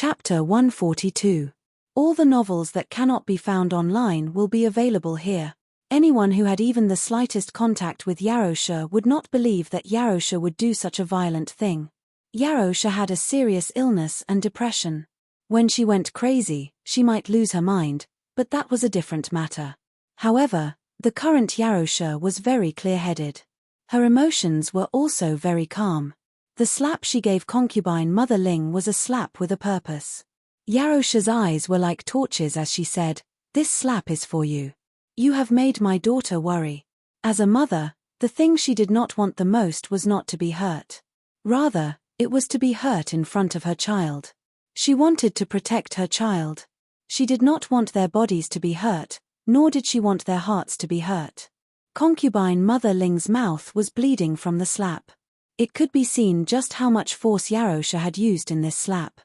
Chapter 142. All the novels that cannot be found online will be available here. Anyone who had even the slightest contact with Yarosha would not believe that Yarosha would do such a violent thing. Yarosha had a serious illness and depression. When she went crazy, she might lose her mind, but that was a different matter. However, the current Yarosha was very clear-headed. Her emotions were also very calm. The slap she gave concubine Mother Ling was a slap with a purpose. Yarosha's eyes were like torches as she said, "This slap is for you. You have made my daughter worry." As a mother, the thing she did not want the most was not to be hurt. Rather, it was to be hurt in front of her child. She wanted to protect her child. She did not want their bodies to be hurt, nor did she want their hearts to be hurt. Concubine Mother Ling's mouth was bleeding from the slap. It could be seen just how much force Yarosha had used in this slap.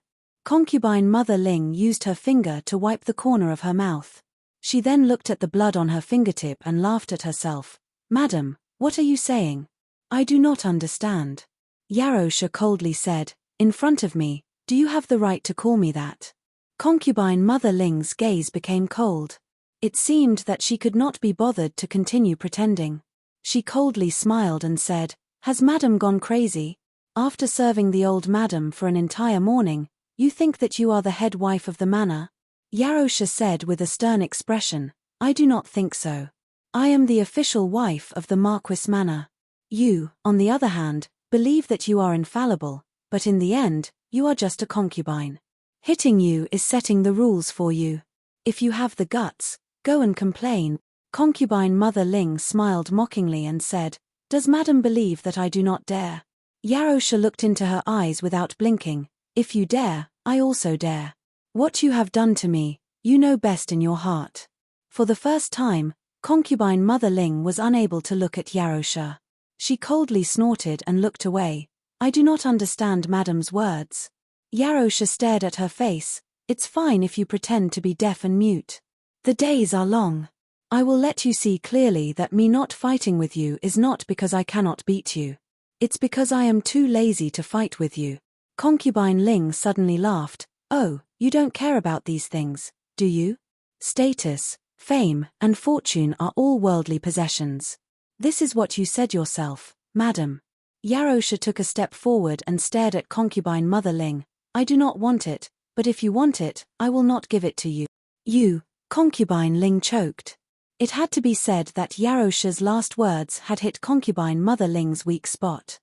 Concubine Mother Ling used her finger to wipe the corner of her mouth. She then looked at the blood on her fingertip and laughed at herself. "Madam, what are you saying? I do not understand." Yarosha coldly said, "In front of me, do you have the right to call me that?" Concubine Mother Ling's gaze became cold. It seemed that she could not be bothered to continue pretending. She coldly smiled and said, "Has Madam gone crazy? After serving the old madam for an entire morning, you think that you are the head wife of the manor?" Yarosha said with a stern expression, "I do not think so. I am the official wife of the Marquis Manor. You, on the other hand, believe that you are infallible, but in the end, you are just a concubine. Hitting you is setting the rules for you. If you have the guts, go and complain." Concubine Mother Ling smiled mockingly and said, "Does Madam believe that I do not dare?" Yarosha looked into her eyes without blinking. "If you dare, I also dare. What you have done to me, you know best in your heart." For the first time, concubine Mother Ling was unable to look at Yarosha. She coldly snorted and looked away. "I do not understand Madam's words." Yarosha stared at her face. "It's fine if you pretend to be deaf and mute. The days are long. I will let you see clearly that me not fighting with you is not because I cannot beat you. It's because I am too lazy to fight with you." Concubine Ling suddenly laughed. "Oh, you don't care about these things, do you? Status, fame, and fortune are all worldly possessions. This is what you said yourself, Madam." Yarosha took a step forward and stared at concubine Mother Ling. "I do not want it, but if you want it, I will not give it to you." "You," concubine Ling choked. It had to be said that Yarosha's last words had hit concubine Mother Ling's weak spot.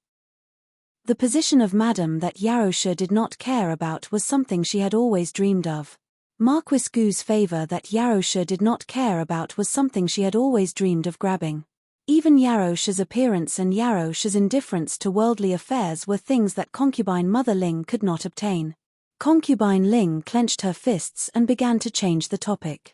The position of madam that Yarosha did not care about was something she had always dreamed of. Marquis Gu's favor that Yarosha did not care about was something she had always dreamed of grabbing. Even Yarosha's appearance and Yarosha's indifference to worldly affairs were things that concubine Mother Ling could not obtain. Concubine Ling clenched her fists and began to change the topic.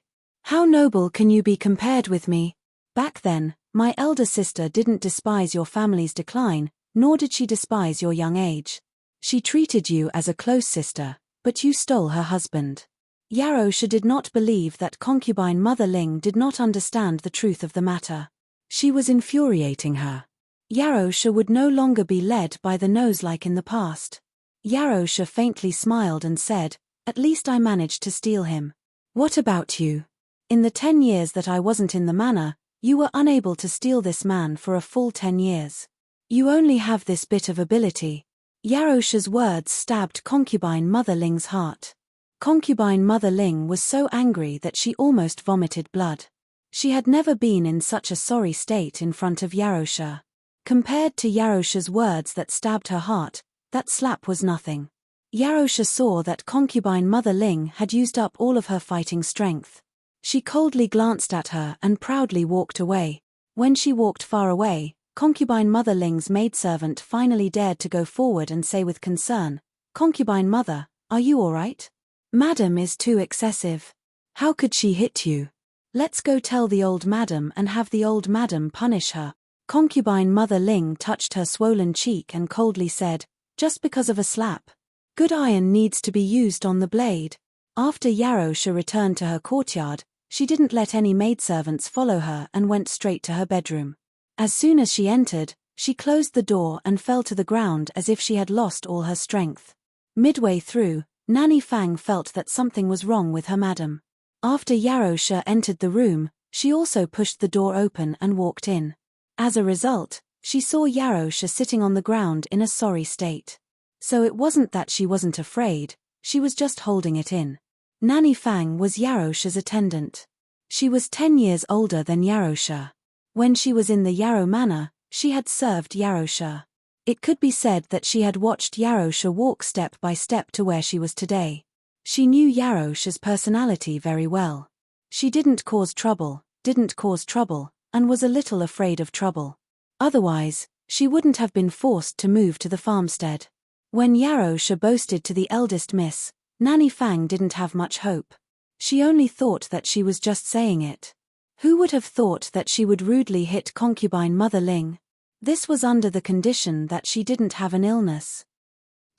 "How noble can you be compared with me? Back then, my elder sister didn't despise your family's decline, nor did she despise your young age. She treated you as a close sister, but you stole her husband." Yarosha did not believe that concubine Mother Ling did not understand the truth of the matter. She was infuriating her. Yarosha would no longer be led by the nose like in the past. Yarosha faintly smiled and said, "At least I managed to steal him. What about you? In the 10 years that I wasn't in the manor, you were unable to steal this man for a full 10 years. You only have this bit of ability." Yarosha's words stabbed concubine Mother Ling's heart. Concubine Mother Ling was so angry that she almost vomited blood. She had never been in such a sorry state in front of Yarosha. Compared to Yarosha's words that stabbed her heart, that slap was nothing. Yarosha saw that concubine Mother Ling had used up all of her fighting strength. She coldly glanced at her and proudly walked away. When she walked far away, concubine Mother Ling's maidservant finally dared to go forward and say with concern, "Concubine Mother, are you all right? Madam is too excessive. How could she hit you? Let's go tell the old madam and have the old madam punish her." Concubine Mother Ling touched her swollen cheek and coldly said, "Just because of a slap. Good iron needs to be used on the blade." After Yarosha returned to her courtyard, she didn't let any maidservants follow her and went straight to her bedroom. As soon as she entered, she closed the door and fell to the ground as if she had lost all her strength. Midway through, Nanny Fang felt that something was wrong with her madam. After Yarosha entered the room, she also pushed the door open and walked in. As a result, she saw Yarosha sitting on the ground in a sorry state. So it wasn't that she wasn't afraid, she was just holding it in. Nanny Fang was Yarosha's attendant. She was 10 years older than Yarosha. When she was in the Yarrow Manor, she had served Yarosha. It could be said that she had watched Yarosha walk step by step to where she was today. She knew Yarosha's personality very well. She didn't cause trouble, and was a little afraid of trouble. Otherwise, she wouldn't have been forced to move to the farmstead. When Yarosha boasted to the eldest miss, Nanny Fang didn't have much hope. She only thought that she was just saying it. Who would have thought that she would rudely hit concubine Mother Ling? This was under the condition that she didn't have an illness.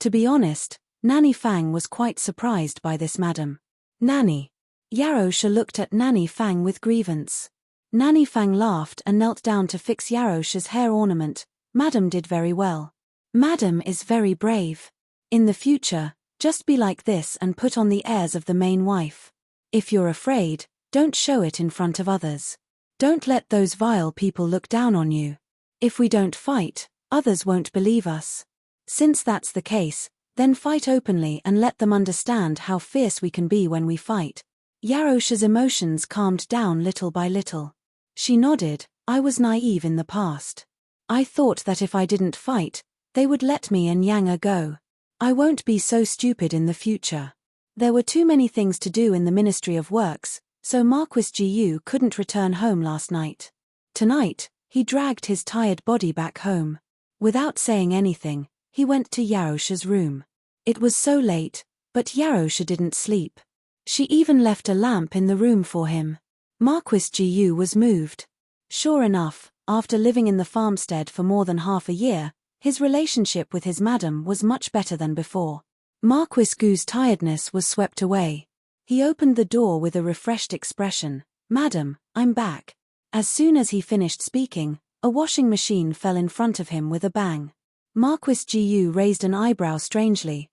To be honest, Nanny Fang was quite surprised by this madam. Nanny. Yarosha looked at Nanny Fang with grievance. Nanny Fang laughed and knelt down to fix Yarosha's hair ornament. Madam did very well. Madam is very brave. In the future, just be like this and put on the airs of the main wife. If you're afraid, don't show it in front of others. Don't let those vile people look down on you. If we don't fight, others won't believe us. Since that's the case, then fight openly and let them understand how fierce we can be when we fight. Yarosha's emotions calmed down little by little. She nodded. I was naive in the past. I thought that if I didn't fight, they would let me and Yang go. I won't be so stupid in the future. There were too many things to do in the Ministry of Works, so Marquis Gu couldn't return home last night. Tonight, he dragged his tired body back home. Without saying anything, he went to Yarosha's room. It was so late, but Yarosha didn't sleep. She even left a lamp in the room for him. Marquis Gu was moved. Sure enough, after living in the farmstead for more than half a year, his relationship with his madam was much better than before. Marquis Gu's tiredness was swept away. He opened the door with a refreshed expression. Madam, I'm back. As soon as he finished speaking, a washing machine fell in front of him with a bang. Marquis Gu raised an eyebrow strangely.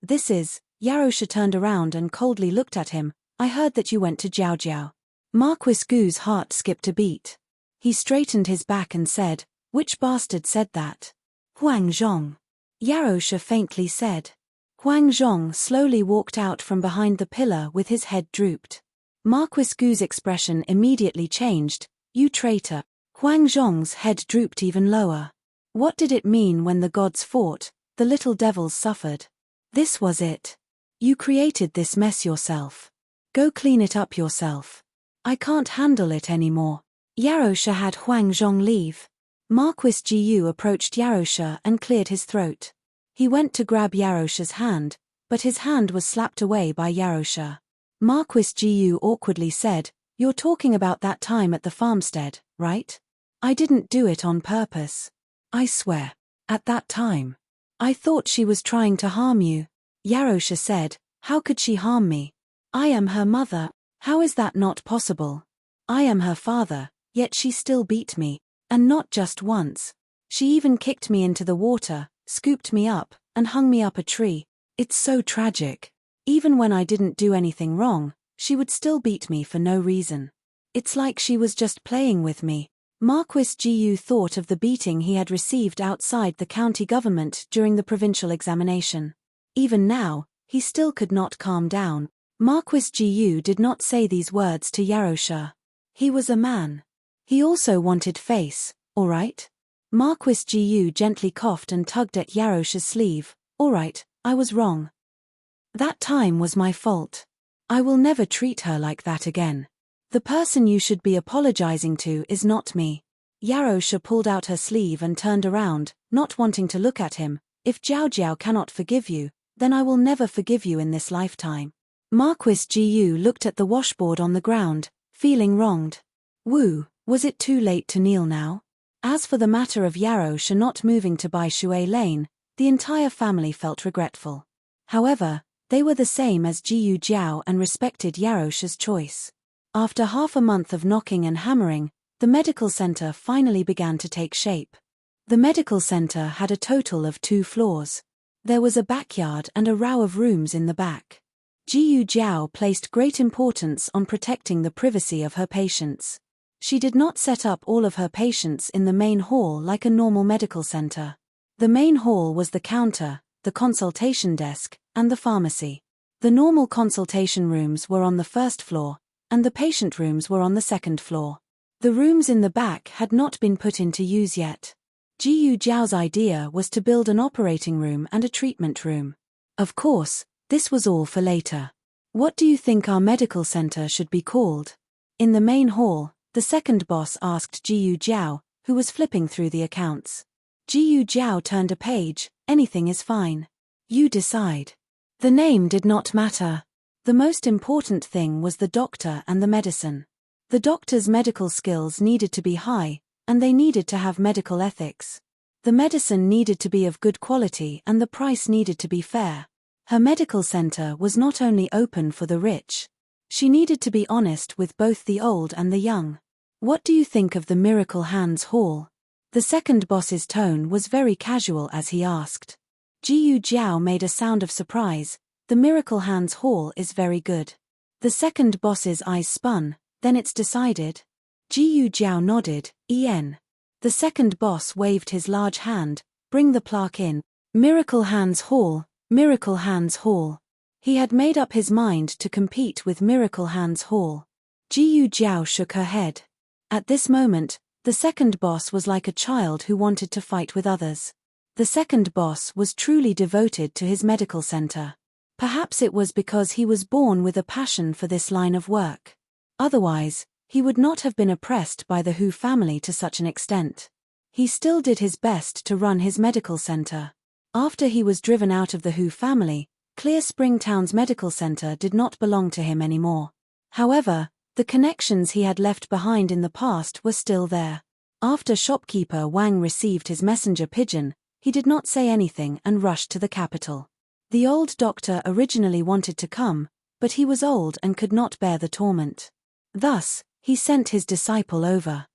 This is... Yarosha turned around and coldly looked at him. I heard that you went to Jiao. Marquis Gu's heart skipped a beat. He straightened his back and said, which bastard said that? Huang Zhong. Yarosha faintly said. Huang Zhong slowly walked out from behind the pillar with his head drooped. Marquis Gu's expression immediately changed. You traitor. Huang Zhong's head drooped even lower. What did it mean when the gods fought, the little devils suffered? This was it. You created this mess yourself. Go clean it up yourself. I can't handle it anymore. Yarosha had Huang Zhong leave. Marquis Gu approached Yarosha and cleared his throat. He went to grab Yarosha's hand, but his hand was slapped away by Yarosha. Marquis Gu awkwardly said, You're talking about that time at the farmstead, right? I didn't do it on purpose. I swear. At that time. I thought she was trying to harm you. Yarosha said, How could she harm me? I am her mother. How is that not possible? I am her father, yet she still beat me. And not just once. She even kicked me into the water, scooped me up, and hung me up a tree. It's so tragic. Even when I didn't do anything wrong, she would still beat me for no reason. It's like she was just playing with me. Marquis Gu thought of the beating he had received outside the county government during the provincial examination. Even now, he still could not calm down. Marquis Gu did not say these words to Yarosha. He was a man. He also wanted face, all right? Marquis Gu gently coughed and tugged at Yarosha's sleeve. All right, I was wrong. That time was my fault. I will never treat her like that again. The person you should be apologizing to is not me. Yarosha pulled out her sleeve and turned around, not wanting to look at him. If Jiao cannot forgive you, then I will never forgive you in this lifetime. Marquis Gu looked at the washboard on the ground, feeling wronged. Wu, was it too late to kneel now? As for the matter of Yarosha not moving to Bai Shui Lane, the entire family felt regretful. However, they were the same as Jiu Jiao and respected Yarosha's choice. After half a month of knocking and hammering, the medical center finally began to take shape. The medical center had a total of 2 floors. There was a backyard and a row of rooms in the back. Jiyu Jiao placed great importance on protecting the privacy of her patients. She did not set up all of her patients in the main hall like a normal medical center. The main hall was the counter, the consultation desk, and the pharmacy. The normal consultation rooms were on the first floor, and the patient rooms were on the second floor. The rooms in the back had not been put into use yet. Jiyu Jiao's idea was to build an operating room and a treatment room. Of course, this was all for later. What do you think our medical center should be called? In the main hall, the second boss asked Jiyu Jiao, who was flipping through the accounts. Jiyu Jiao turned a page. Anything is fine. You decide. The name did not matter. The most important thing was the doctor and the medicine. The doctor's medical skills needed to be high, and they needed to have medical ethics. The medicine needed to be of good quality and the price needed to be fair. Her medical center was not only open for the rich. She needed to be honest with both the old and the young. What do you think of the Miracle Hands Hall? The second boss's tone was very casual as he asked. Jiyu Jiao made a sound of surprise. The Miracle Hands Hall is very good. The second boss's eyes spun. Then it's decided. Jiyu Jiao nodded. The second boss waved his large hand. Bring the plaque in. Miracle Hands Hall, Miracle Hands Hall. He had made up his mind to compete with Miracle Hands Hall. Jiyu Jiao shook her head. At this moment, the second boss was like a child who wanted to fight with others. The second boss was truly devoted to his medical center. Perhaps it was because he was born with a passion for this line of work. Otherwise, he would not have been oppressed by the Hu family to such an extent. He still did his best to run his medical center. After he was driven out of the Hu family, Clear Spring Town's medical center did not belong to him anymore. However, the connections he had left behind in the past were still there. After shopkeeper Wang received his messenger pigeon, he did not say anything and rushed to the capital. The old doctor originally wanted to come, but he was old and could not bear the torment. Thus, he sent his disciple over.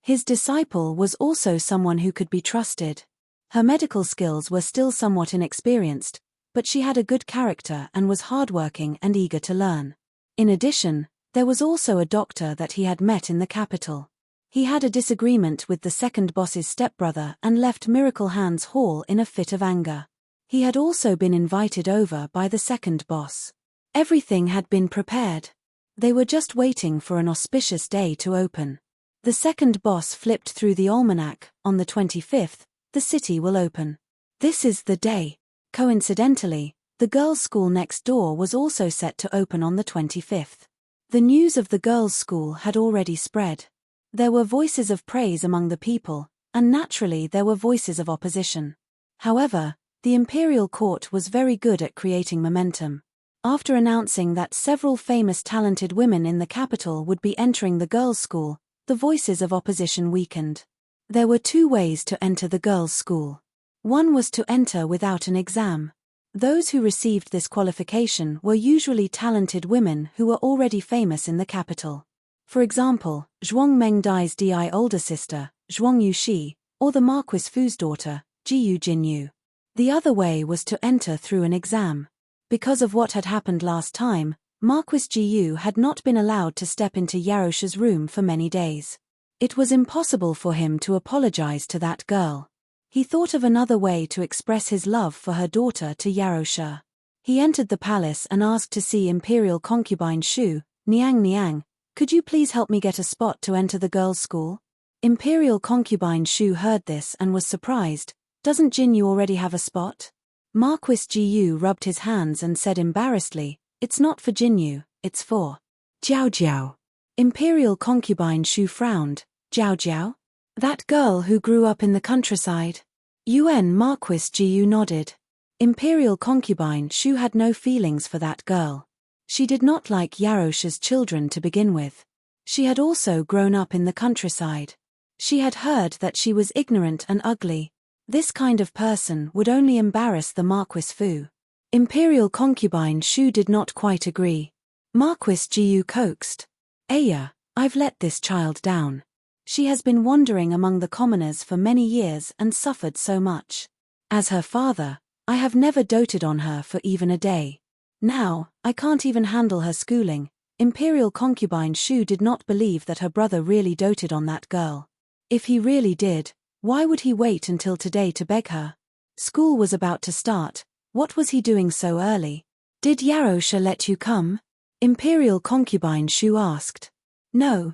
His disciple was also someone who could be trusted. Her medical skills were still somewhat inexperienced, but she had a good character and was hardworking and eager to learn. In addition, there was also a doctor that he had met in the capital. He had a disagreement with the second boss's stepbrother and left Miracle Hands Hall in a fit of anger. He had also been invited over by the second boss. Everything had been prepared. They were just waiting for an auspicious day to open. The second boss flipped through the almanac. On the 25th, the city will open. This is the day. Coincidentally, the girls' school next door was also set to open on the 25th. The news of the girls' school had already spread. There were voices of praise among the people, and naturally there were voices of opposition. However, the imperial court was very good at creating momentum. After announcing that several famous talented women in the capital would be entering the girls' school, the voices of opposition weakened. There were two ways to enter the girls' school. One was to enter without an exam. Those who received this qualification were usually talented women who were already famous in the capital. For example, Zhuang Mengdai's DI older sister, Zhuang Yuxi, or the Marquis Fu's daughter, Jiyu Jinyu. The other way was to enter through an exam. Because of what had happened last time, Marquis Jiyu had not been allowed to step into Yarosha's room for many days. It was impossible for him to apologize to that girl. He thought of another way to express his love for her daughter to Yarosha. He entered the palace and asked to see Imperial concubine Shu. Niang, could you please help me get a spot to enter the girls' school? Imperial concubine Shu heard this and was surprised. Doesn't Jinyu already have a spot? Marquis Jiyu rubbed his hands and said embarrassedly, it's not for Jinyu, it's for Jiao Jiao. Imperial concubine Shu frowned. Jiao Jiao? That girl who grew up in the countryside. Marquis Jiyu nodded. Imperial concubine Shu had no feelings for that girl. She did not like Yarosha's children to begin with. She had also grown up in the countryside. She had heard that she was ignorant and ugly. This kind of person would only embarrass the Marquis Fu. Imperial concubine Shu did not quite agree. Marquis Jiyu coaxed. Aya, I've let this child down. She has been wandering among the commoners for many years and suffered so much. As her father, I have never doted on her for even a day. Now, I can't even handle her schooling. Imperial concubine Shu did not believe that her brother really doted on that girl. If he really did, why would he wait until today to beg her? School was about to start. What was he doing so early? Did Yarosha let you come? Imperial concubine Shu asked. No,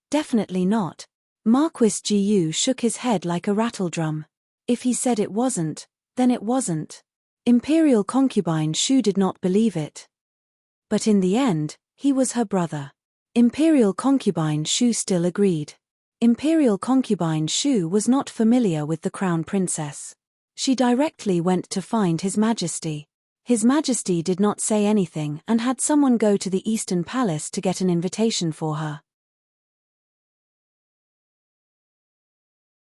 definitely not. Marquis Gu shook his head like a rattledrum. If he said it wasn't, then it wasn't. Imperial concubine Shu did not believe it. But in the end, he was her brother. Imperial concubine Shu still agreed. Imperial concubine Shu was not familiar with the crown princess. She directly went to find His Majesty. His Majesty did not say anything and had someone go to the Eastern Palace to get an invitation for her.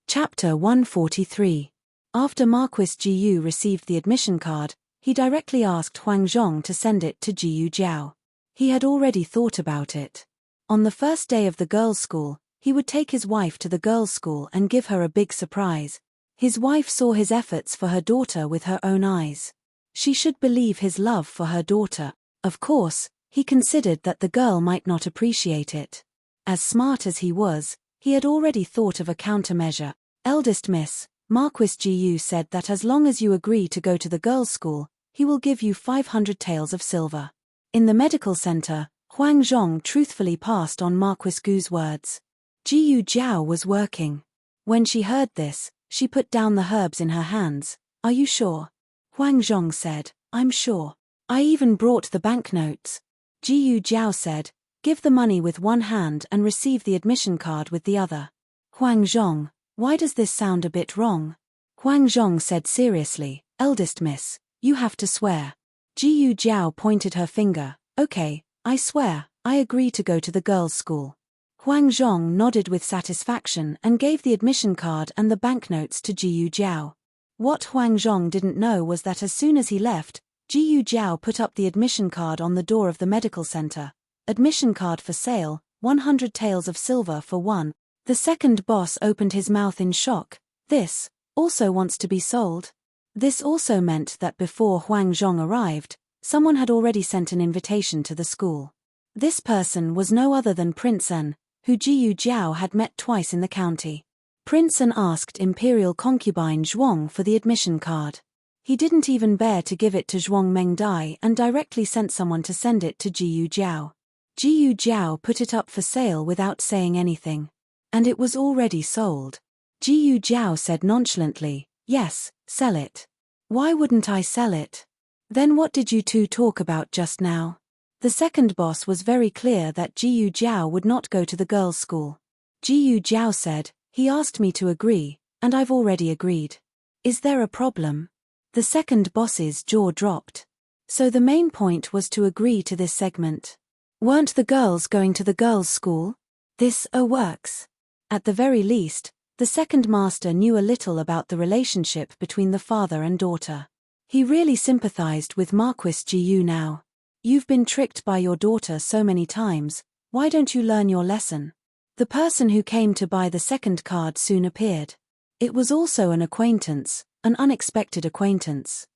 Chapter 143. After Marquis Jiyu received the admission card, he directly asked Huang Zhong to send it to Jiyu Jiao. He had already thought about it. On the first day of the girls' school, he would take his wife to the girls' school and give her a big surprise. His wife saw his efforts for her daughter with her own eyes. She should believe his love for her daughter. Of course, he considered that the girl might not appreciate it. As smart as he was, he had already thought of a countermeasure. Eldest Miss, Marquis Jiyu said that as long as you agree to go to the girls' school, he will give you 500 taels of silver. In the medical center, Huang Zhong truthfully passed on Marquis Gu's words. Jiyu Jiao was working. When she heard this, she put down the herbs in her hands. Are you sure? Huang Zhong said, I'm sure. I even brought the banknotes. Jiyu Jiao said, give the money with one hand and receive the admission card with the other. Huang Zhong, why does this sound a bit wrong? Huang Zhong said seriously, eldest miss, you have to swear. Jiyu Jiao pointed her finger, okay, I swear, I agree to go to the girls' school. Huang Zhong nodded with satisfaction and gave the admission card and the banknotes to Jiyu Jiao. What Huang Zhong didn't know was that as soon as he left, Jiyu Jiao put up the admission card on the door of the medical center. Admission card for sale, 100 taels of silver for one. The second boss opened his mouth in shock. This also wants to be sold? This also meant that before Huang Zhong arrived, someone had already sent an invitation to the school. This person was no other than Prince En, who Jiyu Jiao had met twice in the county. Prince En asked Imperial concubine Zhuang for the admission card. He didn't even bear to give it to Zhuang Mengdai and directly sent someone to send it to Jiyu Jiao. Jiyu Jiao put it up for sale without saying anything. And it was already sold. Jiyu Jiao said nonchalantly, yes, sell it. Why wouldn't I sell it? Then what did you two talk about just now? The second boss was very clear that Jiyu Jiao would not go to the girls' school. Jiyu Jiao said, he asked me to agree, and I've already agreed. Is there a problem? The second boss's jaw dropped. So the main point was to agree to this segment. Weren't the girls going to the girls' school? This works. At the very least, the second master knew a little about the relationship between the father and daughter. He really sympathized with Marquis Jiyu now. You've been tricked by your daughter so many times, why don't you learn your lesson? The person who came to buy the second card soon appeared. It was also an acquaintance, an unexpected acquaintance.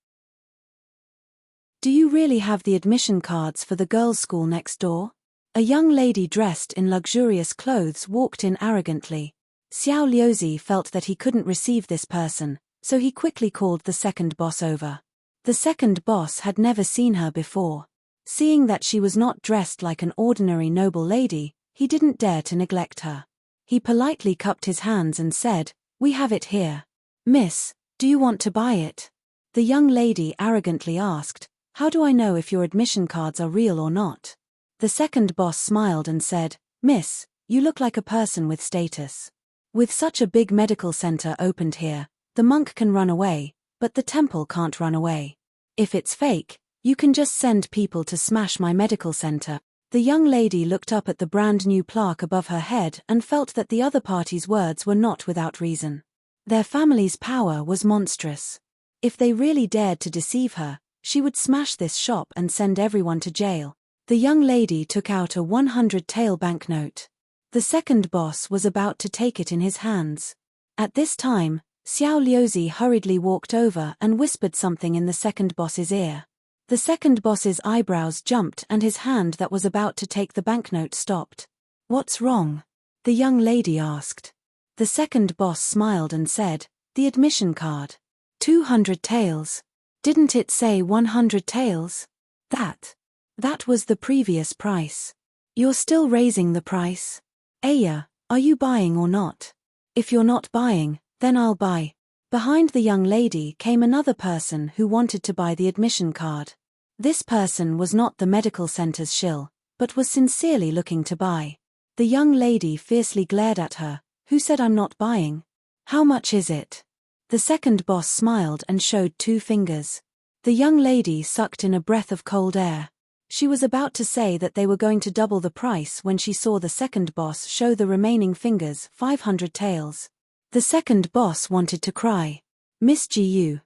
Do you really have the admission cards for the girls' school next door? A young lady dressed in luxurious clothes walked in arrogantly. Xiao Liuzi felt that he couldn't receive this person, so he quickly called the second boss over. The second boss had never seen her before. Seeing that she was not dressed like an ordinary noble lady, he didn't dare to neglect her. He politely cupped his hands and said, we have it here. Miss, do you want to buy it? The young lady arrogantly asked, how do I know if your admission cards are real or not? The second boss smiled and said, Miss, you look like a person with status. With such a big medical center opened here, the monk can run away, but the temple can't run away. If it's fake, you can just send people to smash my medical center. The young lady looked up at the brand new plaque above her head and felt that the other party's words were not without reason. Their family's power was monstrous. If they really dared to deceive her, she would smash this shop and send everyone to jail. The young lady took out a 100 tael banknote. The second boss was about to take it in his hands. At this time, Xiao Liuzi hurriedly walked over and whispered something in the second boss's ear. The second boss's eyebrows jumped and his hand that was about to take the banknote stopped. "What's wrong?" the young lady asked. The second boss smiled and said, "The admission card. 200 taels. Didn't it say 100 taels? That was the previous price. You're still raising the price? Aya, are you buying or not? If you're not buying, then I'll buy." Behind the young lady came another person who wanted to buy the admission card. This person was not the medical center's shill, but was sincerely looking to buy. The young lady fiercely glared at her. "Who said I'm not buying? How much is it?" The second boss smiled and showed 2 fingers. The young lady sucked in a breath of cold air. She was about to say that they were going to double the price when she saw the second boss show the remaining fingers, 500 taels. The second boss wanted to cry. Miss Gu,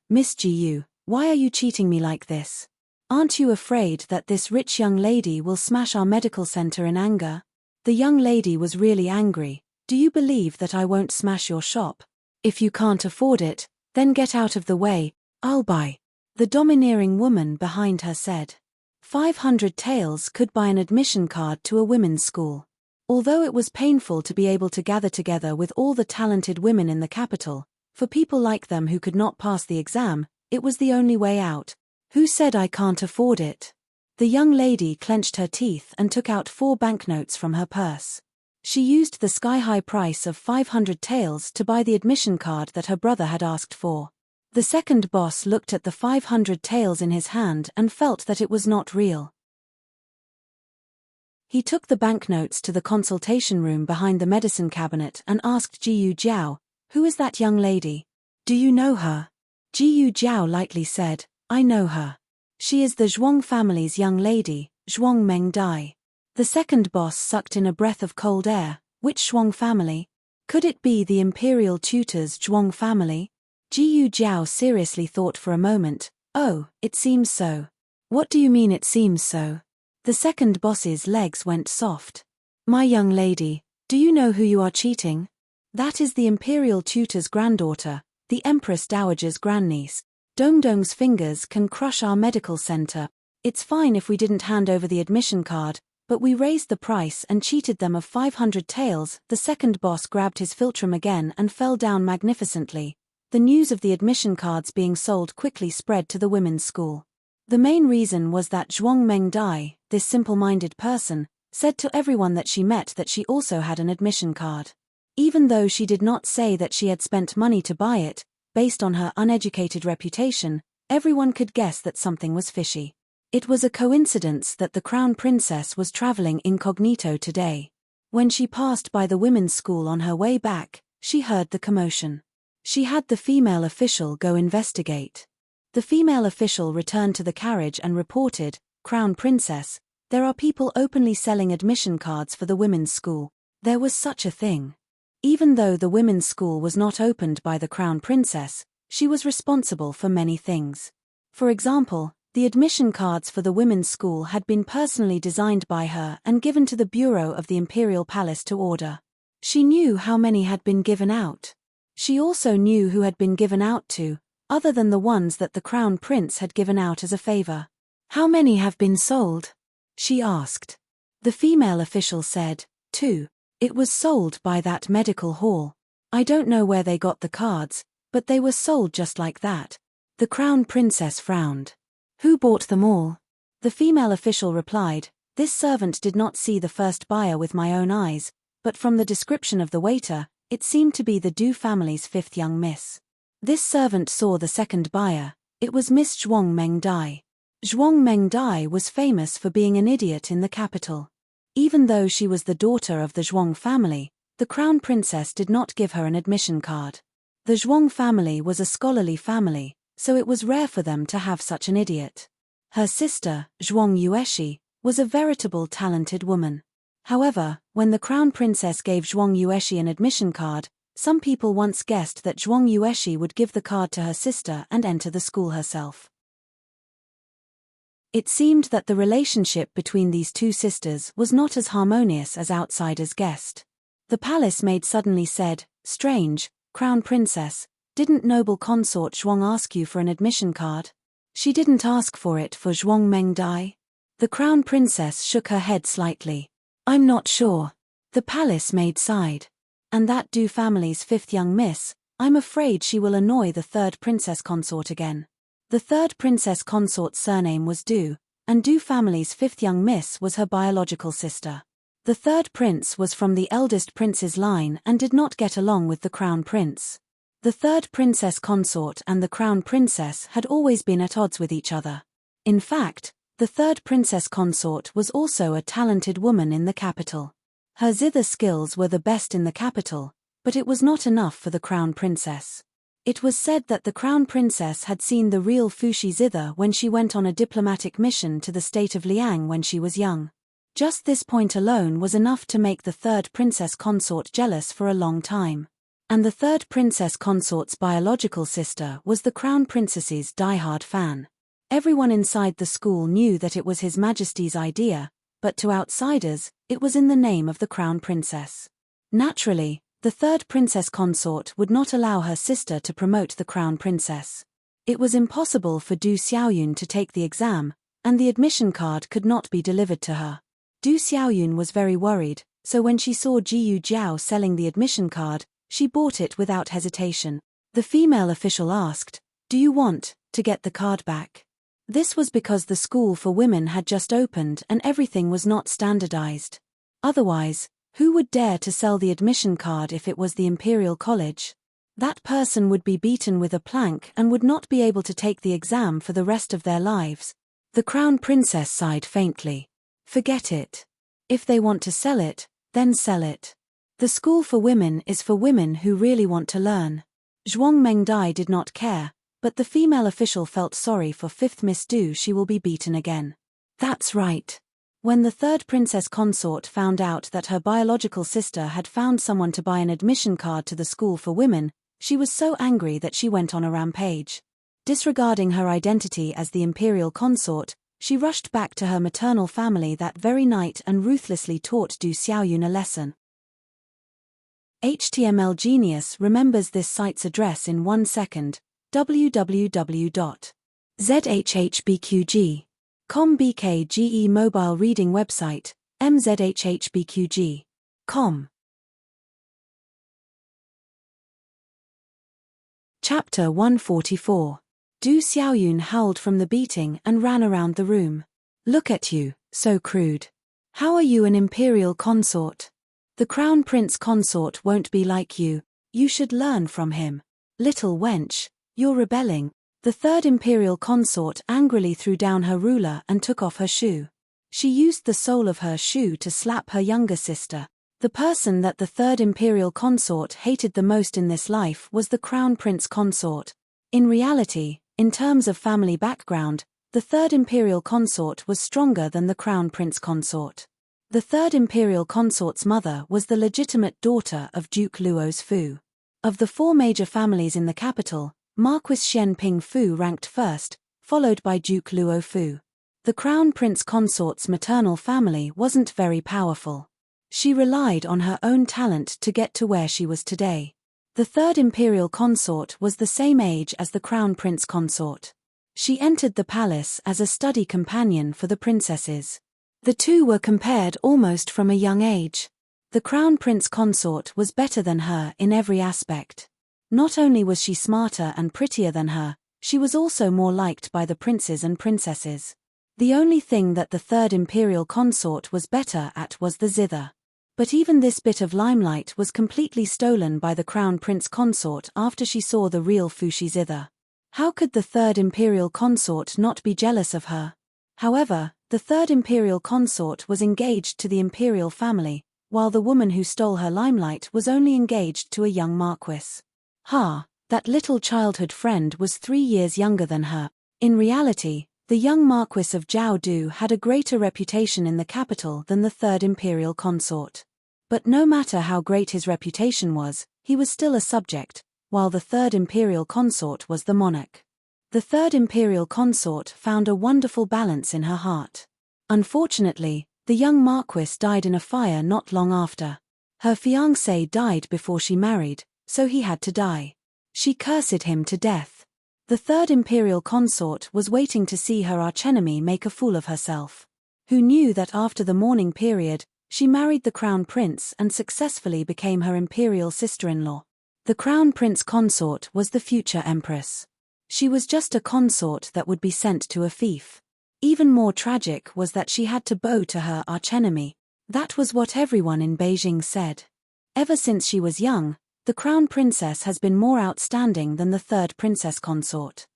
why are you cheating me like this? Aren't you afraid that this rich young lady will smash our medical center in anger?" The young lady was really angry. "Do you believe that I won't smash your shop? If you can't afford it, then get out of the way, I'll buy." The domineering woman behind her said. 500 taels could buy an admission card to a women's school. Although it was painful to be able to gather together with all the talented women in the capital, for people like them who could not pass the exam, it was the only way out. "Who said I can't afford it?" The young lady clenched her teeth and took out 4 banknotes from her purse. She used the sky-high price of 500 taels to buy the admission card that her brother had asked for. The second boss looked at the 500 taels in his hand and felt that it was not real. He took the banknotes to the consultation room behind the medicine cabinet and asked Jiyu Jiao, "Who is that young lady? Do you know her?" Jiyu Jiao lightly said, "I know her. She is the Zhuang family's young lady, Zhuang Mengdai." The second boss sucked in a breath of cold air. Which Zhuang family? Could it be the imperial tutor's Zhuang family? Jiyu Jiao seriously thought for a moment. "Oh, it seems so." "What do you mean it seems so?" The second boss's legs went soft. "My young lady, do you know who you are cheating? That is the imperial tutor's granddaughter, the Empress Dowager's grandniece. Dongdong's fingers can crush our medical center. It's fine if we didn't hand over the admission card, but we raised the price and cheated them of 500 taels." The second boss grabbed his philtrum again and fell down magnificently. The news of the admission cards being sold quickly spread to the women's school. The main reason was that Zhuang Mengdai, this simple-minded person, said to everyone that she met that she also had an admission card. Even though she did not say that she had spent money to buy it, based on her uneducated reputation, everyone could guess that something was fishy. It was a coincidence that the crown princess was traveling incognito today. When she passed by the women's school on her way back, she heard the commotion. She had the female official go investigate. The female official returned to the carriage and reported, "Crown Princess, there are people openly selling admission cards for the women's school." There was such a thing. Even though the women's school was not opened by the Crown Princess, she was responsible for many things. For example, the admission cards for the women's school had been personally designed by her and given to the bureau of the Imperial Palace to order. She knew how many had been given out. She also knew who had been given out to, other than the ones that the Crown Prince had given out as a favor. "How many have been sold?" she asked. The female official said, 2. It was sold by that medical hall. I don't know where they got the cards, but they were sold just like that. The Crown Princess frowned. "Who bought them all?" The female official replied, "This servant did not see the first buyer with my own eyes, but from the description of the waiter, it seemed to be the Du family's 5th young miss. This servant saw the second buyer. It was Miss Zhuang Mengdai. Zhuang Mengdai was famous for being an idiot in the capital. Even though she was the daughter of the Zhuang family, the crown princess did not give her an admission card. The Zhuang family was a scholarly family, so it was rare for them to have such an idiot. Her sister, Zhuang Yueshi, was a veritable talented woman. However, when the crown princess gave Zhuang Yueshi an admission card, some people once guessed that Zhuang Yueshi would give the card to her sister and enter the school herself. It seemed that the relationship between these two sisters was not as harmonious as outsiders guessed. The palace maid suddenly said, "Strange, Crown Princess, Didn't noble consort Zhuang ask you for an admission card? She didn't ask for it for Zhuang Mengdai. The crown princess shook her head slightly. I'm not sure. The palace maid sighed. And that Du family's fifth young miss, I'm afraid she will annoy the third princess consort again. The third princess consort's surname was Du, and Du family's fifth young miss was her biological sister. The third prince was from the eldest prince's line and did not get along with the crown prince. The third princess consort and the crown princess had always been at odds with each other. In fact, the third princess consort was also a talented woman in the capital. Her zither skills were the best in the capital, but it was not enough for the crown princess. It was said that the crown princess had seen the real Fuxi zither when she went on a diplomatic mission to the state of Liang when she was young. Just this point alone was enough to make the third princess consort jealous for a long time. And the third princess consort's biological sister was the crown princess's diehard fan. Everyone inside the school knew that it was His Majesty's idea, but to outsiders, it was in the name of the crown princess. Naturally, the third princess consort would not allow her sister to promote the crown princess. It was impossible for Du Xiaoyun to take the exam, and the admission card could not be delivered to her. Du Xiaoyun was very worried, so when she saw Jiyu Jiao selling the admission card, she bought it without hesitation. The female official asked, "Do you want to get the card back?" This was because the school for women had just opened and everything was not standardized. Otherwise, who would dare to sell the admission card if it was the Imperial College? That person would be beaten with a plank and would not be able to take the exam for the rest of their lives. The crown princess sighed faintly. Forget it. If they want to sell it, then sell it. The school for women is for women who really want to learn. Zhuang Mengdai did not care, but the female official felt sorry for fifth Miss Du. She will be beaten again. That's right. When the third princess consort found out that her biological sister had found someone to buy an admission card to the school for women, she was so angry that she went on a rampage. Disregarding her identity as the imperial consort, she rushed back to her maternal family that very night and ruthlessly taught Du Xiaoyun a lesson. HTML Genius remembers this site's address in 1 second, www.zhhbqg.com BKGE mobile reading website, mzhhbqg.com. Chapter 144. Du Xiaoyun howled from the beating and ran around the room. Look at you, so crude. How are you an imperial consort? The crown prince consort won't be like you, you should learn from him. Little wench, you're rebelling. The third imperial consort angrily threw down her ruler and took off her shoe. She used the sole of her shoe to slap her younger sister. The person that the third imperial consort hated the most in this life was the crown prince consort. In reality, in terms of family background, the third imperial consort was stronger than the crown prince consort. The third imperial consort's mother was the legitimate daughter of Duke Luo's Fu. Of the 4 major families in the capital, Marquis Xian Ping Fu ranked first, followed by Duke Luo Fu. The crown prince consort's maternal family wasn't very powerful. She relied on her own talent to get to where she was today. The third imperial consort was the same age as the crown prince consort. She entered the palace as a study companion for the princesses. The two were compared almost from a young age. The crown prince consort was better than her in every aspect. Not only was she smarter and prettier than her, she was also more liked by the princes and princesses. The only thing that the third imperial consort was better at was the zither. But even this bit of limelight was completely stolen by the crown prince consort after she saw the real Fuxi zither. How could the third imperial consort not be jealous of her? However, the third imperial consort was engaged to the imperial family, while the woman who stole her limelight was only engaged to a young marquis. That little childhood friend was 3 years younger than her. In reality, the young Marquis of Jiaodu had a greater reputation in the capital than the third imperial consort. But no matter how great his reputation was, he was still a subject, while the third imperial consort was the monarch. The third imperial consort found a wonderful balance in her heart. Unfortunately, the young Marquis died in a fire not long after. Her fiancé died before she married, so he had to die. She cursed him to death. The third imperial consort was waiting to see her archenemy make a fool of herself. Who knew that after the mourning period, she married the crown prince and successfully became her imperial sister-in-law. The crown prince consort was the future empress. She was just a consort that would be sent to a fief. Even more tragic was that she had to bow to her archenemy. That was what everyone in Beijing said. Ever since she was young, the crown princess has been more outstanding than the third princess consort.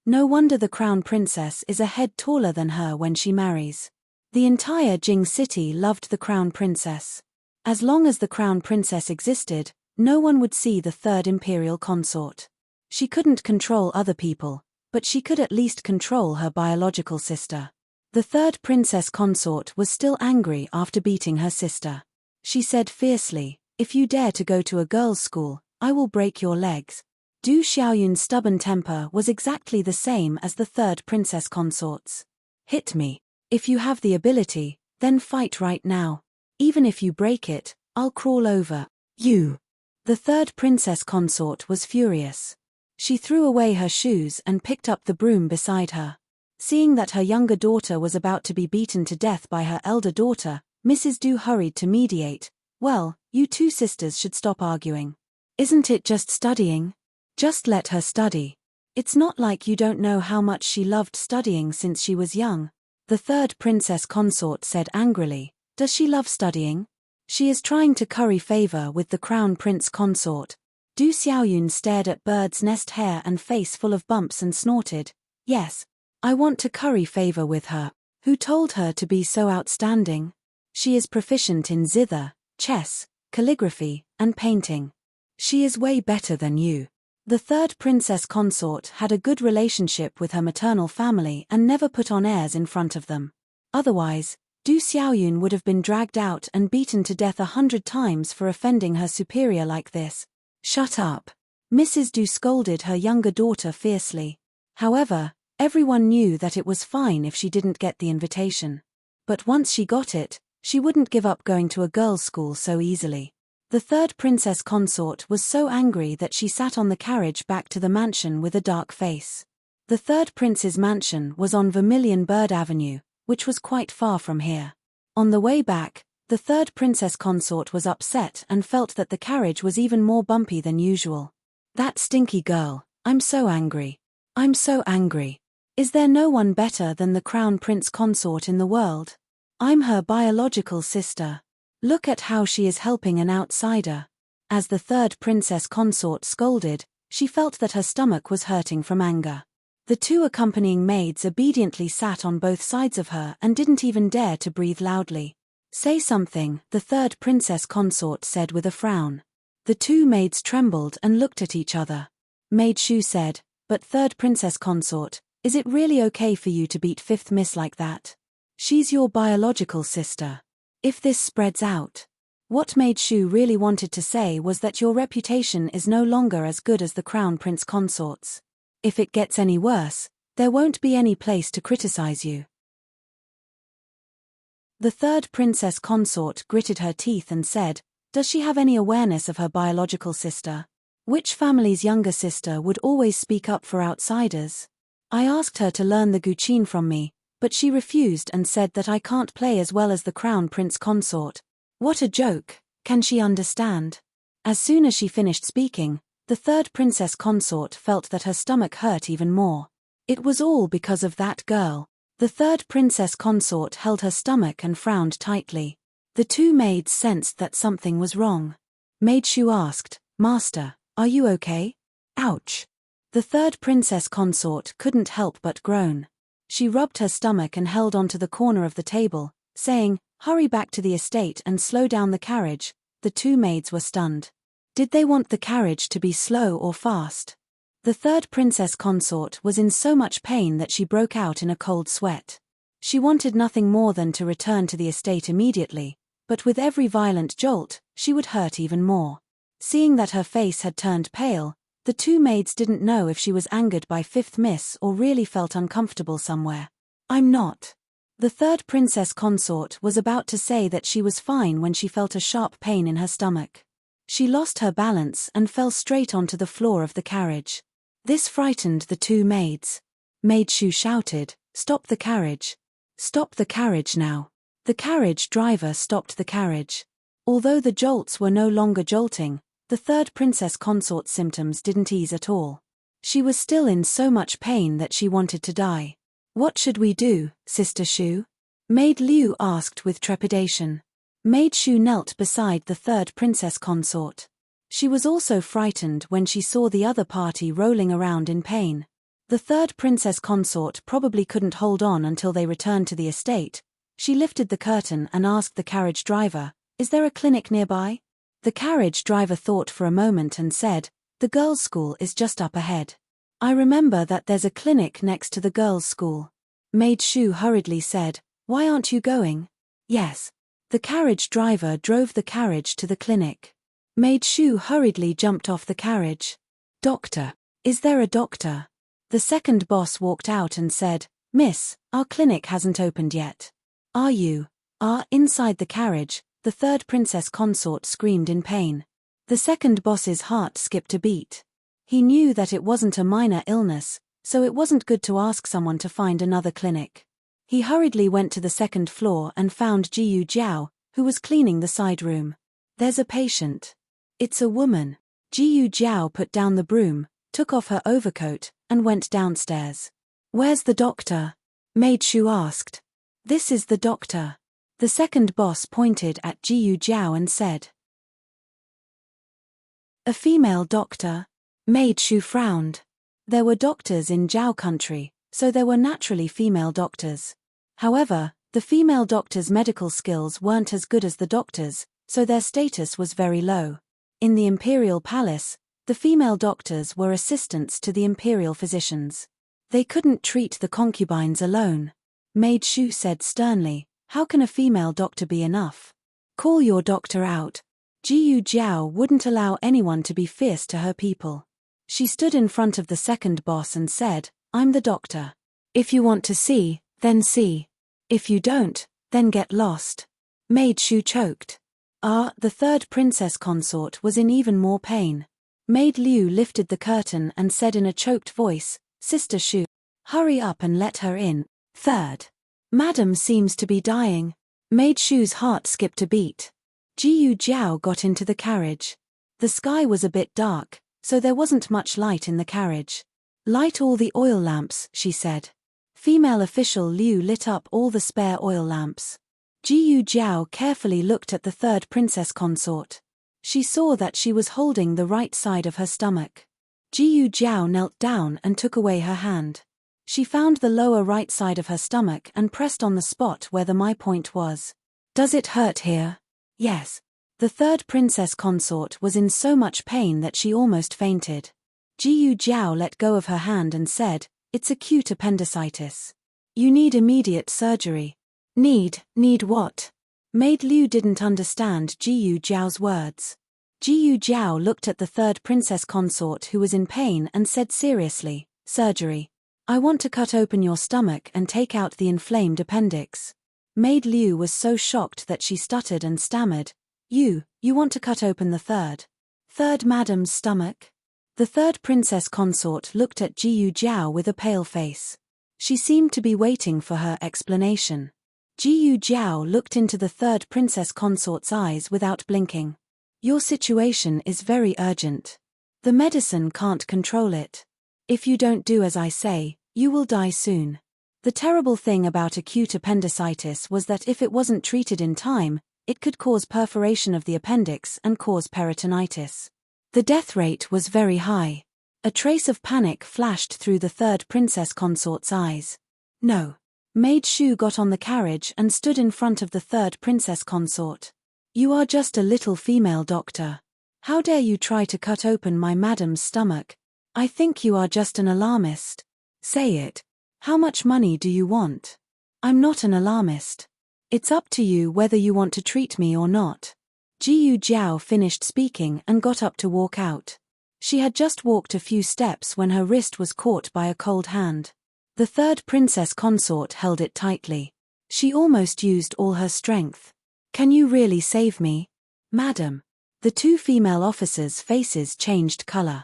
No wonder the crown princess is a head taller than her when she marries. The entire Jing city loved the crown princess. As long as the crown princess existed, no one would see the third imperial consort. She couldn't control other people, but she could at least control her biological sister. The third princess consort was still angry after beating her sister. She said fiercely, "If you dare to go to a girls' school, I will break your legs." Du Xiaoyun's stubborn temper was exactly the same as the third princess consort's. "Hit me. If you have the ability, then fight right now. Even if you break it, I'll crawl over you." The third princess consort was furious. She threw away her shoes and picked up the broom beside her. Seeing that her younger daughter was about to be beaten to death by her elder daughter, Mrs. Du hurried to mediate. "Well, you two sisters should stop arguing. Isn't it just studying? Just let her study. It's not like you don't know how much she loved studying since she was young." The third princess consort said angrily, "Does she love studying? She is trying to curry favor with the crown prince consort." Du Xiaoyun stared at Bird's Nest hair and face full of bumps and snorted, "Yes, I want to curry favor with her. Who told her to be so outstanding? She is proficient in zither, chess, calligraphy, and painting. She is way better than you." The third princess consort had a good relationship with her maternal family and never put on airs in front of them. Otherwise, Du Xiaoyun would have been dragged out and beaten to death 100 times for offending her superior like this. "Shut up." Mrs. Du scolded her younger daughter fiercely. However, everyone knew that it was fine if she didn't get the invitation. But once she got it, she wouldn't give up going to a girls' school so easily. The third princess consort was so angry that she sat on the carriage back to the mansion with a dark face. The third prince's mansion was on Vermilion Bird Avenue, which was quite far from here. On the way back, the third princess consort was upset and felt that the carriage was even more bumpy than usual. "That stinky girl, I'm so angry. I'm so angry. Is there no one better than the crown prince consort in the world? I'm her biological sister. Look at how she is helping an outsider." As the third princess consort scolded, she felt that her stomach was hurting from anger. The two accompanying maids obediently sat on both sides of her and didn't even dare to breathe loudly. "Say something," the third princess consort said with a frown. The two maids trembled and looked at each other. Maid Shu said, "But third princess consort, is it really okay for you to beat fifth miss like that? She's your biological sister. If this spreads out..." What Maid Shu really wanted to say was that your reputation is no longer as good as the crown prince consort's. If it gets any worse, there won't be any place to criticize you. The third princess consort gritted her teeth and said, "Does she have any awareness of her biological sister? Which family's younger sister would always speak up for outsiders? I asked her to learn the Guqin from me, but she refused and said that I can't play as well as the crown prince consort. What a joke, can she understand?" As soon as she finished speaking, the third princess consort felt that her stomach hurt even more. It was all because of that girl. The third princess consort held her stomach and frowned tightly. The two maids sensed that something was wrong. Maid Shu asked, "Master, are you okay?" "Ouch." The third princess consort couldn't help but groan. She rubbed her stomach and held onto the corner of the table, saying, "Hurry back to the estate and slow down the carriage." The two maids were stunned. Did they want the carriage to be slow or fast? The third princess consort was in so much pain that she broke out in a cold sweat. She wanted nothing more than to return to the estate immediately, but with every violent jolt, she would hurt even more. Seeing that her face had turned pale, the two maids didn't know if she was angered by fifth miss or really felt uncomfortable somewhere. "I'm not." The third princess consort was about to say that she was fine when she felt a sharp pain in her stomach. She lost her balance and fell straight onto the floor of the carriage. This frightened the two maids. Maid Shu shouted, "Stop the carriage. Stop the carriage now." The carriage driver stopped the carriage. Although the jolts were no longer jolting, the third princess consort's symptoms didn't ease at all. She was still in so much pain that she wanted to die. "What should we do, Sister Shu?" Maid Liu asked with trepidation. Maid Shu knelt beside the third princess consort. She was also frightened when she saw the other party rolling around in pain. The third princess consort probably couldn't hold on until they returned to the estate. She lifted the curtain and asked the carriage driver, "Is there a clinic nearby?" The carriage driver thought for a moment and said, "The girls' school is just up ahead. I remember that there's a clinic next to the girls' school." Maid Shu hurriedly said, "Why aren't you going?" "Yes." The carriage driver drove the carriage to the clinic. Maid Shu hurriedly jumped off the carriage. "Doctor. Is there a doctor?" The second boss walked out and said, "Miss, our clinic hasn't opened yet." "Are you inside the carriage?" The third princess consort screamed in pain. The second boss's heart skipped a beat. He knew that it wasn't a minor illness, so it wasn't good to ask someone to find another clinic. He hurriedly went to the second floor and found Jiyu Jiao, who was cleaning the side room. "There's a patient." "It's a woman." Jiyu Jiao put down the broom, took off her overcoat, and went downstairs. "Where's the doctor?" Maid Shu asked. "This is the doctor." The second boss pointed at Jiyu Jiao and said, "A female doctor?" Maid Shu frowned. There were doctors in Jiao country, so there were naturally female doctors. However, the female doctors' medical skills weren't as good as the doctors', so their status was very low. In the imperial palace, the female doctors were assistants to the imperial physicians. They couldn't treat the concubines alone. Maid Shu said sternly, "How can a female doctor be enough? Call your doctor out." Jiyu Jiao wouldn't allow anyone to be fierce to her people. She stood in front of the second boss and said, "I'm the doctor. If you want to see, then see. If you don't, then get lost." Maid Shu choked. The third princess consort was in even more pain. Maid Liu lifted the curtain and said in a choked voice, "Sister Shu, hurry up and let her in. Third Madam seems to be dying." Maid Shu's heart skipped a beat. Jiyu Jiao got into the carriage. The sky was a bit dark, so there wasn't much light in the carriage. "Light all the oil lamps," she said. Female official Liu lit up all the spare oil lamps. Jiyu Jiao carefully looked at the third princess consort. She saw that she was holding the right side of her stomach. Jiyu Jiao knelt down and took away her hand. She found the lower right side of her stomach and pressed on the spot where the my point was. "Does it hurt here?" "Yes." The third princess consort was in so much pain that she almost fainted. Jiyu Jiao let go of her hand and said, "It's acute appendicitis. You need immediate surgery." Need what?" Maid Liu didn't understand Jiyu Jiao's words. Jiyu Jiao looked at the third princess consort who was in pain and said seriously, "Surgery. I want to cut open your stomach and take out the inflamed appendix." Maid Liu was so shocked that she stuttered and stammered, You want to cut open the third madam's stomach?" The third princess consort looked at Jiyu Jiao with a pale face. She seemed to be waiting for her explanation. Jiyu Jiao looked into the third princess consort's eyes without blinking. "Your situation is very urgent. The medicine can't control it. If you don't do as I say, you will die soon." The terrible thing about acute appendicitis was that if it wasn't treated in time, it could cause perforation of the appendix and cause peritonitis. The death rate was very high. A trace of panic flashed through the third princess consort's eyes. "No." Maid Shu got on the carriage and stood in front of the third princess consort. "You are just a little female doctor. How dare you try to cut open my madam's stomach? I think you are just an alarmist. Say it. How much money do you want?" "I'm not an alarmist. It's up to you whether you want to treat me or not." Jiyu Jiao finished speaking and got up to walk out. She had just walked a few steps when her wrist was caught by a cold hand. The third princess consort held it tightly. She almost used all her strength. "Can you really save me?" "Madam." The two female officers' faces changed color.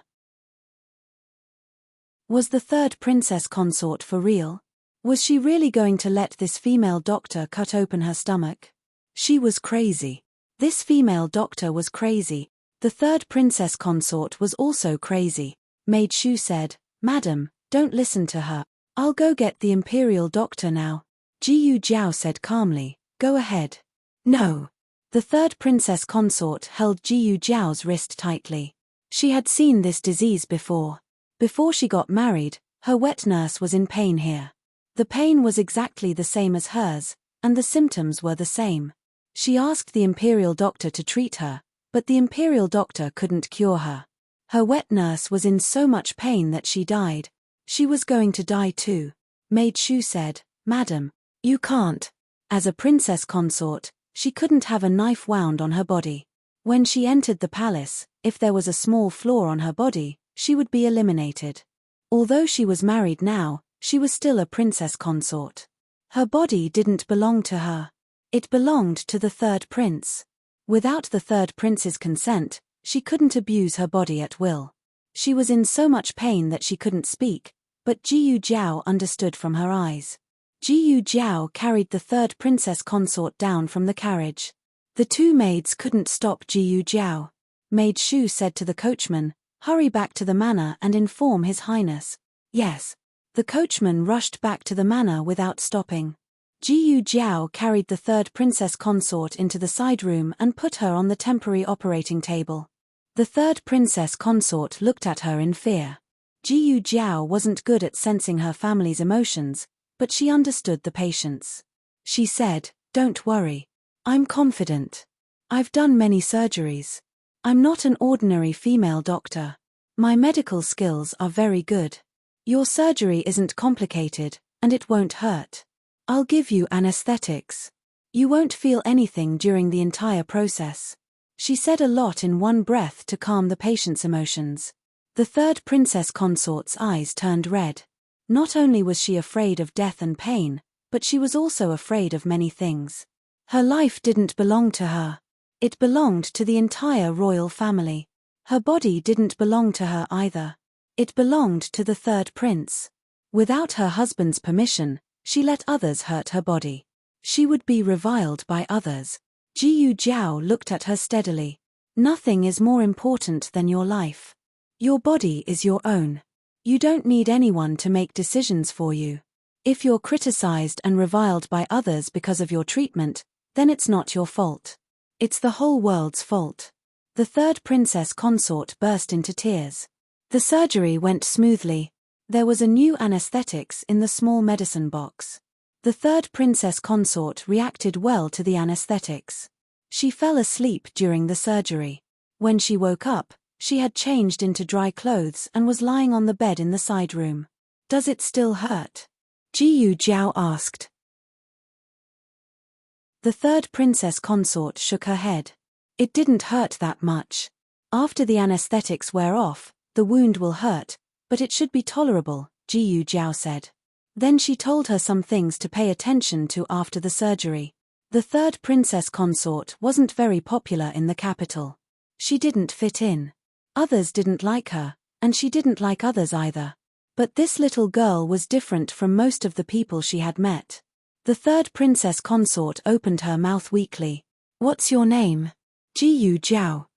Was the third princess consort for real? Was she really going to let this female doctor cut open her stomach? She was crazy. This female doctor was crazy. The third princess consort was also crazy. Maid Shu said, "Madam, don't listen to her. I'll go get the imperial doctor now." Jiyu Jiao said calmly, "Go ahead." "No." The third princess consort held Jiyu Jiao's wrist tightly. She had seen this disease before. Before she got married, her wet nurse was in pain here. The pain was exactly the same as hers, and the symptoms were the same. She asked the imperial doctor to treat her, but the imperial doctor couldn't cure her. Her wet nurse was in so much pain that she died. She was going to die too. Maid Shu said, "Madam, you can't." As a princess consort, she couldn't have a knife wound on her body. When she entered the palace, if there was a small flaw on her body, she would be eliminated. Although she was married now, she was still a princess consort. Her body didn't belong to her. It belonged to the third prince. Without the third prince's consent, she couldn't abuse her body at will. She was in so much pain that she couldn't speak, but Jiyu Jiao understood from her eyes. Jiyu Jiao carried the third princess consort down from the carriage. The two maids couldn't stop Jiyu Jiao. Maid Shu said to the coachman, "Hurry back to the manor and inform His Highness." "Yes." The coachman rushed back to the manor without stopping. Jiyu Jiao carried the third princess consort into the side room and put her on the temporary operating table. The third princess consort looked at her in fear. Jiyu Jiao wasn't good at sensing her family's emotions, but she understood the patients. She said, "Don't worry. I'm confident. I've done many surgeries. I'm not an ordinary female doctor. My medical skills are very good. Your surgery isn't complicated, and it won't hurt. I'll give you anesthetics. You won't feel anything during the entire process." She said a lot in one breath to calm the patient's emotions. The third princess consort's eyes turned red. Not only was she afraid of death and pain, but she was also afraid of many things. Her life didn't belong to her. It belonged to the entire royal family. Her body didn't belong to her either. It belonged to the third prince. Without her husband's permission, she let others hurt her body. She would be reviled by others. Jiyu Jiao looked at her steadily. "Nothing is more important than your life. Your body is your own. You don't need anyone to make decisions for you. If you're criticized and reviled by others because of your treatment, then it's not your fault. It's the whole world's fault." The third princess consort burst into tears. The surgery went smoothly. There was a new anesthetics in the small medicine box. The third princess consort reacted well to the anesthetics. She fell asleep during the surgery. When she woke up, she had changed into dry clothes and was lying on the bed in the side room. "Does it still hurt?" Jiyu Jiao asked. The third princess consort shook her head. "It didn't hurt that much. After the anesthetics wear off, the wound will hurt, but it should be tolerable," Jiyu Jiao said. Then she told her some things to pay attention to after the surgery. The third princess consort wasn't very popular in the capital. She didn't fit in. Others didn't like her, and she didn't like others either. But this little girl was different from most of the people she had met. The third princess consort opened her mouth weakly. "What's your name?" "Jiyu Jiao."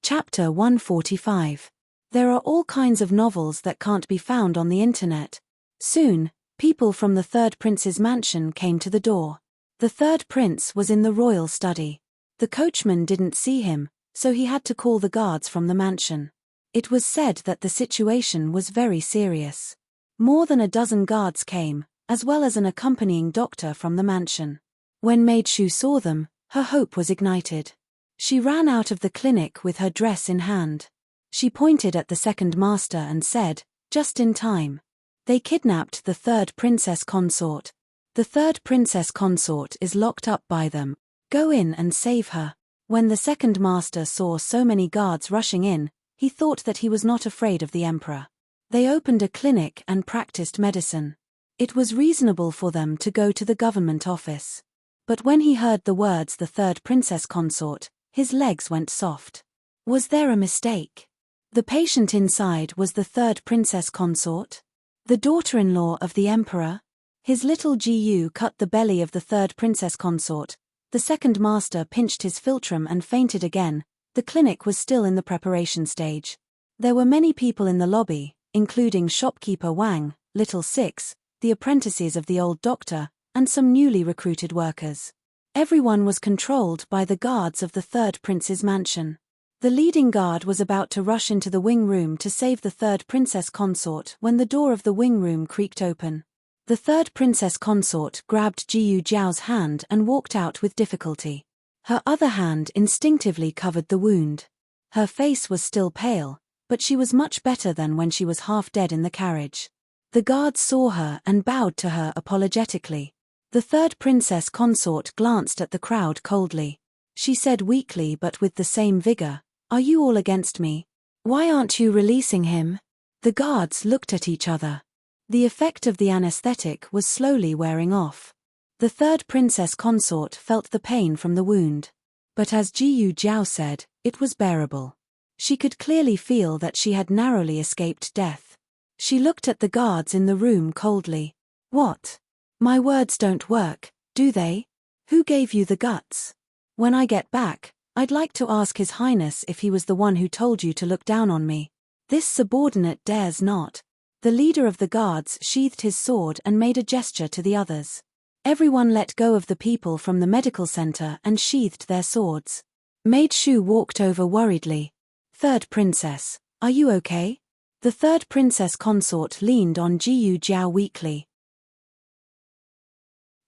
Chapter 145. There are all kinds of novels that can't be found on the internet. Soon, people from the third prince's mansion came to the door. The third prince was in the royal study. The coachman didn't see him, so he had to call the guards from the mansion. It was said that the situation was very serious. More than a dozen guards came, as well as an accompanying doctor from the mansion. When Maid Shu saw them, her hope was ignited. She ran out of the clinic with her dress in hand. She pointed at the second master and said, "Just in time. They kidnapped the third princess consort. The third princess consort is locked up by them. Go in and save her." When the second master saw so many guards rushing in, he thought that he was not afraid of the emperor. They opened a clinic and practiced medicine. It was reasonable for them to go to the government office. But when he heard the words "the third princess consort," his legs went soft. Was there a mistake? The patient inside was the third princess consort? The daughter-in-law of the emperor? His little Gu cut the belly of the third princess consort. The second master pinched his philtrum and fainted again. The clinic was still in the preparation stage. There were many people in the lobby, including shopkeeper Wang, Little Six, the apprentices of the old doctor, and some newly recruited workers. Everyone was controlled by the guards of the third prince's mansion. The leading guard was about to rush into the wing room to save the third princess consort when the door of the wing room creaked open. The third princess consort grabbed Jiyu Jiao's hand and walked out with difficulty. Her other hand instinctively covered the wound. Her face was still pale, but she was much better than when she was half dead in the carriage. The guards saw her and bowed to her apologetically. The third princess consort glanced at the crowd coldly. She said weakly but with the same vigor, "Are you all against me? Why aren't you releasing him?" The guards looked at each other. The effect of the anesthetic was slowly wearing off. The third princess consort felt the pain from the wound. But as Jiyu Jiao said, it was bearable. She could clearly feel that she had narrowly escaped death. She looked at the guards in the room coldly. "What? My words don't work, do they? Who gave you the guts? When I get back, I'd like to ask His Highness if he was the one who told you to look down on me. This subordinate dares not." The leader of the guards sheathed his sword and made a gesture to the others. Everyone let go of the people from the medical center and sheathed their swords. Maid Shu walked over worriedly. "Third princess, are you okay?" The third princess consort leaned on Jiyu Jiao weakly.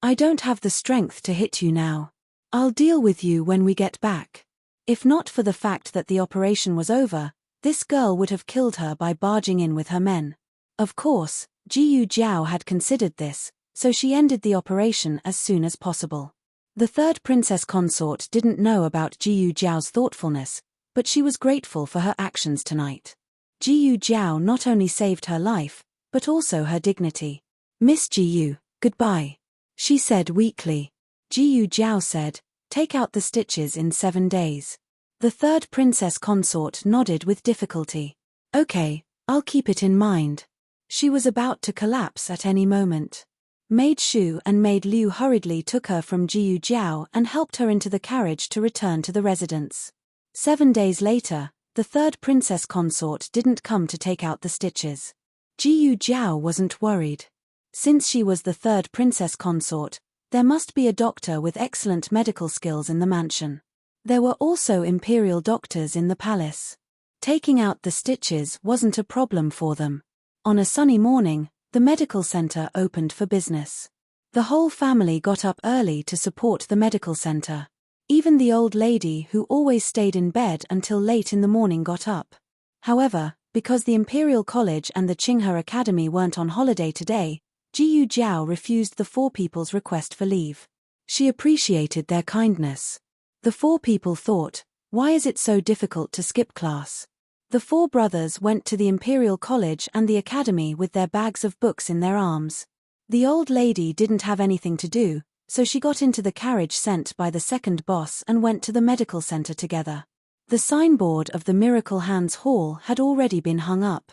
"I don't have the strength to hit you now. I'll deal with you when we get back." If not for the fact that the operation was over, this girl would have killed her by barging in with her men. Of course, Jiyu Jiao had considered this, so she ended the operation as soon as possible. The third princess consort didn't know about Jiyu Jiao's thoughtfulness, but she was grateful for her actions tonight. Jiyu Jiao not only saved her life, but also her dignity. "Miss Jiyu, goodbye," she said weakly. Jiyu Jiao said, "Take out the stitches in 7 days." The third princess consort nodded with difficulty. "Okay, I'll keep it in mind." She was about to collapse at any moment. Maid Shu and Maid Liu hurriedly took her from Jiyu Jiao and helped her into the carriage to return to the residence. 7 days later, the third princess consort didn't come to take out the stitches. Jiyu Jiao wasn't worried. Since she was the third princess consort, there must be a doctor with excellent medical skills in the mansion. There were also imperial doctors in the palace. Taking out the stitches wasn't a problem for them. On a sunny morning, the medical center opened for business. The whole family got up early to support the medical center. Even the old lady who always stayed in bed until late in the morning got up. However, because the Imperial College and the Qinghe Academy weren't on holiday today, Jiyu Jiao refused the four people's request for leave. She appreciated their kindness. The four people thought, "Why is it so difficult to skip class?" The four brothers went to the Imperial College and the Academy with their bags of books in their arms. The old lady didn't have anything to do, so she got into the carriage sent by the second boss and went to the medical center together. The signboard of the Miracle Hands Hall had already been hung up.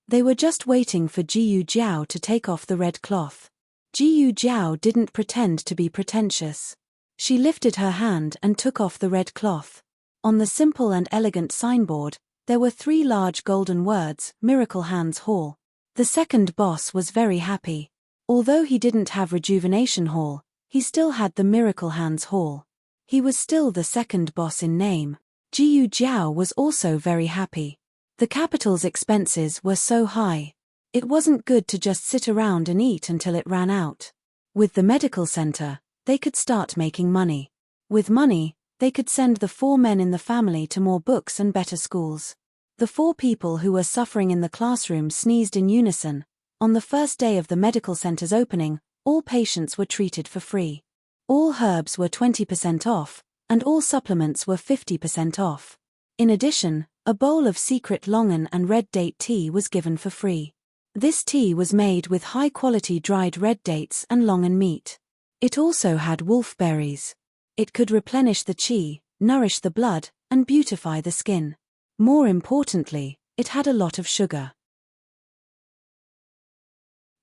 They were just waiting for Jiyu Jiao to take off the red cloth. Jiyu Jiao didn't pretend to be pretentious. She lifted her hand and took off the red cloth. On the simple and elegant signboard, there were 3 large golden words, Miracle Hands Hall. The second boss was very happy. Although he didn't have Rejuvenation Hall, he still had the Miracle Hands Hall. He was still the second boss in name. Jiyu Jiao was also very happy. The capital's expenses were so high. It wasn't good to just sit around and eat until it ran out. With the medical center, they could start making money. With money, they could send the 4 men in the family to more books and better schools. The 4 people who were suffering in the classroom sneezed in unison. On the first day of the medical center's opening, all patients were treated for free. All herbs were 20% off, and all supplements were 50% off. In addition, a bowl of secret longan and red date tea was given for free. This tea was made with high-quality dried red dates and longan meat. It also had wolfberries. It could replenish the qi, nourish the blood, and beautify the skin. More importantly, it had a lot of sugar.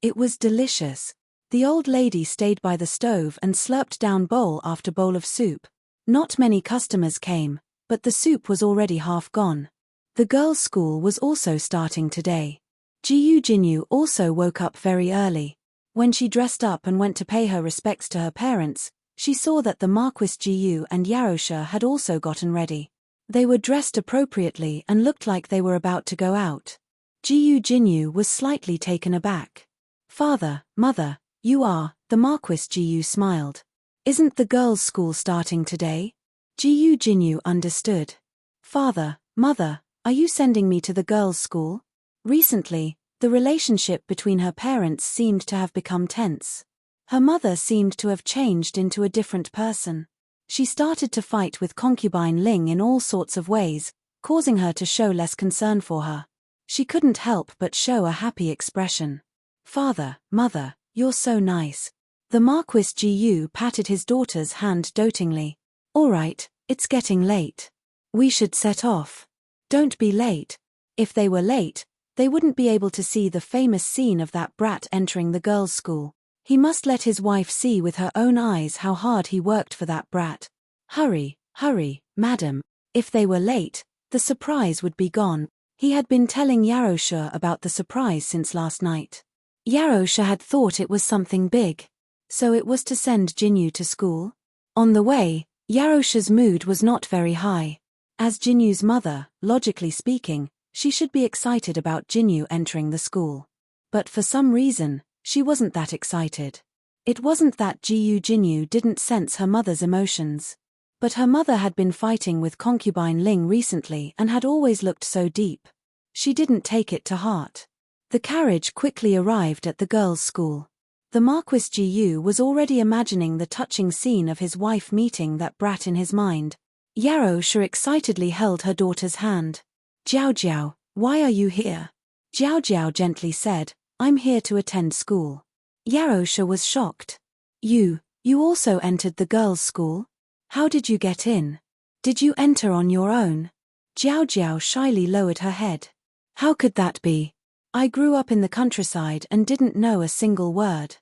It was delicious. The old lady stayed by the stove and slurped down bowl after bowl of soup. Not many customers came, but the soup was already half gone. The girls' school was also starting today. Jiyu Jinyu also woke up very early. When she dressed up and went to pay her respects to her parents, she saw that the Marquis Jiyu and Yarosha had also gotten ready. They were dressed appropriately and looked like they were about to go out. Jiyu Jinyu was slightly taken aback. "Father, mother, you are," the Marquis Jiyu smiled. "Isn't the girls' school starting today?" Jiyu Jinyu understood. "Father, mother, are you sending me to the girls' school?" Recently, the relationship between her parents seemed to have become tense. Her mother seemed to have changed into a different person. She started to fight with concubine Ling in all sorts of ways, causing her to show less concern for her. She couldn't help but show a happy expression. "Father, mother, you're so nice." The Marquis Jiyu patted his daughter's hand dotingly. "All right, it's getting late. We should set off." "Don't be late." If they were late, they wouldn't be able to see the famous scene of that brat entering the girls' school. He must let his wife see with her own eyes how hard he worked for that brat. Hurry, hurry, madam. If they were late, the surprise would be gone. He had been telling Yarosha about the surprise since last night. Yarosha had thought it was something big. So it was to send Jinyu to school? On the way, Yarosha's mood was not very high. As Jinyu's mother, logically speaking, she should be excited about Jinyu entering the school. But for some reason, she wasn't that excited. It wasn't that Jinyu didn't sense her mother's emotions. But her mother had been fighting with concubine Ling recently and had always looked so deep. She didn't take it to heart. The carriage quickly arrived at the girls' school. The Marquis Jiyu was already imagining the touching scene of his wife meeting that brat in his mind. Yarosha excitedly held her daughter's hand. "Jiao Jiao, why are you here?" Jiao Jiao gently said, "I'm here to attend school." Yarosha was shocked. You also entered the girls' school? How did you get in? Did you enter on your own?" Jiao Jiao shyly lowered her head. "How could that be? I grew up in the countryside and didn't know a single word.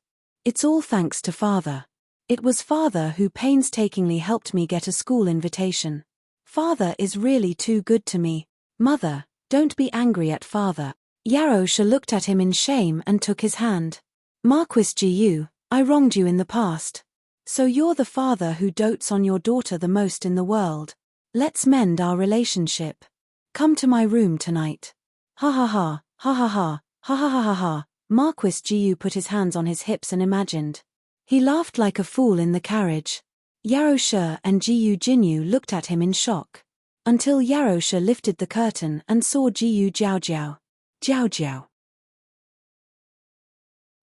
It's all thanks to father. It was father who painstakingly helped me get a school invitation. Father is really too good to me. Mother, don't be angry at father." Yarosha looked at him in shame and took his hand. "Marquis Jiyu, I wronged you in the past. So you're the father who dotes on your daughter the most in the world. Let's mend our relationship. Come to my room tonight." "Ha ha ha, ha ha ha, ha ha ha ha ha." Marquis Jiyu put his hands on his hips and imagined. He laughed like a fool in the carriage. Yarosha and Jiyu Jinyu looked at him in shock. Until Yarosha lifted the curtain and saw Jiyu Jiao Jiao. Jiao Jiao.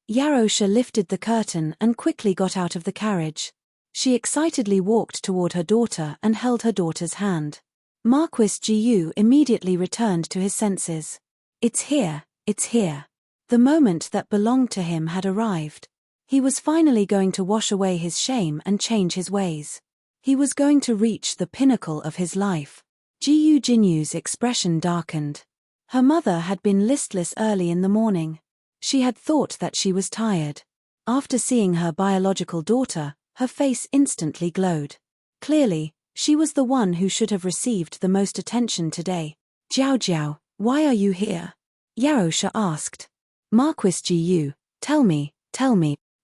Yarosha lifted the curtain and quickly got out of the carriage. She excitedly walked toward her daughter and held her daughter's hand. Marquis Jiyu immediately returned to his senses. It's here, it's here. The moment that belonged to him had arrived. He was finally going to wash away his shame and change his ways. He was going to reach the pinnacle of his life. Jiyu Jinyu's expression darkened. Her mother had been listless early in the morning. She had thought that she was tired. After seeing her biological daughter, her face instantly glowed. Clearly, she was the one who should have received the most attention today. "Jiao Jiao, why are you here?" Yarosha asked. "Marquis Jiyu, tell me.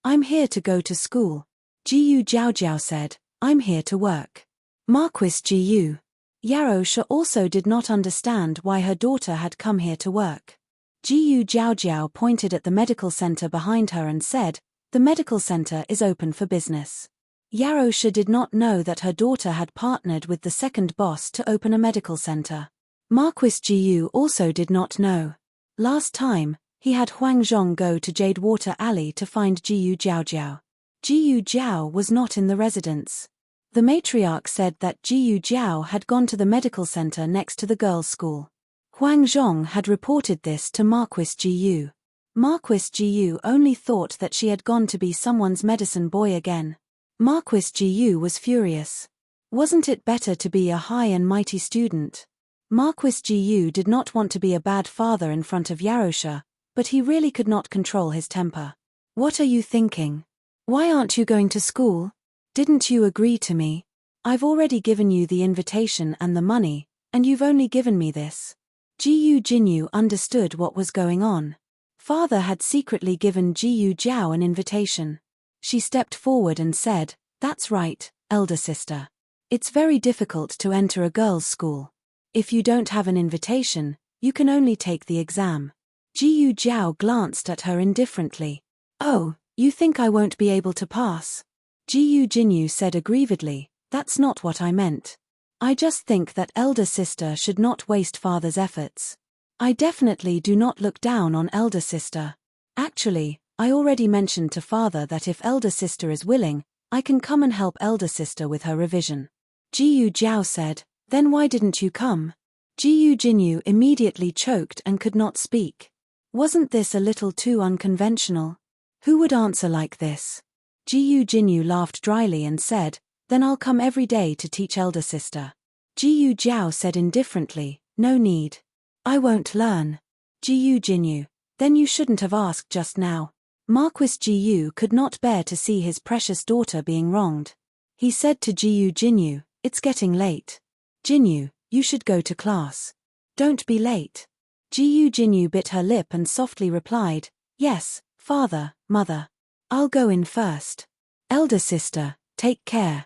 I'm here to go to school." Jiyu Jiao Jiao said, "I'm here to work." Marquis Jiyu. Yarosha also did not understand why her daughter had come here to work. Jiyu Jiao Jiao pointed at the medical center behind her and said, "The medical center is open for business." Yarosha did not know that her daughter had partnered with the second boss to open a medical center. Marquis Jiyu also did not know. Last time, he had Huang Zhong go to Jade Water Alley to find Jiyu Jiao Jiao. Jiyu Jiao was not in the residence. The matriarch said that Jiyu Jiao had gone to the medical center next to the girls' school. Huang Zhong had reported this to Marquis Jiyu. Marquis Jiyu only thought that she had gone to be someone's medicine boy again. Marquis Gu was furious. Wasn't it better to be a high and mighty student? Marquis Gu did not want to be a bad father in front of Yarosha, but he really could not control his temper. What are you thinking? Why aren't you going to school? Didn't you agree to me? I've already given you the invitation and the money, and you've only given me this. Jiyu Jinyu understood what was going on. Father had secretly given Jiyu Jiao an invitation. She stepped forward and said, "That's right, elder sister. It's very difficult to enter a girls' school. If you don't have an invitation, you can only take the exam." Jiyu Jiao glanced at her indifferently. "Oh, you think I won't be able to pass?" Jiyu Jinyu said aggrievedly, "That's not what I meant. I just think that elder sister should not waste father's efforts. I definitely do not look down on elder sister. Actually, I already mentioned to father that if elder sister is willing, I can come and help elder sister with her revision." Jiyu Jiao said, "Then why didn't you come?" Jiyu Jinyu immediately choked and could not speak. Wasn't this a little too unconventional? Who would answer like this? Jiyu Jinyu laughed dryly and said, "Then I'll come every day to teach elder sister." Jiyu Jiao said indifferently, "No need. I won't learn." Jiyu Jinyu, "Then you shouldn't have asked just now." Marquis Jiyu could not bear to see his precious daughter being wronged. He said to Jiyu Jinyu, "It's getting late. Jinyu, you should go to class. Don't be late." Jiyu Jinyu bit her lip and softly replied, "Yes, father, mother. I'll go in first. Elder sister, take care."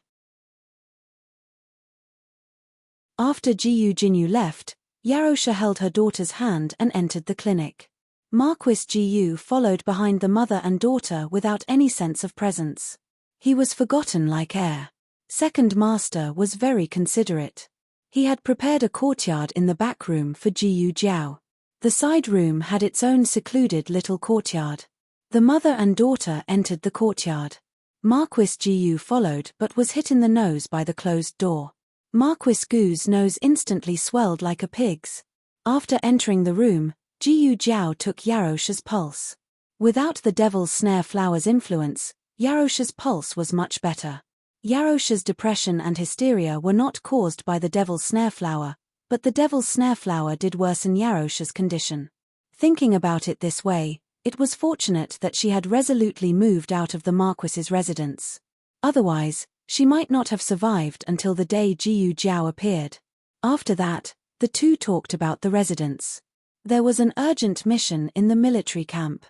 After Jiyu Jinyu left, Yarosha held her daughter's hand and entered the clinic. Marquis Jiyu followed behind the mother and daughter without any sense of presence. He was forgotten like air. Second master was very considerate. He had prepared a courtyard in the back room for Jiyu Jiao. The side room had its own secluded little courtyard. The mother and daughter entered the courtyard. Marquis Jiyu followed but was hit in the nose by the closed door. Marquis Gu's nose instantly swelled like a pig's. After entering the room, Jiyu Jiao took Yarosha's pulse. Without the devil's snare flower's influence, Yarosha's pulse was much better. Yarosha's depression and hysteria were not caused by the devil's snare flower, but the devil's snare flower did worsen Yarosha's condition. Thinking about it this way, it was fortunate that she had resolutely moved out of the Marquis's residence. Otherwise, she might not have survived until the day Jiyu Jiao appeared. After that, the two talked about the residence. There was an urgent mission in the military camp.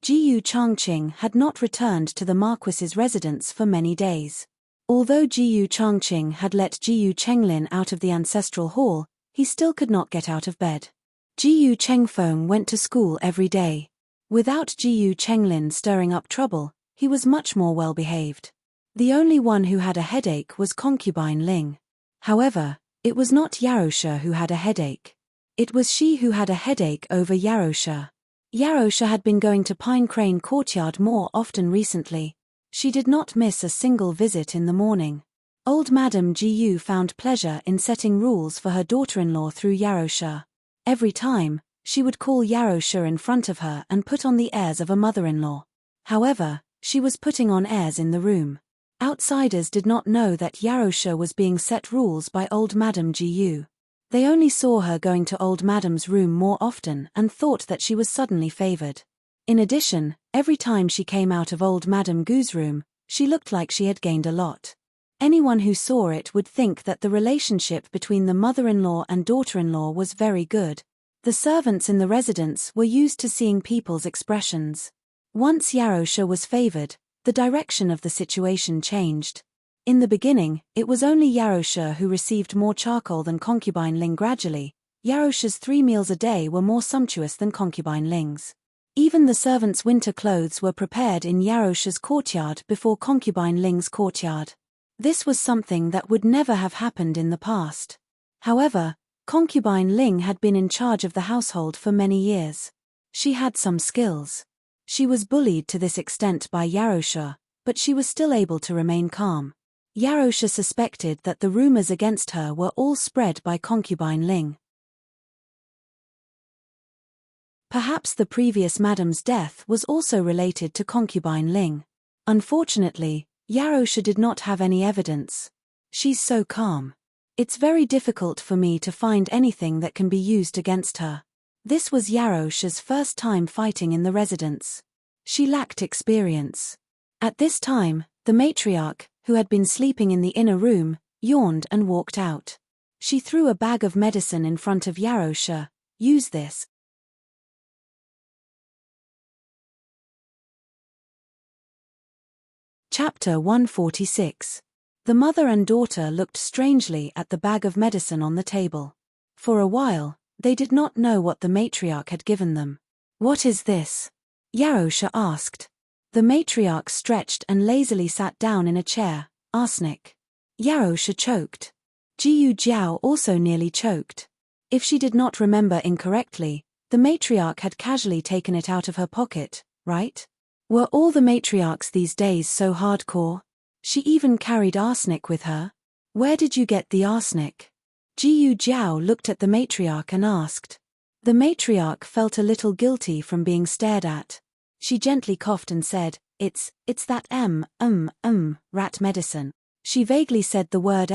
Jiyu Changqing had not returned to the Marquis's residence for many days. Although Jiyu Changqing had let Jiyu Chenglin out of the ancestral hall, he still could not get out of bed. Jiyu Chengfeng went to school every day. Without Jiyu Chenglin stirring up trouble, he was much more well-behaved. The only one who had a headache was concubine Ling. However, it was not Yarosha who had a headache. It was she who had a headache over Yarosha. Yarosha had been going to Pine Crane Courtyard more often recently. She did not miss a single visit in the morning. Old Madame Jiyu found pleasure in setting rules for her daughter-in-law through Yarosha. Every time, she would call Yarosha in front of her and put on the airs of a mother-in-law. However, she was putting on airs in the room. Outsiders did not know that Yarosha was being set rules by old Madame Jiyu. They only saw her going to old Madame's room more often and thought that she was suddenly favored. In addition, every time she came out of old Madame Gu's room, she looked like she had gained a lot. Anyone who saw it would think that the relationship between the mother-in-law and daughter-in-law was very good. The servants in the residence were used to seeing people's expressions. Once Yarosha was favored, the direction of the situation changed. In the beginning, it was only Yarosha who received more charcoal than concubine Ling. Gradually, Yarosha's 3 meals a day were more sumptuous than concubine Ling's. Even the servants' winter clothes were prepared in Yarosha's courtyard before concubine Ling's courtyard. This was something that would never have happened in the past. However, concubine Ling had been in charge of the household for many years. She had some skills. She was bullied to this extent by Yarosha, but she was still able to remain calm. Yarosha suspected that the rumors against her were all spread by concubine Ling. Perhaps the previous madame's death was also related to concubine Ling. Unfortunately, Yarosha did not have any evidence. She's so calm. It's very difficult for me to find anything that can be used against her. This was Yarosha's first time fighting in the residence. She lacked experience. At this time, the matriarch, who had been sleeping in the inner room, yawned and walked out. She threw a bag of medicine in front of Yarosha. Use this. Chapter 146. The mother and daughter looked strangely at the bag of medicine on the table. For a while, they did not know what the matriarch had given them. What is this? Yarosha asked. The matriarch stretched and lazily sat down in a chair. Arsenic. Yarosha choked. Jiyu Jiao also nearly choked. If she did not remember incorrectly, the matriarch had casually taken it out of her pocket, right? Were all the matriarchs these days so hardcore? She even carried arsenic with her. Where did you get the arsenic? Jiyu Jiao looked at the matriarch and asked. The matriarch felt a little guilty from being stared at. She gently coughed and said, It's that rat medicine. She vaguely said the word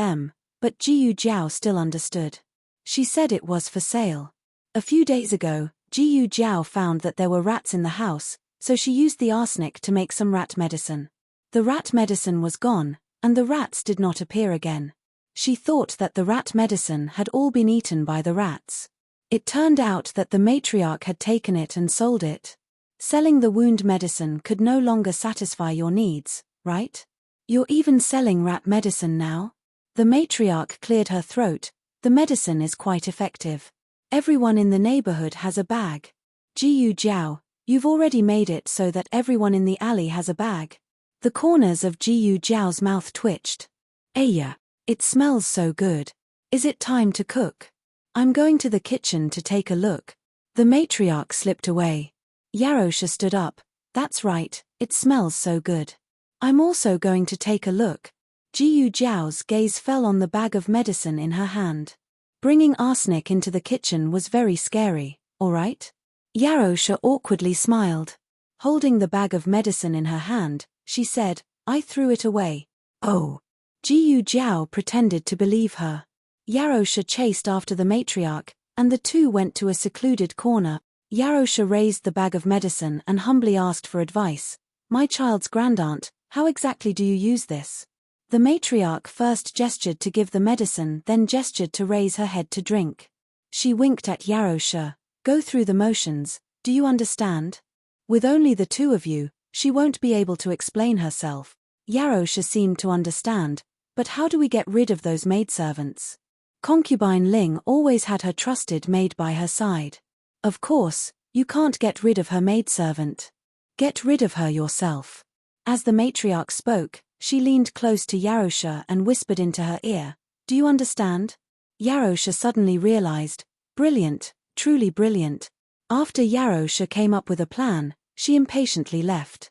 but Jiyu Jiao still understood. She said it was for sale. A few days ago, Jiyu Jiao found that there were rats in the house, so she used the arsenic to make some rat medicine. The rat medicine was gone, and the rats did not appear again. She thought that the rat medicine had all been eaten by the rats. It turned out that the matriarch had taken it and sold it. Selling the wound medicine could no longer satisfy your needs, right? You're even selling rat medicine now? The matriarch cleared her throat. The medicine is quite effective. Everyone in the neighborhood has a bag. Jiyu Jiao, you've already made it so that everyone in the alley has a bag. The corners of Jiyu Jiao's mouth twitched. Aya, it smells so good. Is it time to cook? I'm going to the kitchen to take a look. The matriarch slipped away. Yarosha stood up. That's right, it smells so good. I'm also going to take a look. Jiyu Jiao's gaze fell on the bag of medicine in her hand. Bringing arsenic into the kitchen was very scary, all right? Yarosha awkwardly smiled. Holding the bag of medicine in her hand, she said, I threw it away. Oh. Jiyu Jiao pretended to believe her. Yarosha chased after the matriarch, and the two went to a secluded corner. Yarosha raised the bag of medicine and humbly asked for advice. My child's grandaunt, how exactly do you use this? The matriarch first gestured to give the medicine, then gestured to raise her head to drink. She winked at Yarosha. Go through the motions, do you understand? With only the two of you, she won't be able to explain herself. Yarosha seemed to understand, but how do we get rid of those maidservants? Concubine Ling always had her trusted maid by her side. Of course, you can't get rid of her maidservant. Get rid of her yourself. As the matriarch spoke, she leaned close to Yarosha and whispered into her ear, Do you understand? Yarosha suddenly realized, brilliant, truly brilliant. After Yarosha came up with a plan, she impatiently left.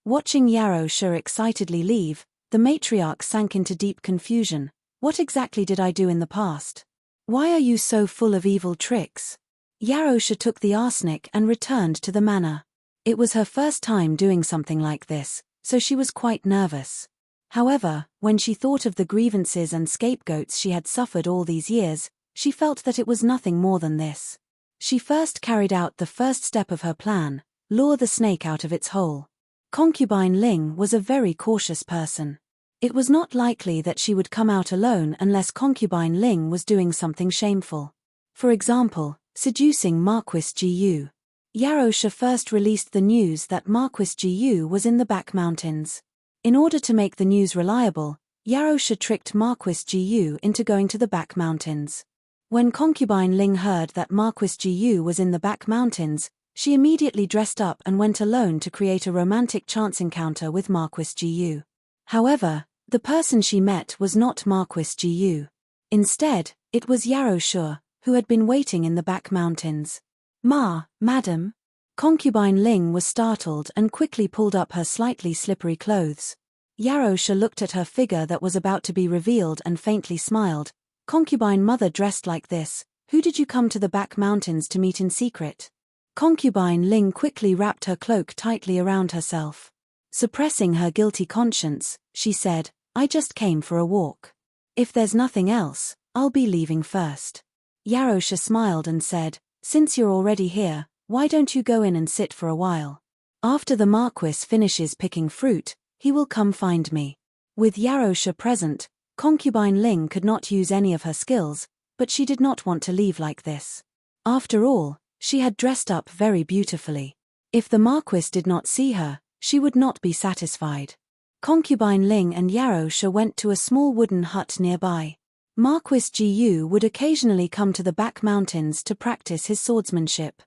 Watching Yarosha excitedly leave, the matriarch sank into deep confusion. What exactly did I do in the past? Why are you so full of evil tricks? Yarosha took the arsenic and returned to the manor. It was her first time doing something like this, so she was quite nervous. However, when she thought of the grievances and scapegoats she had suffered all these years, she felt that it was nothing more than this. She first carried out the first step of her plan, lure the snake out of its hole. Concubine Ling was a very cautious person. It was not likely that she would come out alone unless Concubine Ling was doing something shameful. For example, seducing Marquis Jiyu. Yarosha first released the news that Marquis Jiyu was in the back mountains. In order to make the news reliable, Yarosha tricked Marquis Jiyu into going to the back mountains. When Concubine Ling heard that Marquis Jiyu was in the back mountains, she immediately dressed up and went alone to create a romantic chance encounter with Marquis Jiyu. However, the person she met was not Marquis Jiyu. Instead, it was Yarosha, who had been waiting in the back mountains. Madam. Concubine Ling was startled and quickly pulled up her slightly slippery clothes. Yarosha looked at her figure that was about to be revealed and faintly smiled. Concubine mother dressed like this, who did you come to the back mountains to meet in secret? Concubine Ling quickly wrapped her cloak tightly around herself. Suppressing her guilty conscience, she said, I just came for a walk. If there's nothing else, I'll be leaving first. Yarosha smiled and said, since you're already here, why don't you go in and sit for a while? After the Marquis finishes picking fruit, he will come find me. With Yarosha present, concubine Ling could not use any of her skills, but she did not want to leave like this. After all, she had dressed up very beautifully. If the Marquis did not see her, she would not be satisfied. Concubine Ling and Yarosha went to a small wooden hut nearby. Marquis Jiyu would occasionally come to the back mountains to practice his swordsmanship.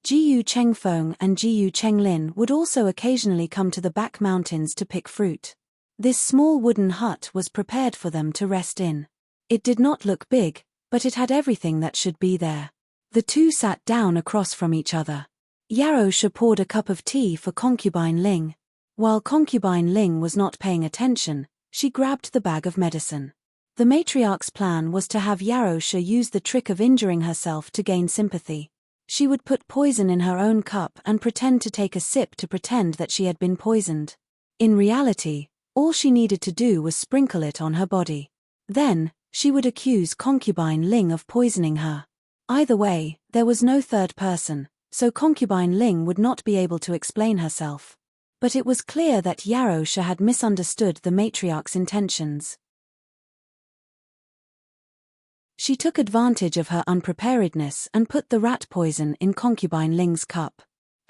Jiyu Chengfeng and Jiyu Chenglin would also occasionally come to the back mountains to pick fruit. This small wooden hut was prepared for them to rest in. It did not look big, but it had everything that should be there. The two sat down across from each other. Yarosha poured a cup of tea for Concubine Ling. While Concubine Ling was not paying attention, she grabbed the bag of medicine. The matriarch's plan was to have Yarosha use the trick of injuring herself to gain sympathy. She would put poison in her own cup and pretend to take a sip to pretend that she had been poisoned. In reality, all she needed to do was sprinkle it on her body. Then, she would accuse Concubine Ling of poisoning her. Either way, there was no third person, so Concubine Ling would not be able to explain herself. But it was clear that Yarosha had misunderstood the matriarch's intentions. She took advantage of her unpreparedness and put the rat poison in Concubine Ling's cup.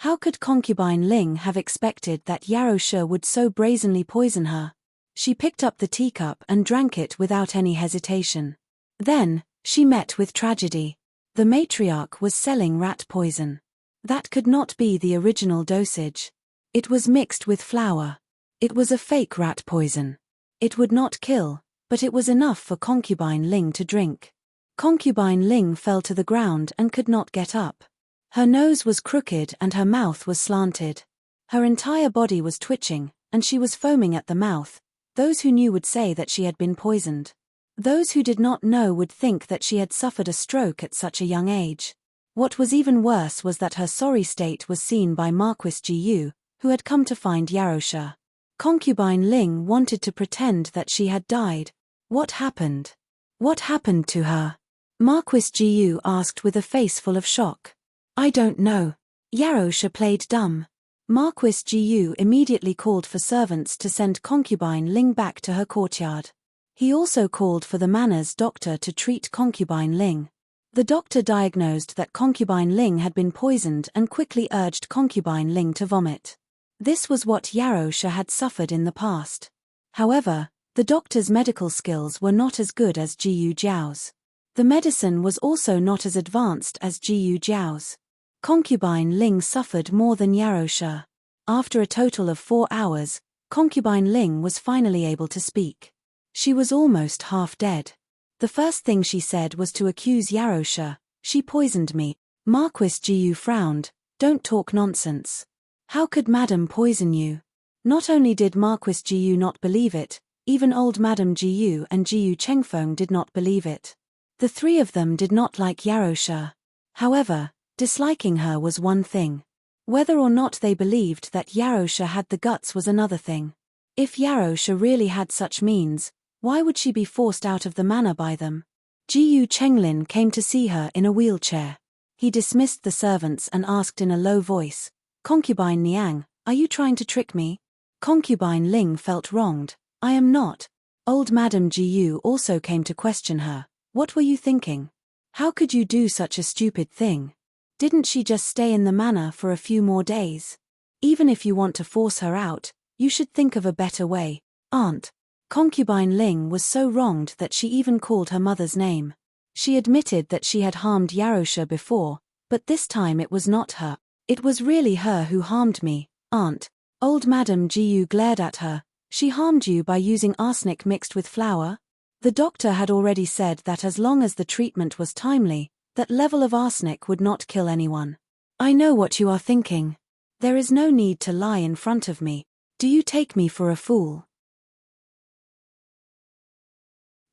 How could Concubine Ling have expected that Yarosha would so brazenly poison her? She picked up the teacup and drank it without any hesitation. Then, she met with tragedy. The matriarch was selling rat poison. That could not be the original dosage. It was mixed with flour. It was a fake rat poison. It would not kill, but it was enough for Concubine Ling to drink. Concubine Ling fell to the ground and could not get up. Her nose was crooked and her mouth was slanted. Her entire body was twitching, and she was foaming at the mouth. Those who knew would say that she had been poisoned. Those who did not know would think that she had suffered a stroke at such a young age. What was even worse was that her sorry state was seen by Marquis Jiyu, who had come to find Yarosha. Concubine Ling wanted to pretend that she had died. What happened? What happened to her? Marquis Jiyu asked with a face full of shock. I don't know. Yarosha played dumb. Marquis Jiyu immediately called for servants to send Concubine Ling back to her courtyard. He also called for the manners doctor to treat Concubine Ling. The doctor diagnosed that Concubine Ling had been poisoned and quickly urged Concubine Ling to vomit. This was what Yarosha had suffered in the past. However, the doctor's medical skills were not as good as Jiyu Jiao's. The medicine was also not as advanced as Jiyu Jiao's. Concubine Ling suffered more than Yarosha. After a total of 4 hours, Concubine Ling was finally able to speak. She was almost half dead. The first thing she said was to accuse Yarosha. She poisoned me. Marquis Jiyu frowned. Don't talk nonsense. How could Madame poison you? Not only did Marquis Jiyu not believe it, even old Madame Jiyu and Jiyu Chengfeng did not believe it. The three of them did not like Yarosha. However, disliking her was one thing. Whether or not they believed that Yarosha had the guts was another thing. If Yarosha really had such means, why would she be forced out of the manor by them? Jiyu Chenglin came to see her in a wheelchair. He dismissed the servants and asked in a low voice, Concubine Niang, are you trying to trick me? Concubine Ling felt wronged. I am not. Old Madame Jiyu also came to question her. What were you thinking? How could you do such a stupid thing? Didn't she just stay in the manor for a few more days? Even if you want to force her out, you should think of a better way, aunt. Concubine Ling was so wronged that she even called her mother's name. She admitted that she had harmed Yarosha before, but this time it was not her. It was really her who harmed me, aunt. Old Madame Jiyu glared at her. She harmed you by using arsenic mixed with flour? The doctor had already said that as long as the treatment was timely, that level of arsenic would not kill anyone. I know what you are thinking. There is no need to lie in front of me. Do you take me for a fool?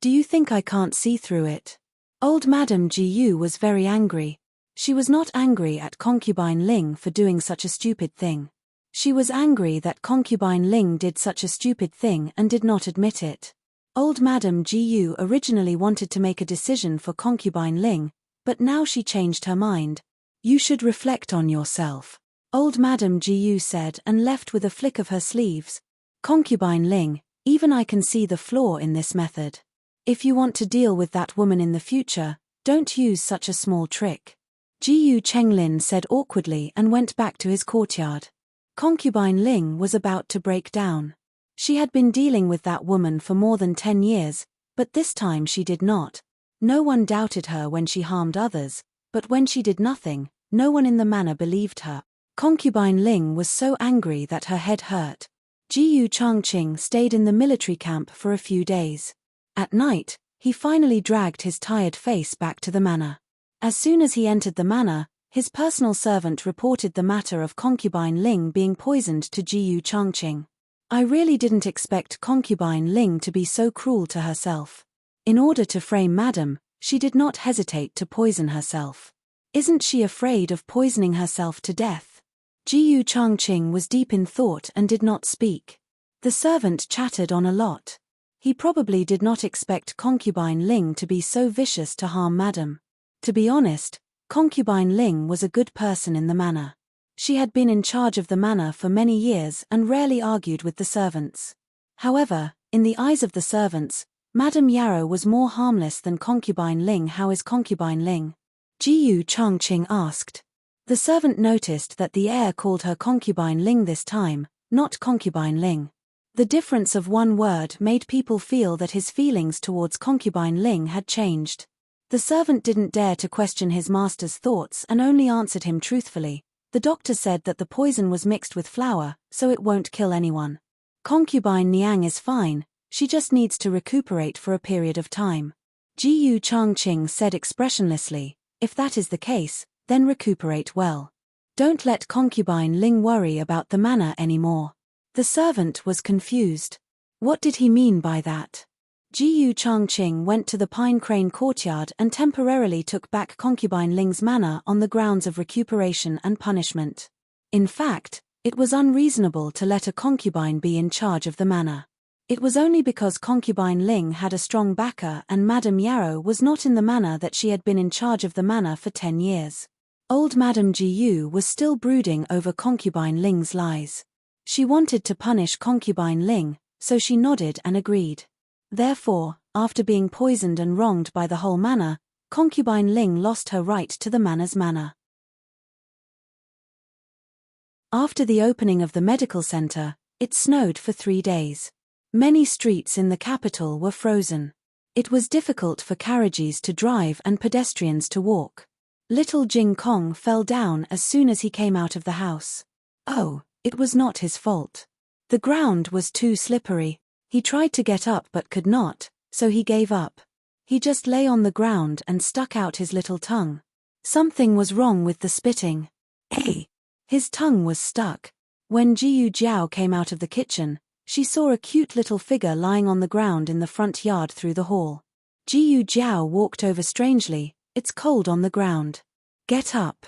Do you think I can't see through it? Old Madame Jiyu was very angry. She was not angry at Concubine Ling for doing such a stupid thing. She was angry that concubine Ling did such a stupid thing and did not admit it. Old Madam Jiyu originally wanted to make a decision for concubine Ling, but now she changed her mind. You should reflect on yourself, Old Madam Jiyu said and left with a flick of her sleeves. Concubine Ling, even I can see the flaw in this method. If you want to deal with that woman in the future, don't use such a small trick. Jiyu Chenglin said awkwardly and went back to his courtyard. Concubine Ling was about to break down. She had been dealing with that woman for more than 10 years, but this time she did not. No one doubted her when she harmed others, but when she did nothing, no one in the manor believed her. Concubine Ling was so angry that her head hurt. Jiyu Changqing stayed in the military camp for a few days. At night, he finally dragged his tired face back to the manor. As soon as he entered the manor, his personal servant reported the matter of concubine Ling being poisoned to Jiyu Changqing. I really didn't expect concubine Ling to be so cruel to herself. In order to frame Madam, she did not hesitate to poison herself. Isn't she afraid of poisoning herself to death? Jiyu Changqing was deep in thought and did not speak. The servant chattered on a lot. He probably did not expect concubine Ling to be so vicious to harm Madam. To be honest, concubine Ling was a good person in the manor. She had been in charge of the manor for many years and rarely argued with the servants. However, in the eyes of the servants, Madam Yarrow was more harmless than concubine Ling. How is concubine Ling? Jiyu Changqing asked. The servant noticed that the heir called her concubine Ling this time, not concubine Ling. The difference of one word made people feel that his feelings towards concubine Ling had changed. The servant didn't dare to question his master's thoughts and only answered him truthfully. The doctor said that the poison was mixed with flour, so it won't kill anyone. Concubine Niang is fine, she just needs to recuperate for a period of time. Jiyu Changqing said expressionlessly, if that is the case, then recuperate well. Don't let concubine Ling worry about the manor anymore. The servant was confused. What did he mean by that? Jiyu Changqing went to the Pine Crane courtyard and temporarily took back concubine Ling's manor on the grounds of recuperation and punishment. In fact, it was unreasonable to let a concubine be in charge of the manor. It was only because concubine Ling had a strong backer and Madame Yarrow was not in the manor that she had been in charge of the manor for 10 years. Old Madame Jiyu was still brooding over concubine Ling's lies. She wanted to punish concubine Ling, so she nodded and agreed. Therefore, after being poisoned and wronged by the whole manor, concubine Ling lost her right to the manor's manor. After the opening of the medical center, it snowed for 3 days. Many streets in the capital were frozen. It was difficult for carriages to drive and pedestrians to walk. Little Jing Kong fell down as soon as he came out of the house. Oh, it was not his fault. The ground was too slippery. He tried to get up but could not, so he gave up. He just lay on the ground and stuck out his little tongue. Something was wrong with the spitting. Hey! His tongue was stuck. When Jiyu Jiao came out of the kitchen, she saw a cute little figure lying on the ground in the front yard through the hall. Jiyu Jiao walked over strangely. It's cold on the ground. Get up.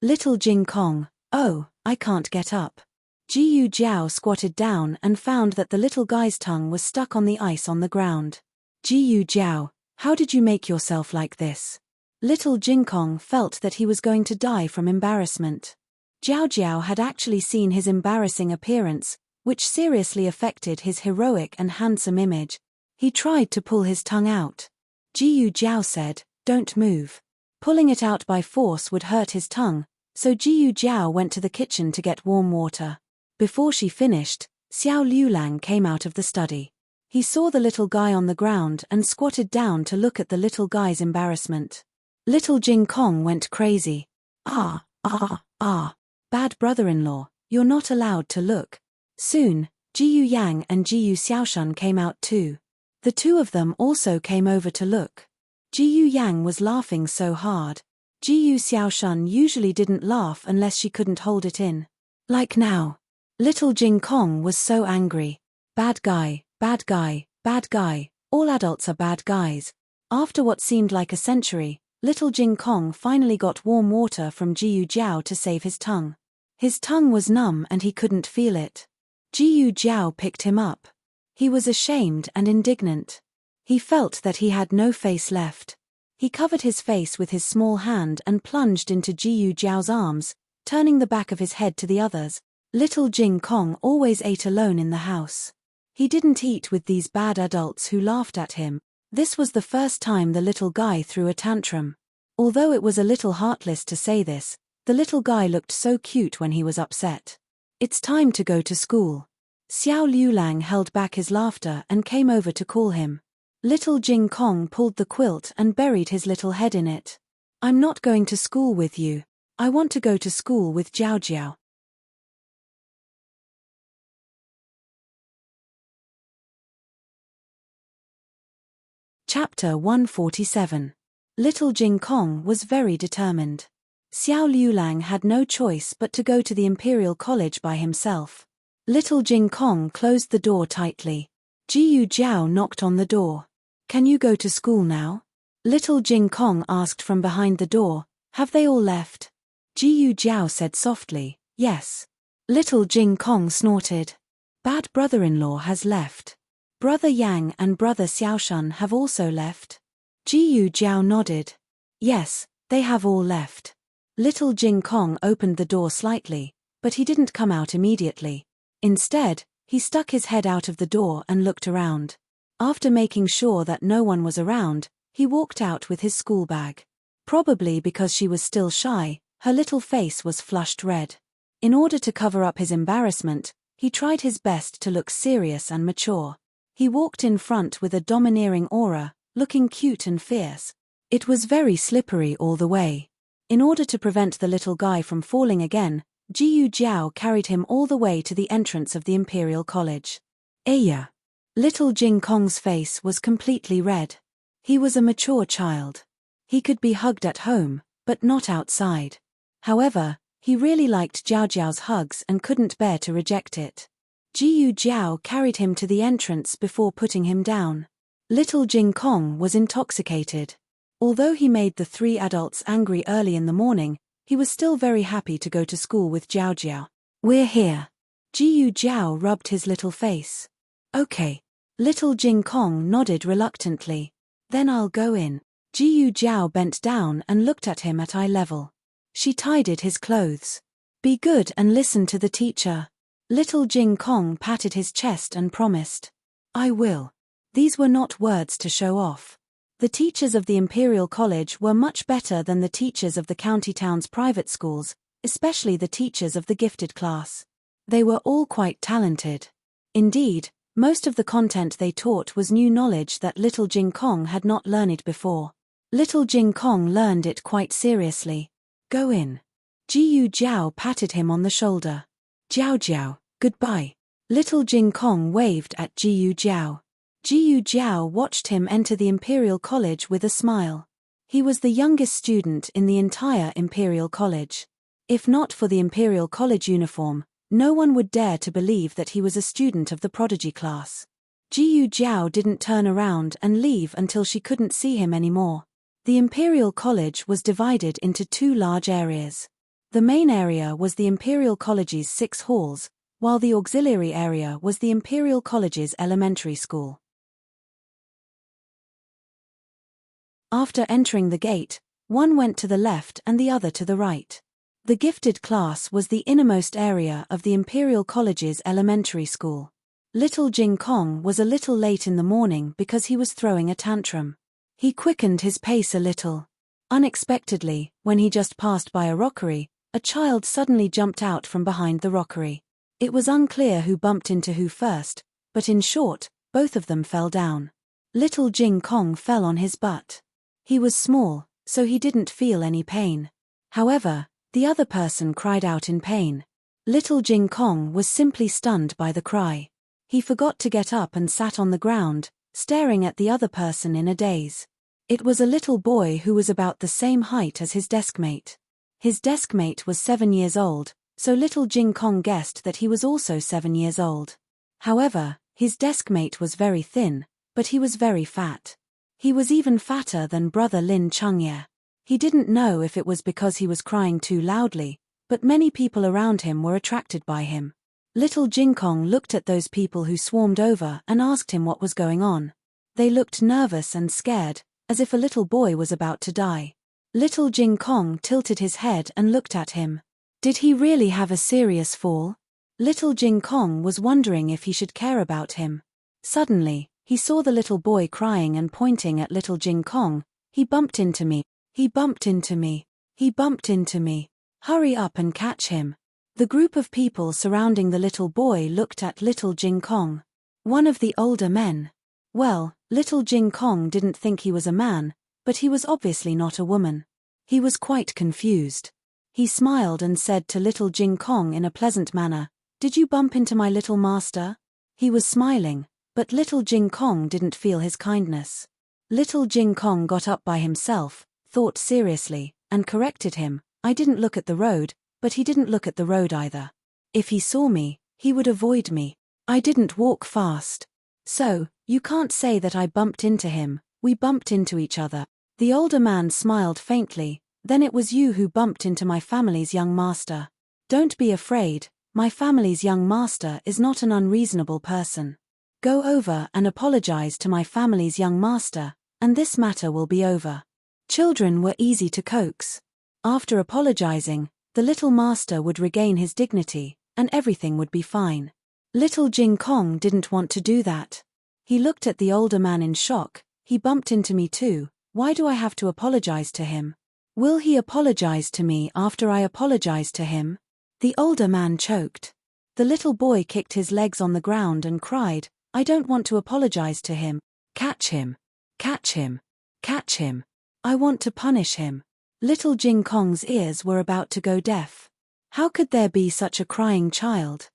Little Jing Kong, oh, I can't get up. Jiyu Jiao squatted down and found that the little guy's tongue was stuck on the ice on the ground. Jiyu Jiao, how did you make yourself like this? Little Jing Kong felt that he was going to die from embarrassment. Jiao Jiao had actually seen his embarrassing appearance, which seriously affected his heroic and handsome image. He tried to pull his tongue out. Jiyu Jiao said, don't move. Pulling it out by force would hurt his tongue, so Jiyu Jiao went to the kitchen to get warm water. Before she finished, Xiao Liulang came out of the study. He saw the little guy on the ground and squatted down to look at the little guy's embarrassment. Little Jing Kong went crazy. Bad brother-in-law, you're not allowed to look. Soon, Jiyu Yang and Jiyu Xiaoshun came out too. The two of them also came over to look. Jiyu Yang was laughing so hard. Jiyu Xiaoshun usually didn't laugh unless she couldn't hold it in. Like now. Little Jing Kong was so angry. Bad guy, bad guy, bad guy, all adults are bad guys. After what seemed like a century, little Jing Kong finally got warm water from Jiyu Jiao to save his tongue. His tongue was numb and he couldn't feel it. Jiyu Jiao picked him up. He was ashamed and indignant. He felt that he had no face left. He covered his face with his small hand and plunged into Jiyu Jiao's arms, turning the back of his head to the others. Little Jing Kong always ate alone in the house. He didn't eat with these bad adults who laughed at him. This was the first time the little guy threw a tantrum. Although it was a little heartless to say this, the little guy looked so cute when he was upset. It's time to go to school. Xiao Liulang held back his laughter and came over to call him. Little Jing Kong pulled the quilt and buried his little head in it. I'm not going to school with you. I want to go to school with Jiao Jiao. Chapter 147. Little Jing Kong was very determined. Xiao Liulang had no choice but to go to the Imperial College by himself. Little Jing Kong closed the door tightly. Jiyu Jiao knocked on the door. Can you go to school now? Little Jing Kong asked from behind the door. Have they all left? Jiyu Jiao said softly, yes. Little Jing Kong snorted. Bad brother-in-law has left. Brother Yang and brother Xiaoshan have also left. Jiyu Jiao nodded. Yes, they have all left. Little Jing Kong opened the door slightly, but he didn't come out immediately. Instead, he stuck his head out of the door and looked around. After making sure that no one was around, he walked out with his school bag. Probably because she was still shy, her little face was flushed red. In order to cover up his embarrassment, he tried his best to look serious and mature. He walked in front with a domineering aura, looking cute and fierce. It was very slippery all the way. In order to prevent the little guy from falling again, Jiyu Jiao carried him all the way to the entrance of the Imperial College. Aya! Little Jing Kong's face was completely red. He was a mature child. He could be hugged at home, but not outside. However, he really liked Jiao Jiao's hugs and couldn't bear to reject it. Jiyu Jiao carried him to the entrance before putting him down. Little Jing Kong was intoxicated. Although he made the three adults angry early in the morning, he was still very happy to go to school with Jiao Jiao. We're here. Jiyu Jiao rubbed his little face. Okay. Little Jing Kong nodded reluctantly. Then I'll go in. Jiyu Jiao bent down and looked at him at eye level. She tidied his clothes. Be good and listen to the teacher. Little Jing Kong patted his chest and promised. I will. These were not words to show off. The teachers of the Imperial College were much better than the teachers of the county town's private schools, especially the teachers of the gifted class. They were all quite talented. Indeed, most of the content they taught was new knowledge that Little Jing Kong had not learned before. Little Jing Kong learned it quite seriously. Go in. Jiyu Jiao patted him on the shoulder. Jiao Jiao, goodbye. Little Jing Kong waved at Jiyu Jiao. Jiyu Jiao watched him enter the Imperial College with a smile. He was the youngest student in the entire Imperial College. If not for the Imperial College uniform, no one would dare to believe that he was a student of the prodigy class. Jiyu Jiao didn't turn around and leave until she couldn't see him anymore. The Imperial College was divided into two large areas. The main area was the Imperial College's 6 halls, while the auxiliary area was the Imperial College's elementary school. After entering the gate, one went to the left and the other to the right. The gifted class was the innermost area of the Imperial College's elementary school. Little Jing Kong was a little late in the morning because he was throwing a tantrum. He quickened his pace a little. Unexpectedly, when he just passed by a rockery, a child suddenly jumped out from behind the rockery. It was unclear who bumped into who first, but in short, both of them fell down. Little Jing Kong fell on his butt. He was small, so he didn't feel any pain. However, the other person cried out in pain. Little Jing Kong was simply stunned by the cry. He forgot to get up and sat on the ground, staring at the other person in a daze. It was a little boy who was about the same height as his deskmate. His deskmate was 7 years old, so Little Jing Kong guessed that he was also 7 years old. However, his deskmate was very thin, but he was very fat. He was even fatter than brother Lin Chengye. He didn't know if it was because he was crying too loudly, but many people around him were attracted by him. Little Jingkong looked at those people who swarmed over and asked him what was going on. They looked nervous and scared, as if a little boy was about to die. Little Jingkong tilted his head and looked at him. Did he really have a serious fall? Little Jingkong was wondering if he should care about him. Suddenly, he saw the little boy crying and pointing at little Jingkong. He bumped into me. He bumped into me. He bumped into me. Hurry up and catch him. The group of people surrounding the little boy looked at little Jingkong. One of the older men. Well, little Jingkong didn't think he was a man, but he was obviously not a woman. He was quite confused. He smiled and said to little Jingkong in a pleasant manner, "Did you bump into my little master?" He was smiling, but little Jingkong didn't feel his kindness. Little Jingkong got up by himself, thought seriously, and corrected him. I didn't look at the road, but he didn't look at the road either. If he saw me, he would avoid me. I didn't walk fast. So, you can't say that I bumped into him, we bumped into each other. The older man smiled faintly. Then it was you who bumped into my family's young master. Don't be afraid, my family's young master is not an unreasonable person. Go over and apologize to my family's young master, and this matter will be over. Children were easy to coax. After apologizing, the little master would regain his dignity, and everything would be fine. Little Jingkong didn't want to do that. He looked at the older man in shock. He bumped into me too. Why do I have to apologize to him? Will he apologize to me after I apologize to him? The older man choked. The little boy kicked his legs on the ground and cried, I don't want to apologize to him. Catch him. Catch him. Catch him. I want to punish him. Little Jingkong's ears were about to go deaf. How could there be such a crying child?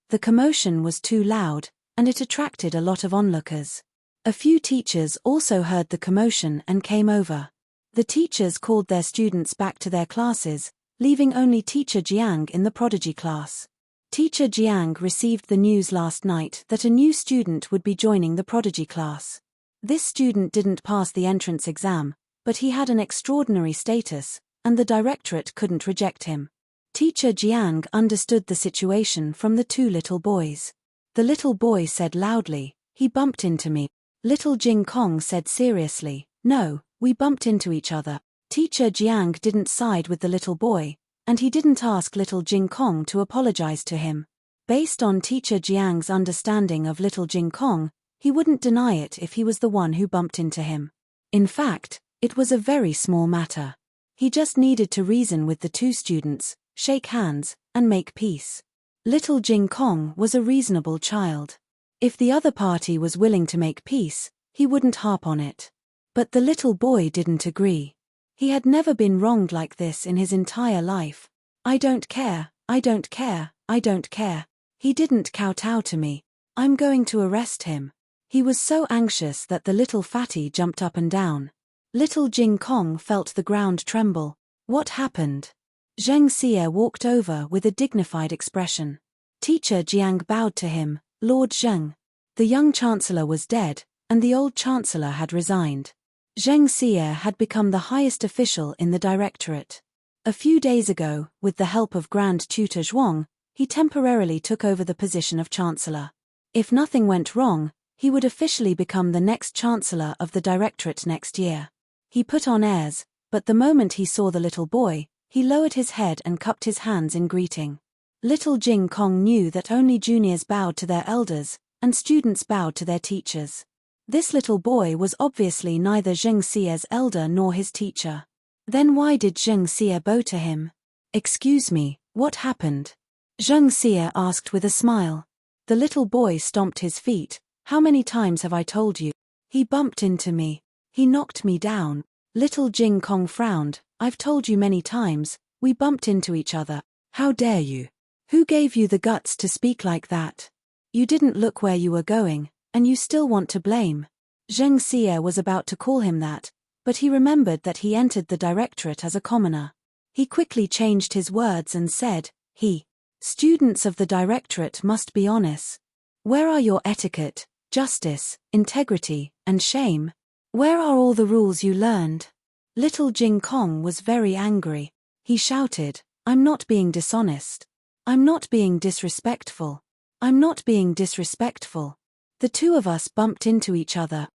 The commotion was too loud, and it attracted a lot of onlookers. A few teachers also heard the commotion and came over. The teachers called their students back to their classes, leaving only Teacher Jiang in the prodigy class. Teacher Jiang received the news last night that a new student would be joining the prodigy class. This student didn't pass the entrance exam, but he had an extraordinary status, and the directorate couldn't reject him. Teacher Jiang understood the situation from the two little boys. The little boy said loudly, he bumped into me. Little Jingkong said seriously, no, we bumped into each other. Teacher Jiang didn't side with the little boy, and he didn't ask little Jingkong to apologize to him. Based on Teacher Jiang's understanding of little Jingkong, he wouldn't deny it if he was the one who bumped into him. In fact, it was a very small matter. He just needed to reason with the two students, shake hands, and make peace. Little Jingkong was a reasonable child. If the other party was willing to make peace, he wouldn't harp on it. But the little boy didn't agree. He had never been wronged like this in his entire life. I don't care, I don't care, I don't care. He didn't kowtow to me. I'm going to arrest him. He was so anxious that the little fatty jumped up and down. Little Jingkong felt the ground tremble. What happened? Zheng Xie walked over with a dignified expression. Teacher Jiang bowed to him. Lord Zheng. The young chancellor was dead, and the old chancellor had resigned. Zheng Xie had become the highest official in the directorate. A few days ago, with the help of Grand Tutor Zhuang, he temporarily took over the position of chancellor. If nothing went wrong, he would officially become the next chancellor of the directorate next year. He put on airs, but the moment he saw the little boy, he lowered his head and cupped his hands in greeting. Little Jingkong knew that only juniors bowed to their elders, and students bowed to their teachers. This little boy was obviously neither Zheng Xie's elder nor his teacher. Then why did Zheng Xie bow to him? Excuse me, what happened? Zheng Xie asked with a smile. The little boy stomped his feet. How many times have I told you? He bumped into me. He knocked me down. Little Jingkong frowned. I've told you many times, we bumped into each other. How dare you? Who gave you the guts to speak like that? You didn't look where you were going, and you still want to blame. Zheng Xie was about to call him that, but he remembered that he entered the directorate as a commoner. He quickly changed his words and said, Students of the directorate must be honest. Where are your etiquette, justice, integrity, and shame? Where are all the rules you learned? Little Jing Kong was very angry. He shouted, "I'm not being dishonest. I'm not being disrespectful. I'm not being disrespectful." The two of us bumped into each other.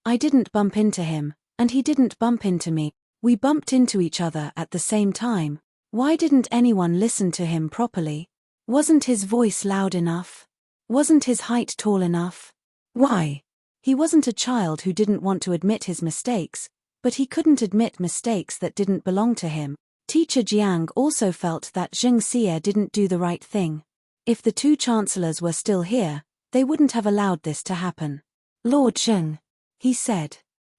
I didn't bump into him, and he didn't bump into me. We bumped into each other at the same time. Why didn't anyone listen to him properly? Wasn't his voice loud enough? Wasn't his height tall enough? Why? He wasn't a child who didn't want to admit his mistakes, but he couldn't admit mistakes that didn't belong to him. Teacher Jiang also felt that Zheng Xie didn't do the right thing. If the two chancellors were still here, they wouldn't have allowed this to happen. "Lord Zheng," he said.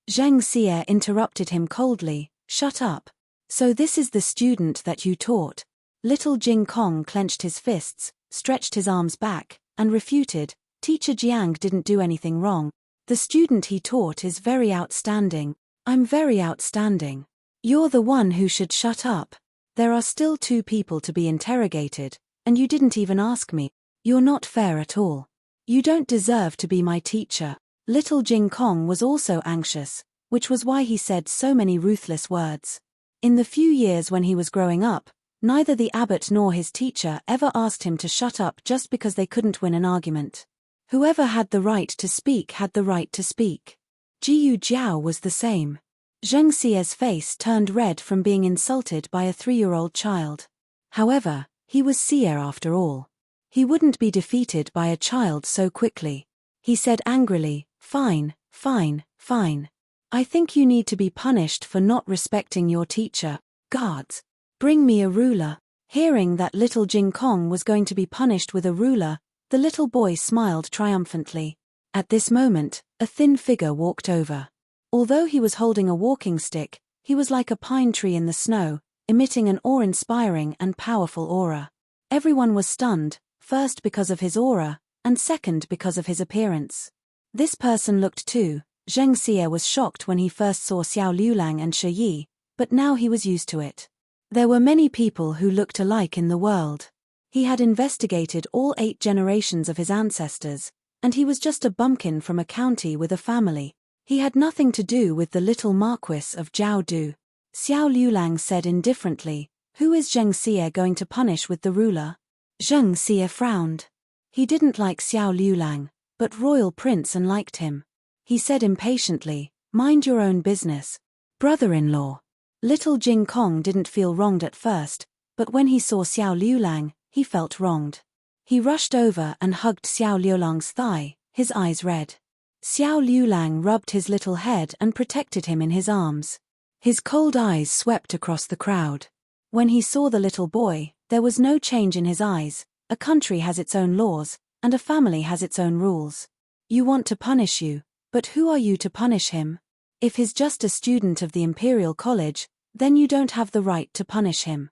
Zheng Xie interrupted him coldly, "Shut up. So this is the student that you taught?" Little Jing Kong clenched his fists, stretched his arms back, and refuted, "Teacher Jiang didn't do anything wrong. The student he taught is very outstanding. I'm very outstanding. You're the one who should shut up. There are still two people to be interrogated, and you didn't even ask me. You're not fair at all. You don't deserve to be my teacher." Little Jing Kong was also anxious, which was why he said so many ruthless words. In the few years when he was growing up, neither the abbot nor his teacher ever asked him to shut up just because they couldn't win an argument. Whoever had the right to speak had the right to speak. Jiu Jiao was the same. Zheng Xie's face turned red from being insulted by a 3-year-old child. However, he was Xie after all. He wouldn't be defeated by a child so quickly. He said angrily, "Fine, fine, fine. I think you need to be punished for not respecting your teacher. Guards, bring me a ruler." Hearing that little Jing Kong was going to be punished with a ruler, the little boy smiled triumphantly. At this moment, a thin figure walked over. Although he was holding a walking stick, he was like a pine tree in the snow, emitting an awe-inspiring and powerful aura. Everyone was stunned, first because of his aura, and second because of his appearance. This person looked too. Zheng Xie was shocked when he first saw Xiao Liulang and Shi Yi, but now he was used to it. There were many people who looked alike in the world. He had investigated all 8 generations of his ancestors, and he was just a bumpkin from a county with a family. He had nothing to do with the little Marquis of Jiaodu. Xiao Liulang said indifferently, "Who is Zheng Xie going to punish with the ruler?" Zheng Xie frowned. He didn't like Xiao Liulang, but royal prince and liked him. He said impatiently, "Mind your own business. Brother-in-law." Little Jing Kong didn't feel wronged at first, but when he saw Xiao Liulang, he felt wronged. He rushed over and hugged Xiao Liulang's thigh, his eyes red. Xiao Liulang rubbed his little head and protected him in his arms. His cold eyes swept across the crowd. When he saw the little boy, there was no change in his eyes. A country has its own laws, and a family has its own rules. You want to punish you, but who are you to punish him? If he's just a student of the Imperial College, then you don't have the right to punish him.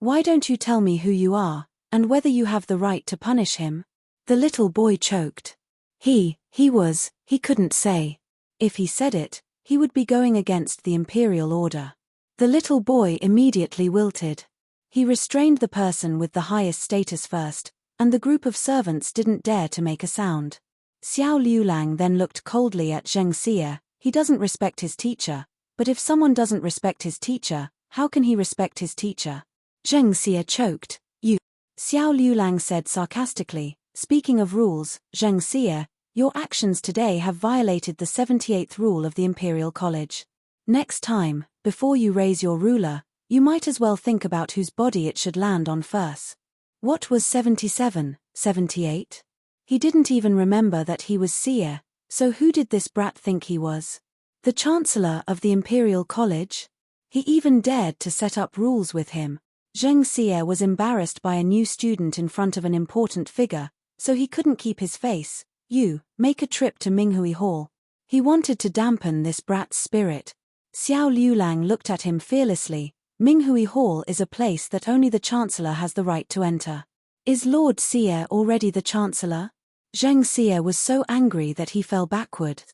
Why don't you tell me who you are, and whether you have the right to punish him? The little boy choked. He couldn't say. If he said it, he would be going against the imperial order. The little boy immediately wilted. He restrained the person with the highest status first, and the group of servants didn't dare to make a sound. Xiao Liulang then looked coldly at Zheng Xie. He doesn't respect his teacher, but if someone doesn't respect his teacher, how can he respect his teacher? Zheng Xie choked. "You," Xiao Liulang said sarcastically, "Speaking of rules, Zheng Xie, your actions today have violated the 78th rule of the Imperial College. Next time, before you raise your ruler, you might as well think about whose body it should land on first." What was 77, 78? He didn't even remember that he was Xie, so who did this brat think he was? The Chancellor of the Imperial College? He even dared to set up rules with him. Zheng Xie was embarrassed by a new student in front of an important figure, so he couldn't keep his face. "You, make a trip to Minghui Hall." He wanted to dampen this brat's spirit. Xiao Liulang looked at him fearlessly. "Minghui Hall is a place that only the Chancellor has the right to enter. Is Lord Xie already the Chancellor?" Zheng Xie was so angry that he fell backward.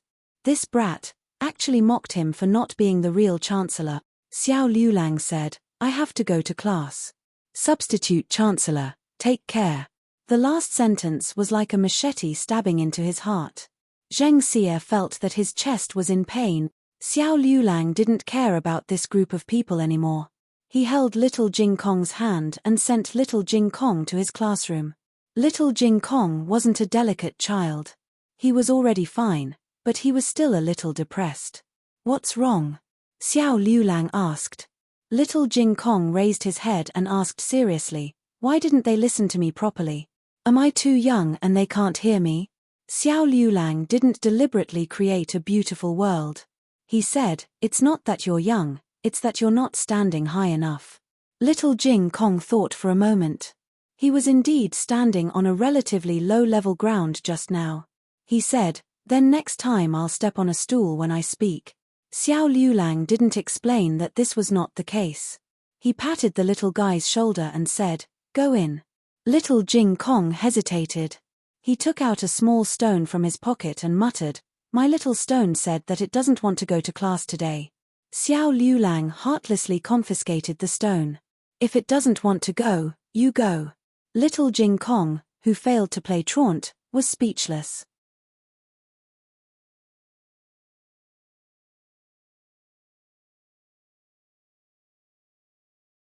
This brat actually mocked him for not being the real Chancellor. Xiao Liulang said, "I have to go to class. Substitute Chancellor, take care." The last sentence was like a machete stabbing into his heart. Zheng Xie felt that his chest was in pain. Xiao Liulang didn't care about this group of people anymore. He held little Jing Kong's hand and sent little Jing Kong to his classroom. Little Jing Kong wasn't a delicate child. He was already fine, but he was still a little depressed. "What's wrong?" Xiao Liulang asked. Little Jing Kong raised his head and asked seriously, "Why didn't they listen to me properly? Am I too young and they can't hear me?" Xiao Liulang didn't deliberately create a beautiful world. He said, "It's not that you're young, it's that you're not standing high enough." Little Jing Kong thought for a moment. He was indeed standing on a relatively low-level ground just now. He said, "Then next time I'll step on a stool when I speak." Xiao Liulang didn't explain that this was not the case. He patted the little guy's shoulder and said, "Go in." Little Jing Kong hesitated. He took out a small stone from his pocket and muttered, "My little stone said that it doesn't want to go to class today." Xiao Liulang heartlessly confiscated the stone. "If it doesn't want to go, you go." Little Jing Kong, who failed to play truant, was speechless.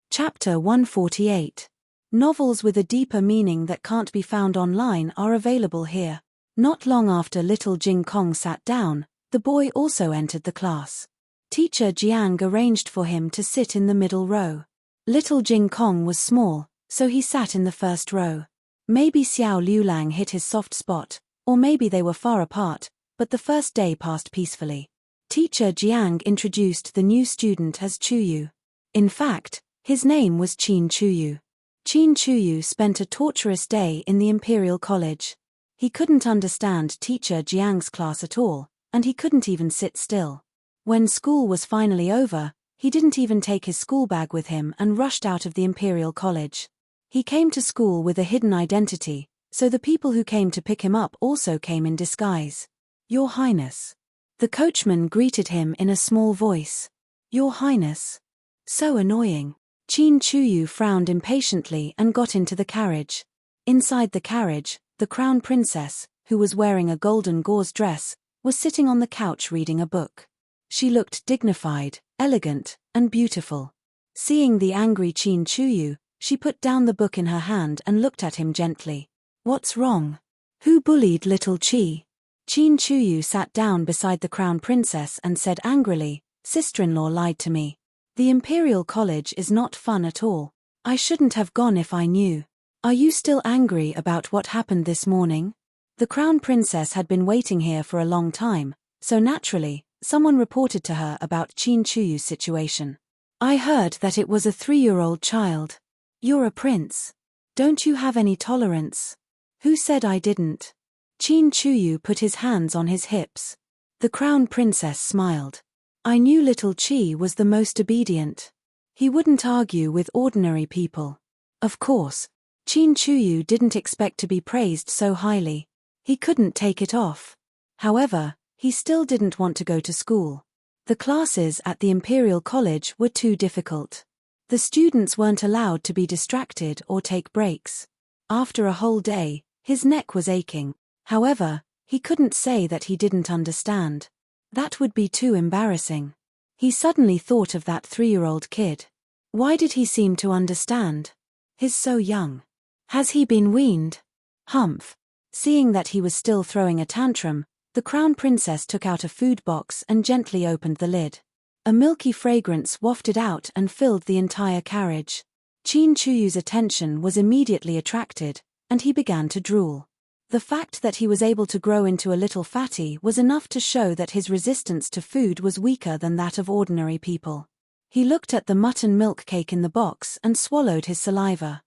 Chapter 148. Novels with a deeper meaning that can't be found online are available here. Not long after little Jing Kong sat down, the boy also entered the class. Teacher Jiang arranged for him to sit in the middle row. Little Jing Kong was small, so he sat in the first row. Maybe Xiao Liulang hit his soft spot, or maybe they were far apart, but the first day passed peacefully. Teacher Jiang introduced the new student as Chuyu. In fact, his name was Qin Chuyu. Qin Chuyu spent a torturous day in the Imperial College. He couldn't understand Teacher Jiang's class at all, and he couldn't even sit still. When school was finally over, he didn't even take his school bag with him and rushed out of the Imperial College. He came to school with a hidden identity, so the people who came to pick him up also came in disguise. "Your Highness." The coachman greeted him in a small voice. "Your Highness." So annoying. Qin Chuyu frowned impatiently and got into the carriage. Inside the carriage, the crown princess, who was wearing a golden gauze dress, was sitting on the couch reading a book. She looked dignified, elegant, and beautiful. Seeing the angry Qin Chuyu, she put down the book in her hand and looked at him gently. "What's wrong? Who bullied little Qi?" Qin Chuyu sat down beside the crown princess and said angrily, "Sister-in-law lied to me. The Imperial College is not fun at all. I shouldn't have gone if I knew. Are you still angry about what happened this morning?" The crown princess had been waiting here for a long time, so naturally, someone reported to her about Qin Chuyu's situation. "I heard that it was a 3-year-old child. You're a prince. Don't you have any tolerance?" "Who said I didn't?" Qin Chuyu put his hands on his hips. The crown princess smiled. "I knew little Qi was the most obedient. He wouldn't argue with ordinary people." Of course, Qin Chuyu didn't expect to be praised so highly. He couldn't take it off. However, he still didn't want to go to school. The classes at the Imperial College were too difficult. The students weren't allowed to be distracted or take breaks. After a whole day, his neck was aching. However, he couldn't say that he didn't understand. That would be too embarrassing. He suddenly thought of that 3-year-old kid. Why did he seem to understand? He's so young. Has he been weaned? Humph. Seeing that he was still throwing a tantrum, the crown princess took out a food box and gently opened the lid. A milky fragrance wafted out and filled the entire carriage. Qin Chuyu's attention was immediately attracted, and he began to drool. The fact that he was able to grow into a little fatty was enough to show that his resistance to food was weaker than that of ordinary people. He looked at the mutton milk cake in the box and swallowed his saliva.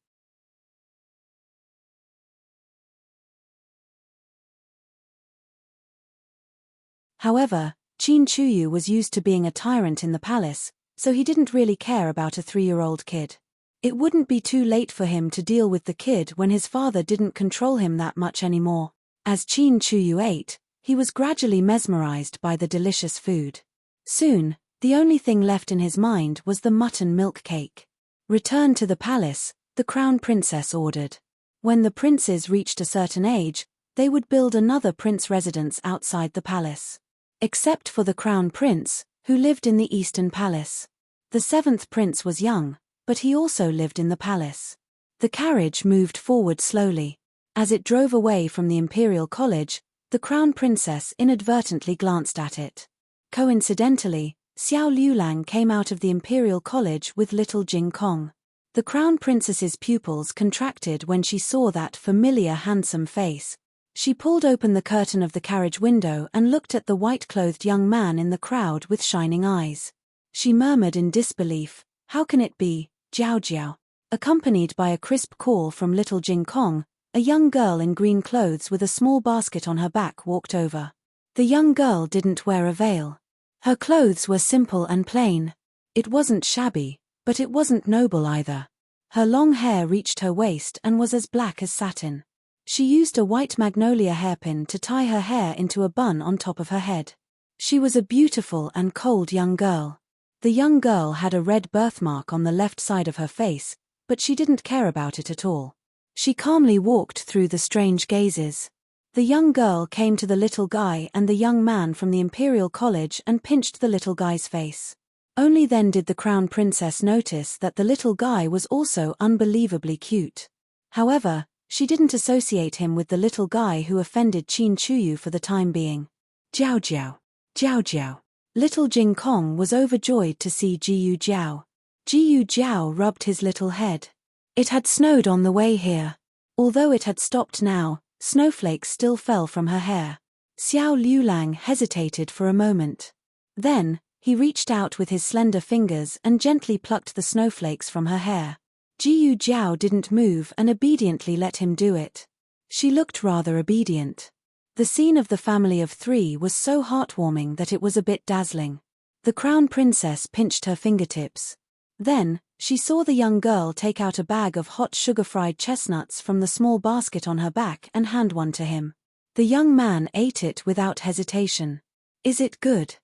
However, Qin Chuyu was used to being a tyrant in the palace, so he didn't really care about a 3-year-old kid. It wouldn't be too late for him to deal with the kid when his father didn't control him that much anymore. As Qin Chuyu ate, he was gradually mesmerized by the delicious food. Soon, the only thing left in his mind was the mutton milk cake. "Return to the palace," the crown princess ordered. When the princes reached a certain age, they would build another prince residence outside the palace. Except for the crown prince, who lived in the eastern palace. The seventh prince was young, but he also lived in the palace. The carriage moved forward slowly. As it drove away from the imperial college, the crown princess inadvertently glanced at it. Coincidentally, Xiao Liulang came out of the imperial college with little Jing Kong. The crown princess's pupils contracted when she saw that familiar handsome face. She pulled open the curtain of the carriage window and looked at the white-clothed young man in the crowd with shining eyes. She murmured in disbelief, "How can it be, Jiao Jiao?" Accompanied by a crisp call from little Jing Kong, a young girl in green clothes with a small basket on her back walked over. The young girl didn't wear a veil. Her clothes were simple and plain. It wasn't shabby, but it wasn't noble either. Her long hair reached her waist and was as black as satin. She used a white magnolia hairpin to tie her hair into a bun on top of her head. She was a beautiful and cold young girl. The young girl had a red birthmark on the left side of her face, but she didn't care about it at all. She calmly walked through the strange gazes. The young girl came to the little guy and the young man from the Imperial College and pinched the little guy's face. Only then did the crown princess notice that the little guy was also unbelievably cute. However, she didn't associate him with the little guy who offended Qin Chuyu for the time being. Jiao Jiao, Jiao Jiao. Little Jing Kong was overjoyed to see Jiyu Jiao. Jiyu Jiao rubbed his little head. It had snowed on the way here. Although it had stopped now, snowflakes still fell from her hair. Xiao Liulang hesitated for a moment. Then, he reached out with his slender fingers and gently plucked the snowflakes from her hair. Jiyu Jiao didn't move and obediently let him do it. She looked rather obedient. The scene of the family of three was so heartwarming that it was a bit dazzling. The crown princess pinched her fingertips. Then, she saw the young girl take out a bag of hot sugar-fried chestnuts from the small basket on her back and hand one to him. The young man ate it without hesitation. "Is it good?"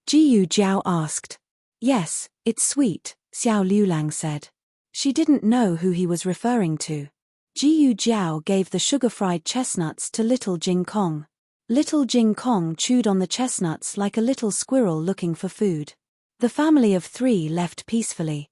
Jiyu Jiao asked. "Yes, it's sweet," Xiao Liulang said. She didn't know who he was referring to. Jiyu Jiao gave the sugar-fried chestnuts to little Jing Kong. Little Jing Kong chewed on the chestnuts like a little squirrel looking for food. The family of three left peacefully.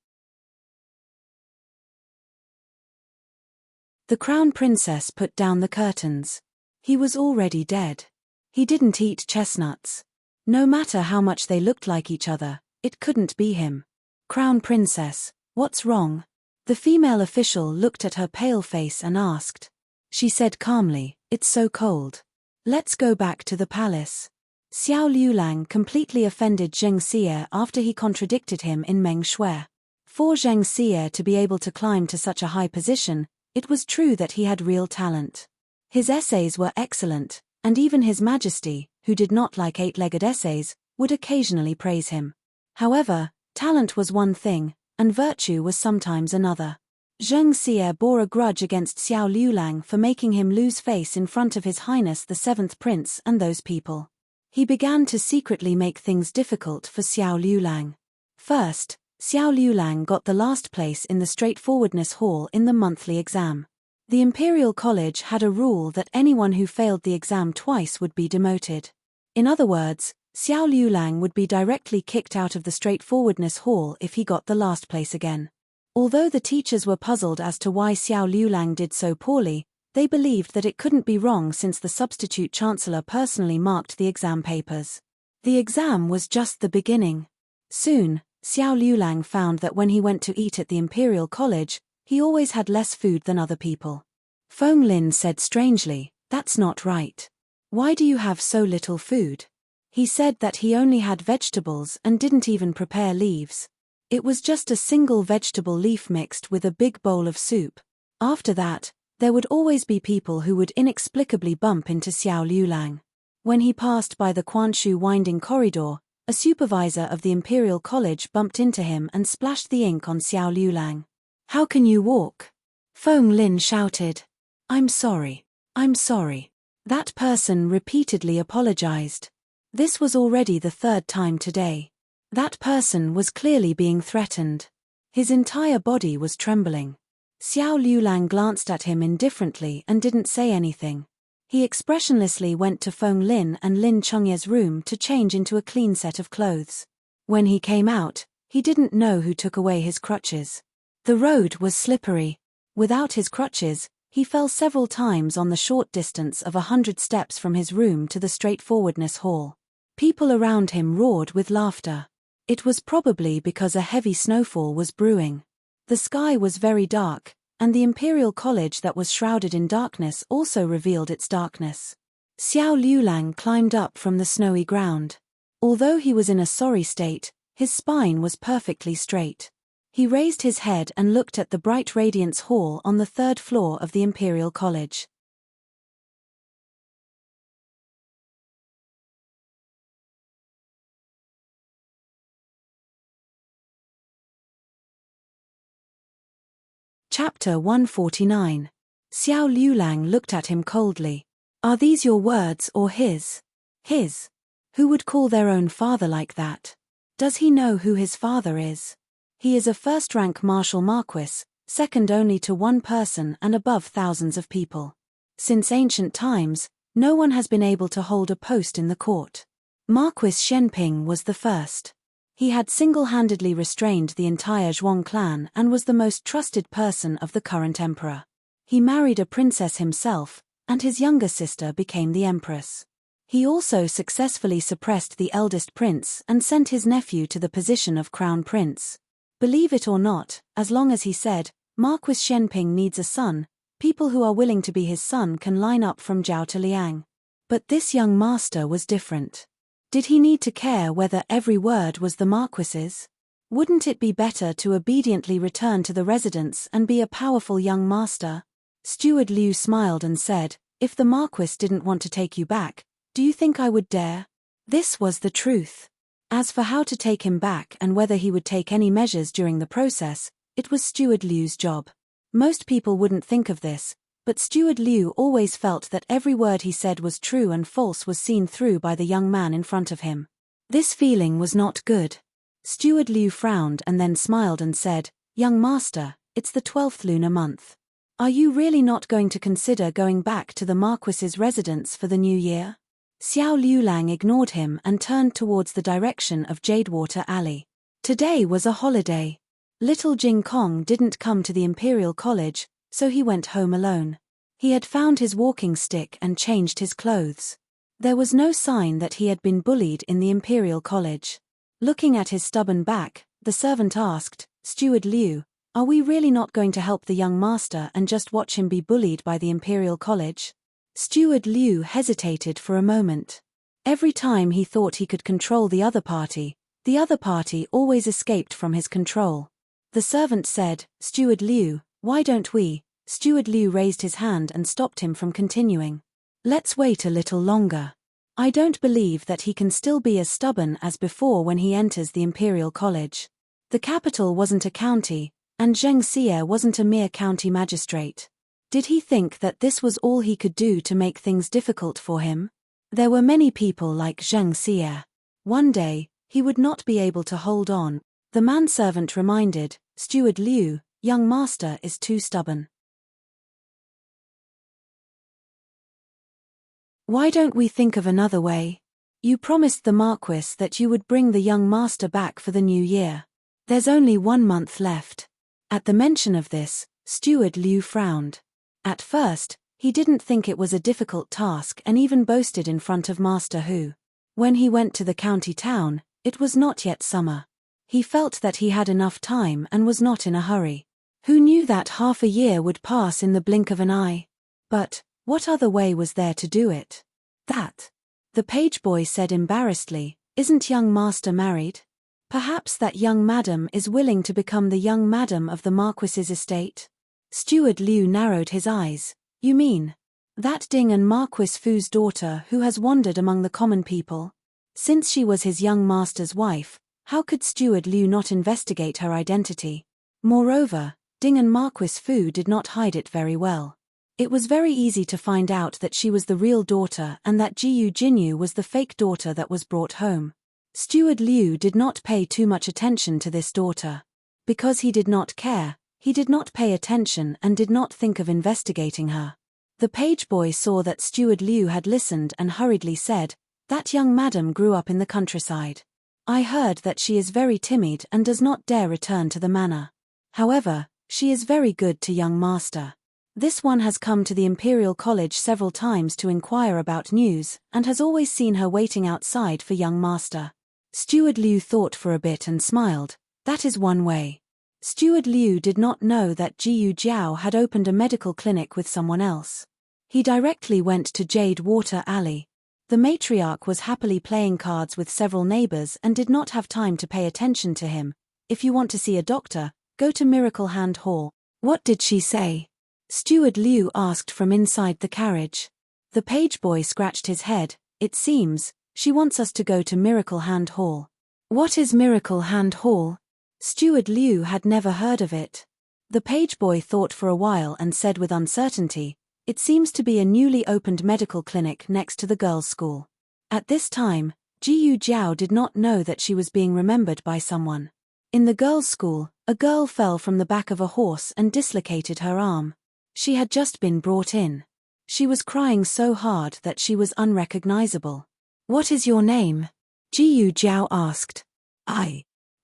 The crown princess put down the curtains. He was already dead. He didn't eat chestnuts. No matter how much they looked like each other, it couldn't be him. "Crown princess, what's wrong?" The female official looked at her pale face and asked. She said calmly, "It's so cold. Let's go back to the palace." Xiao Liulang completely offended Zheng Xie after he contradicted him in Meng Shui. For Zheng Xie to be able to climb to such a high position, it was true that he had real talent. His essays were excellent, and even His Majesty, who did not like eight-legged essays, would occasionally praise him. However, talent was one thing, and virtue was sometimes another. Zheng Xie bore a grudge against Xiao Liulang for making him lose face in front of His Highness the Seventh Prince and those people. He began to secretly make things difficult for Xiao Liulang. First, Xiao Liulang got the last place in the straightforwardness hall in the monthly exam. The Imperial College had a rule that anyone who failed the exam twice would be demoted. In other words, Xiao Liulang would be directly kicked out of the straightforwardness hall if he got the last place again. Although the teachers were puzzled as to why Xiao Liulang did so poorly, they believed that it couldn't be wrong since the substitute chancellor personally marked the exam papers. The exam was just the beginning. Soon, Xiao Liulang found that when he went to eat at the Imperial College, he always had less food than other people. Feng Lin said strangely, "That's not right. Why do you have so little food?" He said that he only had vegetables and didn't even prepare leaves. It was just a single vegetable leaf mixed with a big bowl of soup. After that, there would always be people who would inexplicably bump into Xiao Liulang. When he passed by the Quanshu winding corridor, a supervisor of the Imperial College bumped into him and splashed the ink on Xiao Liulang. "How can you walk?" Feng Lin shouted. I'm sorry. That person repeatedly apologized. This was already the third time today. That person was clearly being threatened. His entire body was trembling. Xiao Liulang glanced at him indifferently and didn't say anything. He expressionlessly went to Feng Lin and Lin Chengye's room to change into a clean set of clothes. When he came out, he didn't know who took away his crutches. The road was slippery. Without his crutches, he fell several times on the short distance of 100 steps from his room to the straightforwardness hall. People around him roared with laughter. It was probably because a heavy snowfall was brewing. The sky was very dark, and the Imperial College that was shrouded in darkness also revealed its darkness. Xiao Liulang climbed up from the snowy ground. Although he was in a sorry state, his spine was perfectly straight. He raised his head and looked at the bright radiance hall on the 3rd floor of the Imperial College. Chapter 149. Xiao Liulang looked at him coldly. Are these your words or his? His. Who would call their own father like that? Does he know who his father is? He is a first-rank martial marquis, second only to one person and above thousands of people. Since ancient times, no one has been able to hold a post in the court. Marquis Shenping was the first. He had single-handedly restrained the entire Zhuang clan and was the most trusted person of the current emperor. He married a princess himself, and his younger sister became the empress. He also successfully suppressed the eldest prince and sent his nephew to the position of crown prince. Believe it or not, as long as he said, Marquis Shenping needs a son, people who are willing to be his son can line up from Zhao to Liang. But this young master was different. Did he need to care whether every word was the marquis's? Wouldn't it be better to obediently return to the residence and be a powerful young master? Steward Liu smiled and said, if the marquis didn't want to take you back, do you think I would dare? This was the truth. As for how to take him back and whether he would take any measures during the process, it was Steward Liu's job. Most people wouldn't think of this, but Steward Liu always felt that every word he said was true and false was seen through by the young man in front of him. This feeling was not good. Steward Liu frowned and then smiled and said, young master, it's the 12th lunar month. Are you really not going to consider going back to the marquis's residence for the new year? Xiao Liulang ignored him and turned towards the direction of Jadewater Alley. Today was a holiday. Little Jing Kong didn't come to the Imperial College, so he went home alone. He had found his walking stick and changed his clothes. There was no sign that he had been bullied in the Imperial College. Looking at his stubborn back, the servant asked, Steward Liu, are we really not going to help the young master and just watch him be bullied by the Imperial College? Steward Liu hesitated for a moment. Every time he thought he could control the other party always escaped from his control. The servant said, Steward Liu, why don't we? Steward Liu raised his hand and stopped him from continuing. Let's wait a little longer. I don't believe that he can still be as stubborn as before when he enters the Imperial College. The capital wasn't a county, and Zheng Xie wasn't a mere county magistrate. Did he think that this was all he could do to make things difficult for him? There were many people like Zheng Xie. One day, he would not be able to hold on. The manservant reminded, Steward Liu, young master is too stubborn. Why don't we think of another way? You promised the Marquis that you would bring the young master back for the new year. There's only 1 month left. At the mention of this, Steward Liu frowned. At first, he didn't think it was a difficult task and even boasted in front of Master Hu. When he went to the county town, it was not yet summer. He felt that he had enough time and was not in a hurry. Who knew that half a year would pass in the blink of an eye? But what other way was there to do it? That. The page boy said embarrassedly, isn't young master married? Perhaps that young madam is willing to become the young madam of the Marquis's estate? Steward Liu narrowed his eyes. You mean that Ding and Marquis Fu's daughter who has wandered among the common people? Since she was his young master's wife, how could Steward Liu not investigate her identity? Moreover, Ding and Marquis Fu did not hide it very well. It was very easy to find out that she was the real daughter and that Jiyu Jinyu was the fake daughter that was brought home. Steward Liu did not pay too much attention to this daughter. Because he did not care, He did not pay attention and did not think of investigating her. The page boy saw that Steward Liu had listened and hurriedly said, "That young madam grew up in the countryside. I heard that she is very timid and does not dare return to the manor. However, she is very good to young master. This one has come to the Imperial College several times to inquire about news and has always seen her waiting outside for young master." Steward Liu thought for a bit and smiled. That is one way. Steward Liu did not know that Jiyu Jiao had opened a medical clinic with someone else. He directly went to Jade Water Alley. The matriarch was happily playing cards with several neighbors and did not have time to pay attention to him. "If you want to see a doctor, go to Miracle Hand Hall." "What did she say?" Steward Liu asked from inside the carriage. The page boy scratched his head. "It seems she wants us to go to Miracle Hand Hall." "What is Miracle Hand Hall?" Steward Liu had never heard of it. The page boy thought for a while and said with uncertainty, "It seems to be a newly opened medical clinic next to the girls' school." At this time, Jiyu Jiao did not know that she was being remembered by someone. In the girls' school, a girl fell from the back of a horse and dislocated her arm. She had just been brought in. She was crying so hard that she was unrecognizable. "What is your name?" Jiyu Jiao asked.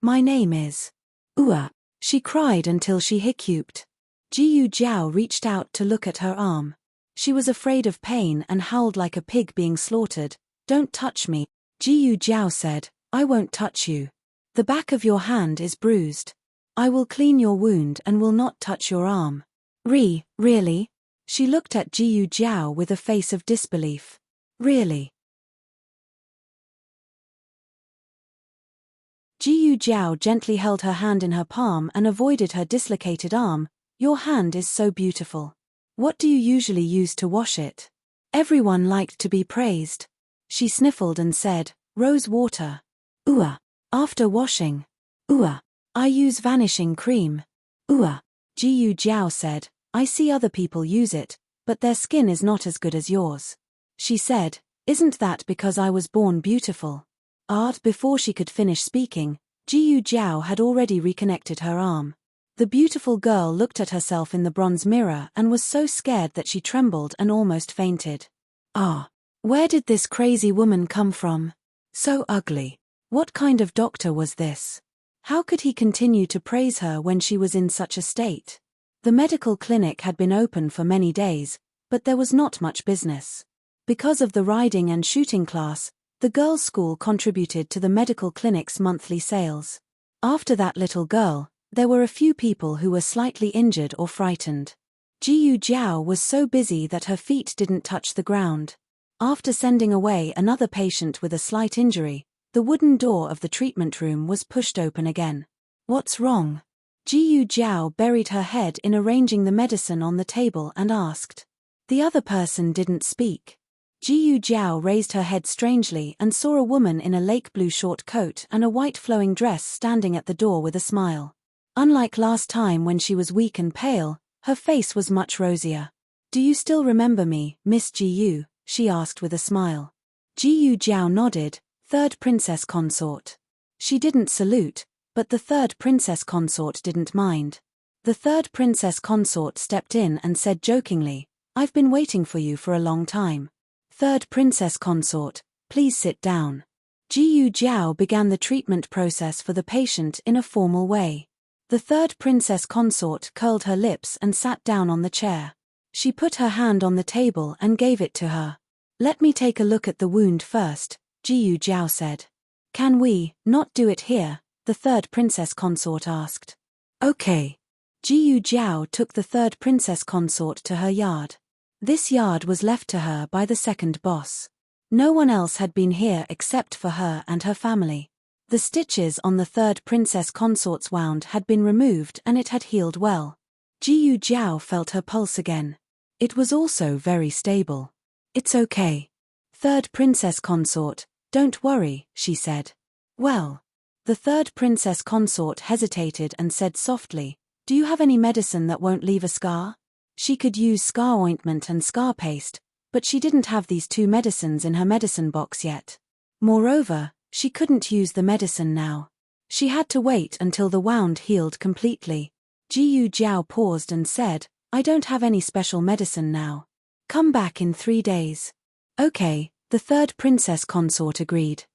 My name is Ua." She cried until she hiccuped. Jiyu Jiao reached out to look at her arm. She was afraid of pain and howled like a pig being slaughtered. "Don't touch me." Jiyu Jiao said, "I won't touch you. The back of your hand is bruised. I will clean your wound and will not touch your arm." Really? She looked at Jiyu Jiao with a face of disbelief. "Really?" Jiyu Jiao gently held her hand in her palm and avoided her dislocated arm. "Your hand is so beautiful. What do you usually use to wash it?" Everyone liked to be praised. She sniffled and said, "Rose water." "Ua." "After washing." "Ua." "I use vanishing cream." "Ua." Jiyu Jiao said, "I see other people use it, but their skin is not as good as yours." She said, "Isn't that because I was born beautiful?" Before she could finish speaking, Jiyu Jiao had already reconnected her arm. The beautiful girl looked at herself in the bronze mirror and was so scared that she trembled and almost fainted. Where did this crazy woman come from? So ugly. What kind of doctor was this? How could he continue to praise her when she was in such a state? The medical clinic had been open for many days, but there was not much business. Because of the riding and shooting class, the girls' school contributed to the medical clinic's monthly sales. After that little girl, there were a few people who were slightly injured or frightened. Jiyu Jiao was so busy that her feet didn't touch the ground. After sending away another patient with a slight injury, the wooden door of the treatment room was pushed open again. "What's wrong?" Jiyu Jiao buried her head in arranging the medicine on the table and asked. The other person didn't speak. Jiyu Jiao raised her head strangely and saw a woman in a lake blue short coat and a white flowing dress standing at the door with a smile. Unlike last time when she was weak and pale, her face was much rosier. "Do you still remember me, Miss Jiyu?" she asked with a smile. Jiyu Jiao nodded. "Third princess consort." She didn't salute, but the third princess consort didn't mind. The third princess consort stepped in and said jokingly, "I've been waiting for you for a long time. Third princess consort, please sit down." Jiyu Jiao began the treatment process for the patient in a formal way. The third princess consort curled her lips and sat down on the chair. She put her hand on the table and gave it to her. "Let me take a look at the wound first," Jiyu Jiao said. "Can we not do it here?" the third princess consort asked. "Okay." Jiyu Jiao took the third princess consort to her yard. This yard was left to her by the second boss. No one else had been here except for her and her family. The stitches on the third princess consort's wound had been removed and it had healed well. Jiyu Jiao felt her pulse again. It was also very stable. "It's okay. Third princess consort, don't worry," she said. "Well." The third princess consort hesitated and said softly, "Do you have any medicine that won't leave a scar?" She could use scar ointment and scar paste, but she didn't have these two medicines in her medicine box yet. Moreover, she couldn't use the medicine now. She had to wait until the wound healed completely. Jiyu Jiao paused and said, I don't have any special medicine now. Come back in 3 days. Okay, the third princess consort agreed.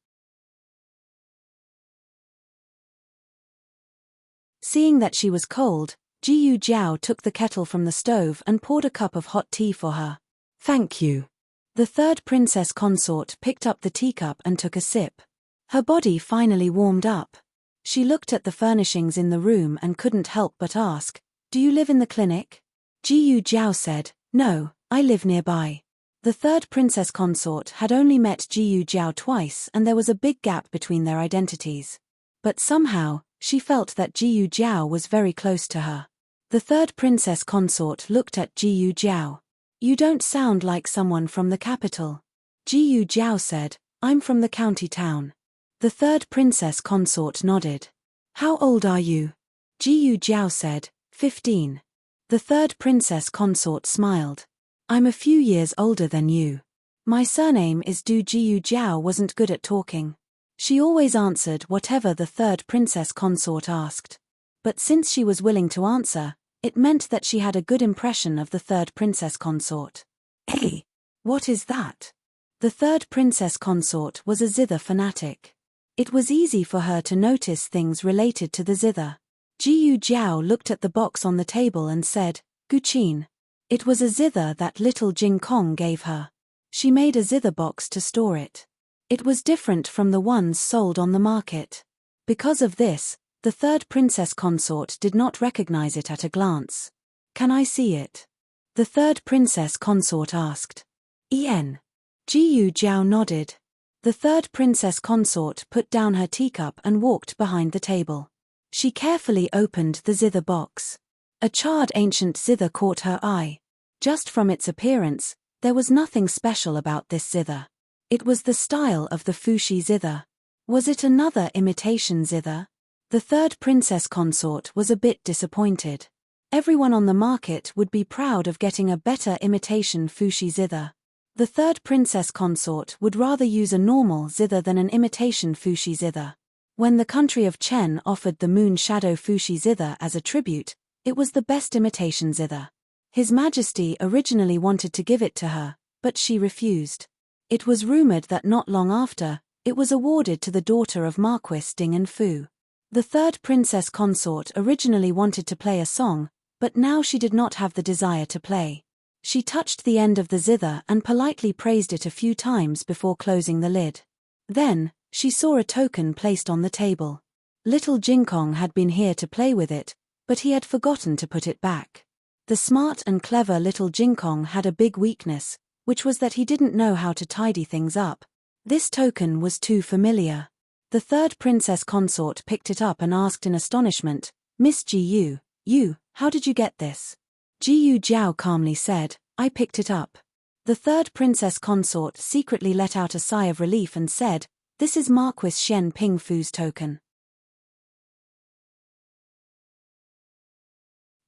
Seeing that she was cold, Jiyu Jiao took the kettle from the stove and poured a cup of hot tea for her. Thank you. The third princess consort picked up the teacup and took a sip. Her body finally warmed up. She looked at the furnishings in the room and couldn't help but ask, Do you live in the clinic? Jiyu Jiao said, No, I live nearby. The third princess consort had only met Jiyu Jiao twice and there was a big gap between their identities. But somehow, she felt that Jiyu Jiao was very close to her. The third princess consort looked at Jiyu Jiao. You don't sound like someone from the capital. Jiyu Jiao said, I'm from the county town. The third princess consort nodded. How old are you? Jiyu Jiao said, 15. The third princess consort smiled. I'm a few years older than you. My surname is Du. Jiyu Jiao wasn't good at talking. She always answered whatever the third princess consort asked. But since she was willing to answer, it meant that she had a good impression of the third princess consort. Hey, what is that? The third princess consort was a zither fanatic. It was easy for her to notice things related to the zither. Jiyu Jiao looked at the box on the table and said, Guqin. It was a zither that little Jing Kong gave her. She made a zither box to store it. It was different from the ones sold on the market. Because of this, the third princess consort did not recognize it at a glance. Can I see it? The third princess consort asked. En. Jiyu Jiao nodded. The third princess consort put down her teacup and walked behind the table. She carefully opened the zither box. A charred ancient zither caught her eye. Just from its appearance, there was nothing special about this zither. It was the style of the Fuxi zither. Was it another imitation zither? The third princess consort was a bit disappointed. Everyone on the market would be proud of getting a better imitation Fuxi zither. The third princess consort would rather use a normal zither than an imitation Fuxi zither. When the country of Chen offered the moon shadow Fuxi zither as a tribute, it was the best imitation zither. His Majesty originally wanted to give it to her, but she refused. It was rumored that not long after, it was awarded to the daughter of Marquis Ding and Fu. The third princess consort originally wanted to play a song, but now she did not have the desire to play. She touched the end of the zither and politely praised it a few times before closing the lid. Then, she saw a token placed on the table. Little Jingkong had been here to play with it, but he had forgotten to put it back. The smart and clever little Jingkong had a big weakness, which was that he didn't know how to tidy things up. This token was too familiar. The third princess consort picked it up and asked in astonishment, Miss Jiyu, how did you get this? Jiyu Jiao calmly said, I picked it up. The third princess consort secretly let out a sigh of relief and said, This is Marquis Shen Ping Fu's token.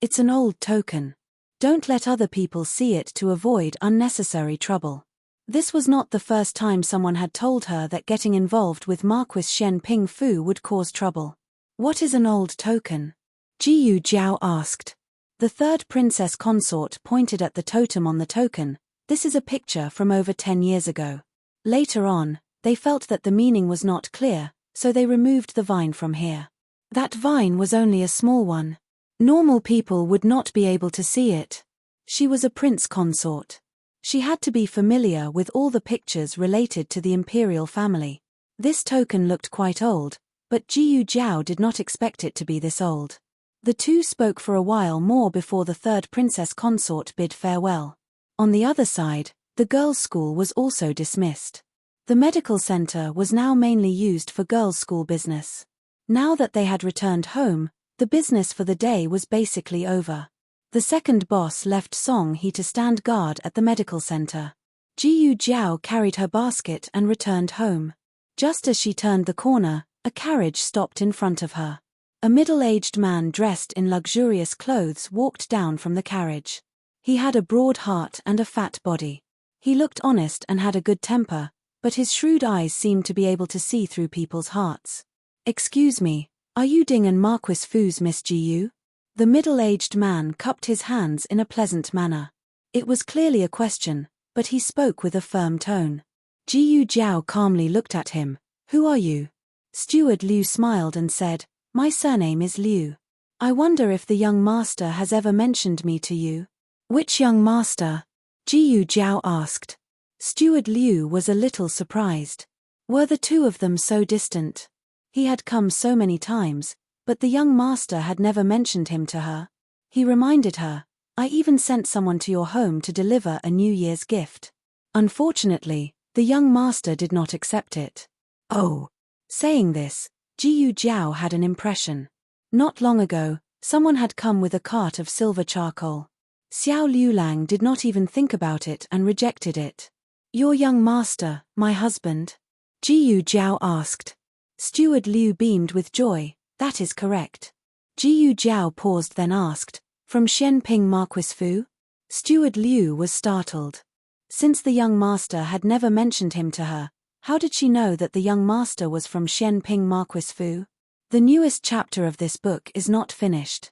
It's an old token. Don't let other people see it to avoid unnecessary trouble. This was not the first time someone had told her that getting involved with Marquis Shen Ping Fu would cause trouble. What is an old token? Jiyu Jiao asked. The third princess consort pointed at the totem on the token. This is a picture from over 10 years ago. Later on, they felt that the meaning was not clear, so they removed the vine from here. That vine was only a small one. Normal people would not be able to see it. She was a prince consort. She had to be familiar with all the pictures related to the imperial family. This token looked quite old, but Jiyu Jiao did not expect it to be this old. The two spoke for a while more before the third princess consort bid farewell. On the other side, the girls' school was also dismissed. The medical center was now mainly used for girls' school business. Now that they had returned home, the business for the day was basically over. The second boss left Song He to stand guard at the medical center. Jiyu Jiao carried her basket and returned home. Just as she turned the corner, a carriage stopped in front of her. A middle-aged man dressed in luxurious clothes walked down from the carriage. He had a broad heart and a fat body. He looked honest and had a good temper, but his shrewd eyes seemed to be able to see through people's hearts. Excuse me, are you Ding and Marquis Fu's Miss Jiyu? The middle-aged man cupped his hands in a pleasant manner. It was clearly a question, but he spoke with a firm tone. Jiyu Jiao calmly looked at him. Who are you? Steward Liu smiled and said, My surname is Liu. I wonder if the young master has ever mentioned me to you. Which young master? Jiyu Jiao asked. Steward Liu was a little surprised. Were the two of them so distant? He had come so many times, but the young master had never mentioned him to her. He reminded her, I even sent someone to your home to deliver a New Year's gift. Unfortunately, the young master did not accept it. Oh. Saying this, Jiyu Jiao had an impression. Not long ago, someone had come with a cart of silver charcoal. Xiao Liulang did not even think about it and rejected it. Your young master, my husband? Jiyu Jiao asked. Steward Liu beamed with joy. That is correct. Jiyu Jiao paused then asked, From Xianping Marquis Fu? Steward Liu was startled. Since the young master had never mentioned him to her, how did she know that the young master was from Xianping Marquis Fu? The newest chapter of this book is not finished.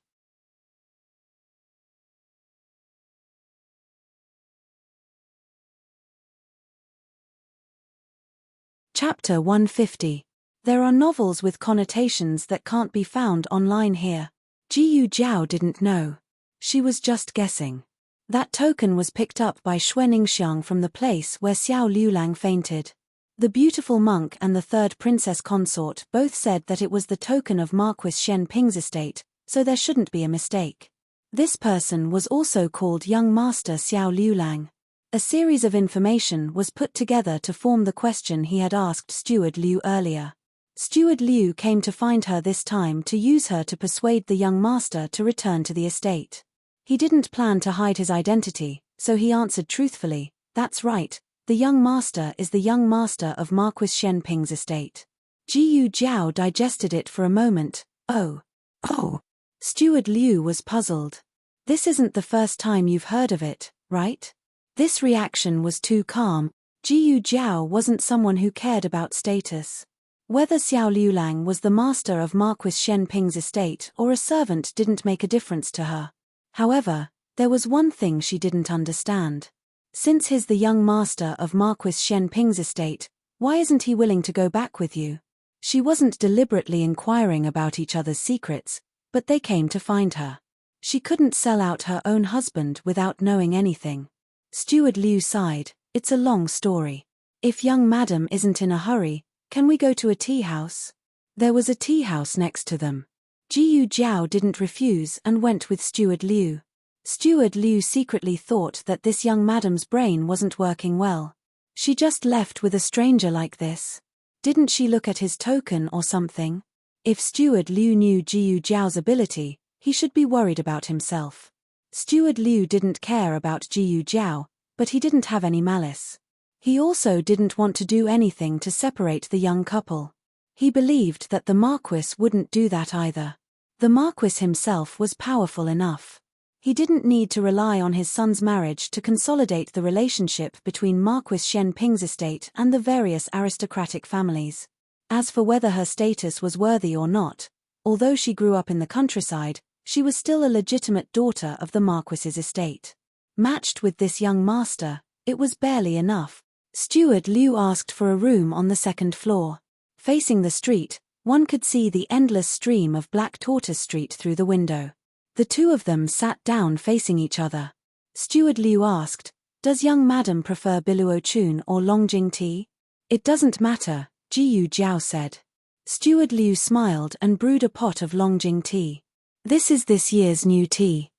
Chapter 150. There are novels with connotations that can't be found online here. Jiyu Jiao didn't know. She was just guessing. That token was picked up by Xuaningxiang from the place where Xiao Liulang fainted. The beautiful monk and the third princess consort both said that it was the token of Marquis Xianping's estate, so there shouldn't be a mistake. This person was also called Young Master Xiao Liulang. A series of information was put together to form the question he had asked Steward Liu earlier. Steward Liu came to find her this time to use her to persuade the young master to return to the estate. He didn't plan to hide his identity, so he answered truthfully, That's right, the young master is the young master of Marquis Xianping's estate. Jiyu Jiao digested it for a moment. Oh. Steward Liu was puzzled. This isn't the first time you've heard of it, right? This reaction was too calm. Jiyu Jiao wasn't someone who cared about status. Whether Xiao Liulang was the master of Marquis Xianping's estate or a servant didn't make a difference to her. However, there was one thing she didn't understand. Since he's the young master of Marquis Xianping's estate, why isn't he willing to go back with you? She wasn't deliberately inquiring about each other's secrets, but they came to find her. She couldn't sell out her own husband without knowing anything. Steward Liu sighed. It's a long story. If young madam isn't in a hurry, can we go to a tea house? There was a tea house next to them. Jiyu Jiao didn't refuse and went with Steward Liu. Steward Liu secretly thought that this young madam's brain wasn't working well. She just left with a stranger like this. Didn't she look at his token or something? If Steward Liu knew Jiyu Jiao's ability, he should be worried about himself. Steward Liu didn't care about Jiyu Jiao, but he didn't have any malice. He also didn't want to do anything to separate the young couple. He believed that the Marquis wouldn't do that either. The Marquis himself was powerful enough. He didn't need to rely on his son's marriage to consolidate the relationship between Marquis Xianping's estate and the various aristocratic families. As for whether her status was worthy or not, although she grew up in the countryside, she was still a legitimate daughter of the Marquis's estate. Matched with this young master, it was barely enough. Steward Liu asked for a room on the second floor. Facing the street, one could see the endless stream of Black Tortoise Street through the window. The two of them sat down facing each other. Steward Liu asked, Does young madam prefer Biluo Chun or Longjing tea? It doesn't matter, Jiyu Jiao said. Steward Liu smiled and brewed a pot of Longjing tea. This is this year's new tea.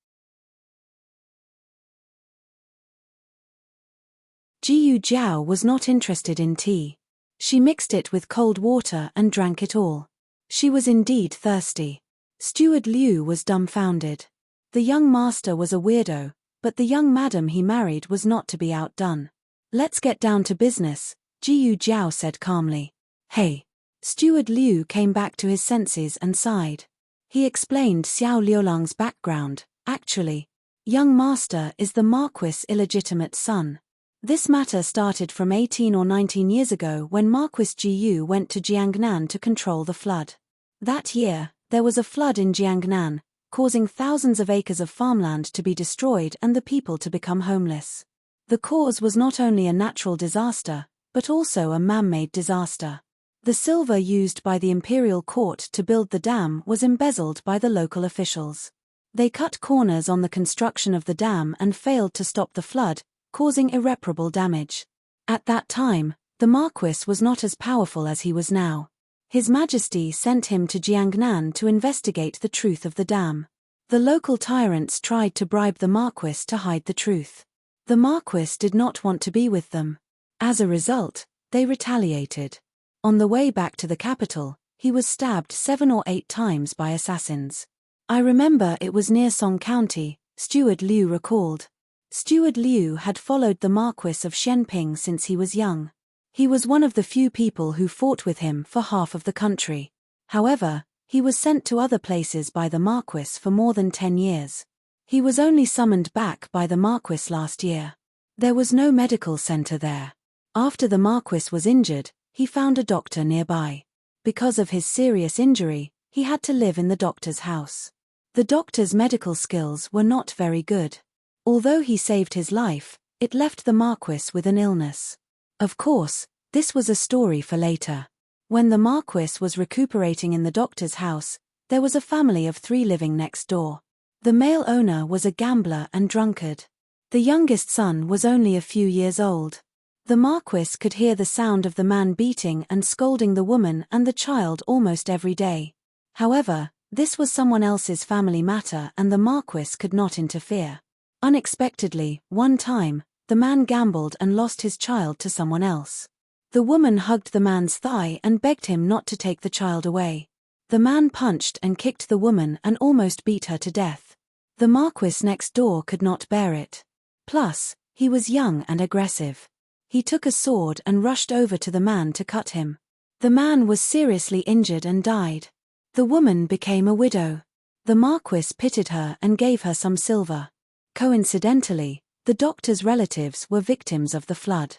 Jiyu Jiao was not interested in tea. She mixed it with cold water and drank it all. She was indeed thirsty. Steward Liu was dumbfounded. The young master was a weirdo, but the young madam he married was not to be outdone. Let's get down to business, Jiyu Jiao said calmly. Hey. Steward Liu came back to his senses and sighed. He explained Xiao Liulang's background. Actually, young master is the Marquis' illegitimate son. This matter started from 18 or 19 years ago when Marquis Jiyu went to Jiangnan to control the flood. That year, there was a flood in Jiangnan, causing thousands of acres of farmland to be destroyed and the people to become homeless. The cause was not only a natural disaster, but also a man-made disaster. The silver used by the imperial court to build the dam was embezzled by the local officials. They cut corners on the construction of the dam and failed to stop the flood, causing irreparable damage. At that time, the Marquis was not as powerful as he was now. His Majesty sent him to Jiangnan to investigate the truth of the dam. The local tyrants tried to bribe the Marquis to hide the truth. The Marquis did not want to be with them. As a result, they retaliated. On the way back to the capital, he was stabbed 7 or 8 times by assassins. I remember it was near Song County, Steward Liu recalled. Steward Liu had followed the Marquis of Shenping since he was young. He was one of the few people who fought with him for half of the country. However, he was sent to other places by the Marquis for more than 10 years. He was only summoned back by the Marquis last year. There was no medical center there. After the Marquis was injured, he found a doctor nearby. Because of his serious injury, he had to live in the doctor's house. The doctor's medical skills were not very good. Although he saved his life, it left the Marquis with an illness. Of course, this was a story for later. When the Marquis was recuperating in the doctor's house, there was a family of 3 living next door. The male owner was a gambler and drunkard. The youngest son was only a few years old. The Marquis could hear the sound of the man beating and scolding the woman and the child almost every day. However, this was someone else's family matter and the Marquis could not interfere. Unexpectedly, one time, the man gambled and lost his child to someone else. The woman hugged the man's thigh and begged him not to take the child away. The man punched and kicked the woman and almost beat her to death. The Marquis next door could not bear it. Plus, he was young and aggressive. He took a sword and rushed over to the man to cut him. The man was seriously injured and died. The woman became a widow. The Marquis pitied her and gave her some silver. Coincidentally, the doctor's relatives were victims of the flood.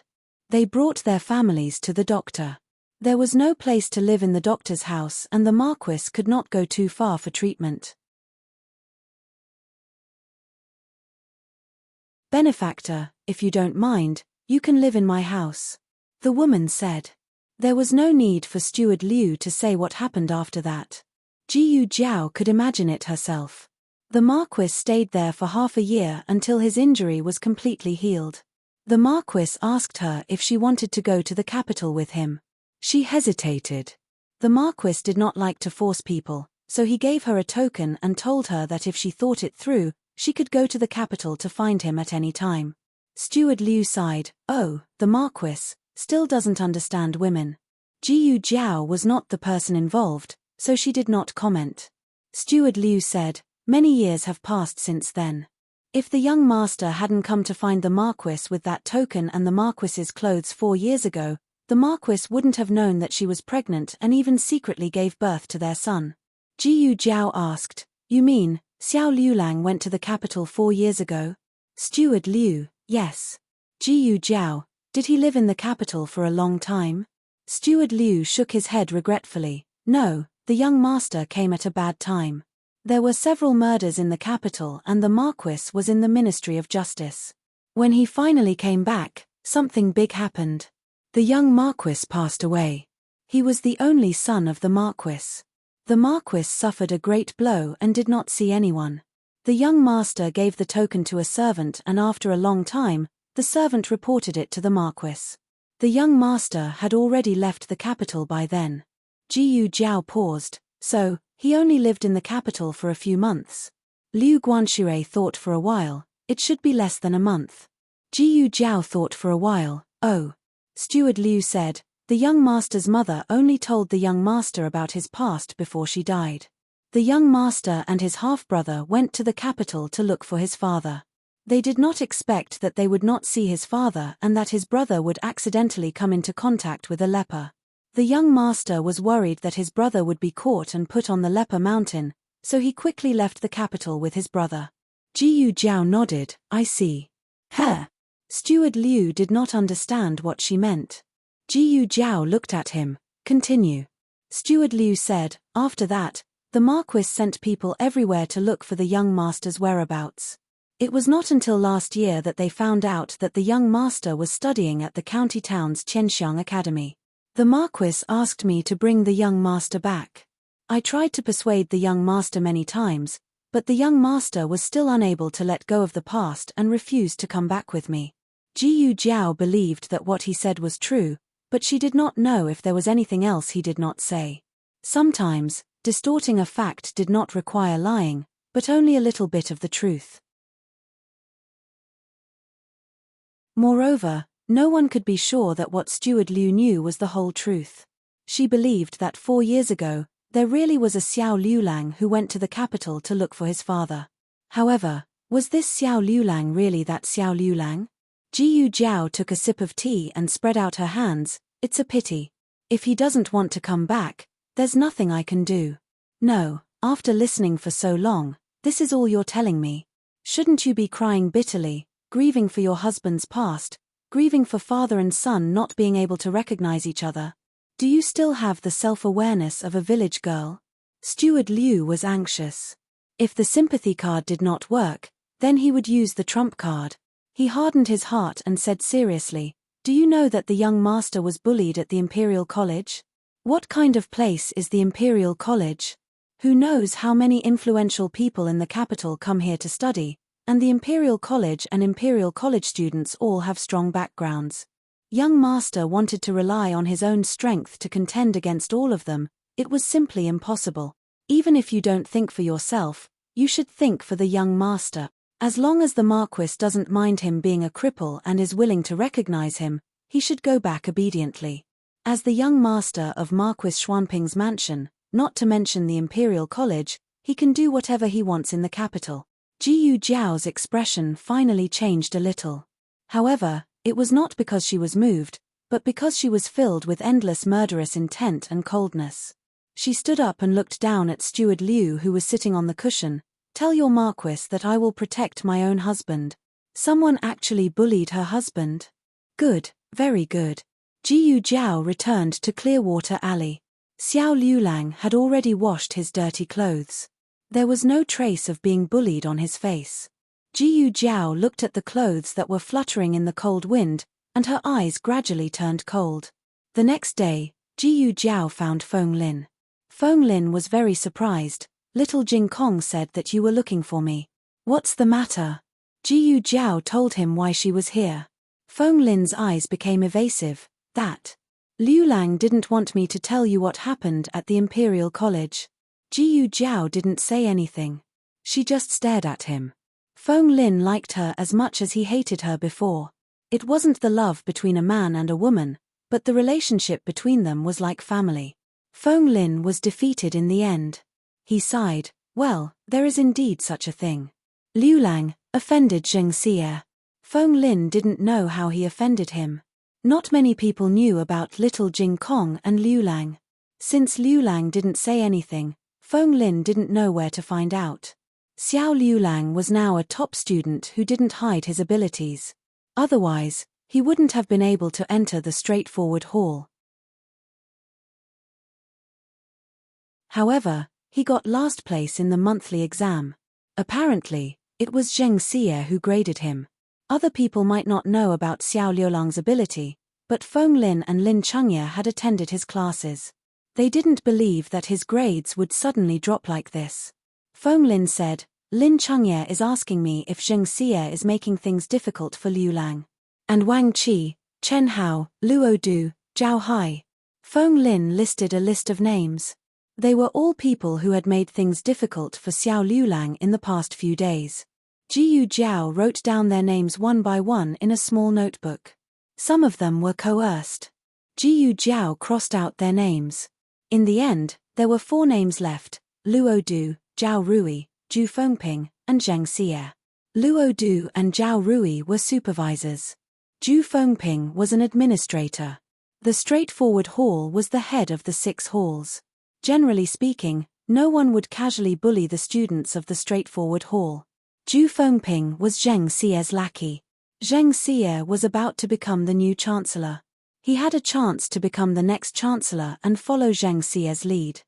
They brought their families to the doctor. There was no place to live in the doctor's house and the Marquis could not go too far for treatment. Benefactor, if you don't mind, you can live in my house. The woman said. There was no need for Steward Liu to say what happened after that. Jiyu Jiao could imagine it herself. The Marquis stayed there for half a year until his injury was completely healed. The Marquis asked her if she wanted to go to the capital with him. She hesitated. The Marquis did not like to force people, so he gave her a token and told her that if she thought it through, she could go to the capital to find him at any time. Steward Liu sighed. Oh, the Marquis still doesn't understand women. Jiyu Jiao was not the person involved, so she did not comment. Steward Liu said, many years have passed since then. If the young master hadn't come to find the Marquis with that token and the Marquis's clothes 4 years ago, the Marquis wouldn't have known that she was pregnant and even secretly gave birth to their son. Jiyu Jiao asked, you mean, Xiao Liulang went to the capital 4 years ago? Steward Liu, yes. Jiyu Jiao, did he live in the capital for a long time? Steward Liu shook his head regretfully. No, the young master came at a bad time. There were several murders in the capital and the Marquis was in the Ministry of Justice. When he finally came back, something big happened. The young Marquis passed away. He was the only son of the Marquis. The Marquis suffered a great blow and did not see anyone. The young master gave the token to a servant and after a long time, the servant reported it to the Marquis. The young master had already left the capital by then. Jiyu Jiao paused. So, he only lived in the capital for a few months. Liu Guanxue thought for a while. It should be less than a month. Jiyu Jiao thought for a while. Oh. Steward Liu said, the young master's mother only told the young master about his past before she died. The young master and his half-brother went to the capital to look for his father. They did not expect that they would not see his father and that his brother would accidentally come into contact with a leper. The young master was worried that his brother would be caught and put on the leper mountain, so he quickly left the capital with his brother. Jiyu Jiao nodded, I see. Huh. Steward Liu did not understand what she meant. Jiyu Jiao looked at him. Continue. Steward Liu said, after that, The Marquis sent people everywhere to look for the young master's whereabouts. It was not until last year that they found out that the young master was studying at the county town's Qianxiang Academy. The Marquis asked me to bring the young master back. I tried to persuade the young master many times, but the young master was still unable to let go of the past and refused to come back with me. Jiyu Jiao believed that what he said was true, but she did not know if there was anything else he did not say. Sometimes, distorting a fact did not require lying, but only a little bit of the truth. Moreover, no one could be sure that what Steward Liu knew was the whole truth. She believed that 4 years ago, there really was a Xiao Liulang who went to the capital to look for his father. However, was this Xiao Liulang really that Xiao Liulang? Jiyu Jiao took a sip of tea and spread out her hands. It's a pity. If he doesn't want to come back, there's nothing I can do. No, after listening for so long, this is all you're telling me. Shouldn't you be crying bitterly, grieving for your husband's past, grieving for father and son not being able to recognize each other? Do you still have the self-awareness of a village girl? Steward Liu was anxious. If the sympathy card did not work, then he would use the trump card. He hardened his heart and said seriously, "Do you know that the young master was bullied at the Imperial College? What kind of place is the Imperial College? Who knows how many influential people in the capital come here to study, and the Imperial College and Imperial College students all have strong backgrounds. Young master wanted to rely on his own strength to contend against all of them. It was simply impossible. Even if you don't think for yourself, you should think for the young master. As long as the Marquis doesn't mind him being a cripple and is willing to recognize him, he should go back obediently. As the young master of Marquis Xuanping's mansion, not to mention the Imperial College, he can do whatever he wants in the capital." Jiyu Jiao's expression finally changed a little. However, it was not because she was moved, but because she was filled with endless murderous intent and coldness. She stood up and looked down at Steward Liu, who was sitting on the cushion. "Tell your Marquis that I will protect my own husband. Someone actually bullied her husband? Good, very good." Jiyu Jiao returned to Clearwater Alley. Xiao Liulang had already washed his dirty clothes. There was no trace of being bullied on his face. Jiyu Jiao looked at the clothes that were fluttering in the cold wind, and her eyes gradually turned cold. The next day, Jiyu Jiao found Feng Lin. Feng Lin was very surprised. "Little Jing Kong said that you were looking for me. What's the matter?" Jiyu Jiao told him why she was here. Feng Lin's eyes became evasive. "That Liu Lang didn't want me to tell you what happened at the Imperial College." Jiyu Jiao didn't say anything. She just stared at him. Feng Lin liked her as much as he hated her before. It wasn't the love between a man and a woman, but the relationship between them was like family. Feng Lin was defeated in the end. He sighed. "Well, there is indeed such a thing." Liu Lang offended Zheng Xie. Feng Lin didn't know how he offended him. Not many people knew about little Jing Kong and Liu Lang. Since Liu Lang didn't say anything, Feng Lin didn't know where to find out. Xiao Liulang was now a top student who didn't hide his abilities. Otherwise, he wouldn't have been able to enter the straightforward hall. However, he got last place in the monthly exam. Apparently, it was Zheng Xie who graded him. Other people might not know about Xiao Liulang's ability, but Feng Lin and Lin Chengye had attended his classes. They didn't believe that his grades would suddenly drop like this. Feng Lin said, "Lin Chengye is asking me if Zheng Xie is making things difficult for Liu Lang. And Wang Qi, Chen Hao, Luo Du, Zhao Hai." Feng Lin listed a list of names. They were all people who had made things difficult for Xiao Liulang in the past few days. Jiyu Jiao wrote down their names one by one in a small notebook. Some of them were coerced. Jiyu Jiao crossed out their names. In the end, there were 4 names left: Luo Du, Zhao Rui, Zhu Fengping, and Zheng Xie. Luo Du and Zhao Rui were supervisors. Zhu Fengping was an administrator. The straightforward hall was the head of the 6 halls. Generally speaking, no one would casually bully the students of the straightforward hall. Zhu Fengping was Zheng Xie's lackey. Zheng Xie was about to become the new chancellor. He had a chance to become the next chancellor and follow Zheng Xie's lead.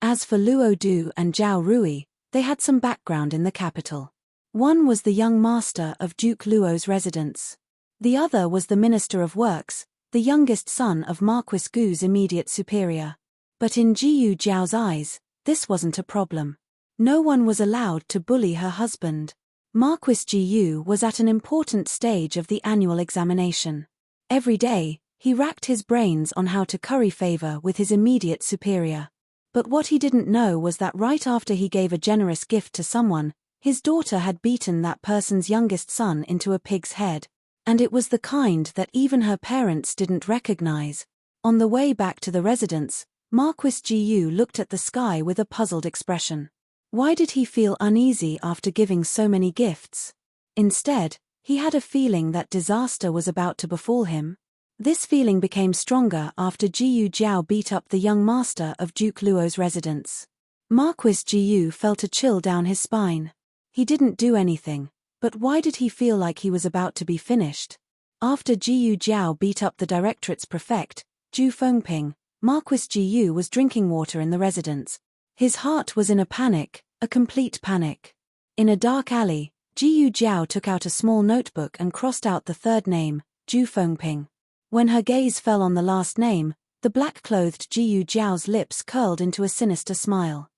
As for Luo Du and Zhao Rui, they had some background in the capital. One was the young master of Duke Luo's residence. The other was the Minister of Works, the youngest son of Marquis Gu's immediate superior. But in Jiyu Zhao's eyes, this wasn't a problem. No one was allowed to bully her husband. Marquis Jiyu was at an important stage of the annual examination. Every day, he racked his brains on how to curry favor with his immediate superior. But what he didn't know was that right after he gave a generous gift to someone, his daughter had beaten that person's youngest son into a pig's head. And it was the kind that even her parents didn't recognize. On the way back to the residence, Marquis Jiyu looked at the sky with a puzzled expression. Why did he feel uneasy after giving so many gifts? Instead, he had a feeling that disaster was about to befall him. This feeling became stronger after Jiyu Zhao beat up the young master of Duke Luo's residence. Marquis Jiyu felt a chill down his spine. He didn't do anything, but why did he feel like he was about to be finished? After Jiyu Zhao beat up the directorate's prefect, Zhu Fengping, Marquis Jiyu was drinking water in the residence. His heart was in a panic, a complete panic. In a dark alley, Jiyu Zhao took out a small notebook and crossed out the third name, Zhu Fengping. When her gaze fell on the last name, the black-clothed Jiyu Zhao's lips curled into a sinister smile.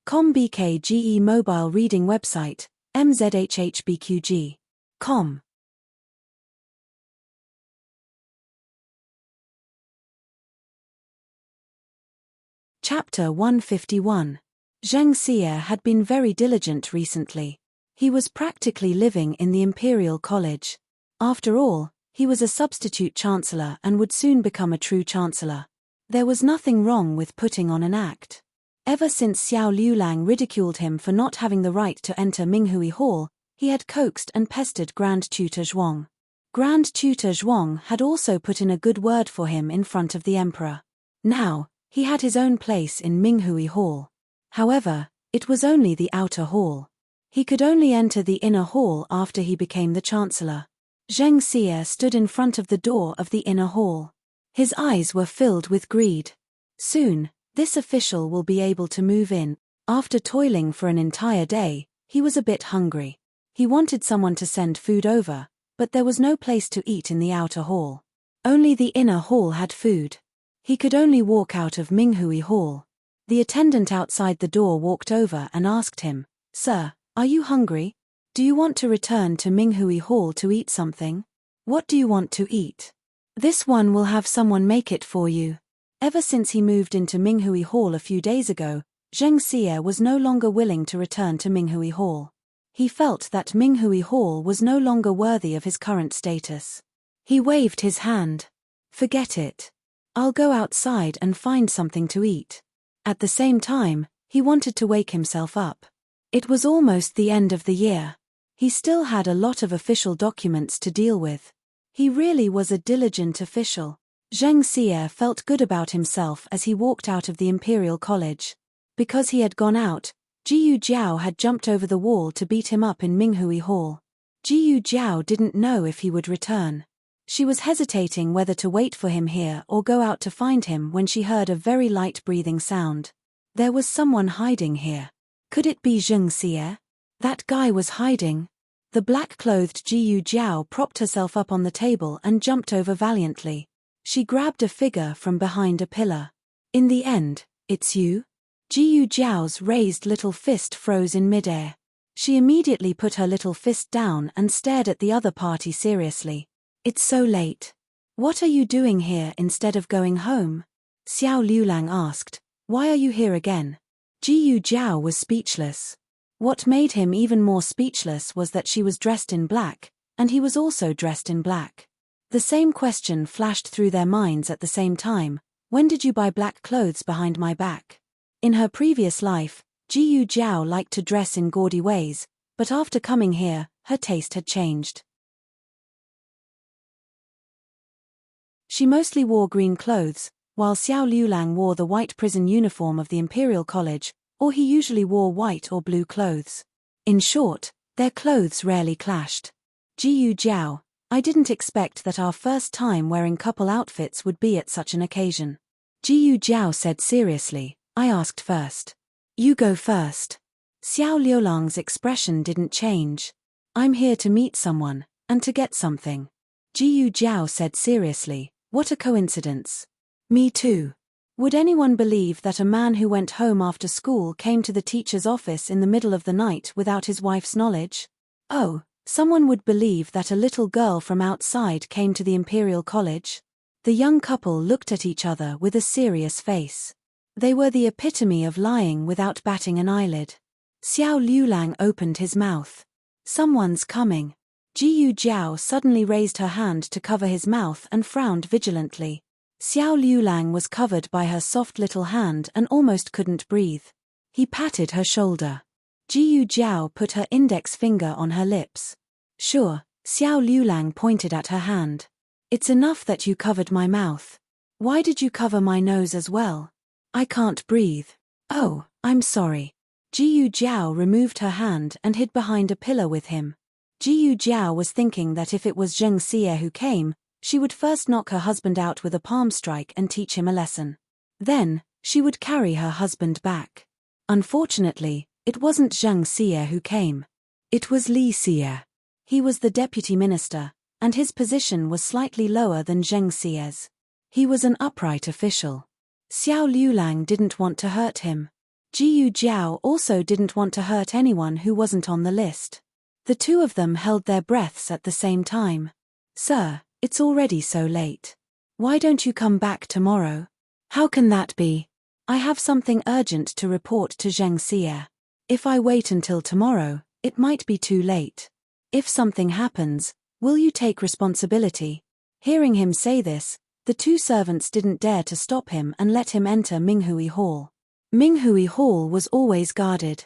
ComBKGE mobile reading website, mzhhbqg.com. Chapter 151. Zheng Xie had been very diligent recently. He was practically living in the Imperial College. After all, he was a substitute chancellor and would soon become a true chancellor. There was nothing wrong with putting on an act. Ever since Xiao Liulang ridiculed him for not having the right to enter Minghui Hall, he had coaxed and pestered Grand Tutor Zhuang. Grand Tutor Zhuang had also put in a good word for him in front of the emperor. Now, he had his own place in Minghui Hall. However, it was only the outer hall. He could only enter the inner hall after he became the chancellor. Zheng Xie stood in front of the door of the inner hall. His eyes were filled with greed. Soon, this official will be able to move in. After toiling for an entire day, he was a bit hungry. He wanted someone to send food over, but there was no place to eat in the outer hall. Only the inner hall had food. He could only walk out of Minghui Hall. The attendant outside the door walked over and asked him, "Sir, are you hungry? Do you want to return to Minghui Hall to eat something? What do you want to eat? This one will have someone make it for you." Ever since he moved into Minghui Hall a few days ago, Zheng Xie was no longer willing to return to Minghui Hall. He felt that Minghui Hall was no longer worthy of his current status. He waved his hand. "Forget it. I'll go outside and find something to eat." At the same time, he wanted to wake himself up. It was almost the end of the year. He still had a lot of official documents to deal with. He really was a diligent official. Zheng Xie felt good about himself as he walked out of the Imperial College. Because he had gone out, Jiyu Zhao had jumped over the wall to beat him up in Minghui Hall. Jiyu Zhao didn't know if he would return. She was hesitating whether to wait for him here or go out to find him when she heard a very light breathing sound. There was someone hiding here. Could it be Zheng Xie? That guy was hiding. The black-clothed Jiyu Zhao propped herself up on the table and jumped over valiantly. She grabbed a figure from behind a pillar. "In the end, it's you?" Jiyu Zhao's raised little fist froze in midair. She immediately put her little fist down and stared at the other party seriously. "It's so late. What are you doing here instead of going home?" Xiao Liulang asked. "Why are you here again?" Jiyu Zhao was speechless. What made him even more speechless was that she was dressed in black, and he was also dressed in black. The same question flashed through their minds at the same time. When did you buy black clothes behind my back? In her previous life, Jiyu Zhao liked to dress in gaudy ways, but after coming here, her taste had changed. She mostly wore green clothes, while Xiao Liulang wore the white prison uniform of the Imperial College, or he usually wore white or blue clothes. In short, their clothes rarely clashed. "Jiyu Zhao, I didn't expect that our first time wearing couple outfits would be at such an occasion. Jiyu Jiao said seriously, I asked first. You go first. Xiao Liulang's expression didn't change. I'm here to meet someone, and to get something. Jiyu Jiao said seriously, what a coincidence. Me too. Would anyone believe that a man who went home after school came to the teacher's office in the middle of the night without his wife's knowledge? Oh, someone would believe that a little girl from outside came to the Imperial College? The young couple looked at each other with a serious face. They were the epitome of lying without batting an eyelid. Xiao Liulang opened his mouth. Someone's coming. Jiyu Jiao suddenly raised her hand to cover his mouth and frowned vigilantly. Xiao Liulang was covered by her soft little hand and almost couldn't breathe. He patted her shoulder. Jiyu Jiao put her index finger on her lips. Sure, Xiao Liulang pointed at her hand. It's enough that you covered my mouth. Why did you cover my nose as well? I can't breathe. Oh, I'm sorry. Jiyu Jiao removed her hand and hid behind a pillar with him. Jiyu Jiao was thinking that if it was Zheng Xie who came, she would first knock her husband out with a palm strike and teach him a lesson. Then, she would carry her husband back. Unfortunately, it wasn't Zheng Xie who came. It was Li Xie. He was the deputy minister, and his position was slightly lower than Zheng Xie's. He was an upright official. Xiao Liulang didn't want to hurt him. Jiyu Jiao also didn't want to hurt anyone who wasn't on the list. The two of them held their breaths at the same time. Sir, it's already so late. Why don't you come back tomorrow? How can that be? I have something urgent to report to Zheng Xie. If I wait until tomorrow, it might be too late. If something happens, will you take responsibility? Hearing him say this, the two servants didn't dare to stop him and let him enter Minghui Hall. Minghui Hall was always guarded.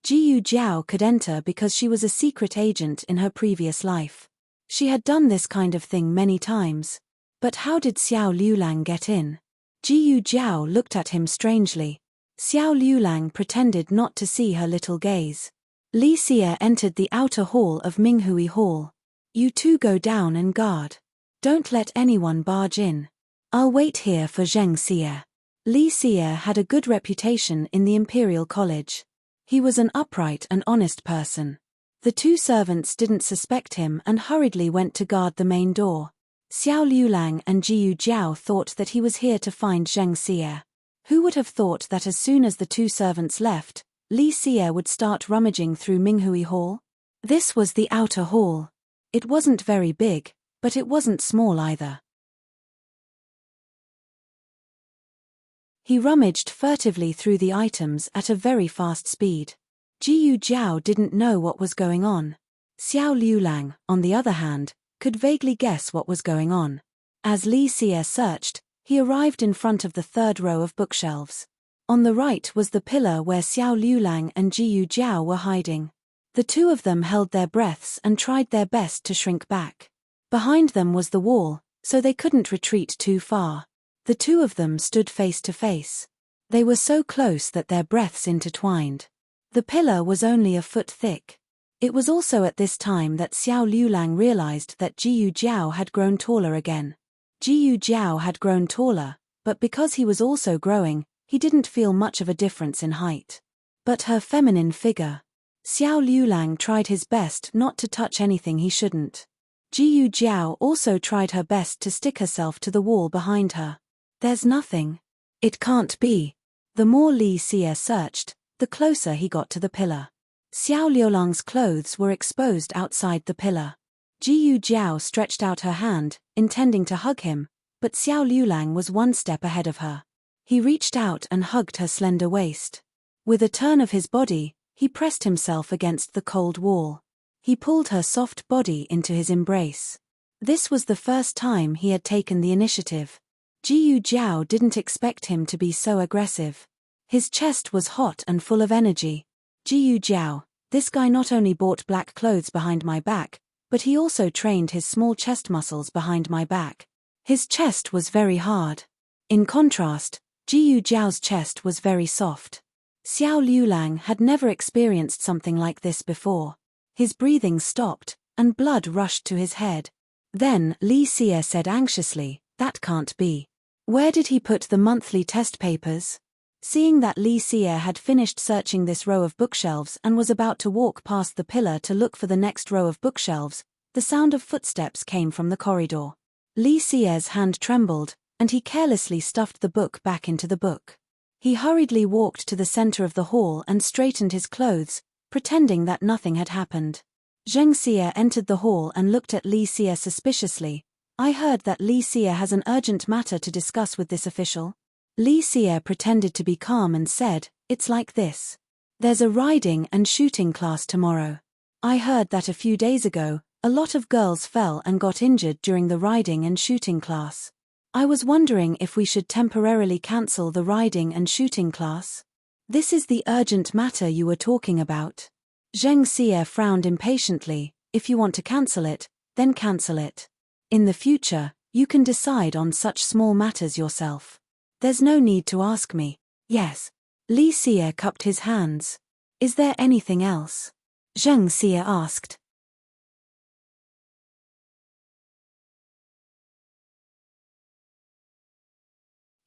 Jiyu Jiao could enter because she was a secret agent in her previous life. She had done this kind of thing many times. But how did Xiao Liulang get in? Jiyu Jiao looked at him strangely. Xiao Liulang pretended not to see her little gaze. Li Xie entered the outer hall of Minghui Hall. You two go down and guard. Don't let anyone barge in. I'll wait here for Zheng Xie. Li Xie had a good reputation in the Imperial College. He was an upright and honest person. The two servants didn't suspect him and hurriedly went to guard the main door. Xiao Liulang and Jiyu Jiao thought that he was here to find Zheng Xie. Who would have thought that as soon as the two servants left, Li Xie would start rummaging through Minghui Hall? This was the outer hall. It wasn't very big, but it wasn't small either. He rummaged furtively through the items at a very fast speed. Jiyu Jiao didn't know what was going on. Xiao Liulang, on the other hand, could vaguely guess what was going on. As Li Xie searched, he arrived in front of the third row of bookshelves. On the right was the pillar where Xiao Liulang and Jiyu Jiao were hiding. The two of them held their breaths and tried their best to shrink back. Behind them was the wall, so they couldn't retreat too far. The two of them stood face to face. They were so close that their breaths intertwined. The pillar was only a foot thick. It was also at this time that Xiao Liulang realized that Jiyu Jiao had grown taller again. Jiyu Jiao had grown taller, but because he was also growing, he didn't feel much of a difference in height. But her feminine figure. Xiao Liulang tried his best not to touch anything he shouldn't. Jiyu Jiao also tried her best to stick herself to the wall behind her. There's nothing. It can't be. The more Li Xie searched, the closer he got to the pillar. Xiao Liulang's clothes were exposed outside the pillar. Jiyu Jiao stretched out her hand, intending to hug him, but Xiao Liulang was one step ahead of her. He reached out and hugged her slender waist. With a turn of his body, he pressed himself against the cold wall. He pulled her soft body into his embrace. This was the first time he had taken the initiative. Jiyu Jiao didn't expect him to be so aggressive. His chest was hot and full of energy. Jiyu Jiao, this guy not only bought black clothes behind my back, but he also trained his small chest muscles behind my back. His chest was very hard. In contrast, Jiyu Jiao's chest was very soft. Xiao Liulang had never experienced something like this before. His breathing stopped, and blood rushed to his head. Then Li Xie said anxiously, "That can't be. Where did he put the monthly test papers? Seeing that Li Xie had finished searching this row of bookshelves and was about to walk past the pillar to look for the next row of bookshelves, the sound of footsteps came from the corridor. Li Xie's hand trembled, and he carelessly stuffed the book back into the book. He hurriedly walked to the center of the hall and straightened his clothes, pretending that nothing had happened. Zheng Xie entered the hall and looked at Li Xie suspiciously. I heard that Li Xie has an urgent matter to discuss with this official. Li Xie pretended to be calm and said, "It's like this. There's a riding and shooting class tomorrow. I heard that a few days ago, a lot of girls fell and got injured during the riding and shooting class. I was wondering if we should temporarily cancel the riding and shooting class." "This is the urgent matter you were talking about." Zheng Xie frowned impatiently. "If you want to cancel it, then cancel it. In the future, you can decide on such small matters yourself. There's no need to ask me." "Yes." Li Xie cupped his hands. "Is there anything else?" Zheng Xie asked.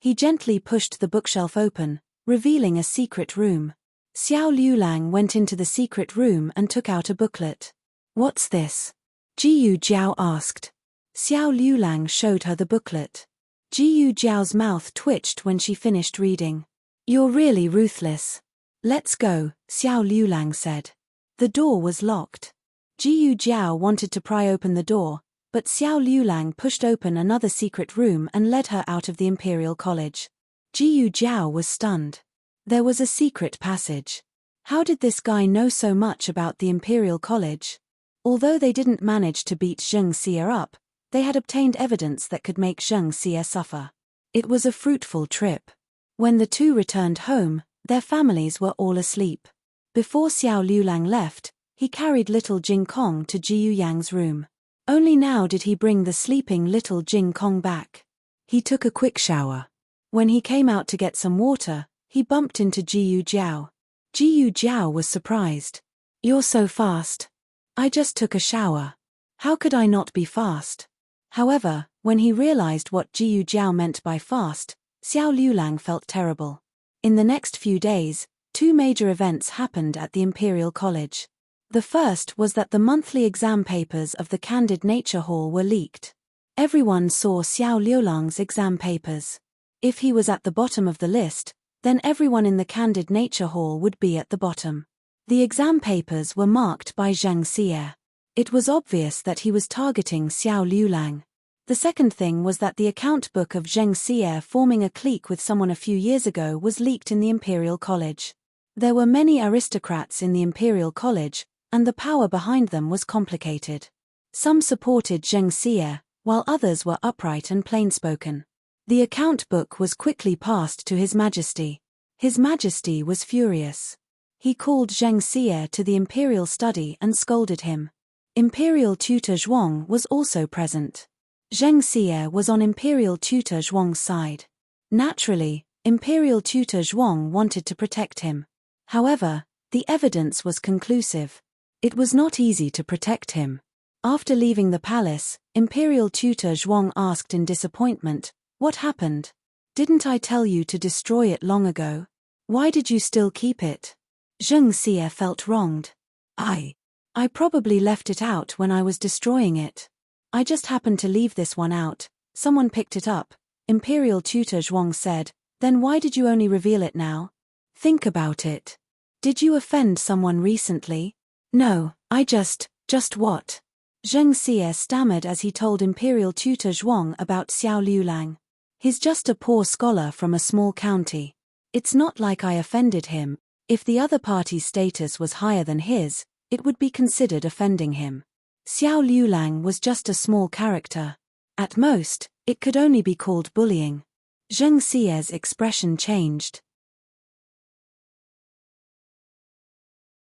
He gently pushed the bookshelf open, revealing a secret room. Xiao Liulang went into the secret room and took out a booklet. "What's this?" Jiyu Jiao asked. Xiao Liulang showed her the booklet. Jiyu Jiao's mouth twitched when she finished reading. "You're really ruthless. Let's go," Xiao Liulang said. The door was locked. Jiyu Jiao wanted to pry open the door, but Xiao Liulang pushed open another secret room and led her out of the Imperial College. Jiyu Jiao was stunned. There was a secret passage. How did this guy know so much about the Imperial College? Although they didn't manage to beat Zheng Xie up, they had obtained evidence that could make Zheng Xie suffer. It was a fruitful trip. When the two returned home, their families were all asleep. Before Xiao Liulang left, he carried little Jing Kong to Jiyu Yang's room. Only now did he bring the sleeping little Jing Kong back. He took a quick shower. When he came out to get some water, he bumped into Jiyu Jiao. Jiyu Jiao was surprised. "You're so fast." "I just took a shower. How could I not be fast?" However, when he realized what Jiyu Jiao meant by fast, Xiao Liulang felt terrible. In the next few days, two major events happened at the Imperial College. The first was that the monthly exam papers of the Candid Nature Hall were leaked. Everyone saw Xiao Liulang's exam papers. If he was at the bottom of the list, then everyone in the Candid Nature Hall would be at the bottom. The exam papers were marked by Zheng Xie. It was obvious that he was targeting Xiao Liulang. The second thing was that the account book of Zheng Xie forming a clique with someone a few years ago was leaked in the Imperial College. There were many aristocrats in the Imperial College, and the power behind them was complicated. Some supported Zheng Xie, while others were upright and plain-spoken. The account book was quickly passed to His Majesty. His Majesty was furious. He called Zheng Xie to the Imperial study and scolded him. Imperial tutor Zhuang was also present. Zheng Xie was on Imperial tutor Zhuang's side. Naturally, Imperial tutor Zhuang wanted to protect him. However, the evidence was conclusive. It was not easy to protect him. After leaving the palace, Imperial tutor Zhuang asked in disappointment, "What happened? Didn't I tell you to destroy it long ago? Why did you still keep it?" Zheng Xie felt wronged. I probably left it out when I was destroying it. I just happened to leave this one out. Someone picked it up," Imperial tutor Zhuang said. "Then why did you only reveal it now? Think about it. Did you offend someone recently?" "No, I just what?" Zheng Xie stammered as he told Imperial tutor Zhuang about Xiao Liulang. "He's just a poor scholar from a small county. It's not like I offended him. If the other party's status was higher than his, it would be considered offending him. Xiao Liulang was just a small character. At most, it could only be called bullying." Zheng Xie's expression changed.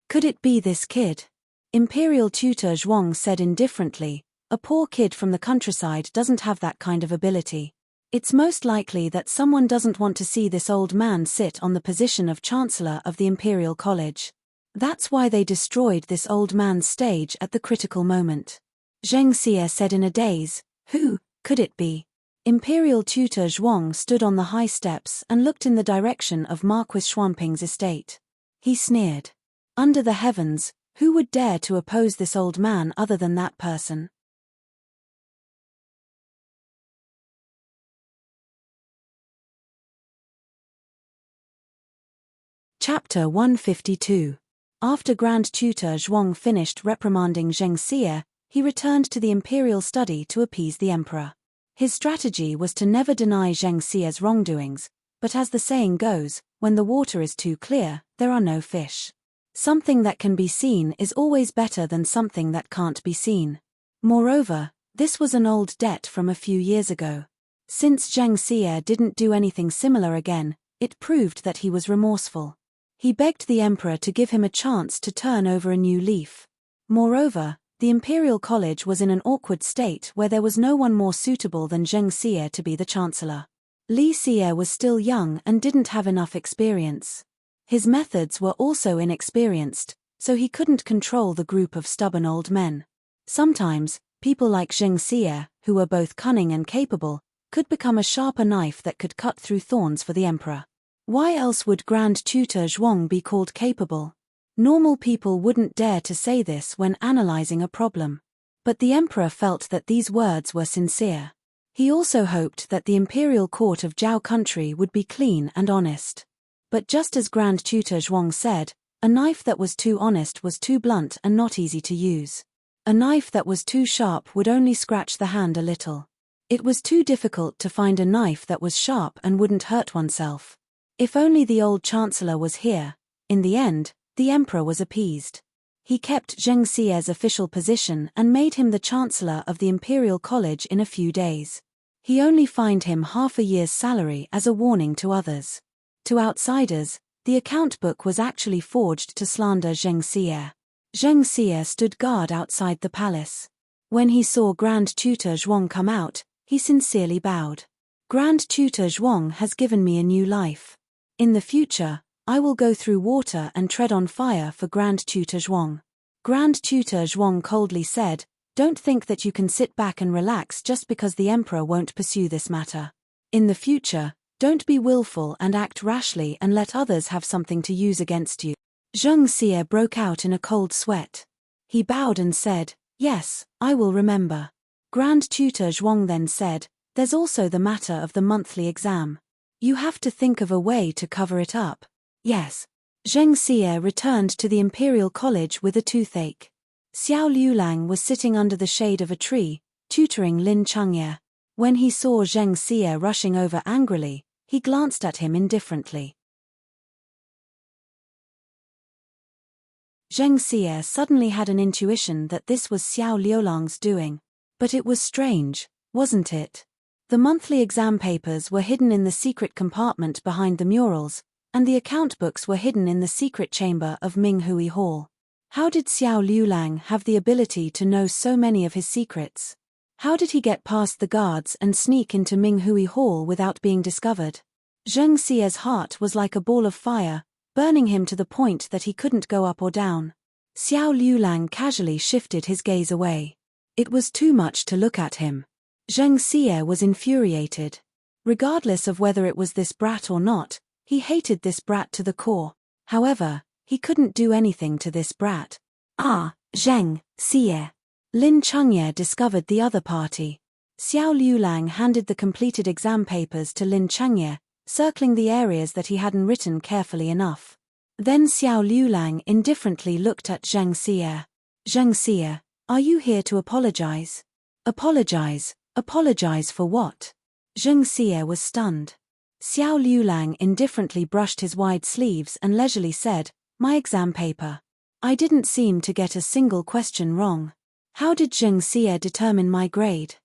"Could it be this kid?" Imperial tutor Zhuang said indifferently. "A poor kid from the countryside doesn't have that kind of ability. It's most likely that someone doesn't want to see this old man sit on the position of Chancellor of the Imperial College. That's why they destroyed this old man's stage at the critical moment." Zheng Xie said in a daze. "Who could it be?" Imperial tutor Zhuang stood on the high steps and looked in the direction of Marquis Xuanping's estate. He sneered. Under the heavens, who would dare to oppose this old man other than that person? Chapter 152. After Grand Tutor Zhuang finished reprimanding Zheng Xie, he returned to the imperial study to appease the emperor. His strategy was to never deny Zheng Xie's wrongdoings, but as the saying goes, when the water is too clear, there are no fish. Something that can be seen is always better than something that can't be seen. Moreover, this was an old debt from a few years ago. Since Zheng Xie didn't do anything similar again, it proved that he was remorseful. He begged the emperor to give him a chance to turn over a new leaf. Moreover, the imperial college was in an awkward state where there was no one more suitable than Zheng Xie to be the chancellor. Li Xie was still young and didn't have enough experience. His methods were also inexperienced, so he couldn't control the group of stubborn old men. Sometimes, people like Zheng Xie, who were both cunning and capable, could become a sharper knife that could cut through thorns for the emperor. Why else would Grand Tutor Zhuang be called capable? Normal people wouldn't dare to say this when analyzing a problem. But the emperor felt that these words were sincere. He also hoped that the imperial court of Zhao country would be clean and honest. But just as Grand Tutor Zhuang said, a knife that was too honest was too blunt and not easy to use. A knife that was too sharp would only scratch the hand a little. It was too difficult to find a knife that was sharp and wouldn't hurt oneself. If only the old chancellor was here. In the end, the emperor was appeased. He kept Zheng Xie's official position and made him the chancellor of the imperial college in a few days. He only fined him half a year's salary as a warning to others. To outsiders, the account book was actually forged to slander Zheng Xie. Zheng Xie stood guard outside the palace. When he saw Grand Tutor Zhuang come out, he sincerely bowed. Grand Tutor Zhuang has given me a new life. In the future, I will go through water and tread on fire for Grand Tutor Zhuang. Grand Tutor Zhuang coldly said, "Don't think that you can sit back and relax just because the emperor won't pursue this matter. In the future, don't be willful and act rashly and let others have something to use against you." Zheng Xie broke out in a cold sweat. He bowed and said, "Yes, I will remember." Grand Tutor Zhuang then said, "There's also the matter of the monthly exam. You have to think of a way to cover it up." Yes. Zheng Xie returned to the imperial college with a toothache. Xiao Liulang was sitting under the shade of a tree, tutoring Lin Changye. When he saw Zheng Xie rushing over angrily, he glanced at him indifferently. Zheng Xie suddenly had an intuition that this was Xiao Liulang's doing. But it was strange, wasn't it? The monthly exam papers were hidden in the secret compartment behind the murals, and the account books were hidden in the secret chamber of Minghui Hall. How did Xiao Liulang have the ability to know so many of his secrets? How did he get past the guards and sneak into Minghui Hall without being discovered? Zheng Xie's heart was like a ball of fire, burning him to the point that he couldn't go up or down. Xiao Liulang casually shifted his gaze away. It was too much to look at him. Zheng Xie was infuriated. Regardless of whether it was this brat or not, he hated this brat to the core. However, he couldn't do anything to this brat. Ah, Zheng Xie. Lin Changye discovered the other party. Xiao Liulang handed the completed exam papers to Lin Changye, circling the areas that he hadn't written carefully enough. Then Xiao Liulang indifferently looked at Zheng Xie. "Zheng Xie, are you here to apologize?" "Apologize? Apologize for what?" Zheng Xie was stunned. Xiao Liulang indifferently brushed his wide sleeves and leisurely said, "My exam paper. I didn't seem to get a single question wrong. How did Zheng Xie determine my grade?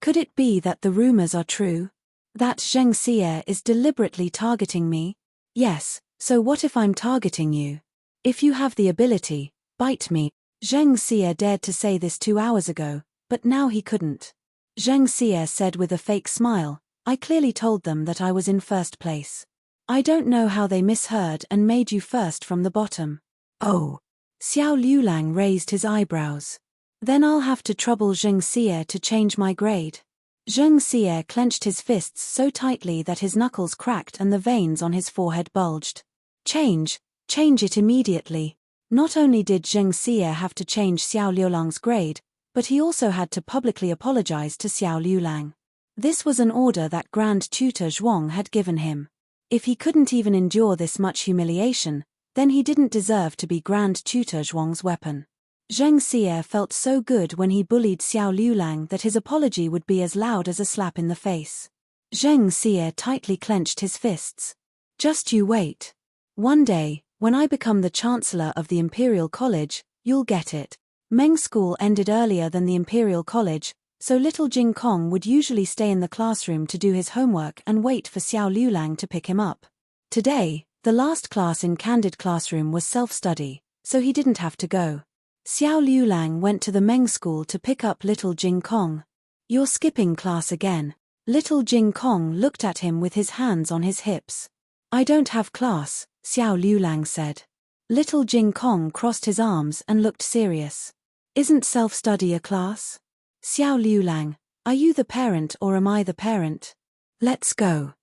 Could it be that the rumors are true? That Zheng Xie is deliberately targeting me? Yes, so what if I'm targeting you? If you have the ability, bite me." Zheng Xie dared to say this 2 hours ago, but now he couldn't. Zheng Xie said with a fake smile, "I clearly told them that I was in first place. I don't know how they misheard and made you first from the bottom." "Oh." Xiao Liulang raised his eyebrows. "Then I'll have to trouble Zheng Xie to change my grade." Zheng Xie clenched his fists so tightly that his knuckles cracked and the veins on his forehead bulged. Change it immediately. Not only did Zheng Xie have to change Xiao Liulang's grade, but he also had to publicly apologize to Xiao Liulang. This was an order that Grand Tutor Zhuang had given him. If he couldn't even endure this much humiliation, then he didn't deserve to be Grand Tutor Zhuang's weapon. Zheng Xie felt so good when he bullied Xiao Liulang that his apology would be as loud as a slap in the face. Zheng Xie tightly clenched his fists. Just you wait. One day, when I become the Chancellor of the Imperial College, you'll get it. Meng School ended earlier than the Imperial College, so little Jing Kong would usually stay in the classroom to do his homework and wait for Xiao Liulang to pick him up. Today, the last class in Candid Classroom was self-study, so he didn't have to go. Xiao Liulang went to the Meng School to pick up little Jing Kong. You're skipping class again. Little Jing Kong looked at him with his hands on his hips. I don't have class, Xiao Liulang said. Little Jing Kong crossed his arms and looked serious. Isn't self-study a class? Xiao Liulang, are you the parent or am I the parent? Let's go.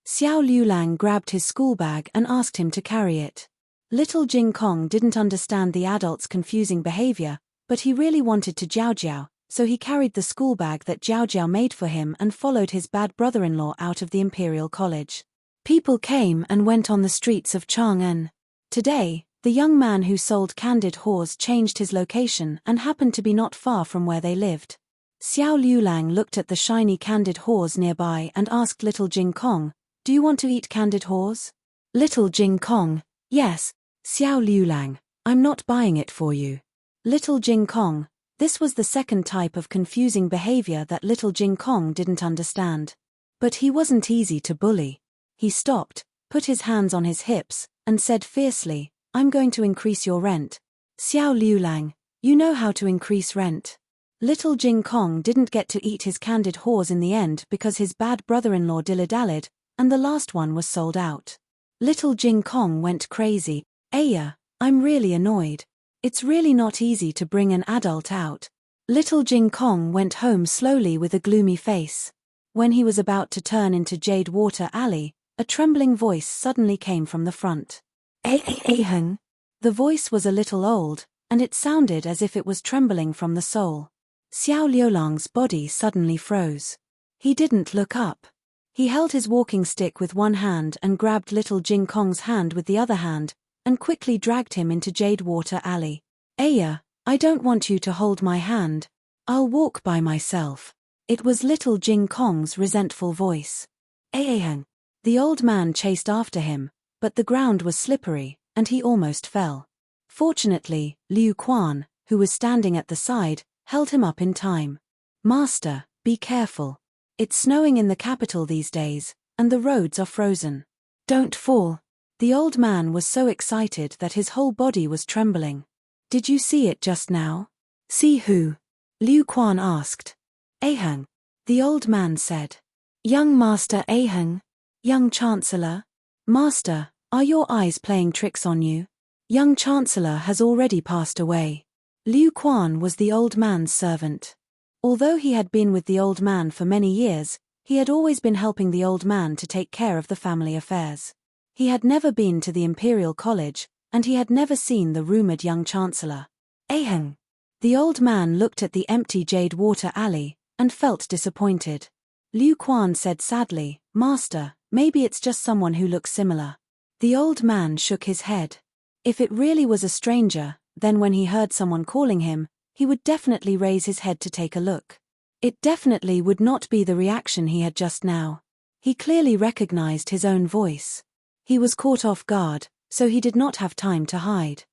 Xiao Liulang grabbed his school bag and asked him to carry it. Little Jing Kong didn't understand the adult's confusing behavior, but he really wanted to Jiao Jiao, so he carried the school bag that Jiao Jiao made for him and followed his bad brother-in-law out of the Imperial College. People came and went on the streets of Chang'an. Today, the young man who sold Candid Haws changed his location and happened to be not far from where they lived. Xiao Liulang looked at the shiny Candid Haws nearby and asked little Jing Kong, do you want to eat Candid Haws? Little Jing Kong, yes. Xiao Liulang, I'm not buying it for you. Little Jing Kong, this was the second type of confusing behavior that little Jing Kong didn't understand. But he wasn't easy to bully. He stopped, put his hands on his hips, and said fiercely, I'm going to increase your rent. Xiao Liulang, you know how to increase rent. Little Jing Kong didn't get to eat his Candid Haws in the end because his bad brother-in-law dilly-dallied, and the last one was sold out. Little Jing Kong went crazy. Aya, I'm really annoyed. It's really not easy to bring an adult out. Little Jing Kong went home slowly with a gloomy face. When he was about to turn into Jade Water Alley, a trembling voice suddenly came from the front. Heng. The voice was a little old, and it sounded as if it was trembling from the soul. Xiao Liulang's body suddenly froze. He didn't look up. He held his walking stick with one hand and grabbed little Jing Kong's hand with the other hand, and quickly dragged him into Jade Water Alley. Aya, I don't want you to hold my hand. I'll walk by myself. It was little Jing Kong's resentful voice. Heng. The old man chased after him, but the ground was slippery, and he almost fell. Fortunately, Liu Quan, who was standing at the side, held him up in time. Master, be careful. It's snowing in the capital these days, and the roads are frozen. Don't fall. The old man was so excited that his whole body was trembling. Did you see it just now? See who? Liu Quan asked. Aheng. The old man said. Young Master Aheng. Young Chancellor. Master, are your eyes playing tricks on you? Young Chancellor has already passed away. Liu Quan was the old man's servant. Although he had been with the old man for many years, he had always been helping the old man to take care of the family affairs. He had never been to the Imperial College, and he had never seen the rumored young Chancellor. Aheng. The old man looked at the empty Jade Water Alley, and felt disappointed. Liu Quan said sadly, Master, maybe it's just someone who looks similar. The old man shook his head. If it really was a stranger, then when he heard someone calling him, he would definitely raise his head to take a look. It definitely would not be the reaction he had just now. He clearly recognized his own voice. He was caught off guard, so he did not have time to hide.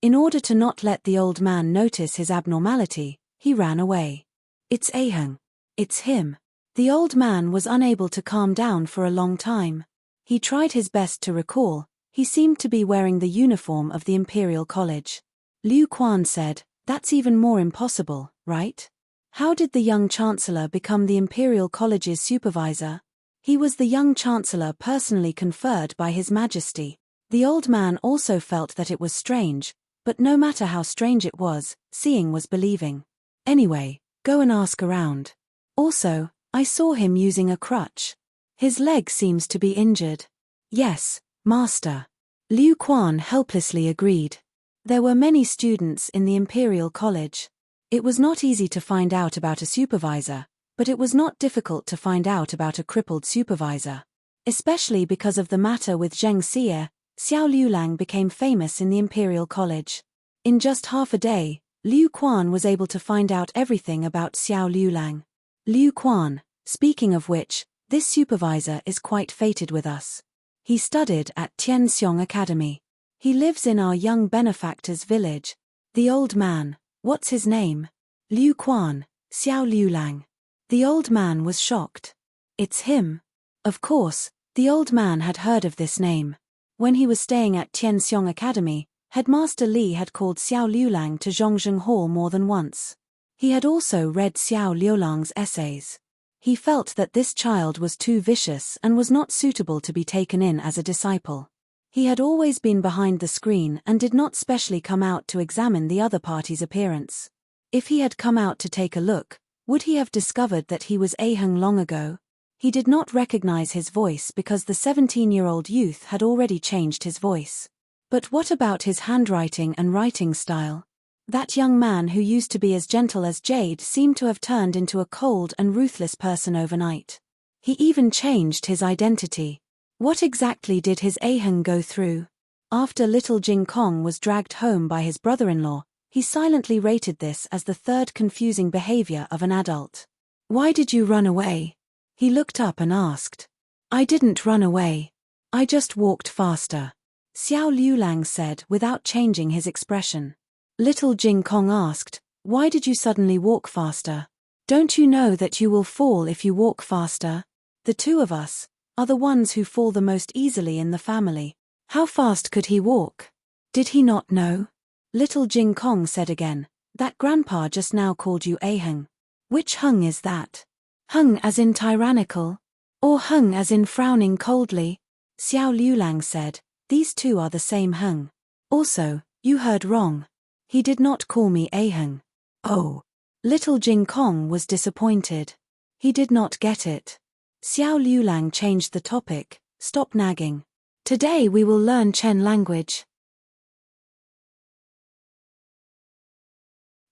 In order to not let the old man notice his abnormality, he ran away. It's Aheng. It's him. The old man was unable to calm down for a long time. He tried his best to recall. He seemed to be wearing the uniform of the Imperial College. Liu Quan said, that's even more impossible, right? How did the young Chancellor become the Imperial College's supervisor? He was the young Chancellor personally conferred by His Majesty. The old man also felt that it was strange, but no matter how strange it was, seeing was believing. Anyway, go and ask around. Also, I saw him using a crutch. His leg seems to be injured. Yes, master. Liu Quan helplessly agreed. There were many students in the Imperial College. It was not easy to find out about a supervisor, but it was not difficult to find out about a crippled supervisor. Especially because of the matter with Zheng Xie, Xiao Liulang became famous in the Imperial College. In just half a day, Liu Quan was able to find out everything about Xiao Liulang. Liu Quan, speaking of which, this supervisor is quite fated with us. He studied at Tianxiong Academy. He lives in our young benefactor's village. The old man, what's his name? Liu Quan, Xiao Liulang. The old man was shocked. It's him. Of course, the old man had heard of this name. When he was staying at Tianxiong Academy, Headmaster Li had called Xiao Liulang to Zhongzheng Hall more than once. He had also read Xiao Liulang's essays. He felt that this child was too vicious and was not suitable to be taken in as a disciple. He had always been behind the screen and did not specially come out to examine the other party's appearance. If he had come out to take a look, would he have discovered that he was Aheng long ago? He did not recognize his voice because the 17-year-old youth had already changed his voice. But what about his handwriting and writing style? That young man who used to be as gentle as jade seemed to have turned into a cold and ruthless person overnight. He even changed his identity. What exactly did his Aheng go through? After little Jing Kong was dragged home by his brother-in-law, he silently rated this as the third confusing behavior of an adult. Why did you run away? He looked up and asked. I didn't run away. I just walked faster. Xiao Liulang said without changing his expression. Little Jing Kong asked, why did you suddenly walk faster? Don't you know that you will fall if you walk faster? The two of us are the ones who fall the most easily in the family. How fast could he walk? Did he not know? Little Jing Kong said again, that grandpa just now called you Aheng. Which hung is that? Hung as in tyrannical? Or hung as in frowning coldly? Xiao Liulang said, these two are the same hung. Also, you heard wrong. He did not call me Aheng. Oh. Little Jing Kong was disappointed. He did not get it. Xiao Liulang changed the topic, stop nagging. Today we will learn Chen language.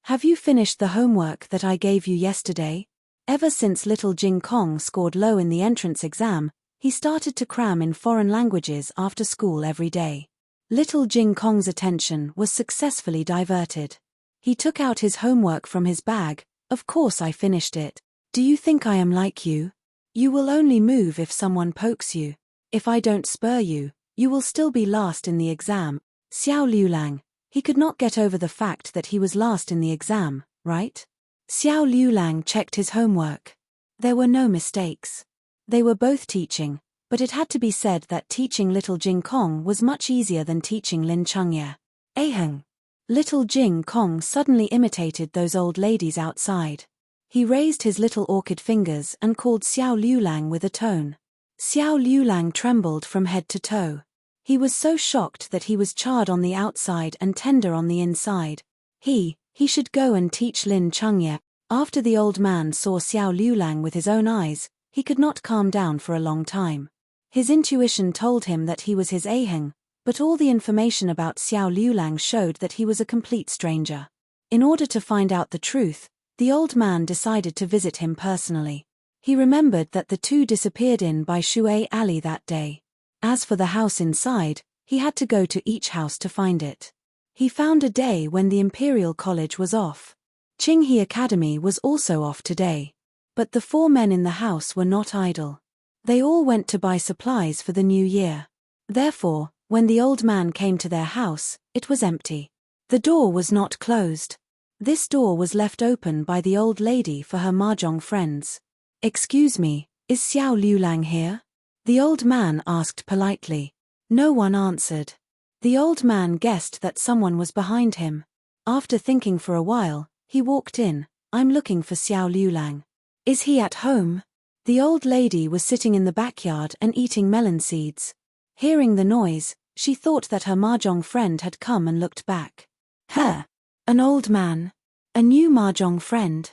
Have you finished the homework that I gave you yesterday? Ever since little Jing Kong scored low in the entrance exam, he started to cram in foreign languages after school every day. Little Jing Kong's attention was successfully diverted. He took out his homework from his bag. Of course I finished it. Do you think I am like you? You will only move if someone pokes you. If I don't spur you, you will still be last in the exam. Xiao Liulang, he could not get over the fact that he was last in the exam, right? Xiao Liulang checked his homework. There were no mistakes. They were both teaching, but it had to be said that teaching little Jing Kong was much easier than teaching Lin Chengye. Aheng. Little Jing Kong suddenly imitated those old ladies outside. He raised his little orchid fingers and called Xiao Liulang with a tone. Xiao Liulang trembled from head to toe. He was so shocked that he was charred on the outside and tender on the inside. He should go and teach Lin Chengye. After the old man saw Xiao Liulang with his own eyes, he could not calm down for a long time. His intuition told him that he was his Aheng, but all the information about Xiao Liulang showed that he was a complete stranger. In order to find out the truth, the old man decided to visit him personally. He remembered that the two disappeared in by Shui Alley that day. As for the house inside, he had to go to each house to find it. He found a day when the Imperial College was off. Qinghe Academy was also off today. But the four men in the house were not idle. They all went to buy supplies for the new year. Therefore, when the old man came to their house, it was empty. The door was not closed. This door was left open by the old lady for her mahjong friends. Excuse me, is Xiao Liulang here? The old man asked politely. No one answered. The old man guessed that someone was behind him. After thinking for a while, he walked in. I'm looking for Xiao Liulang. Is he at home? The old lady was sitting in the backyard and eating melon seeds. Hearing the noise, She thought that her mahjong friend had come and looked back. Huh! An old man. A new mahjong friend.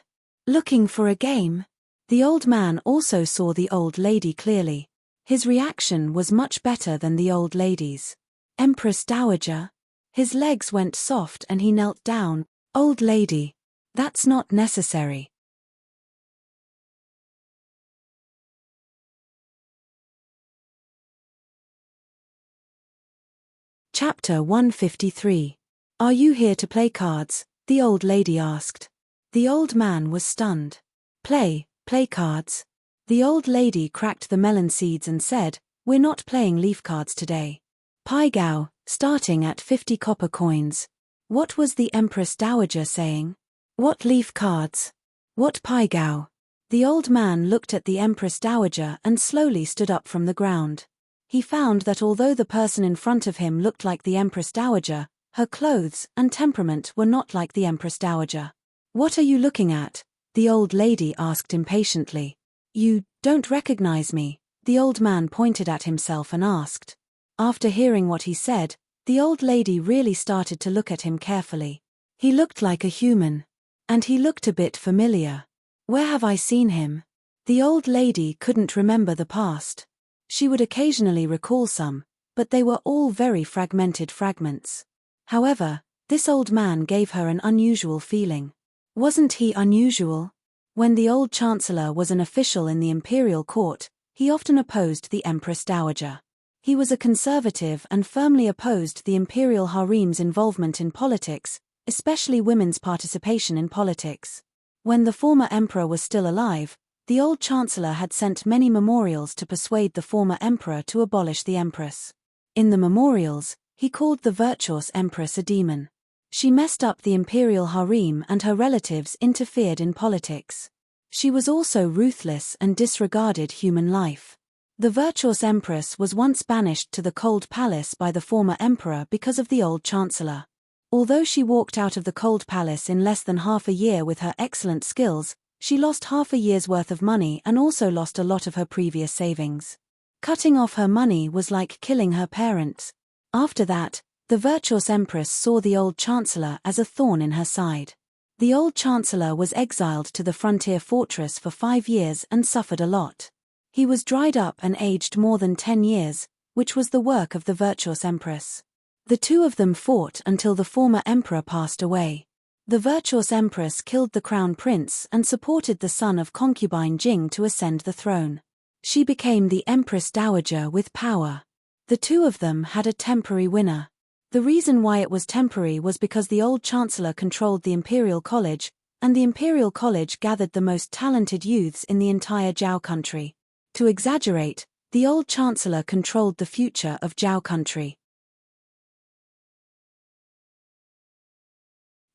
Looking for a game? The old man also saw the old lady clearly. His reaction was much better than the old lady's. Empress Dowager? His legs went soft and he knelt down. Old lady. That's not necessary. Chapter 153. Are you here to play cards? The old lady asked. The old man was stunned. Play cards? The old lady cracked the melon seeds and said, we're not playing leaf cards today. Pai Gao, starting at 50 copper coins. What was the Empress Dowager saying? What leaf cards? What Pai Gao? The old man looked at the Empress Dowager and slowly stood up from the ground. He found that although the person in front of him looked like the Empress Dowager, her clothes and temperament were not like the Empress Dowager. What are you looking at? The old lady asked impatiently. You don't recognize me? The old man pointed at himself and asked. After hearing what he said, the old lady really started to look at him carefully. He looked like a human. And he looked a bit familiar. Where have I seen him? The old lady couldn't remember the past. She would occasionally recall some, but they were all very fragmented fragments. However, this old man gave her an unusual feeling. Wasn't he unusual? When the old chancellor was an official in the imperial court, he often opposed the Empress Dowager. He was a conservative and firmly opposed the imperial harem's involvement in politics, especially women's participation in politics. When the former emperor was still alive, the old chancellor had sent many memorials to persuade the former emperor to abolish the empress. In the memorials, he called the virtuous empress a demon. She messed up the imperial harem and her relatives interfered in politics. She was also ruthless and disregarded human life. The virtuous empress was once banished to the cold palace by the former emperor because of the old chancellor. Although she walked out of the cold palace in less than half a year with her excellent skills, she lost half a year's worth of money and also lost a lot of her previous savings. Cutting off her money was like killing her parents. After that, the virtuous empress saw the old chancellor as a thorn in her side. The old chancellor was exiled to the frontier fortress for 5 years and suffered a lot. He was dried up and aged more than 10 years, which was the work of the virtuous empress. The two of them fought until the former emperor passed away. The virtuous empress killed the crown prince and supported the son of concubine Jing to ascend the throne. She became the Empress Dowager with power. The two of them had a temporary winner. The reason why it was temporary was because the old chancellor controlled the Imperial College, and the Imperial College gathered the most talented youths in the entire Zhao country. To exaggerate, the old chancellor controlled the future of Zhao country.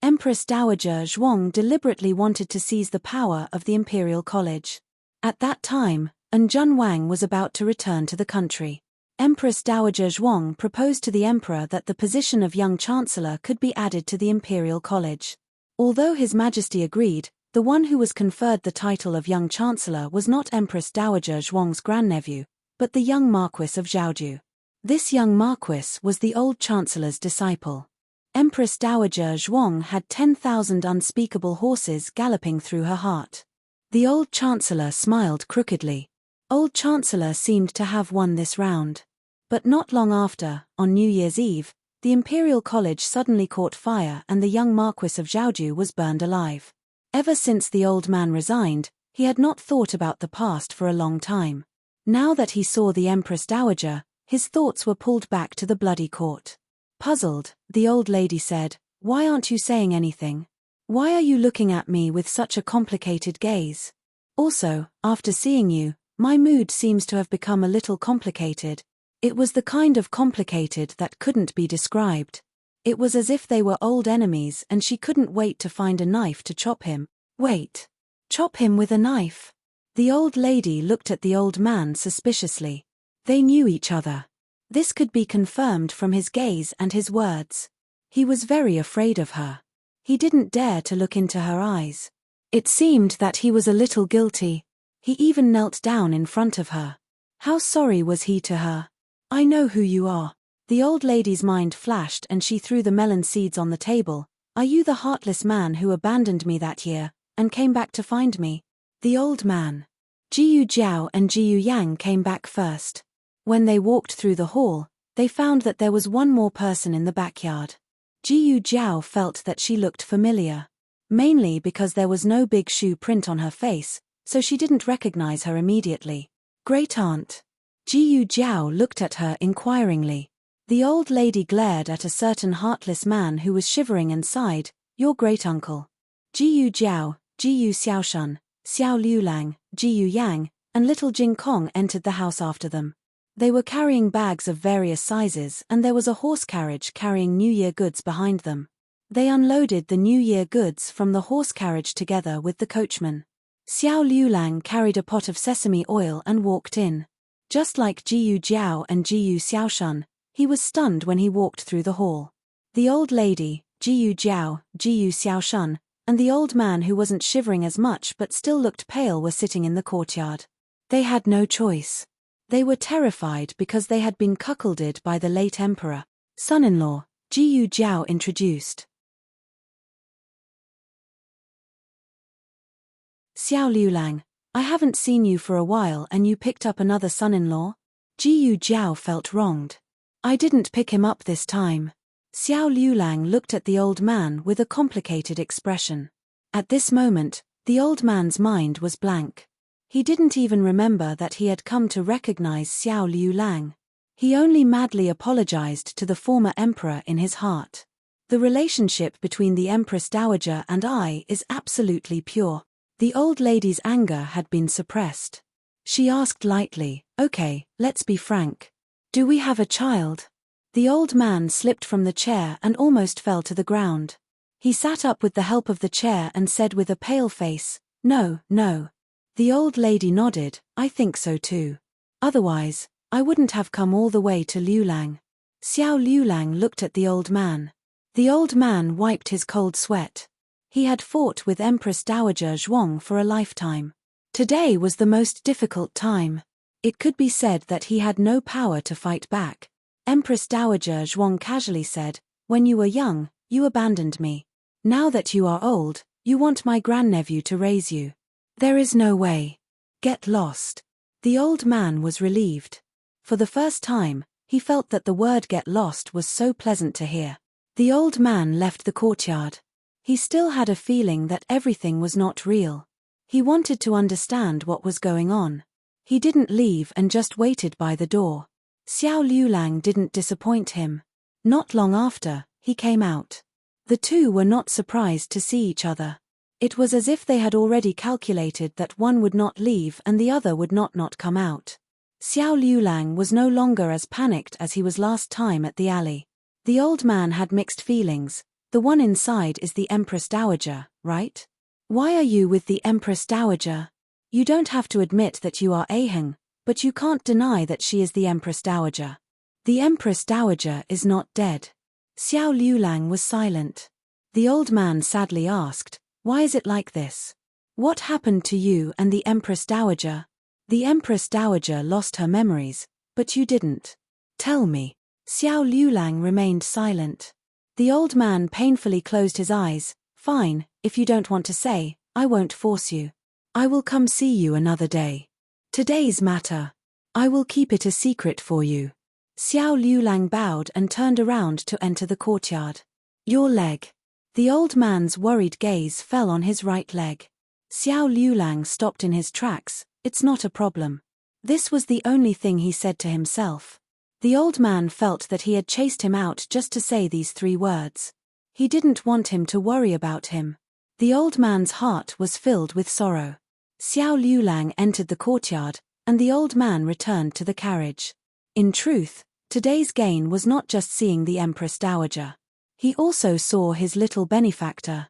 Empress Dowager Zhuang deliberately wanted to seize the power of the Imperial College. At that time, Jun Wang was about to return to the country. Empress Dowager Zhuang proposed to the emperor that the position of young chancellor could be added to the Imperial College. Although His Majesty agreed, the one who was conferred the title of young chancellor was not Empress Dowager Zhuang's grandnephew, but the young Marquis of Zhaoju. This young Marquis was the old chancellor's disciple. Empress Dowager Zhuang had 10,000 unspeakable horses galloping through her heart. The old chancellor smiled crookedly. Old chancellor seemed to have won this round. But not long after, on New Year's Eve, the Imperial College suddenly caught fire and the young Marquis of Zhaoju was burned alive. Ever since the old man resigned, he had not thought about the past for a long time. Now that he saw the Empress Dowager, his thoughts were pulled back to the bloody court. Puzzled, the old lady said, "Why aren't you saying anything? Why are you looking at me with such a complicated gaze? Also, after seeing you, my mood seems to have become a little complicated." It was the kind of complicated that couldn't be described. It was as if they were old enemies and she couldn't wait to find a knife to chop him. Wait. Chop him with a knife? The old lady looked at the old man suspiciously. They knew each other. This could be confirmed from his gaze and his words. He was very afraid of her. He didn't dare to look into her eyes. It seemed that he was a little guilty. He even knelt down in front of her. How sorry was he to her? "I know who you are. The old lady's mind flashed and she threw the melon seeds on the table. Are you the heartless man who abandoned me that year, and came back to find me? The old man. Jiyu Jiao and Jiyu Yang came back first. When they walked through the hall, they found that there was one more person in the backyard. Jiyu Jiao felt that she looked familiar. Mainly because there was no big shoe print on her face, so she didn't recognize her immediately. Great aunt. Jiyu Jiao looked at her inquiringly. The old lady glared at a certain heartless man who was shivering and sighed, your great-uncle. Jiyu Jiao, Jiyu Xiaoshan, Xiao Liulang, Jiyu Yang, and little Jing Kong entered the house after them. They were carrying bags of various sizes and there was a horse carriage carrying New Year goods behind them. They unloaded the New Year goods from the horse carriage together with the coachman. Xiao Liulang carried a pot of sesame oil and walked in. Just like Jiyu Jiao and Jiyu Xiaoshan, he was stunned when he walked through the hall. The old lady, Jiyu Jiao, Jiyu Xiaoshan, and the old man who wasn't shivering as much but still looked pale were sitting in the courtyard. They had no choice. They were terrified because they had been cuckolded by the late emperor. Son-in-law, Jiyu Jiao introduced. Xiao Liulang, I haven't seen you for a while and you picked up another son-in-law? Jiyu Jiao felt wronged. I didn't pick him up this time. Xiao Liulang looked at the old man with a complicated expression. At this moment, the old man's mind was blank. He didn't even remember that he had come to recognize Xiao Liulang. He only madly apologized to the former emperor in his heart. The relationship between the Empress Dowager and I is absolutely pure. The old lady's anger had been suppressed. She asked lightly, okay, let's be frank. Do we have a child? The old man slipped from the chair and almost fell to the ground. He sat up with the help of the chair and said with a pale face, no, no. The old lady nodded, I think so too. Otherwise, I wouldn't have come all the way to Liulang. Xiao Liulang looked at the old man. The old man wiped his cold sweat. He had fought with Empress Dowager Zhuang for a lifetime. Today was the most difficult time. It could be said that he had no power to fight back. Empress Dowager Zhuang casually said, when you were young, you abandoned me. Now that you are old, you want my grandnephew to raise you. There is no way. Get lost. The old man was relieved. For the first time, he felt that the word get lost was so pleasant to hear. The old man left the courtyard. He still had a feeling that everything was not real. He wanted to understand what was going on. He didn't leave and just waited by the door. Xiao Liulang didn't disappoint him. Not long after, he came out. The two were not surprised to see each other. It was as if they had already calculated that one would not leave and the other would not come out. Xiao Liulang was no longer as panicked as he was last time at the alley. The old man had mixed feelings. The one inside is the Empress Dowager, right? Why are you with the Empress Dowager? You don't have to admit that you are Aheng, but you can't deny that she is the Empress Dowager. The Empress Dowager is not dead. Xiao Liulang was silent. The old man sadly asked, why is it like this? What happened to you and the Empress Dowager? The Empress Dowager lost her memories, but you didn't. Tell me. Xiao Liulang remained silent. The old man painfully closed his eyes. Fine, if you don't want to say, I won't force you. I will come see you another day. Today's matter. I will keep it a secret for you. Xiao Liulang bowed and turned around to enter the courtyard. Your leg. The old man's worried gaze fell on his right leg. Xiao Liulang stopped in his tracks. It's not a problem. This was the only thing he said to himself. The old man felt that he had chased him out just to say these 3 words. He didn't want him to worry about him. The old man's heart was filled with sorrow. Xiao Liulang entered the courtyard, and the old man returned to the carriage. In truth, today's gain was not just seeing the Empress Dowager. He also saw his little benefactor.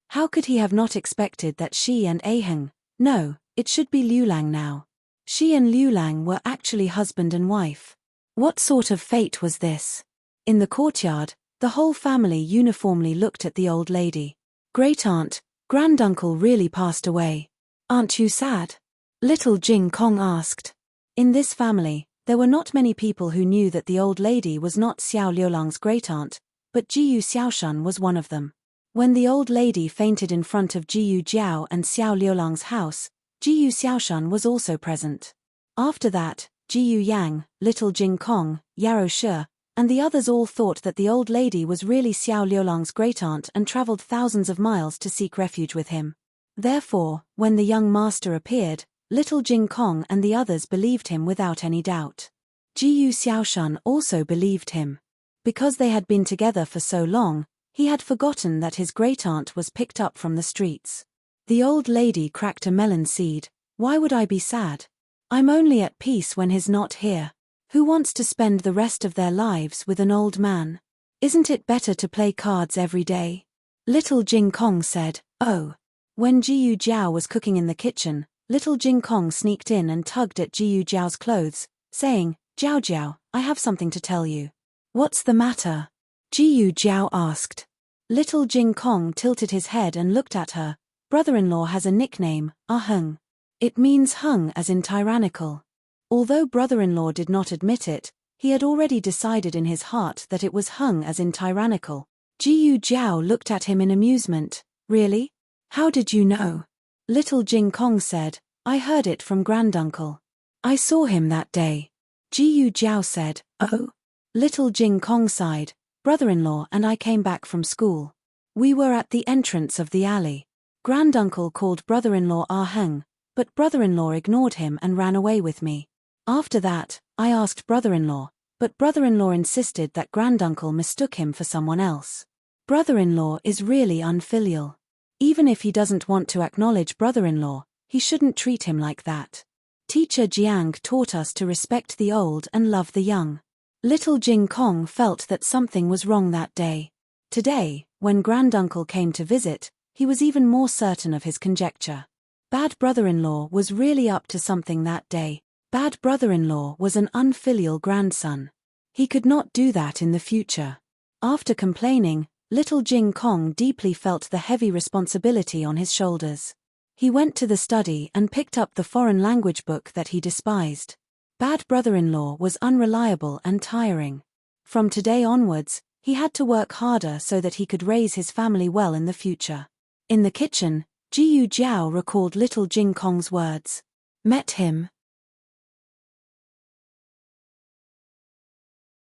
How could he have not expected that she and Aheng, no, it should be Liulang now. She and Liulang were actually husband and wife. What sort of fate was this? In the courtyard, the whole family uniformly looked at the old lady. Great-aunt, granduncle really passed away. Aren't you sad? Little Jing Kong asked. In this family, there were not many people who knew that the old lady was not Xiao Liulang's great-aunt, but Jiyu Xiaoshan was one of them. When the old lady fainted in front of Jiyu Jiao and Xiao Liulang's house, Jiyu Xiaoshan was also present. After that, Jiyu Yang, little Jing Kong, Yarrow Shi, and the others all thought that the old lady was really Xiao Liulang's great-aunt and traveled thousands of miles to seek refuge with him. Therefore, when the young master appeared, little Jing Kong and the others believed him without any doubt. Jiyu Xiaoshan also believed him. Because they had been together for so long, he had forgotten that his great-aunt was picked up from the streets. The old lady cracked a melon seed. Why would I be sad? I'm only at peace when he's not here. Who wants to spend the rest of their lives with an old man? Isn't it better to play cards every day? Little Jing Kong said, oh. When Jiyu Jiao was cooking in the kitchen, little Jing Kong sneaked in and tugged at Jiyu Jiao's clothes, saying, Jiao Jiao, I have something to tell you. What's the matter? Jiyu Jiao asked. Little Jing Kong tilted his head and looked at her. Brother-in-law has a nickname, Hung. It means hung as in tyrannical. Although brother-in-law did not admit it, he had already decided in his heart that it was hung as in tyrannical. Jiyu Jiao looked at him in amusement. Really? How did you know? Little Jing Kong said, I heard it from granduncle. I saw him that day. Jiyu Jiao said, oh? Little Jing Kong sighed. Brother-in-law and I came back from school. We were at the entrance of the alley. Granduncle called brother-in-law Heng, but brother-in-law ignored him and ran away with me. After that, I asked brother-in-law, but brother-in-law insisted that granduncle mistook him for someone else. Brother-in-law is really unfilial. Even if he doesn't want to acknowledge brother-in-law, he shouldn't treat him like that. Teacher Jiang taught us to respect the old and love the young. Little Jing Kong felt that something was wrong that day. Today, when granduncle came to visit, he was even more certain of his conjecture. Bad brother-in-law was really up to something that day. Bad brother-in-law was an unfilial grandson. He could not do that in the future. After complaining, little Jing Kong deeply felt the heavy responsibility on his shoulders. He went to the study and picked up the foreign language book that he despised. Bad brother-in-law was unreliable and tiring. From today onwards, he had to work harder so that he could raise his family well in the future. In the kitchen, Jiyu Jiao recalled little Jing Kong's words. Met him.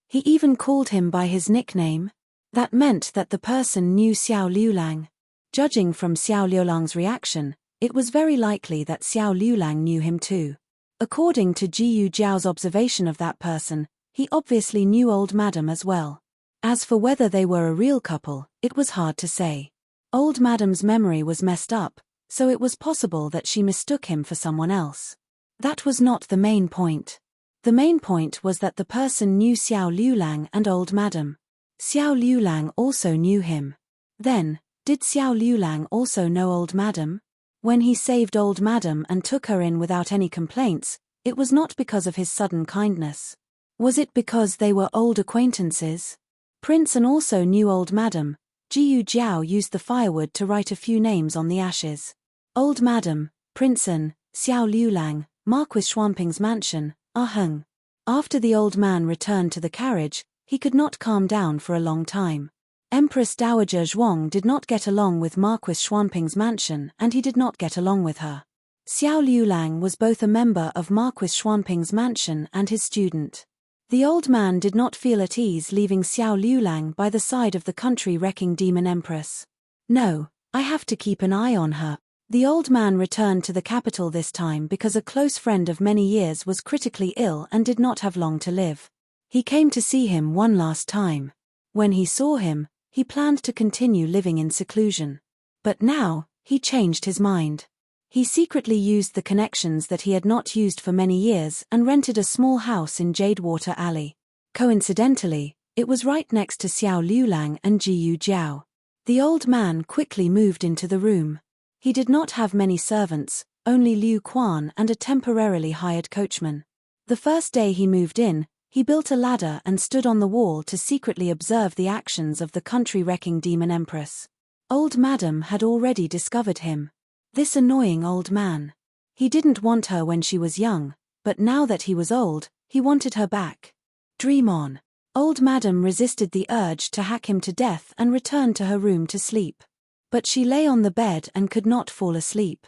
He even called him by his nickname. That meant that the person knew Xiao Liulang. Judging from Xiao Liulang's reaction, it was very likely that Xiao Liulang knew him too. According to Jiyu Jiao's observation of that person, he obviously knew old madam as well. As for whether they were a real couple, it was hard to say. Old madam's memory was messed up, so it was possible that she mistook him for someone else. That was not the main point. The main point was that the person knew Xiao Liulang and old madam. Xiao Liulang also knew him. Then, did Xiao Liulang also know old madam? When he saved old madam and took her in without any complaints, it was not because of his sudden kindness. Was it because they were old acquaintances? Prince An also knew old madam. Jiyu Jiao used the firewood to write a few names on the ashes. Old madam, Prince An, Xiao Liulang, Marquis Xuanping's mansion, Heng. After the old man returned to the carriage, he could not calm down for a long time. Empress Dowager Zhuang did not get along with Marquis Xuanping's mansion and he did not get along with her. Xiao Liulang was both a member of Marquis Xuanping's mansion and his student. The old man did not feel at ease leaving Xiao Liulang by the side of the country-wrecking demon empress. No, I have to keep an eye on her. The old man returned to the capital this time because a close friend of many years was critically ill and did not have long to live. He came to see him one last time. When he saw him, he planned to continue living in seclusion. But now, he changed his mind. He secretly used the connections that he had not used for many years and rented a small house in Jadewater Alley. Coincidentally, it was right next to Xiao Liulang and Jiyu Jiao. The old man quickly moved into the room. He did not have many servants, only Liu Quan and a temporarily hired coachman. The first day he moved in, he built a ladder and stood on the wall to secretly observe the actions of the country-wrecking demon empress. Old madam had already discovered him. This annoying old man. He didn't want her when she was young, but now that he was old, he wanted her back. Dream on. Old Madam resisted the urge to hack him to death and returned to her room to sleep. But she lay on the bed and could not fall asleep.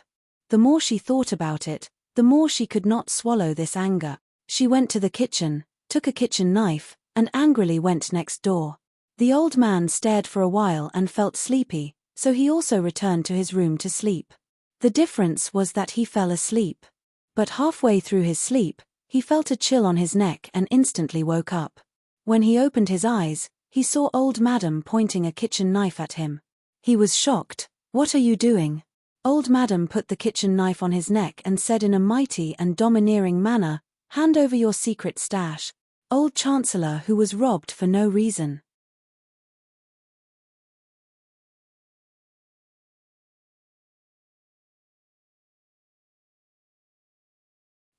The more she thought about it, the more she could not swallow this anger. She went to the kitchen, took a kitchen knife, and angrily went next door. The old man stared for a while and felt sleepy, so he also returned to his room to sleep. The difference was that he fell asleep. But halfway through his sleep, he felt a chill on his neck and instantly woke up. When he opened his eyes, he saw Old Madam pointing a kitchen knife at him. He was shocked. "What are you doing?" Old Madam put the kitchen knife on his neck and said in a mighty and domineering manner, "Hand over your secret stash." Old Chancellor who was robbed for no reason.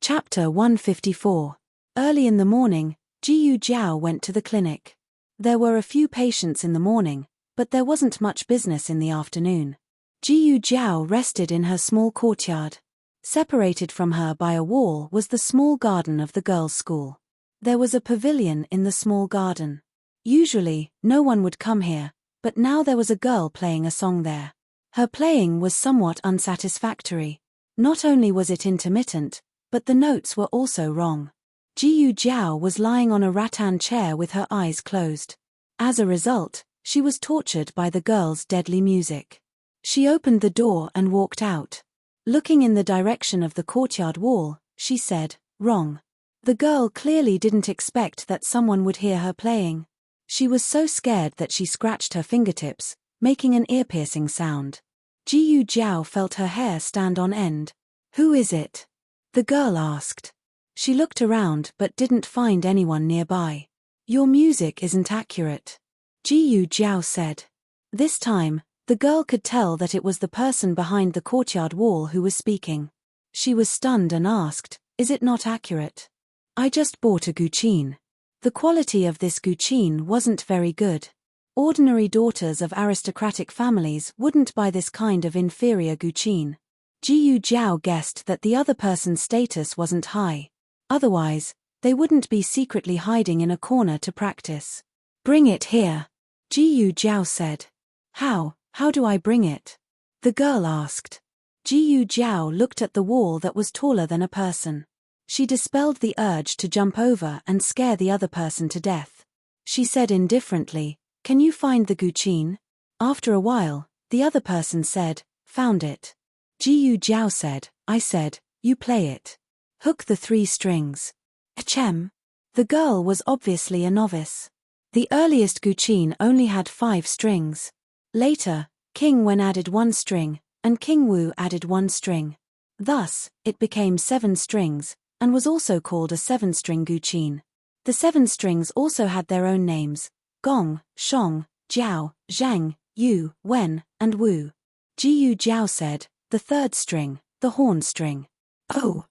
Chapter 154. Early in the morning, Jiyu Jiao went to the clinic. There were a few patients in the morning, but there wasn't much business in the afternoon. Jiyu Jiao rested in her small courtyard. Separated from her by a wall was the small garden of the girls' school. There was a pavilion in the small garden. Usually, no one would come here, but now there was a girl playing a song there. Her playing was somewhat unsatisfactory. Not only was it intermittent, but the notes were also wrong. Jiyu Jiao was lying on a rattan chair with her eyes closed. As a result, she was tortured by the girl's deadly music. She opened the door and walked out. Looking in the direction of the courtyard wall, she said, "Wrong." The girl clearly didn't expect that someone would hear her playing. She was so scared that she scratched her fingertips, making an ear-piercing sound. Jiyu Jiao felt her hair stand on end. "Who is it?" the girl asked. She looked around but didn't find anyone nearby. "Your music isn't accurate," Jiyu Jiao said. This time, the girl could tell that it was the person behind the courtyard wall who was speaking. She was stunned and asked, "Is it not accurate? I just bought a guqin." The quality of this guqin wasn't very good. Ordinary daughters of aristocratic families wouldn't buy this kind of inferior guqin. Jiyu Jiao guessed that the other person's status wasn't high. Otherwise, they wouldn't be secretly hiding in a corner to practice. "Bring it here," Jiyu Jiao said. How do I bring it?" the girl asked. Jiyu Jiao looked at the wall that was taller than a person. She dispelled the urge to jump over and scare the other person to death. She said indifferently, "Can you find the guqin?" After a while, the other person said, "Found it." Jiyu Jiao said, "I said, you play it. Hook the 3 strings. Achem." The girl was obviously a novice. The earliest guqin only had 5 strings. Later, King Wen added 1 string, and King Wu added 1 string. Thus, it became 7 strings, and was also called a 7-string guqin. The 7 strings also had their own names: Gong, Shong, Jiao, Zhang, Yu, Wen, and Wu. Jiyu Jiao said, "The 3rd string, the horn string." Oh.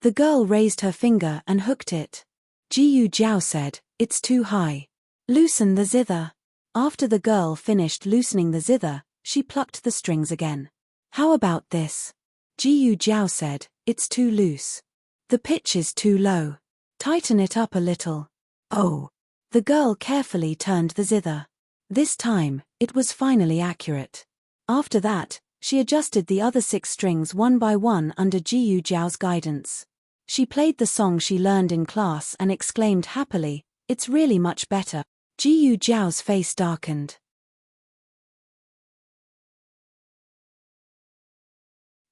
The girl raised her finger and hooked it. Jiyu Jiao said, "It's too high. Loosen the zither." After the girl finished loosening the zither, she plucked the strings again. "How about this?" Jiyu Jiao said, "It's too loose. The pitch is too low. Tighten it up a little." Oh. The girl carefully turned the zither. This time, it was finally accurate. After that, she adjusted the other 6 strings one by one under Jiyu Jiao's guidance. She played the song she learned in class and exclaimed happily, "It's really much better." Jiyu Jiao's face darkened.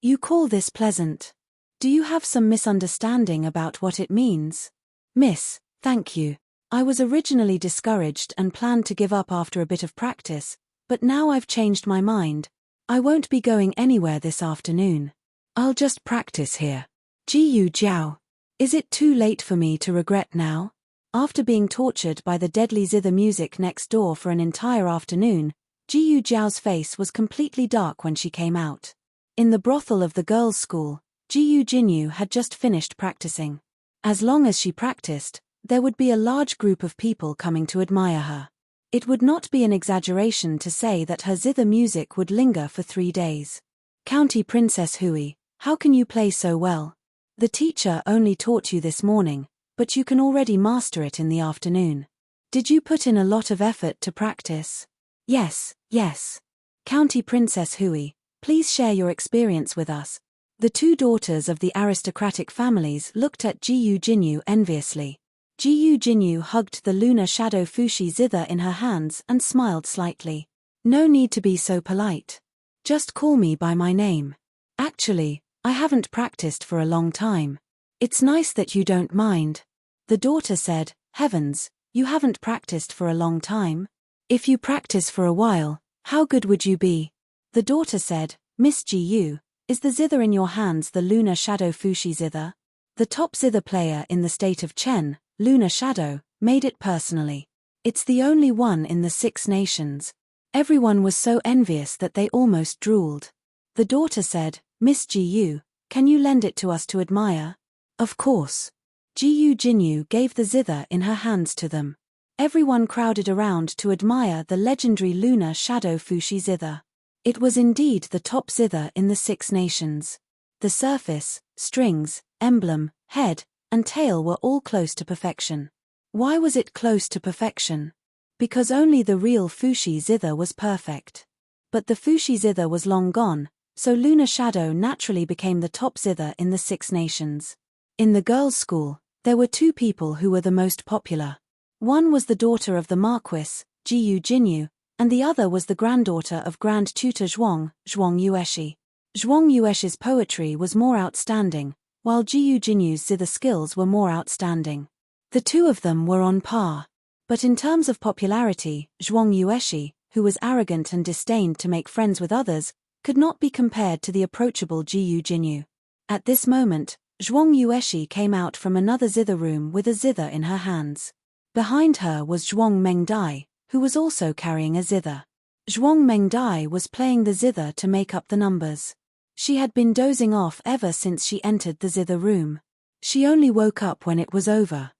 "You call this pleasant? Do you have some misunderstanding about what it means?" "Miss, thank you. I was originally discouraged and planned to give up after a bit of practice, but now I've changed my mind. I won't be going anywhere this afternoon. I'll just practice here." Jiyu Jiao. "Is it too late for me to regret now?" After being tortured by the deadly zither music next door for an entire afternoon, Jiyu Jiao's face was completely dark when she came out. In the brothel of the girls' school, Jiyu Jinyu had just finished practicing. As long as she practiced, there would be a large group of people coming to admire her. It would not be an exaggeration to say that her zither music would linger for 3 days. "County Princess Hui, how can you play so well?" The teacher only taught you this morning, but you can already master it in the afternoon. Did you put in a lot of effort to practice? Yes, yes. County Princess Hui, please share your experience with us. The two daughters of the aristocratic families looked at Jiyu Jinyu enviously. Jiyu Jinyu hugged the lunar shadow Fushi zither in her hands and smiled slightly. No need to be so polite. Just call me by my name. Actually, I haven't practiced for a long time. It's nice that you don't mind. The daughter said, heavens, you haven't practiced for a long time? If you practice for a while, how good would you be? The daughter said, Miss Jiyu, is the zither in your hands the lunar shadow Fushi zither? The top zither player in the state of Chen, Lunar Shadow, made it personally. It's the only one in the 6 nations. Everyone was so envious that they almost drooled. The daughter said, Miss Jiyu, can you lend it to us to admire? Of course. Jiyu Jinyu gave the zither in her hands to them. Everyone crowded around to admire the legendary lunar shadow Fushi zither. It was indeed the top zither in the 6 nations. The surface, strings, emblem, head, and tail were all close to perfection. Why was it close to perfection? Because only the real Fushi zither was perfect. But the Fushi zither was long gone, so Lunar Shadow naturally became the top zither in the 6 nations. In the girls' school, there were 2 people who were the most popular. One was the daughter of the Marquis, Jiyu Jinyu, and the other was the granddaughter of Grand Tutor Zhuang, Zhuang Yueshi. Zhuang Yueshi's poetry was more outstanding, while Jiyu Jinyu's zither skills were more outstanding. The 2 of them were on par. But in terms of popularity, Zhuang Yueshi, who was arrogant and disdained to make friends with others, could not be compared to the approachable Jiyu Jinyu. At this moment, Zhuang Yueshi came out from another zither room with a zither in her hands. Behind her was Zhuang Mengdai, who was also carrying a zither. Zhuang Mengdai was playing the zither to make up the numbers. She had been dozing off ever since she entered the zither room. She only woke up when it was over.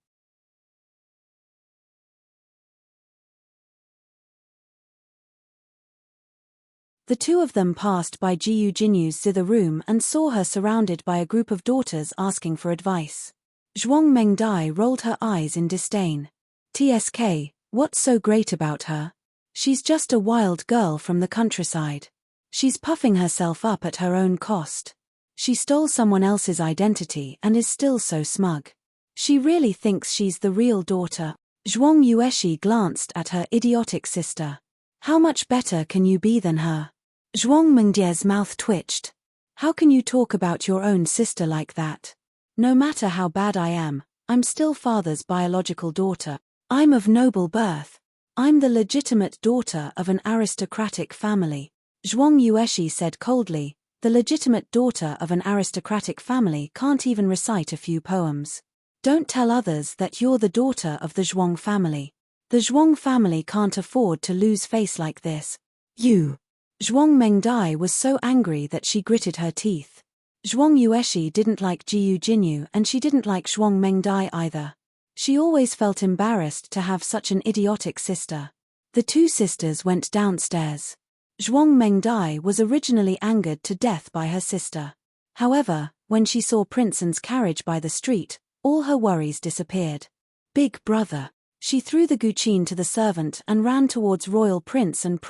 The 2 of them passed by Jiyu Jinyu's zither room and saw her surrounded by a group of daughters asking for advice. Zhuang Mengdai rolled her eyes in disdain. TSK, what's so great about her? She's just a wild girl from the countryside. She's puffing herself up at her own cost. She stole someone else's identity and is still so smug. She really thinks she's the real daughter. Zhuang Yueshi glanced at her idiotic sister. How much better can you be than her? Zhuang Mengdie's mouth twitched. How can you talk about your own sister like that? No matter how bad I am, I'm still father's biological daughter. I'm of noble birth. I'm the legitimate daughter of an aristocratic family. Zhuang Yueshi said coldly, the legitimate daughter of an aristocratic family can't even recite a few poems. Don't tell others that you're the daughter of the Zhuang family. The Zhuang family can't afford to lose face like this. You. Zhuang Mengdai was so angry that she gritted her teeth. Zhuang Yueshi didn't like Jiyu Jinyu and she didn't like Zhuang Mengdai either. She always felt embarrassed to have such an idiotic sister. The 2 sisters went downstairs. Zhuang Mengdai was originally angered to death by her sister. However, when she saw Prince An's carriage by the street, all her worries disappeared. Big brother. She threw the guqin to the servant and ran towards Royal Prince and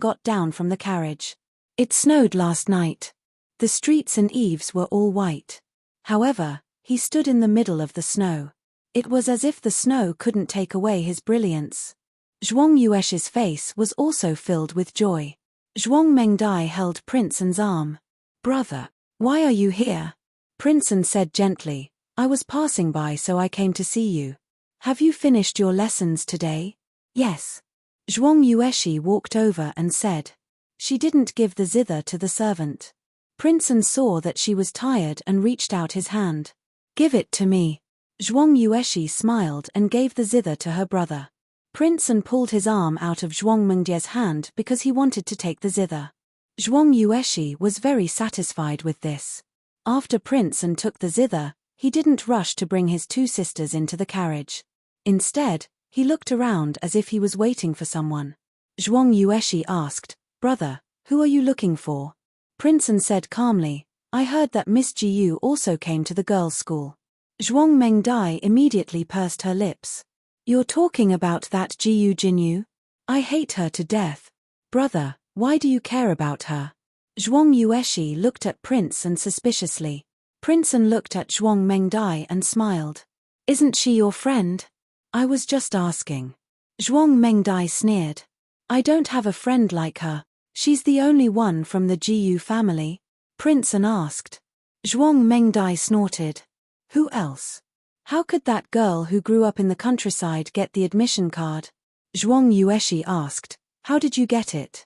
got down from the carriage. It snowed last night. The streets and eaves were all white. However, he stood in the middle of the snow. It was as if the snow couldn't take away his brilliance. Zhuang Yueshi's face was also filled with joy. Zhuang Mengdai held Prince An's arm. Brother, why are you here? Prince An said gently, I was passing by so I came to see you. Have you finished your lessons today? Yes. Zhuang Yueshi walked over and said. She didn't give the zither to the servant. Prince An saw that she was tired and reached out his hand. Give it to me. Zhuang Yueshi smiled and gave the zither to her brother. Prince An pulled his arm out of Zhuang Mengdie's hand because he wanted to take the zither. Zhuang Yueshi was very satisfied with this. After Prince An took the zither, he didn't rush to bring his 2 sisters into the carriage. Instead, he looked around as if he was waiting for someone. Zhuang Yueshi asked, Brother, who are you looking for? Prince An said calmly, I heard that Miss Jiyu also came to the girls' school. Zhuang Mengdai immediately pursed her lips. You're talking about that Jiyu Jinyu? I hate her to death. Brother, why do you care about her? Zhuang Yueshi looked at Prince An suspiciously. Prince An looked at Zhuang Mengdai and smiled. Isn't she your friend? I was just asking. Zhuang Mengdai sneered. I don't have a friend like her. She's the only one from the Jiyu family. Prince An asked. Zhuang Mengdai snorted. Who else? How could that girl who grew up in the countryside get the admission card? Zhuang Yueshi asked. How did you get it?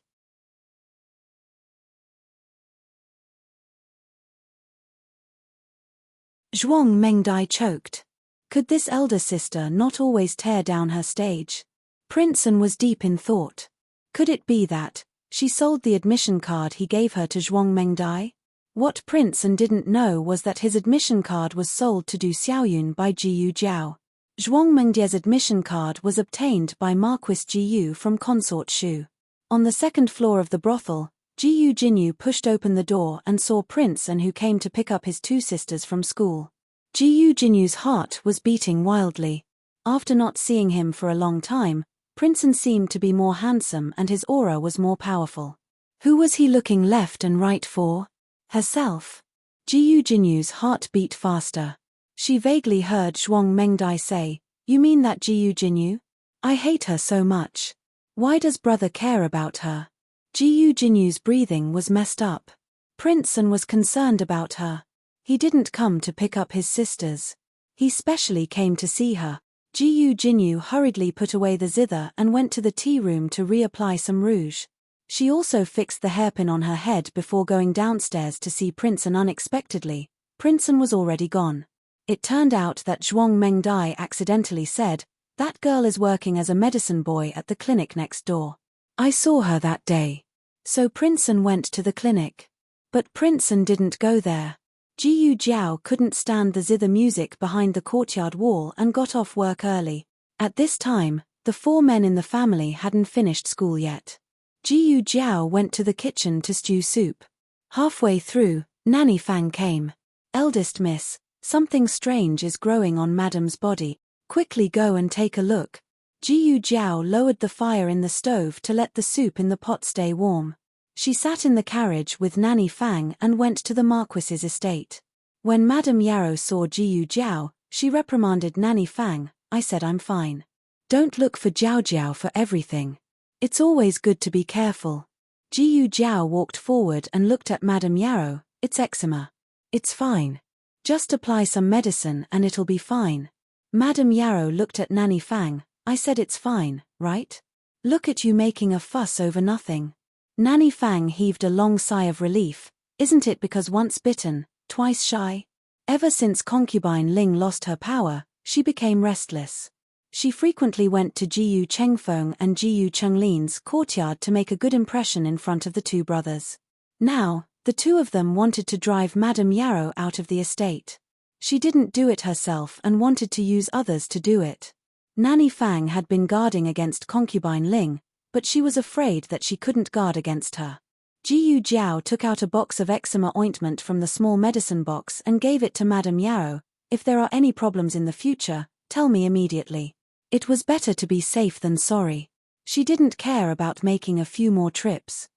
Zhuang Mengdai choked. Could this elder sister not always tear down her stage? Prince An was deep in thought. Could it be that she sold the admission card he gave her to Zhuang Mengdai? What Prince An didn't know was that his admission card was sold to Du Xiaoyun by Jiyu Jiao. Zhuang Mengdai's admission card was obtained by Marquis Jiyu from Consort Shu. On the second floor of the brothel, Jiyu Jinyu pushed open the door and saw Prince An, who came to pick up his two sisters from school. Jiyu Jinyu's heart was beating wildly. After not seeing him for a long time, Prince An seemed to be more handsome and his aura was more powerful. Who was he looking left and right for? Herself. Jiyu Jinyu's heart beat faster. She vaguely heard Zhuang Mengdai say, You mean that Jiyu Jinyu? I hate her so much. Why does brother care about her? Jiyu Jinyu's breathing was messed up. Prince An was concerned about her. He didn't come to pick up his sisters. He specially came to see her. Jiyu Jinyu hurriedly put away the zither and went to the tea room to reapply some rouge. She also fixed the hairpin on her head before going downstairs to see Prince An. Unexpectedly, Prince An was already gone. It turned out that Zhuang Mengdai accidentally said, That girl is working as a medicine boy at the clinic next door. I saw her that day. So Prince An went to the clinic. But Prince An didn't go there. Jiyu Jiao couldn't stand the zither music behind the courtyard wall and got off work early. At this time, the four men in the family hadn't finished school yet. Jiyu Jiao went to the kitchen to stew soup. Halfway through, Nanny Fang came. Eldest miss, something strange is growing on Madam's body. Quickly go and take a look. Jiyu Jiao lowered the fire in the stove to let the soup in the pot stay warm. She sat in the carriage with Nanny Fang and went to the Marquis's estate. When Madame Yarrow saw Jiyu Jiao, she reprimanded Nanny Fang. I said I'm fine. Don't look for Jiao Jiao for everything. It's always good to be careful. Jiyu Jiao walked forward and looked at Madame Yarrow. It's eczema. It's fine. Just apply some medicine and it'll be fine. Madame Yarrow looked at Nanny Fang. I said it's fine, right? Look at you making a fuss over nothing. Nanny Fang heaved a long sigh of relief. Isn't it because once bitten, twice shy? Ever since concubine Ling lost her power, she became restless. She frequently went to Jiyu Chengfeng and Jiyu Chenglin's courtyard to make a good impression in front of the two brothers. Now, the two of them wanted to drive Madame Yarrow out of the estate. She didn't do it herself and wanted to use others to do it. Nanny Fang had been guarding against concubine Ling, but she was afraid that she couldn't guard against her. Jiyu Jiao took out a box of eczema ointment from the small medicine box and gave it to Madame Yarrow. If there are any problems in the future, tell me immediately. It was better to be safe than sorry. She didn't care about making a few more trips.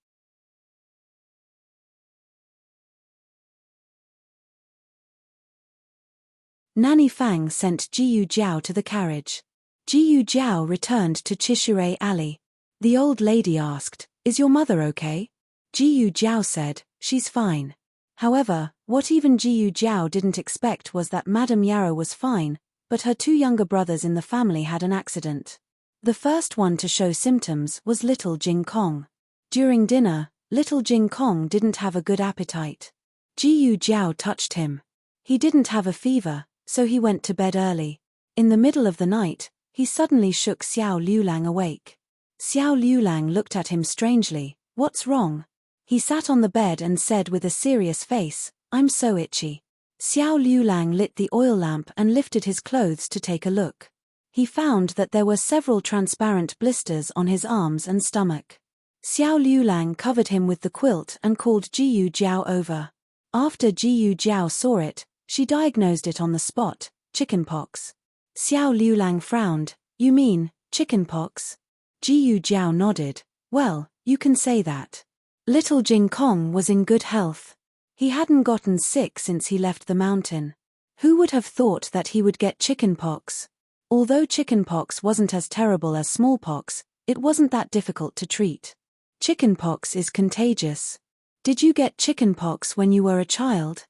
Nanny Fang sent Jiyu Jiao to the carriage. Jiyu Jiao returned to Chishure Alley. The old lady asked, Is your mother okay? Jiyu Jiao said, She's fine. However, what even Jiyu Jiao didn't expect was that Madame Yarrow was fine, but her two younger brothers in the family had an accident. The first one to show symptoms was little Jing Kong. During dinner, little Jing Kong didn't have a good appetite. Jiyu Jiao touched him. He didn't have a fever, so he went to bed early. In the middle of the night, he suddenly shook Xiao Liulang awake. Xiao Liulang looked at him strangely. What's wrong? He sat on the bed and said with a serious face, I'm so itchy. Xiao Liulang lit the oil lamp and lifted his clothes to take a look. He found that there were several transparent blisters on his arms and stomach. Xiao Liulang covered him with the quilt and called Jiyu Jiao over. After Jiyu Jiao saw it, she diagnosed it on the spot: chickenpox. Xiao Liulang frowned. You mean, chickenpox? Jiyu Jiao nodded. Well, you can say that. Little Jing Kong was in good health. He hadn't gotten sick since he left the mountain. Who would have thought that he would get chickenpox? Although chickenpox wasn't as terrible as smallpox, it wasn't that difficult to treat. Chickenpox is contagious. Did you get chickenpox when you were a child?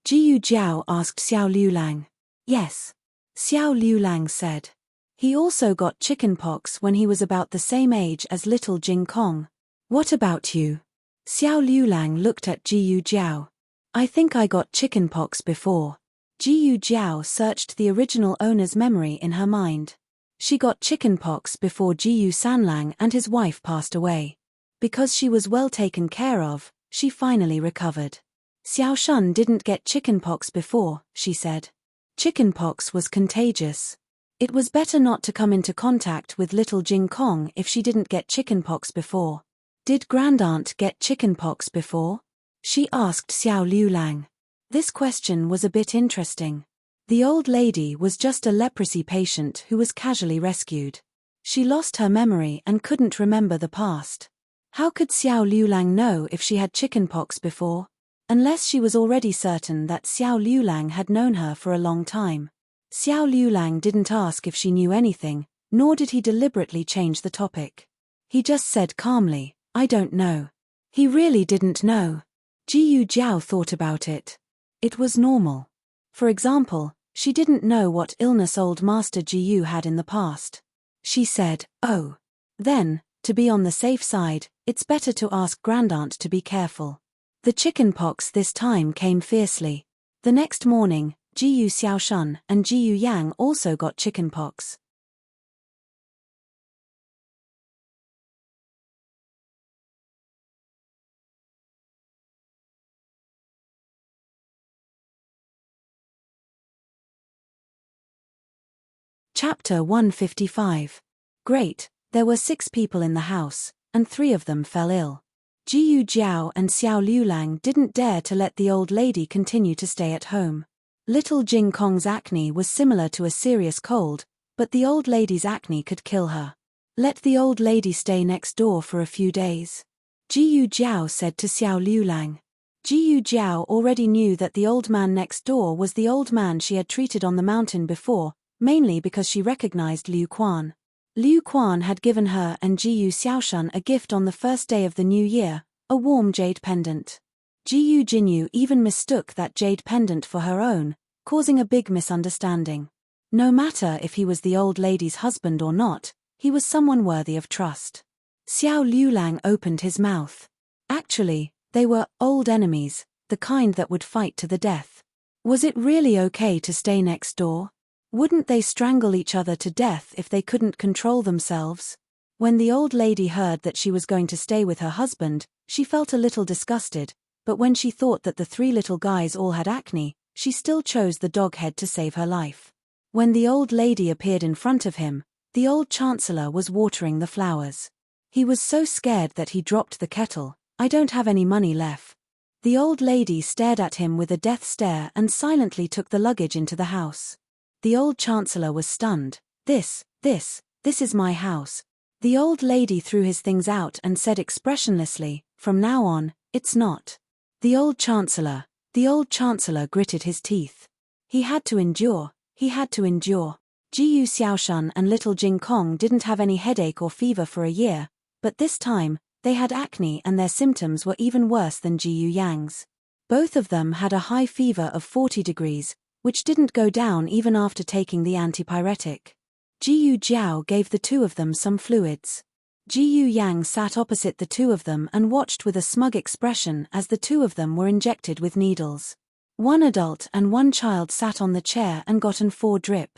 Jiyu Jiao asked Xiao Liulang. Yes. Xiao Liulang said. He also got chickenpox when he was about the same age as little Jing Kong. What about you? Xiao Liulang looked at Jiyu Jiao. I think I got chickenpox before. Jiyu Jiao searched the original owner's memory in her mind. She got chickenpox before Jiyu Sanlang and his wife passed away. Because she was well taken care of, she finally recovered. Xiao Shun didn't get chickenpox before, she said. Chickenpox was contagious. It was better not to come into contact with little Jing Kong if she didn't get chickenpox before. Did Grandaunt get chickenpox before? She asked Xiao Liulang. This question was a bit interesting. The old lady was just a leprosy patient who was casually rescued. She lost her memory and couldn't remember the past. How could Xiao Liulang know if she had chickenpox before? Unless she was already certain that Xiao Liulang had known her for a long time. Xiao Liulang didn't ask if she knew anything, nor did he deliberately change the topic. He just said calmly, I don't know. He really didn't know. Jiyu Jiao thought about it. It was normal. For example, she didn't know what illness old Master Jiyu had in the past. She said, oh. Then, to be on the safe side, it's better to ask Grandaunt to be careful. The chickenpox this time came fiercely. The next morning, Jiyu Xiaoshun and Jiyu Yang also got chickenpox. Chapter 155. Great, there were 6 people in the house, and 3 of them fell ill. Jiyu Jiao and Xiao Liulang didn't dare to let the old lady continue to stay at home. Little Jing Kong's acne was similar to a serious cold, but the old lady's acne could kill her. Let the old lady stay next door for a few days. Jiyu Jiao said to Xiao Liulang. Jiyu Jiao already knew that the old man next door was the old man she had treated on the mountain before, mainly because she recognized Liu Quan. Liu Quan had given her and Jiyu Xiaoshun a gift on the first day of the new year, a warm jade pendant. Jiyu Jinyu even mistook that jade pendant for her own, causing a big misunderstanding. No matter if he was the old lady's husband or not, he was someone worthy of trust. Xiao Liulang opened his mouth. Actually, they were old enemies, the kind that would fight to the death. Was it really okay to stay next door? Wouldn't they strangle each other to death if they couldn't control themselves? When the old lady heard that she was going to stay with her husband, she felt a little disgusted, but when she thought that the 3 little guys all had acne, she still chose the dog head to save her life. When the old lady appeared in front of him, the old chancellor was watering the flowers. He was so scared that he dropped the kettle. I don't have any money left. The old lady stared at him with a death stare and silently took the luggage into the house. The old chancellor was stunned. This is my house. The old lady threw his things out and said expressionlessly, from now on, it's not. The old chancellor gritted his teeth. He had to endure. Jiyu Xiaoshun and little Jing Kong didn't have any headache or fever for a year, but this time, they had acne and their symptoms were even worse than Jiyu Yang's. Both of them had a high fever of 40 degrees, which didn't go down even after taking the antipyretic. Jiyu Jiao gave the 2 of them some fluids. Jiyu Yang sat opposite the 2 of them and watched with a smug expression as the 2 of them were injected with needles. 1 adult and 1 child sat on the chair and got an 4 drip.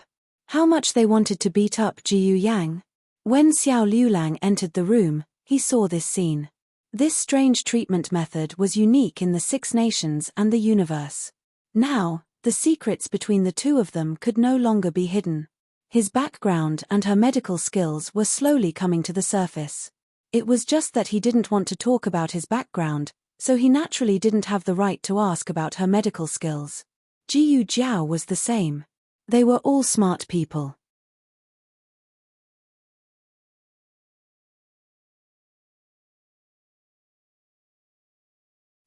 How much they wanted to beat up Jiyu Yang? When Xiao Liulang entered the room, he saw this scene. This strange treatment method was unique in the 6 nations and the universe. Now, the secrets between the 2 of them could no longer be hidden. His background and her medical skills were slowly coming to the surface. It was just that he didn't want to talk about his background, so he naturally didn't have the right to ask about her medical skills. Jiyu Jiao was the same. They were all smart people.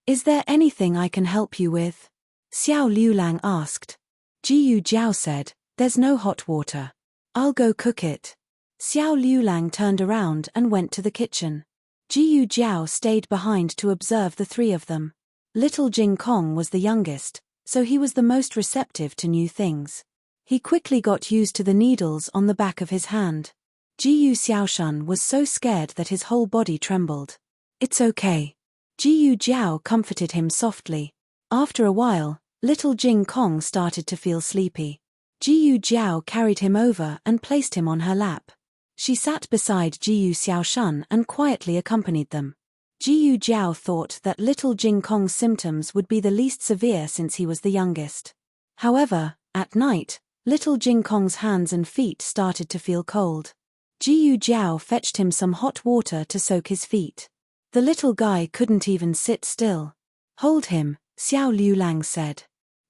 Is there anything I can help you with? Xiao Liulang asked. Jiyu Jiao said, there's no hot water. I'll go cook it. Xiao Liulang turned around and went to the kitchen. Jiyu Jiao stayed behind to observe the three of them. Little Jing Kong was the youngest, so he was the most receptive to new things. He quickly got used to the needles on the back of his hand. Jiyu Xiaoshan was so scared that his whole body trembled. It's okay. Jiyu Jiao comforted him softly. After a while, little Jing Kong started to feel sleepy. Jiyu Jiao carried him over and placed him on her lap. She sat beside Jiyu Xiaoshan and quietly accompanied them. Jiyu Jiao thought that little Jing Kong's symptoms would be the least severe since he was the youngest. However, at night, little Jing Kong's hands and feet started to feel cold. Jiyu Jiao fetched him some hot water to soak his feet. The little guy couldn't even sit still. Hold him, Xiao Liulang said.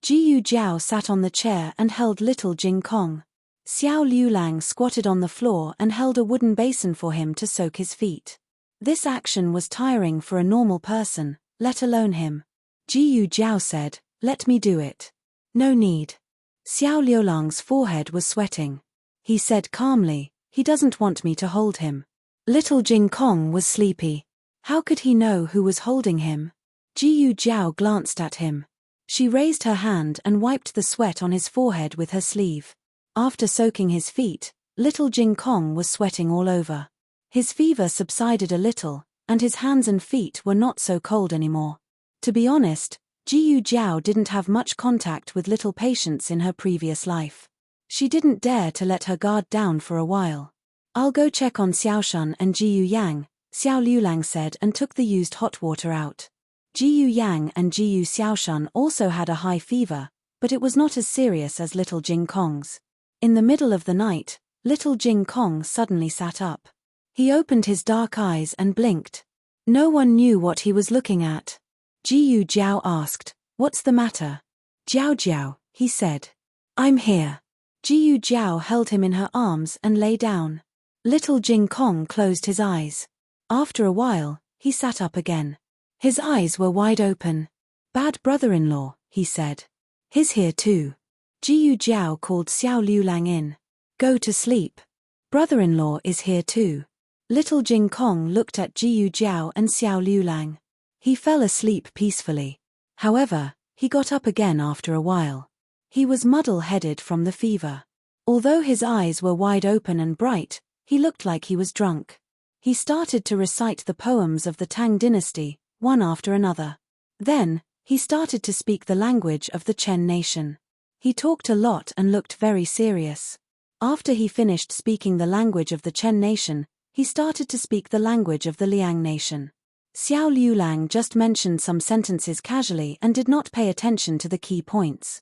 Jiyu Jiao sat on the chair and held little Jing Kong. Xiao Liulang squatted on the floor and held a wooden basin for him to soak his feet. This action was tiring for a normal person, let alone him. Jiyu Jiao said, let me do it. No need. Xiao Liulang's forehead was sweating. He said calmly, he doesn't want me to hold him. Little Jing Kong was sleepy. How could he know who was holding him? Jiyu Jiao glanced at him. She raised her hand and wiped the sweat on his forehead with her sleeve. After soaking his feet, little Jing Kong was sweating all over. His fever subsided a little, and his hands and feet were not so cold anymore. To be honest, Jiyu Jiao didn't have much contact with little patients in her previous life. She didn't dare to let her guard down for a while. I'll go check on Xiaoshan and Jiyu Yang, Xiao Liulang said and took the used hot water out. Jiyu Yang and Jiyu Xiaoshan also had a high fever, but it was not as serious as little Jing Kong's. In the middle of the night, little Jing Kong suddenly sat up. He opened his dark eyes and blinked. No one knew what he was looking at. Jiyu Jiao asked, what's the matter? Jiao Jiao, he said. I'm here. Jiyu Jiao held him in her arms and lay down. Little Jing Kong closed his eyes. After a while, he sat up again. His eyes were wide open. Bad brother-in-law, he said. He's here too. Jiyu Jiao called Xiao Liulang in. Go to sleep. Brother-in-law is here too. Little Jing Kong looked at Jiyu Jiao and Xiao Liulang. He fell asleep peacefully. However, he got up again after a while. He was muddle-headed from the fever. Although his eyes were wide open and bright, he looked like he was drunk. He started to recite the poems of the Tang dynasty, one after another. Then, he started to speak the language of the Chen nation. He talked a lot and looked very serious. After he finished speaking the language of the Chen nation, he started to speak the language of the Liang nation. Xiao Liulang just mentioned some sentences casually and did not pay attention to the key points.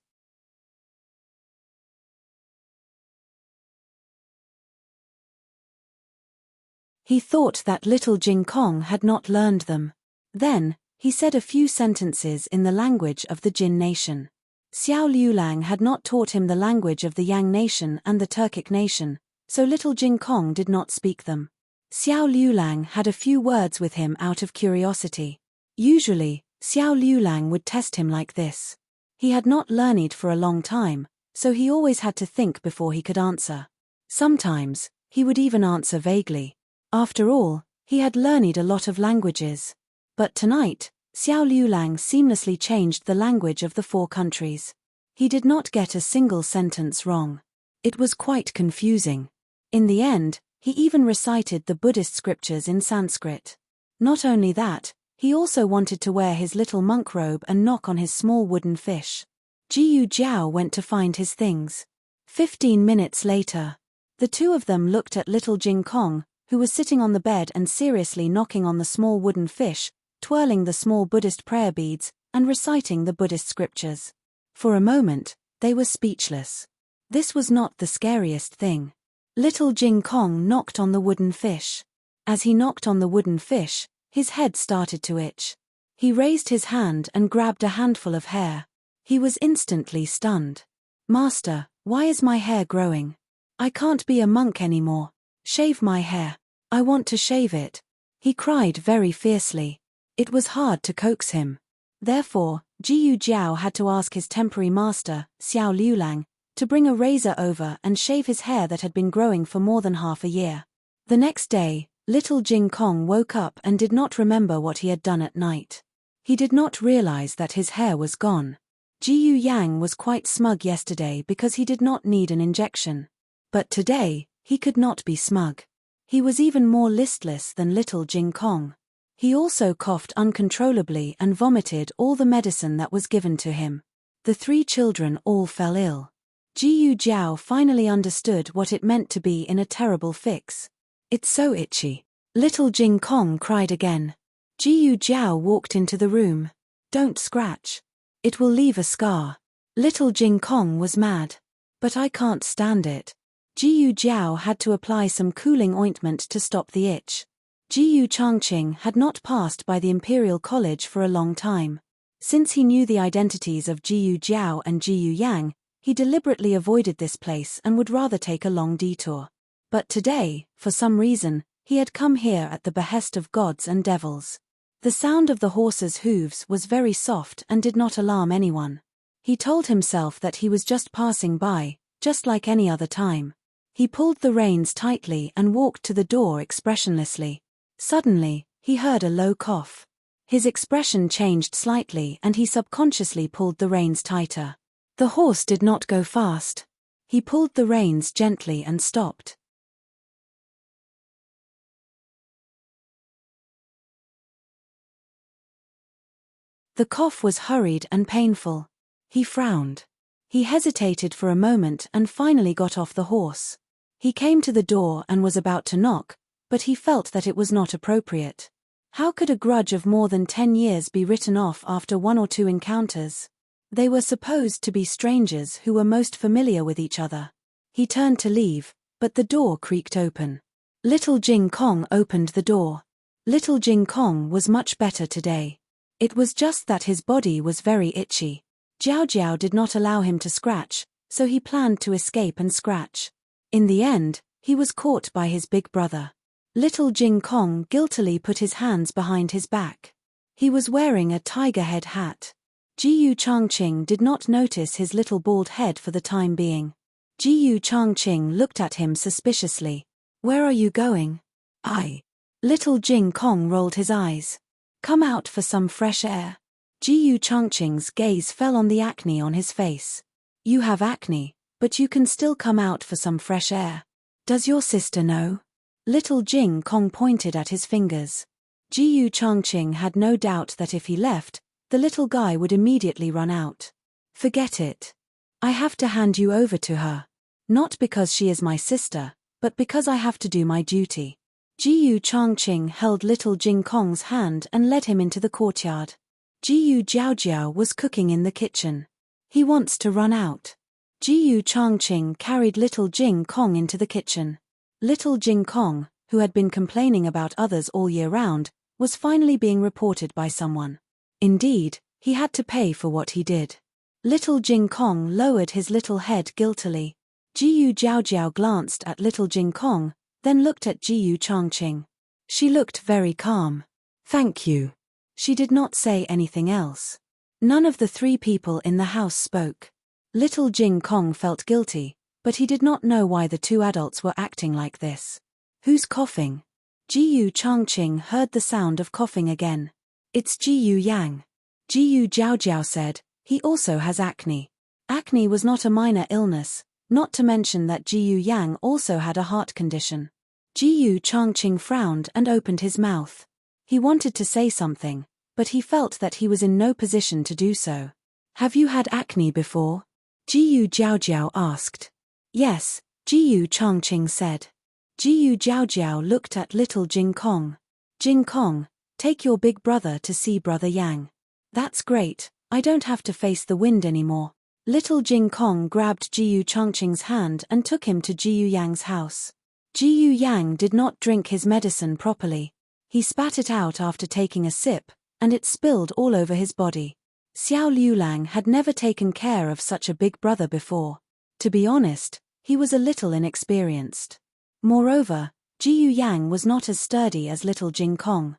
He thought that little Jing Kong had not learned them. Then, he said a few sentences in the language of the Jin nation. Xiao Liulang had not taught him the language of the Yang nation and the Turkic nation, so little Jing Kong did not speak them. Xiao Liulang had a few words with him out of curiosity. Usually, Xiao Liulang would test him like this. He had not learned for a long time, so he always had to think before he could answer. Sometimes, he would even answer vaguely. After all, he had learned a lot of languages. But tonight, Xiao Liulang seamlessly changed the language of the 4 countries. He did not get a single sentence wrong. It was quite confusing. In the end, he even recited the Buddhist scriptures in Sanskrit. Not only that, he also wanted to wear his little monk robe and knock on his small wooden fish. Jiyu Jiao went to find his things. 15 minutes later, the two of them looked at little Jing Kong, who was sitting on the bed and seriously knocking on the small wooden fish, twirling the small Buddhist prayer beads, and reciting the Buddhist scriptures. For a moment, they were speechless. This was not the scariest thing. Little Jing Kong knocked on the wooden fish. As he knocked on the wooden fish, his head started to itch. He raised his hand and grabbed a handful of hair. He was instantly stunned. Master, why is my hair growing? I can't be a monk anymore. Shave my hair. I want to shave it. He cried very fiercely. It was hard to coax him. Therefore, Jiyu Jiao had to ask his temporary master, Xiao Liulang, to bring a razor over and shave his hair that had been growing for more than half a year. The next day, little Jing Kong woke up and did not remember what he had done at night. He did not realize that his hair was gone. Jiyu Yang was quite smug yesterday because he did not need an injection. But today, he could not be smug. He was even more listless than little Jing Kong. He also coughed uncontrollably and vomited all the medicine that was given to him. The three children all fell ill. Jiyu Jiao finally understood what it meant to be in a terrible fix. It's so itchy. Little Jing Kong cried again. Jiyu Jiao walked into the room. Don't scratch. It will leave a scar. Little Jing Kong was mad. But I can't stand it. Jiyu Jiao had to apply some cooling ointment to stop the itch. Jiyu Changqing had not passed by the Imperial College for a long time. Since he knew the identities of Jiyu Jiao and Jiyu Yang, he deliberately avoided this place and would rather take a long detour. But today, for some reason, he had come here at the behest of gods and devils. The sound of the horse's hooves was very soft and did not alarm anyone. He told himself that he was just passing by, just like any other time. He pulled the reins tightly and walked to the door expressionlessly. Suddenly, he heard a low cough. His expression changed slightly and he subconsciously pulled the reins tighter. The horse did not go fast. He pulled the reins gently and stopped. The cough was hurried and painful. He frowned. He hesitated for a moment and finally got off the horse. He came to the door and was about to knock, but he felt that it was not appropriate. How could a grudge of more than 10 years be written off after 1 or 2 encounters? They were supposed to be strangers who were most familiar with each other. He turned to leave, but the door creaked open. Little Jing Kong opened the door. Little Jing Kong was much better today. It was just that his body was very itchy. Jiao Jiao did not allow him to scratch, so he planned to escape and scratch. In the end, he was caught by his big brother. Little Jing Kong guiltily put his hands behind his back. He was wearing a tiger head hat. Jiyu Changqing did not notice his little bald head for the time being. Jiyu Changqing looked at him suspiciously. Where are you going? Little Jing Kong rolled his eyes. Come out for some fresh air. Jiyu Changqing's gaze fell on the acne on his face. You have acne, but you can still come out for some fresh air. Does your sister know? Little Jing Kong pointed at his fingers. Jiyu Changqing had no doubt that if he left, the little guy would immediately run out. Forget it. I have to hand you over to her. Not because she is my sister, but because I have to do my duty. Jiyu Changqing held little Jing Kong's hand and led him into the courtyard. Jiyu Jiaojiao was cooking in the kitchen. He wants to run out. Jiyu Changqing carried little Jing Kong into the kitchen. Little Jing Kong, who had been complaining about others all year round, was finally being reported by someone. Indeed, he had to pay for what he did. Little Jing Kong lowered his little head guiltily. Jiyu Jiaojiao glanced at little Jing Kong, then looked at Jiyu Changqing. She looked very calm. Thank you. She did not say anything else. None of the 3 people in the house spoke. Little Jing Kong felt guilty, but he did not know why the 2 adults were acting like this. Who's coughing? Jiyu Changqing heard the sound of coughing again. It's Jiyu Yang. Jiyu Jiaojiao said, he also has acne. Acne was not a minor illness, not to mention that Jiyu Yang also had a heart condition. Jiyu Changqing frowned and opened his mouth. He wanted to say something, but he felt that he was in no position to do so. Have you had acne before? Jiyu Jiaojiao asked. Yes, Jiyu Changqing said. Jiyu Jiaojiao looked at little Jing Kong. Jing Kong, take your big brother to see Brother Yang. That's great, I don't have to face the wind anymore. Little Jing Kong grabbed Jiyu Changqing's hand and took him to Jiyu Yang's house. Jiyu Yang did not drink his medicine properly. He spat it out after taking a sip, and it spilled all over his body. Xiao Liulang had never taken care of such a big brother before. To be honest, he was a little inexperienced. Moreover, Jiyu Yang was not as sturdy as little Jing Kong.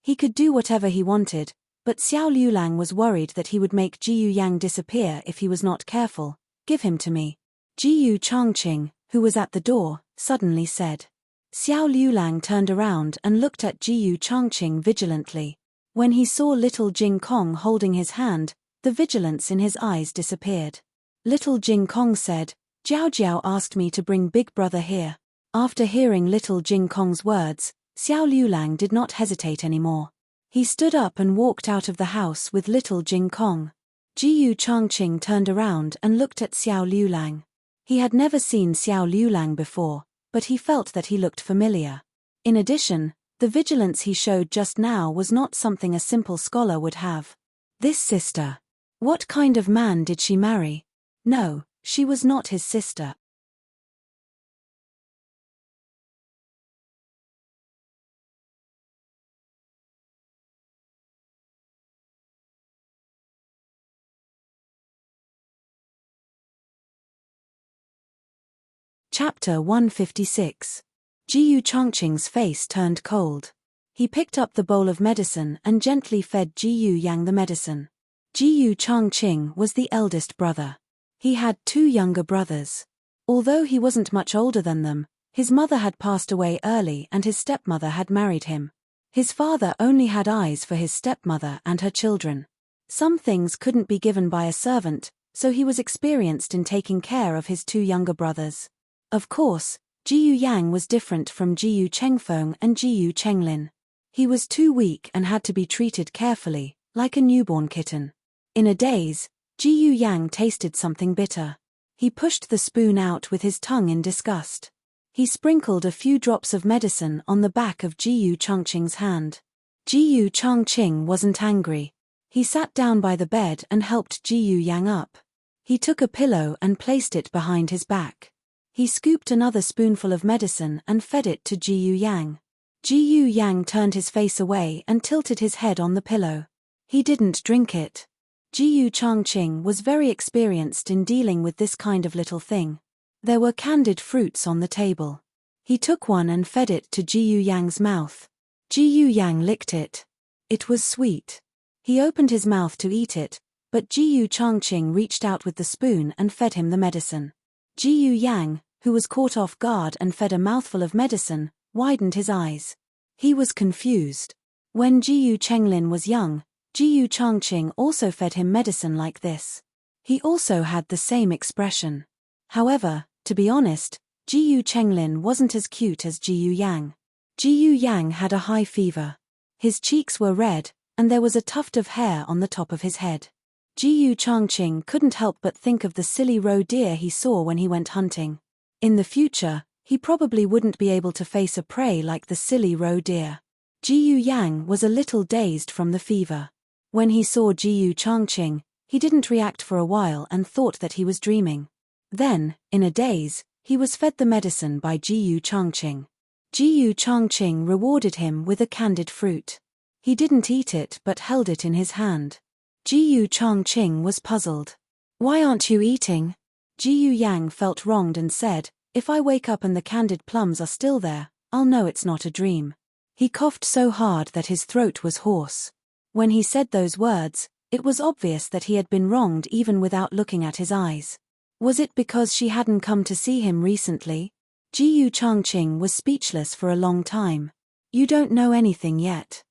He could do whatever he wanted, but Xiao Liulang was worried that he would make Jiyu Yang disappear if he was not careful. "Give him to me," Jiyu Changqing, who was at the door, suddenly said. Xiao Liulang turned around and looked at Jiyu Changqing vigilantly. When he saw little Jing Kong holding his hand, the vigilance in his eyes disappeared. Little Jing Kong said, "Jiao Jiao asked me to bring Big Brother here." After hearing little Jing Kong's words, Xiao Liulang did not hesitate anymore. He stood up and walked out of the house with little Jing Kong. Jiyu Changqing turned around and looked at Xiao Liulang. He had never seen Xiao Liulang before, but he felt that he looked familiar. In addition, the vigilance he showed just now was not something a simple scholar would have. This sister. What kind of man did she marry? No, she was not his sister. Chapter 156. Jiyu Changqing's face turned cold. He picked up the bowl of medicine and gently fed Jiyu Yang the medicine. Jiyu Changqing was the eldest brother. He had 2 younger brothers. Although he wasn't much older than them, his mother had passed away early and his stepmother had married him. His father only had eyes for his stepmother and her children. Some things couldn't be given by a servant, so he was experienced in taking care of his 2 younger brothers. Of course, Jiyu Yang was different from Jiyu Chengfeng and Jiyu Chenglin. He was too weak and had to be treated carefully, like a newborn kitten. In a daze, Jiyu Yang tasted something bitter. He pushed the spoon out with his tongue in disgust. He sprinkled a few drops of medicine on the back of Jiyu Changqing's hand. Jiyu Changqing wasn't angry. He sat down by the bed and helped Jiyu Yang up. He took a pillow and placed it behind his back. He scooped another spoonful of medicine and fed it to Jiyu Yang. Jiyu Yang turned his face away and tilted his head on the pillow. He didn't drink it. Jiyu Changqing was very experienced in dealing with this kind of little thing. There were candied fruits on the table. He took one and fed it to Jiyu Yang's mouth. Jiyu Yang licked it. It was sweet. He opened his mouth to eat it, but Jiyu Changqing reached out with the spoon and fed him the medicine. Jiyu Yang, who was caught off guard and fed a mouthful of medicine, widened his eyes. He was confused. When Jiyu Chenglin was young, Jiyu Changqing also fed him medicine like this. He also had the same expression. However, to be honest, Jiyu Chenglin wasn't as cute as Jiyu Yang. Jiyu Yang had a high fever. His cheeks were red, and there was a tuft of hair on the top of his head. Jiyu Changqing couldn't help but think of the silly roe deer he saw when he went hunting. In the future, he probably wouldn't be able to face a prey like the silly roe deer. Jiyu Yang was a little dazed from the fever. When he saw Jiyu Changqing, he didn't react for a while and thought that he was dreaming. Then, in a daze, he was fed the medicine by Jiyu Changqing. Jiyu Changqing rewarded him with a candied fruit. He didn't eat it but held it in his hand. Jiyu Changqing was puzzled. "Why aren't you eating?" Jiyu Yang felt wronged and said, "If I wake up and the candied plums are still there, I'll know it's not a dream." He coughed so hard that his throat was hoarse. When he said those words, it was obvious that he had been wronged even without looking at his eyes. Was it because she hadn't come to see him recently? Jiyu Changqing was speechless for a long time. "You don't know anything yet."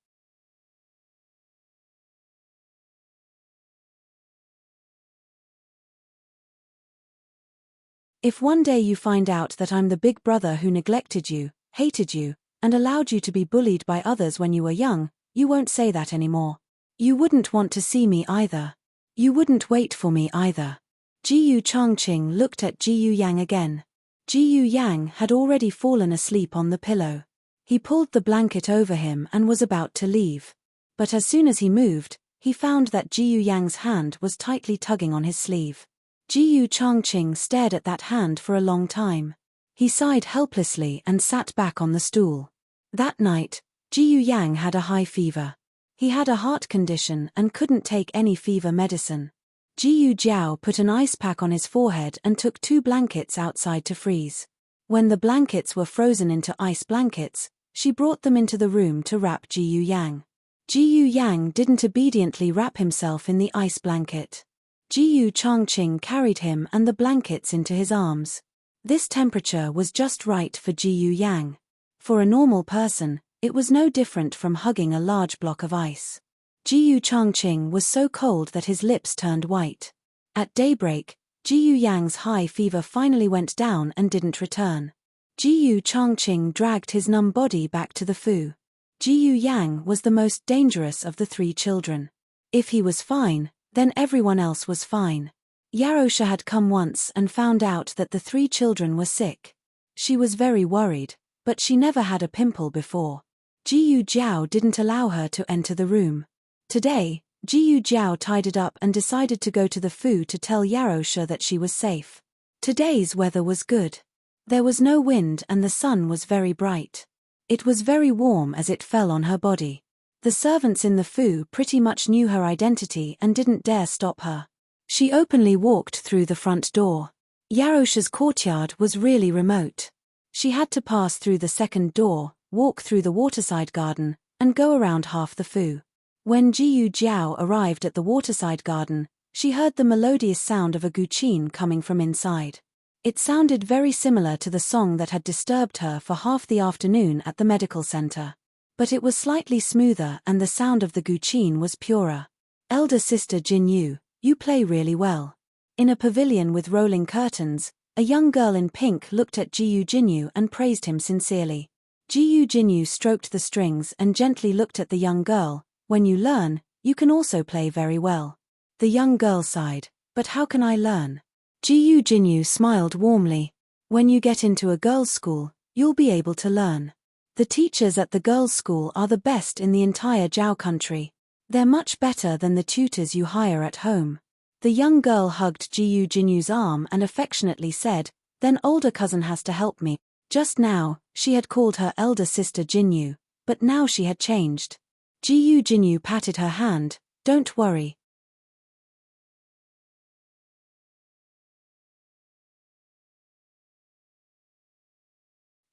If one day you find out that I'm the big brother who neglected you, hated you, and allowed you to be bullied by others when you were young, you won't say that anymore. You wouldn't want to see me either. You wouldn't wait for me either. Jiyu Changqing looked at Jiyu Yang again. Jiyu Yang had already fallen asleep on the pillow. He pulled the blanket over him and was about to leave. But as soon as he moved, he found that Jiyu Yang's hand was tightly tugging on his sleeve. Ji Changqing stared at that hand for a long time. He sighed helplessly and sat back on the stool. That night, Ji Yang had a high fever. He had a heart condition and couldn't take any fever medicine. Ji Jiao put an ice pack on his forehead and took 2 blankets outside to freeze. When the blankets were frozen into ice blankets, she brought them into the room to wrap Ji Yang. Ji Yang didn't obediently wrap himself in the ice blanket. Ji Changqing carried him and the blankets into his arms. This temperature was just right for Ji Yang. For a normal person, it was no different from hugging a large block of ice. Ji Changqing was so cold that his lips turned white. At daybreak, Ji Yang's high fever finally went down and didn't return. Ji Changqing dragged his numb body back to the Fu. Ji Yang was the most dangerous of the 3 children. If he was fine, then everyone else was fine. Yarosha had come once and found out that the 3 children were sick. She was very worried, but she never had a pimple before. Ji Jiao didn't allow her to enter the room. Today, Ji Jiao tidied up and decided to go to the Fu to tell Yarosha that she was safe. Today's weather was good. There was no wind and the sun was very bright. It was very warm as it fell on her body. The servants in the Fu pretty much knew her identity and didn't dare stop her. She openly walked through the front door. Yarosha's courtyard was really remote. She had to pass through the second door, walk through the waterside garden, and go around half the Fu. When Ji Jiao arrived at the waterside garden, she heard the melodious sound of a guqin coming from inside. It sounded very similar to the song that had disturbed her for half the afternoon at the medical center. But it was slightly smoother and the sound of the guqin was purer. Elder sister Jinyu, you play really well. In a pavilion with rolling curtains, a young girl in pink looked at Ji Jinyu and praised him sincerely. Ji Jinyu stroked the strings and gently looked at the young girl. When you learn, you can also play very well. The young girl sighed, but how can I learn? Ji Jinyu smiled warmly. When you get into a girls' school, you'll be able to learn. The teachers at the girls' school are the best in the entire Zhao country. They're much better than the tutors you hire at home. The young girl hugged Ji Jinyu's arm and affectionately said, then older cousin has to help me. Just now, she had called her elder sister Jinyu, but now she had changed. Ji Jinyu patted her hand, don't worry.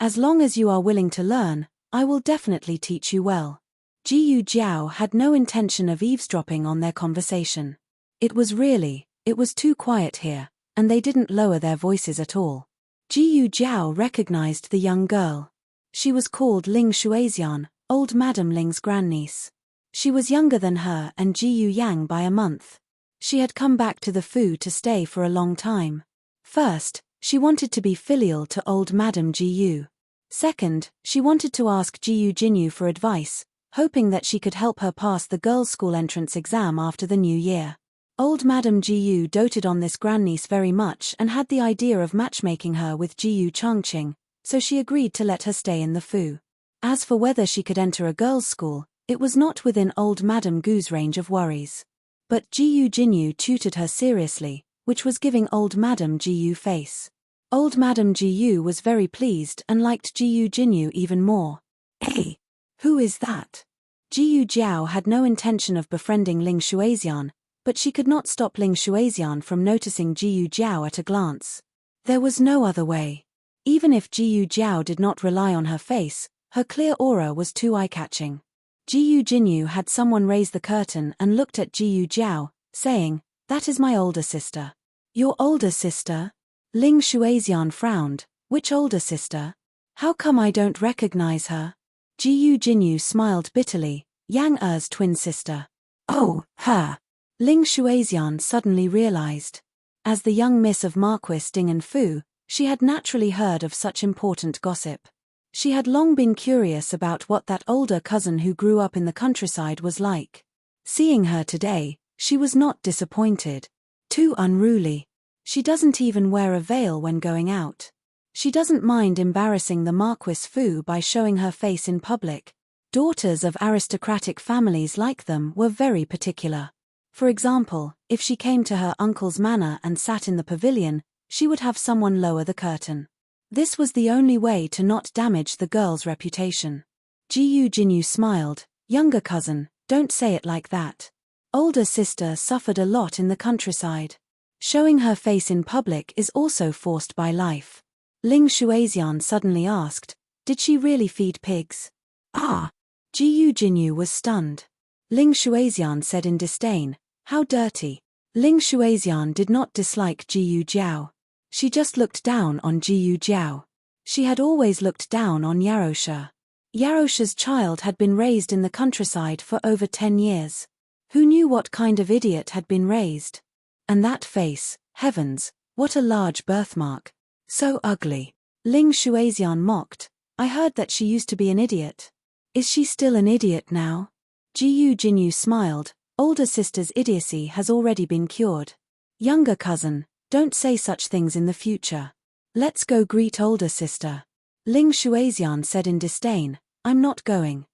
As long as you are willing to learn, I will definitely teach you well. Ji Jiao had no intention of eavesdropping on their conversation. It was too quiet here, and they didn't lower their voices at all. Ji Jiao recognized the young girl. She was called Ling Shuaxian, old Madam Ling's grandniece. She was younger than her and Ji Yang by a month. She had come back to the Fu to stay for a long time. First, she wanted to be filial to old Madam Ji. Second, she wanted to ask Ji Jinyu for advice, hoping that she could help her pass the girls' school entrance exam after the new year. Old Madam Ji doted on this grandniece very much and had the idea of matchmaking her with Ji Changqing, so she agreed to let her stay in the Fu. As for whether she could enter a girls' school, it was not within old Madam Gu's range of worries. But Ji Jinyu tutored her seriously, which was giving old Madam Ji face. Old Madam Ji was very pleased and liked Ji Jinyu even more. Hey, who is that? Ji Jiao had no intention of befriending Ling Shuaxian, but she could not stop Ling Shuaxian from noticing Ji Jiao at a glance. There was no other way. Even if Ji Jiao did not rely on her face, her clear aura was too eye-catching. Ji Jinyu had someone raise the curtain and looked at Ji Jiao, saying, that is my older sister. Your older sister? Ling Shuaxian frowned. Which older sister? How come I don't recognize her? Ji Jinyu smiled bitterly. Yang Er's twin sister. Oh, her. Ling Shuaxian suddenly realized. As the young miss of Marquis Ding and Fu, she had naturally heard of such important gossip. She had long been curious about what that older cousin who grew up in the countryside was like. Seeing her today, she was not disappointed. Too unruly. She doesn't even wear a veil when going out. She doesn't mind embarrassing the Marquis Fu by showing her face in public. Daughters of aristocratic families like them were very particular. For example, if she came to her uncle's manor and sat in the pavilion, she would have someone lower the curtain. This was the only way to not damage the girl's reputation. Ji Jinyu smiled. Younger cousin, don't say it like that. Older sister suffered a lot in the countryside. Showing her face in public is also forced by life. Ling Shuaixian suddenly asked, did she really feed pigs? Ah! Ji Jinyu was stunned. Ling Shuaixian said in disdain, how dirty. Ling Shuaixian did not dislike Ji Jiao. She just looked down on Ji Jiao. She had always looked down on Yarosha. Yarosha's child had been raised in the countryside for over 10 years. Who knew what kind of idiot had been raised? And that face, heavens, what a large birthmark. So ugly. Ling Shuaixian mocked. I heard that she used to be an idiot. Is she still an idiot now? Ji Jinyu smiled. Older sister's idiocy has already been cured. Younger cousin, don't say such things in the future. Let's go greet older sister. Ling Shuaixian said in disdain, I'm not going.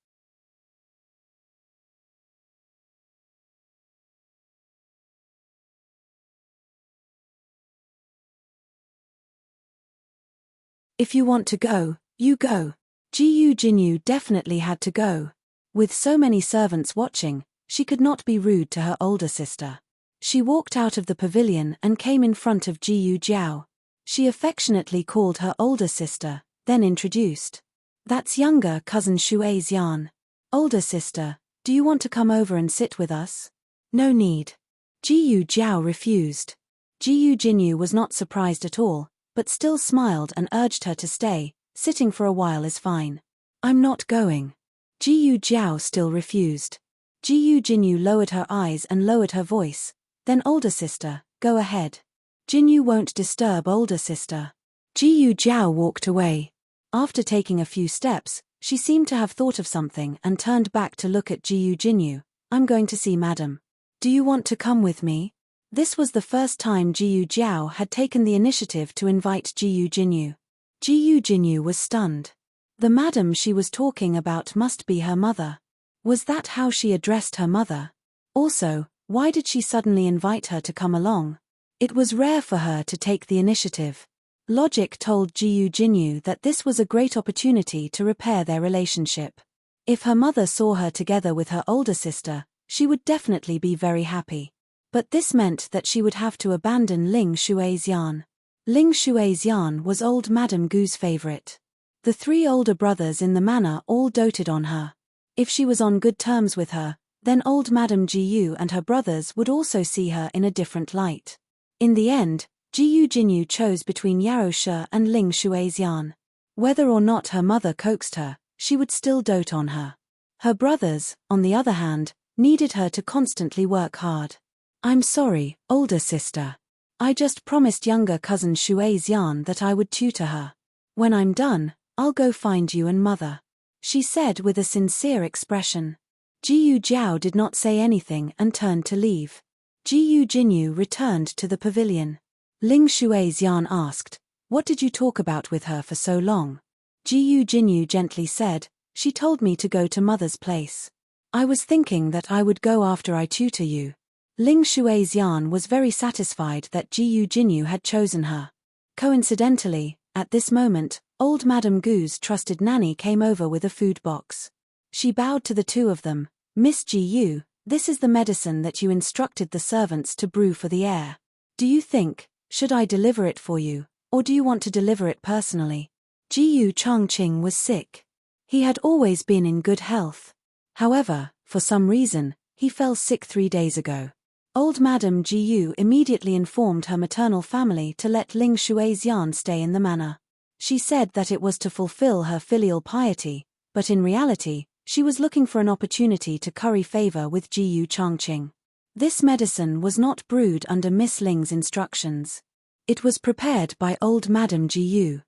If you want to go, you go. Ji Jinyu definitely had to go. With so many servants watching, she could not be rude to her older sister. She walked out of the pavilion and came in front of Ji Jiao. She affectionately called her older sister, then introduced. That's younger cousin Shuaixian. Older sister, do you want to come over and sit with us? No need. Ji Jiao refused. Ji Jinyu was not surprised at all, but still smiled and urged her to stay. Sitting for a while is fine. I'm not going. Ji Jiao still refused. Ji Jinyu lowered her eyes and lowered her voice. Then older sister, go ahead. Jinyu won't disturb older sister. Ji Jiao walked away. After taking a few steps, she seemed to have thought of something and turned back to look at Ji Jinyu. I'm going to see madam. Do you want to come with me? This was the first time Ji Jiao had taken the initiative to invite Ji Jinyu. Ji Jinyu was stunned. The madam she was talking about must be her mother. Was that how she addressed her mother? Also, why did she suddenly invite her to come along? It was rare for her to take the initiative. Logic told Ji Jinyu that this was a great opportunity to repair their relationship. If her mother saw her together with her older sister, she would definitely be very happy. But this meant that she would have to abandon Ling Shuaixian. Ling Shuaixian was old Madame Gu's favorite. The 3 older brothers in the manor all doted on her. If she was on good terms with her, then old Madame Jiyu and her brothers would also see her in a different light. In the end, Ji Jinyu chose between Yarosha and Ling Shuaixian. Whether or not her mother coaxed her, she would still dote on her. Her brothers, on the other hand, needed her to constantly work hard. I'm sorry, older sister. I just promised younger cousin Shuaixian that I would tutor her. When I'm done, I'll go find you and mother. She said with a sincere expression. Ji Jiao did not say anything and turned to leave. Ji Jinyu returned to the pavilion. Ling Shuaixian asked, what did you talk about with her for so long? Ji Jinyu gently said, she told me to go to mother's place. I was thinking that I would go after I tutor you. Ling Shuaixian was very satisfied that Ji Jinyu had chosen her. Coincidentally, at this moment, old Madame Gu's trusted nanny came over with a food box. She bowed to the 2 of them. Miss Ji, this is the medicine that you instructed the servants to brew for the heir. Do you think, should I deliver it for you, or do you want to deliver it personally? Ji Chongqing was sick. He had always been in good health. However, for some reason, he fell sick 3 days ago. Old Madame Jiyu immediately informed her maternal family to let Ling Shuaixian stay in the manor. She said that it was to fulfill her filial piety, but in reality, she was looking for an opportunity to curry favor with Ji Chongqing. This medicine was not brewed under Miss Ling's instructions. It was prepared by old Madame Jiyu.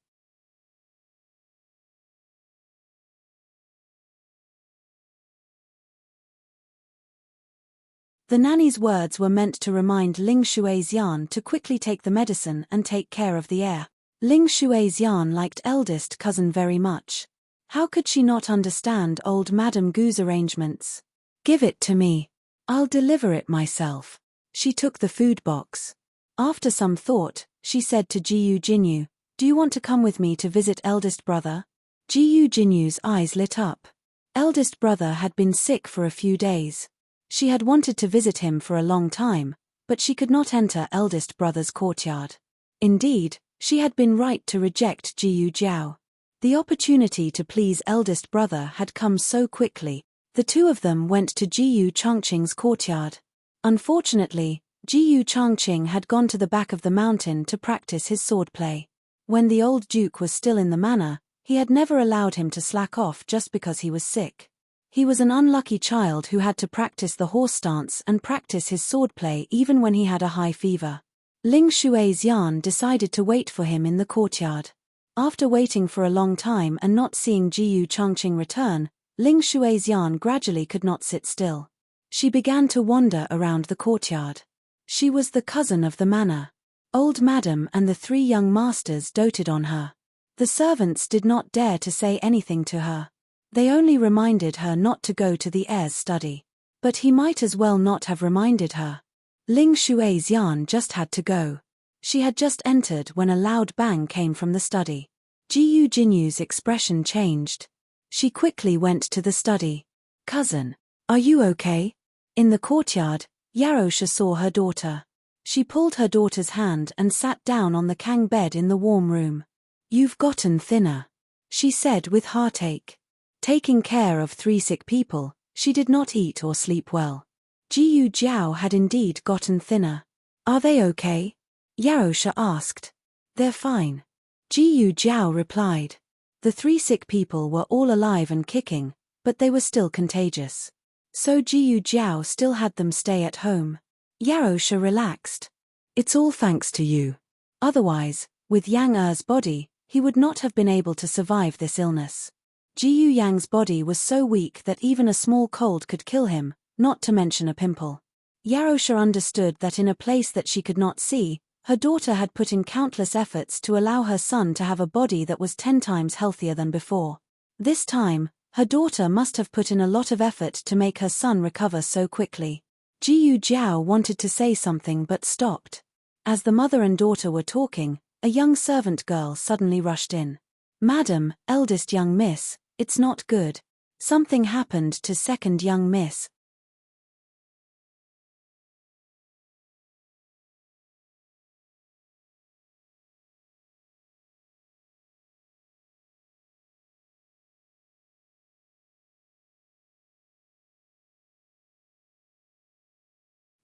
The nanny's words were meant to remind Ling Shuaixian to quickly take the medicine and take care of the heir. Ling Shuaixian liked eldest cousin very much. How could she not understand old Madame Gu's arrangements? Give it to me. I'll deliver it myself. She took the food box. After some thought, she said to Jiyu Jinyu, do you want to come with me to visit eldest brother? Jiyu Jinyu's eyes lit up. Eldest brother had been sick for a few days. She had wanted to visit him for a long time, but she could not enter eldest brother's courtyard. Indeed, she had been right to reject Jiyu Jiao. The opportunity to please eldest brother had come so quickly. The two of them went to Jiyu Changqing's courtyard. Unfortunately, Jiyu Changqing had gone to the back of the mountain to practice his swordplay. When the old duke was still in the manor, he had never allowed him to slack off just because he was sick. He was an unlucky child who had to practice the horse stance and practice his swordplay even when he had a high fever. Ling Shuixian decided to wait for him in the courtyard. After waiting for a long time and not seeing Jiyu Changqing return, Ling Shuixian gradually could not sit still. She began to wander around the courtyard. She was the cousin of the manor. Old Madam and the three young masters doted on her. The servants did not dare to say anything to her. They only reminded her not to go to the heir's study. But he might as well not have reminded her. Ling Shuixian just had to go. She had just entered when a loud bang came from the study. Jiyu Jinyu's expression changed. She quickly went to the study. Cousin, are you okay? In the courtyard, Yarosha saw her daughter. She pulled her daughter's hand and sat down on the Kang bed in the warm room. You've gotten thinner, she said with heartache. Taking care of three sick people, she did not eat or sleep well. Jiyu Jiao had indeed gotten thinner. Are they okay? Yarosha asked. They're fine. Jiyu Jiao replied. The three sick people were all alive and kicking, but they were still contagious. So Jiyu Jiao still had them stay at home. Yarosha relaxed. It's all thanks to you. Otherwise, with Yang Er's body, he would not have been able to survive this illness. Jiyu Yang's body was so weak that even a small cold could kill him, not to mention a pimple. Yarosha understood that in a place that she could not see, her daughter had put in countless efforts to allow her son to have a body that was 10 times healthier than before. This time, her daughter must have put in a lot of effort to make her son recover so quickly. Jiyu Jiao wanted to say something but stopped. As the mother and daughter were talking, a young servant girl suddenly rushed in. Madam, eldest young miss, it's not good. Something happened to second young miss.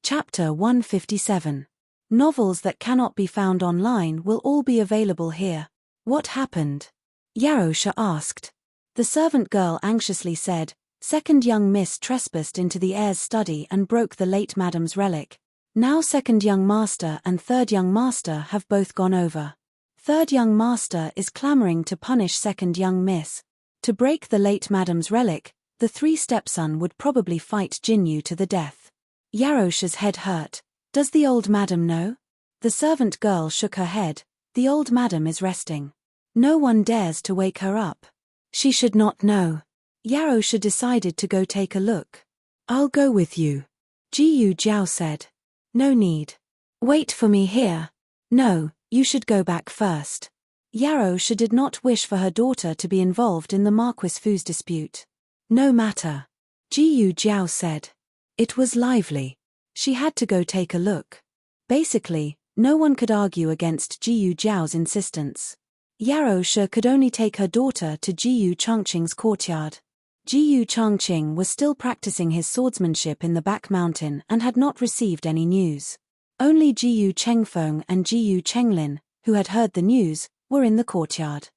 Chapter 157. Novels that cannot be found online will all be available here. What happened? Yarosha asked. The servant girl anxiously said, second young miss trespassed into the heir's study and broke the late madam's relic. Now second young master and third young master have both gone over. Third young master is clamoring to punish second young miss. To break the late madam's relic, the three stepson would probably fight Jinyu to the death. Yarosha's head hurt. Does the old madam know? The servant girl shook her head. The old madam is resting. No one dares to wake her up. She should not know. Yarosha decided to go take a look. I'll go with you. Jiyu Jiao said. No need. Wait for me here. No, you should go back first. Yarosha did not wish for her daughter to be involved in the Marquis Fu's dispute. No matter. Jiyu Jiao said. It was lively. She had to go take a look. Basically, no one could argue against Jiyu Jiao's insistence. Yarosha could only take her daughter to Jiyu Changqing's courtyard. Jiyu Changqing was still practicing his swordsmanship in the back mountain and had not received any news. Only Jiyu Chengfeng and Jiyu Chenglin, who had heard the news, were in the courtyard.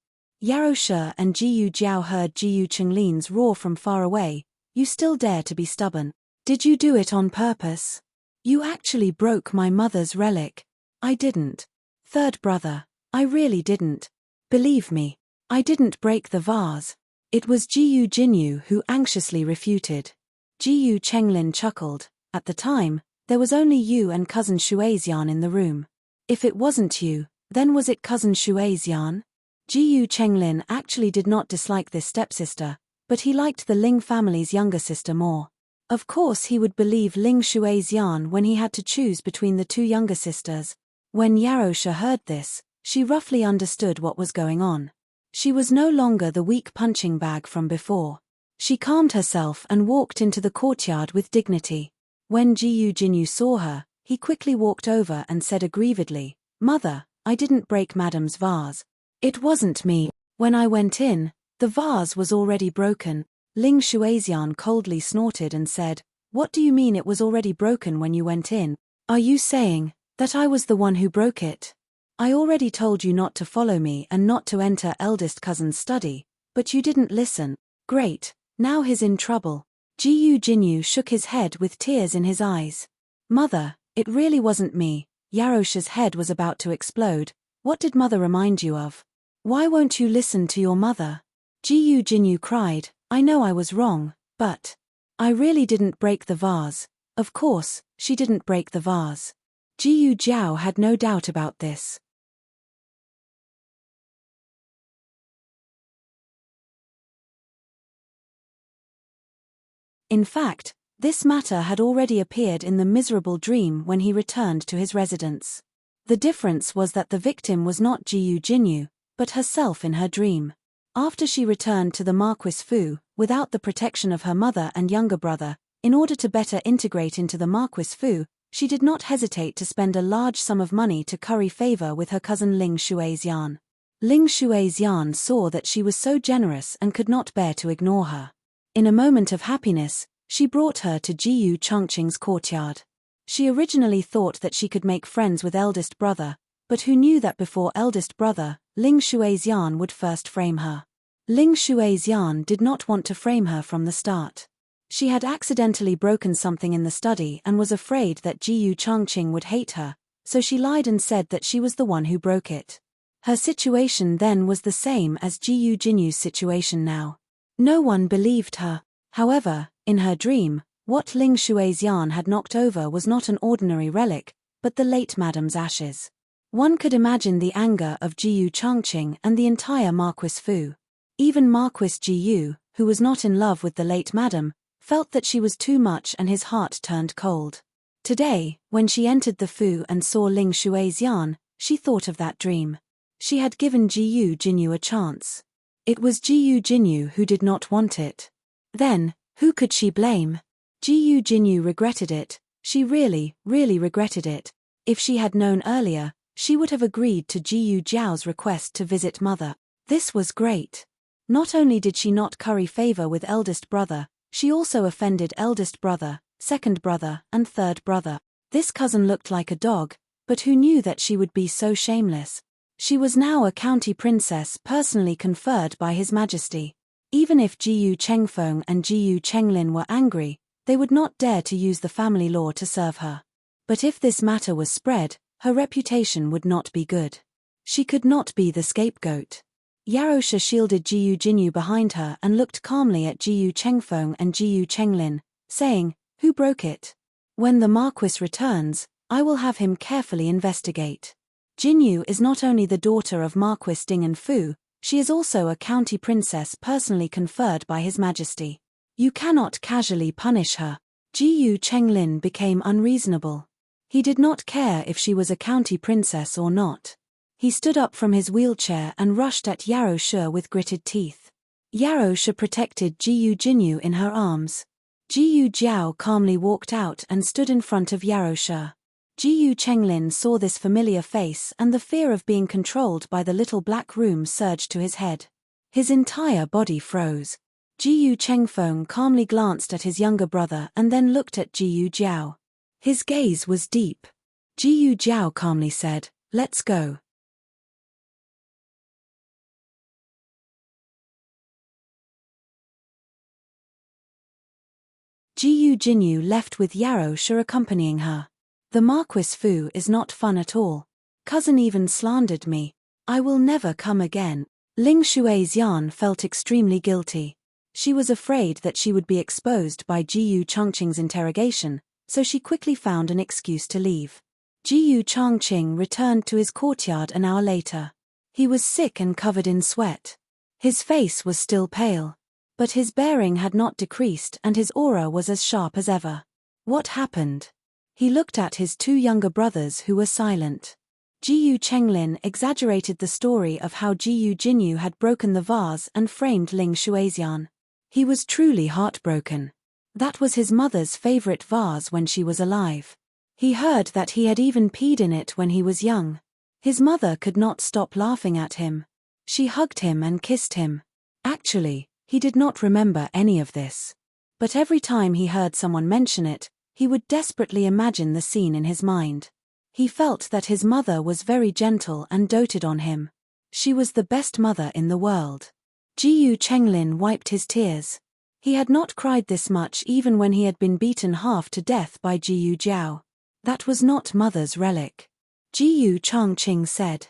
Yarosha and Jiyu Jiao heard Jiyu Chenglin's roar from far away. You still dare to be stubborn. Did you do it on purpose? You actually broke my mother's relic. I didn't. Third brother, I really didn't. Believe me, I didn't break the vase. It was Jiyu Jinyu who anxiously refuted. Jiyu Chenglin chuckled. At the time, there was only you and cousin Shuixian in the room. If it wasn't you, then was it cousin Shuixian? Jiyu Chenglin actually did not dislike this stepsister, but he liked the Ling family's younger sister more. Of course he would believe Ling Shui's yarn when he had to choose between the two younger sisters. When Yarosha heard this, she roughly understood what was going on. She was no longer the weak punching bag from before. She calmed herself and walked into the courtyard with dignity. When Jiyu Jinyu saw her, he quickly walked over and said aggrievedly, "Mother, I didn't break Madam's vase. It wasn't me. When I went in, the vase was already broken." Ling Shuixian coldly snorted and said, "What do you mean it was already broken when you went in? Are you saying that I was the one who broke it? I already told you not to follow me and not to enter eldest cousin's study, but you didn't listen. Great, now he's in trouble." Jiyu Jinyu shook his head with tears in his eyes. "Mother, it really wasn't me." Yarosha's head was about to explode. "What did mother remind you of? Why won't you listen to your mother?" Jiyu Jinyu cried, "I know I was wrong, but I really didn't break the vase." Of course, she didn't break the vase. Jiyu Jiao had no doubt about this. In fact, this matter had already appeared in the miserable dream when he returned to his residence. The difference was that the victim was not Jiyu Jinyu, but herself in her dream. After she returned to the Marquis Fu, without the protection of her mother and younger brother, in order to better integrate into the Marquis Fu, she did not hesitate to spend a large sum of money to curry favor with her cousin Ling Shuixian. Ling Shuixian saw that she was so generous and could not bear to ignore her. In a moment of happiness, she brought her to Jiyu Chongqing's courtyard. She originally thought that she could make friends with eldest brother, but who knew that before eldest brother, Ling Shuixian would first frame her. Ling Shuixian did not want to frame her from the start. She had accidentally broken something in the study and was afraid that Jiyu Chongqing would hate her, so she lied and said that she was the one who broke it. Her situation then was the same as Jiyu Jinyu's situation now. No one believed her. However, in her dream, what Ling Shuixian had knocked over was not an ordinary relic, but the late madam's ashes. One could imagine the anger of Jiyu Chongqing and the entire Marquis Fu. Even Marquis Jiyu, who was not in love with the late madam, felt that she was too much and his heart turned cold. Today, when she entered the Fu and saw Ling Shuixian, she thought of that dream. She had given Jiyu Jinyu a chance. It was Jiyu Jinyu who did not want it. Then, who could she blame? Jiyu Jinyu regretted it. She really regretted it. If she had known earlier, she would have agreed to Jiyu Jiao's request to visit mother. This was great. Not only did she not curry favor with eldest brother, she also offended eldest brother, second brother, and third brother. This cousin looked like a dog, but who knew that she would be so shameless? She was now a county princess personally conferred by His Majesty. Even if Jiyu Chengfeng and Jiyu Chenglin were angry, they would not dare to use the family law to serve her. But if this matter was spread, her reputation would not be good. She could not be the scapegoat. Yarosha shielded Jiyu Jinyu behind her and looked calmly at Jiyu Chengfeng and Jiyu Chenglin, saying, "Who broke it? When the Marquis returns, I will have him carefully investigate." Jinyu is not only the daughter of Marquis Ding Fu, she is also a county princess personally conferred by His Majesty. You cannot casually punish her. Jiyu Chenglin became unreasonable. He did not care if she was a county princess or not. He stood up from his wheelchair and rushed at Yarosha with gritted teeth. Yarosha protected Jiyu Jinyu in her arms. Jiyu Jiao calmly walked out and stood in front of Yarosha. Jiyu Chenglin saw this familiar face and the fear of being controlled by the little black room surged to his head. His entire body froze. Jiyu Chengfeng calmly glanced at his younger brother and then looked at Jiyu Jiao. His gaze was deep. Jiyu Jiao calmly said, "Let's go." Jiyu Jinyu left with Yarosha accompanying her. The Marquis Fu is not fun at all. Cousin even slandered me. I will never come again. Ling Shuixian felt extremely guilty. She was afraid that she would be exposed by Jiyu Chongqing's interrogation, so she quickly found an excuse to leave. Jiyu Chongqing returned to his courtyard an hour later. He was sick and covered in sweat. His face was still pale. But his bearing had not decreased and his aura was as sharp as ever. What happened? He looked at his two younger brothers who were silent. Jiyu Chenglin exaggerated the story of how Jiyu Jinyu had broken the vase and framed Ling Shuaixian. He was truly heartbroken. That was his mother's favorite vase when she was alive. He heard that he had even peed in it when he was young. His mother could not stop laughing at him. She hugged him and kissed him. Actually, he did not remember any of this. But every time he heard someone mention it, he would desperately imagine the scene in his mind. He felt that his mother was very gentle and doted on him. She was the best mother in the world. Jiyu Chenglin wiped his tears. He had not cried this much even when he had been beaten half to death by Jiyu Jiao. That was not mother's relic. Jiyu Changqing said.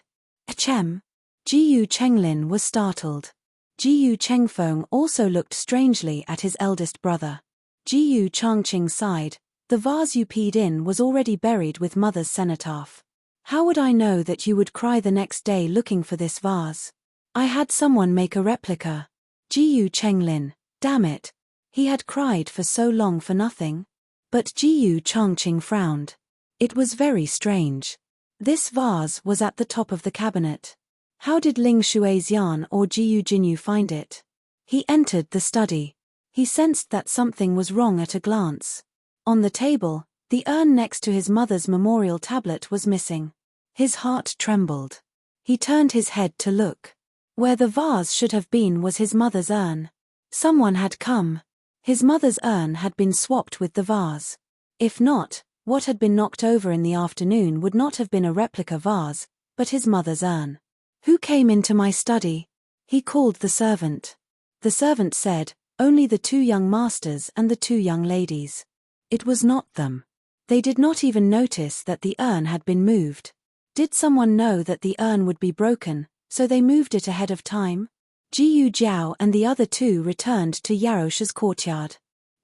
Achem. Jiyu Chenglin was startled. Jiyu Chengfeng also looked strangely at his eldest brother. Jiyu Changqing sighed. The vase you peed in was already buried with mother's cenotaph. How would I know that you would cry the next day looking for this vase? I had someone make a replica. Jiyu Chenglin, damn it. He had cried for so long for nothing. But Jiyu Changqing frowned. It was very strange. This vase was at the top of the cabinet. How did Ling Shuaixian or Jiyu Jinyu find it? He entered the study. He sensed that something was wrong at a glance. On the table, the urn next to his mother's memorial tablet was missing. His heart trembled. He turned his head to look. Where the vase should have been was his mother's urn. Someone had come. His mother's urn had been swapped with the vase. If not, what had been knocked over in the afternoon would not have been a replica vase, but his mother's urn. Who came into my study? He called the servant. The servant said, only the two young masters and the two young ladies. It was not them. They did not even notice that the urn had been moved. Did someone know that the urn would be broken, so they moved it ahead of time? Jiyu Jiao and the other two returned to Yarosha's courtyard.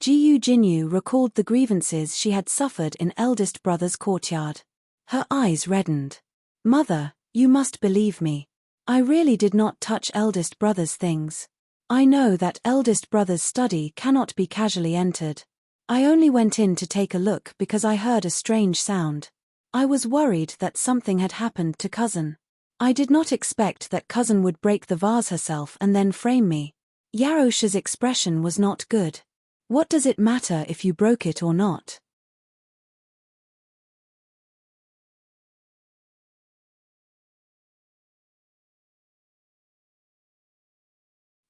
Jiyu Jinyu recalled the grievances she had suffered in eldest brother's courtyard. Her eyes reddened. Mother, you must believe me. I really did not touch eldest brother's things. I know that eldest brother's study cannot be casually entered. I only went in to take a look because I heard a strange sound. I was worried that something had happened to cousin. I did not expect that cousin would break the vase herself and then frame me. Yarosha's expression was not good. What does it matter if you broke it or not?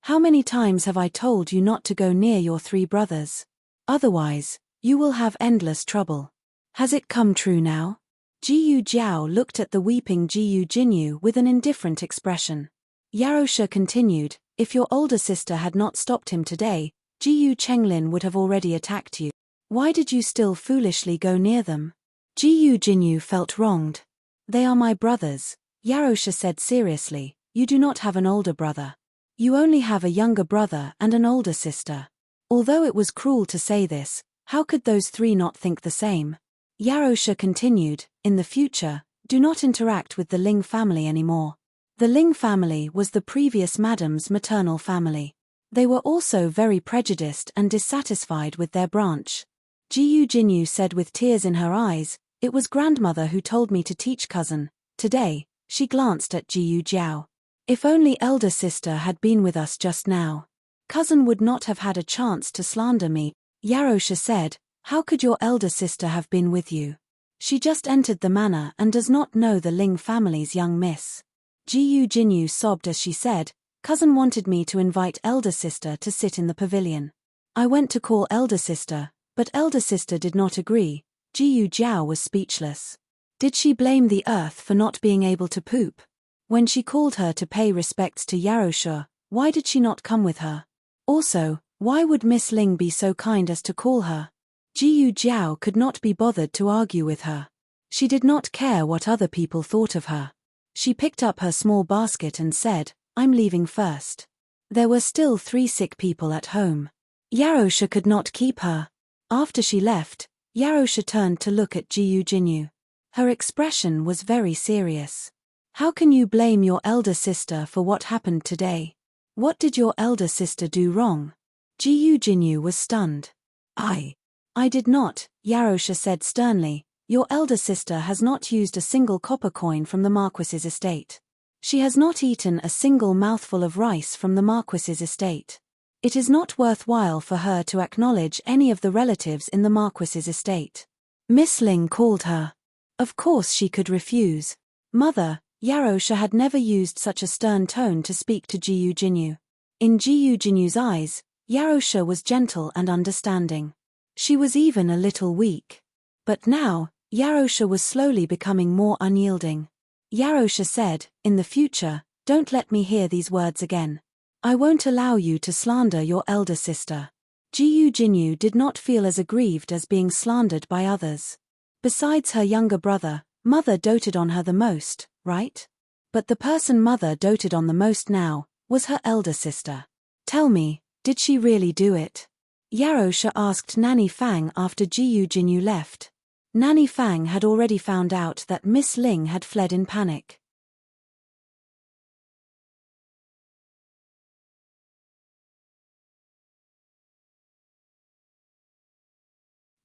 How many times have I told you not to go near your three brothers? Otherwise, you will have endless trouble. Has it come true now? Jiyu Jiao looked at the weeping Jiyu Jinyu with an indifferent expression. Yarosha continued, if your older sister had not stopped him today, Jiyu Chenglin would have already attacked you. Why did you still foolishly go near them? Jiyu Jinyu felt wronged. They are my brothers, Yarosha said seriously. You do not have an older brother. You only have a younger brother and an older sister. Although it was cruel to say this, how could those three not think the same? Yarosha continued, in the future, do not interact with the Ling family anymore. The Ling family was the previous madam's maternal family. They were also very prejudiced and dissatisfied with their branch. Jiyu Jinyu said with tears in her eyes, it was grandmother who told me to teach cousin. Today, she glanced at Jiyu Jiao. If only elder sister had been with us just now. Cousin would not have had a chance to slander me. Yarosha said, how could your elder sister have been with you? She just entered the manor and does not know the Ling family's young miss. Jiyu Jinyu sobbed as she said, cousin wanted me to invite elder sister to sit in the pavilion. I went to call elder sister, but elder sister did not agree. Jiyu Jiao was speechless. Did she blame the earth for not being able to poop? When she called her to pay respects to Yarosha, why did she not come with her? Also, why would Miss Ling be so kind as to call her? Jiyu Jiao could not be bothered to argue with her. She did not care what other people thought of her. She picked up her small basket and said, I'm leaving first. There were still 3 sick people at home. Yarosha could not keep her. After she left, Yarosha turned to look at Jiyu Jinyu. Her expression was very serious. How can you blame your elder sister for what happened today? What did your elder sister do wrong? Jiyu Jinyu was stunned. I did not, Yarosha said sternly. Your elder sister has not used a single copper coin from the Marquis's estate. She has not eaten a single mouthful of rice from the Marquis's estate. It is not worthwhile for her to acknowledge any of the relatives in the Marquis's estate. Miss Ling called her. Of course she could refuse. Mother, Yarosha had never used such a stern tone to speak to Jiyu Jinyu. In Jiyu Jinyu's eyes, Yarosha was gentle and understanding. She was even a little weak. But now, Yarosha was slowly becoming more unyielding. Yarosha said, in the future, don't let me hear these words again. I won't allow you to slander your elder sister. Jiyu Jinyu did not feel as aggrieved as being slandered by others. Besides her younger brother, Mother doted on her the most, right? But the person Mother doted on the most now was her elder sister. Tell me, did she really do it? Yarosha asked Nanny Fang after Jiyu Jinyu left. Nanny Fang had already found out that Miss Ling had fled in panic.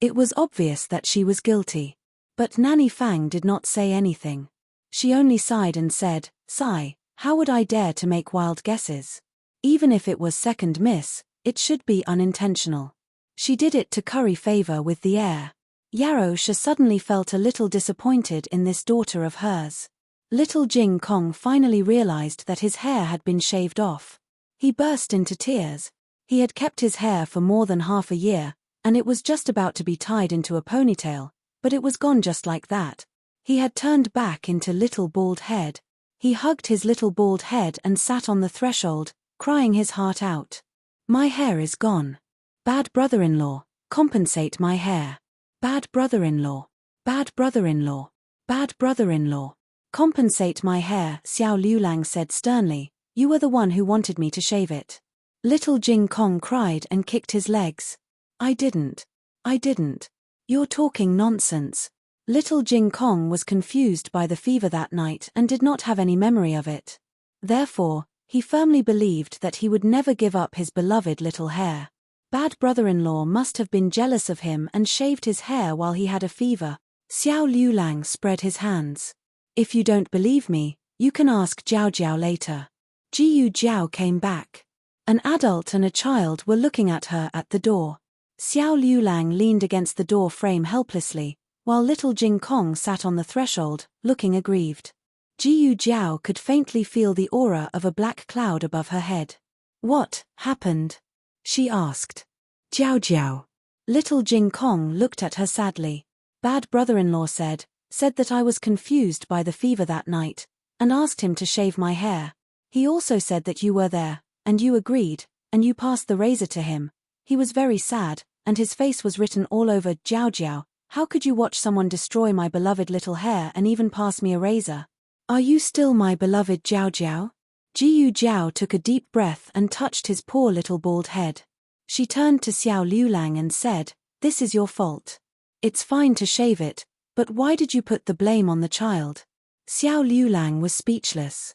It was obvious that she was guilty. But Nanny Fang did not say anything. She only sighed and said, "Sigh, how would I dare to make wild guesses? Even if it was second miss, it should be unintentional." She did it to curry favor with the heir. Yarosha suddenly felt a little disappointed in this daughter of hers. Little Jing Kong finally realized that his hair had been shaved off. He burst into tears. He had kept his hair for more than half a year, and it was just about to be tied into a ponytail, but it was gone just like that. He had turned back into little bald head. He hugged his little bald head and sat on the threshold, crying his heart out. My hair is gone. Bad brother-in-law, compensate my hair. Bad brother-in-law. Bad brother-in-law. Bad brother-in-law. Compensate my hair, Xiao Liulang said sternly. You were the one who wanted me to shave it. Little Jing Kong cried and kicked his legs. I didn't. You're talking nonsense. Little Jing Kong was confused by the fever that night and did not have any memory of it. Therefore, he firmly believed that he would never give up his beloved little hair. Bad brother-in-law must have been jealous of him and shaved his hair while he had a fever. Xiao Liulang spread his hands. If you don't believe me, you can ask Jiao Jiao later. Jiyu Jiao came back. An adult and a child were looking at her at the door. Xiao Liulang leaned against the door frame helplessly, while little Jing Kong sat on the threshold, looking aggrieved. Jiyu Jiao could faintly feel the aura of a black cloud above her head. What happened? She asked. Jiao Jiao. Little Jing Kong looked at her sadly. Bad brother-in-law said that I was confused by the fever that night, and asked him to shave my hair. He also said that you were there, and you agreed, and you passed the razor to him. He was very sad, and his face was written all over. Jiao Jiao, how could you watch someone destroy my beloved little hair and even pass me a razor? Are you still my beloved Jiao Jiao? Jiyu Jiao took a deep breath and touched his poor little bald head. She turned to Xiao Liulang and said, this is your fault. It's fine to shave it, but why did you put the blame on the child? Xiao Liulang was speechless.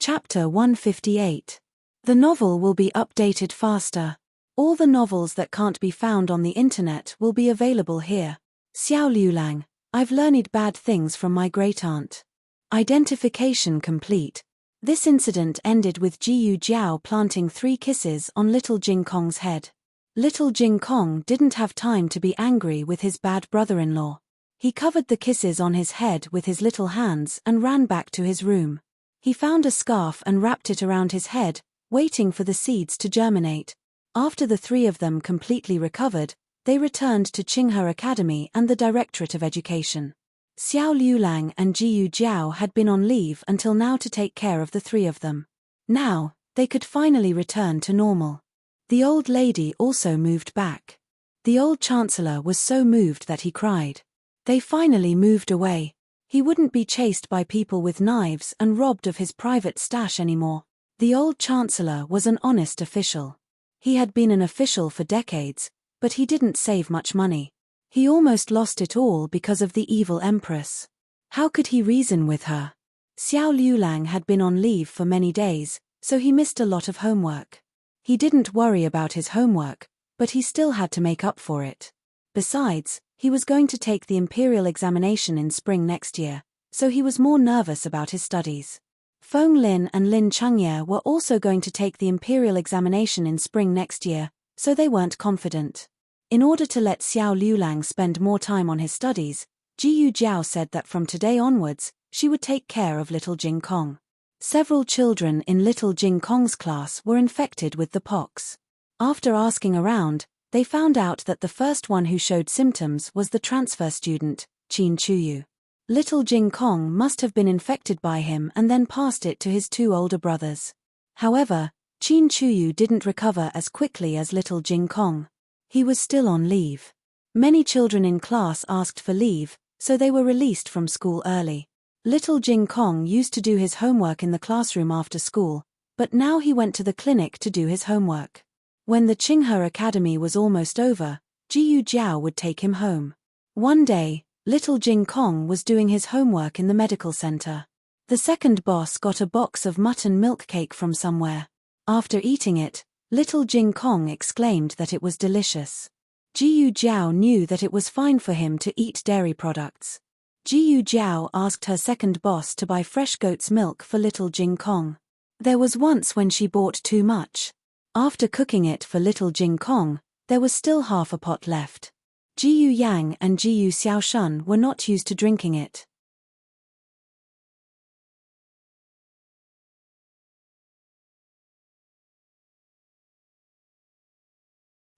Chapter 158. The novel will be updated faster. All the novels that can't be found on the internet will be available here. Xiao Liulang, I've learned bad things from my great-aunt. Identification complete. This incident ended with Jiyu Jiao planting 3 kisses on little Jing Kong's head. Little Jing Kong didn't have time to be angry with his bad brother-in-law. He covered the kisses on his head with his little hands and ran back to his room. He found a scarf and wrapped it around his head, waiting for the seeds to germinate. After the 3 of them completely recovered, they returned to Qinghe Academy and the Directorate of Education. Xiao Liulang and Jiyu Jiao had been on leave until now to take care of the 3 of them. Now, they could finally return to normal. The old lady also moved back. The old chancellor was so moved that he cried. They finally moved away. He wouldn't be chased by people with knives and robbed of his private stash anymore. The old chancellor was an honest official. He had been an official for decades, but he didn't save much money. He almost lost it all because of the evil empress. How could he reason with her? Xiao Liulang had been on leave for many days, so he missed a lot of homework. He didn't worry about his homework, but he still had to make up for it. Besides, he was going to take the imperial examination in spring next year, so he was more nervous about his studies. Feng Lin and Lin Chengye were also going to take the imperial examination in spring next year, so they weren't confident. In order to let Xiao Liulang spend more time on his studies, Ji Yujiao said that from today onwards, she would take care of little Jing Kong. Several children in little Jing Kong's class were infected with the pox. After asking around, they found out that the first one who showed symptoms was the transfer student, Qin Chuyu. Little Jing Kong must have been infected by him and then passed it to his two older brothers. However, Qin Chuyu didn't recover as quickly as little Jing Kong. He was still on leave. Many children in class asked for leave, so they were released from school early. Little Jing Kong used to do his homework in the classroom after school, but now he went to the clinic to do his homework. When the Qinghe Academy was almost over, Ji Yujiao would take him home. One day, little Jing Kong was doing his homework in the medical center. The second boss got a box of mutton milk cake from somewhere. After eating it, little Jing Kong exclaimed that it was delicious. Ji Yujiao knew that it was fine for him to eat dairy products. Ji Yujiao asked her second boss to buy fresh goat's milk for little Jing Kong. There was once when she bought too much. After cooking it for little Jing Kong, there was still half a pot left. Ji Yu Yang and Ji Yu Xiaoshun were not used to drinking it.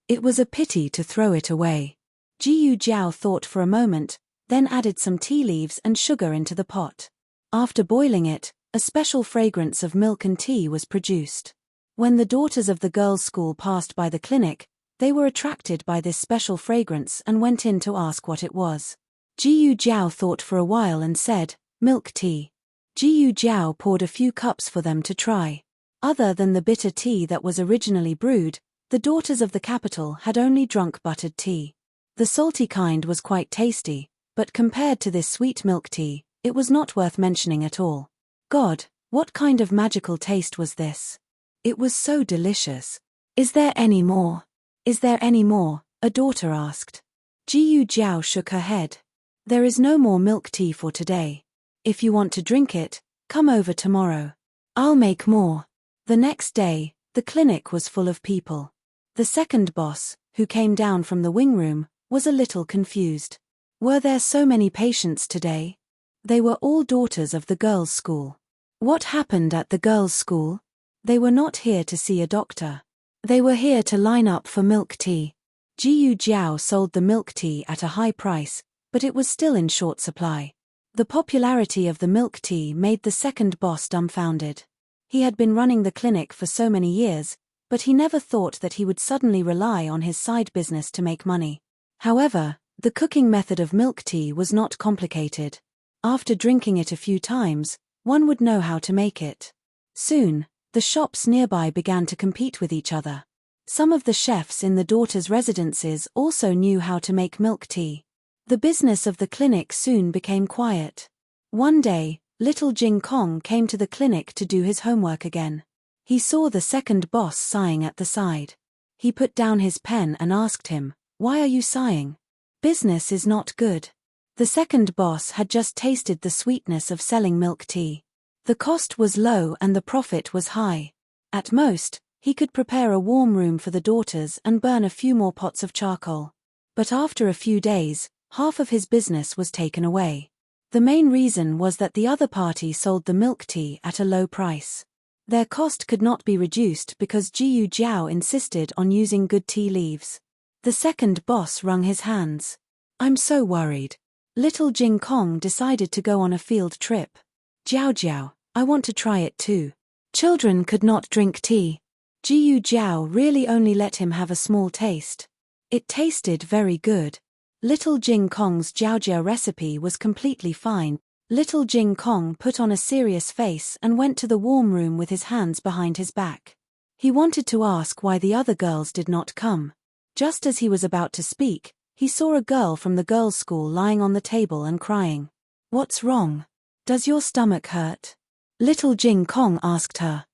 It was a pity to throw it away. Ji Yujiao thought for a moment, then added some tea leaves and sugar into the pot. After boiling it, a special fragrance of milk and tea was produced. When the daughters of the girls' school passed by the clinic, they were attracted by this special fragrance and went in to ask what it was. Ji Yujiao thought for a while and said, "Milk tea." Ji Yujiao poured a few cups for them to try. Other than the bitter tea that was originally brewed, the daughters of the capital had only drunk buttered tea. The salty kind was quite tasty, but compared to this sweet milk tea, it was not worth mentioning at all. God, what kind of magical taste was this? It was so delicious. Is there any more? Is there any more? A daughter asked. Ji Yujiao shook her head. There is no more milk tea for today. If you want to drink it, come over tomorrow. I'll make more. The next day, the clinic was full of people. The second boss, who came down from the wing room, was a little confused. Were there so many patients today? They were all daughters of the girls' school. What happened at the girls' school? They were not here to see a doctor. They were here to line up for milk tea. Ji Yujiao sold the milk tea at a high price, but it was still in short supply. The popularity of the milk tea made the second boss dumbfounded. He had been running the clinic for so many years, but he never thought that he would suddenly rely on his side business to make money. However, the cooking method of milk tea was not complicated. After drinking it a few times, one would know how to make it. Soon, the shops nearby began to compete with each other. Some of the chefs in the daughters' residences also knew how to make milk tea. The business of the clinic soon became quiet. One day, little Jing Kong came to the clinic to do his homework again. He saw the second boss sighing at the side. He put down his pen and asked him, "Why are you sighing? Business is not good." The second boss had just tasted the sweetness of selling milk tea. The cost was low and the profit was high. At most, he could prepare a warm room for the daughters and burn a few more pots of charcoal. But after a few days, half of his business was taken away. The main reason was that the other party sold the milk tea at a low price. Their cost could not be reduced because Ji Yujiao insisted on using good tea leaves. The second boss wrung his hands. "I'm so worried." Little Jing Kong decided to go on a field trip. "Jiao Jiao, I want to try it too." Children could not drink tea. Ji Yujiao really only let him have a small taste. It tasted very good. Little Jing Kong's jiaojia recipe was completely fine, Little Jing Kong put on a serious face and went to the warm room with his hands behind his back. He wanted to ask why the other girls did not come. Just as he was about to speak, he saw a girl from the girls' school lying on the table and crying. "What's wrong? Does your stomach hurt?" Little Jing Kong asked her.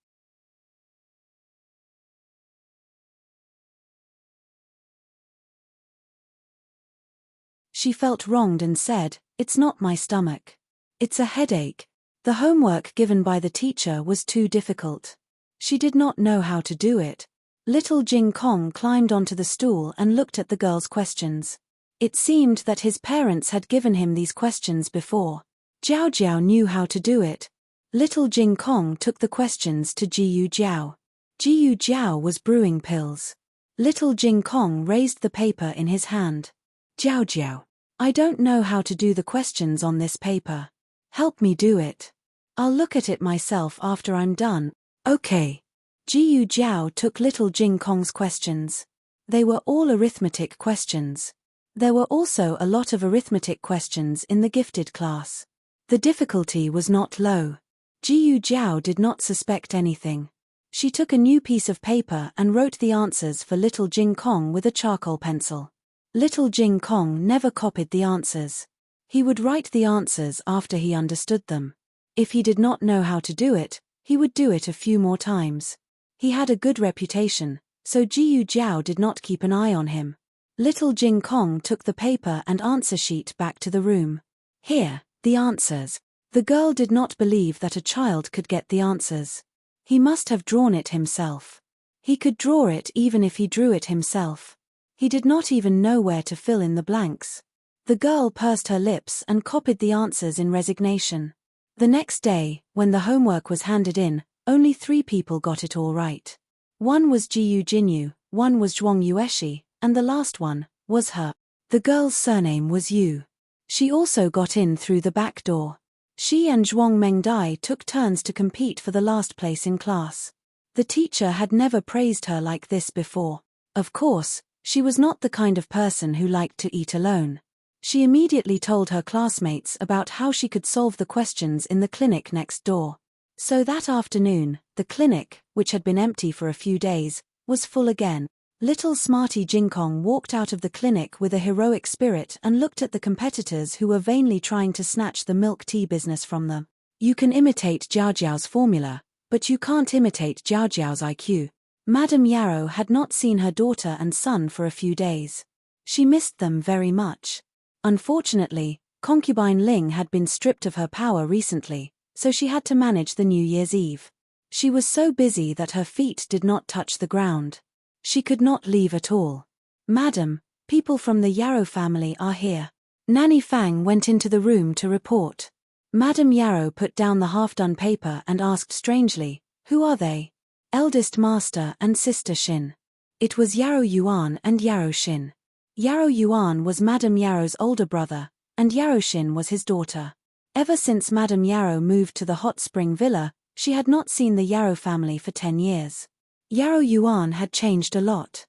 She felt wronged and said, "It's not my stomach. It's a headache." The homework given by the teacher was too difficult. She did not know how to do it. Little Jing Kong climbed onto the stool and looked at the girl's questions. It seemed that his parents had given him these questions before. Jiao Jiao knew how to do it. Little Jing Kong took the questions to Jiu Jiao. Jiu Jiao was brewing pills. Little Jing Kong raised the paper in his hand. "Jiao Jiao, I don't know how to do the questions on this paper. Help me do it. I'll look at it myself after I'm done." "Okay." Jiu Jiao took Little Jing Kong's questions. They were all arithmetic questions. There were also a lot of arithmetic questions in the gifted class. The difficulty was not low. Jiu Jiao did not suspect anything. She took a new piece of paper and wrote the answers for Little Jing Kong with a charcoal pencil. Little Jing Kong never copied the answers. He would write the answers after he understood them. If he did not know how to do it, he would do it a few more times. He had a good reputation, so Jiu Jiao did not keep an eye on him. Little Jing Kong took the paper and answer sheet back to the room. "Here, the answers." The girl did not believe that a child could get the answers. He must have drawn it himself. He could draw it even if he drew it himself. He did not even know where to fill in the blanks. The girl pursed her lips and copied the answers in resignation. The next day, when the homework was handed in, only 3 people got it all right. One was Jiu Jinyu, one was Zhuang Yueshi, and the last one was her. The girl's surname was Yu. She also got in through the back door. She and Zhuang Mengdai took turns to compete for the last place in class. The teacher had never praised her like this before. Of course, she was not the kind of person who liked to eat alone. She immediately told her classmates about how she could solve the questions in the clinic next door. So that afternoon, the clinic, which had been empty for a few days, was full again. Little Smarty Jing Kong walked out of the clinic with a heroic spirit and looked at the competitors who were vainly trying to snatch the milk tea business from them. "You can imitate Jiao Jiao's formula, but you can't imitate Jiao Jiao's IQ." Madame Yarrow had not seen her daughter and son for a few days. She missed them very much. Unfortunately, concubine Ling had been stripped of her power recently, so she had to manage the New Year's Eve. She was so busy that her feet did not touch the ground. She could not leave at all. "Madam, people from the Yarrow family are here." Nanny Fang went into the room to report. Madame Yarrow put down the half-done paper and asked strangely, "Who are they?" "Eldest Master and Sister Xin." It was Yarrow Yuan and Yarrow Xin. Yarrow Yuan was Madame Yarrow's older brother, and Yarrow Xin was his daughter. Ever since Madame Yarrow moved to the hot spring villa, she had not seen the Yarrow family for 10 years. Yarrow Yuan had changed a lot.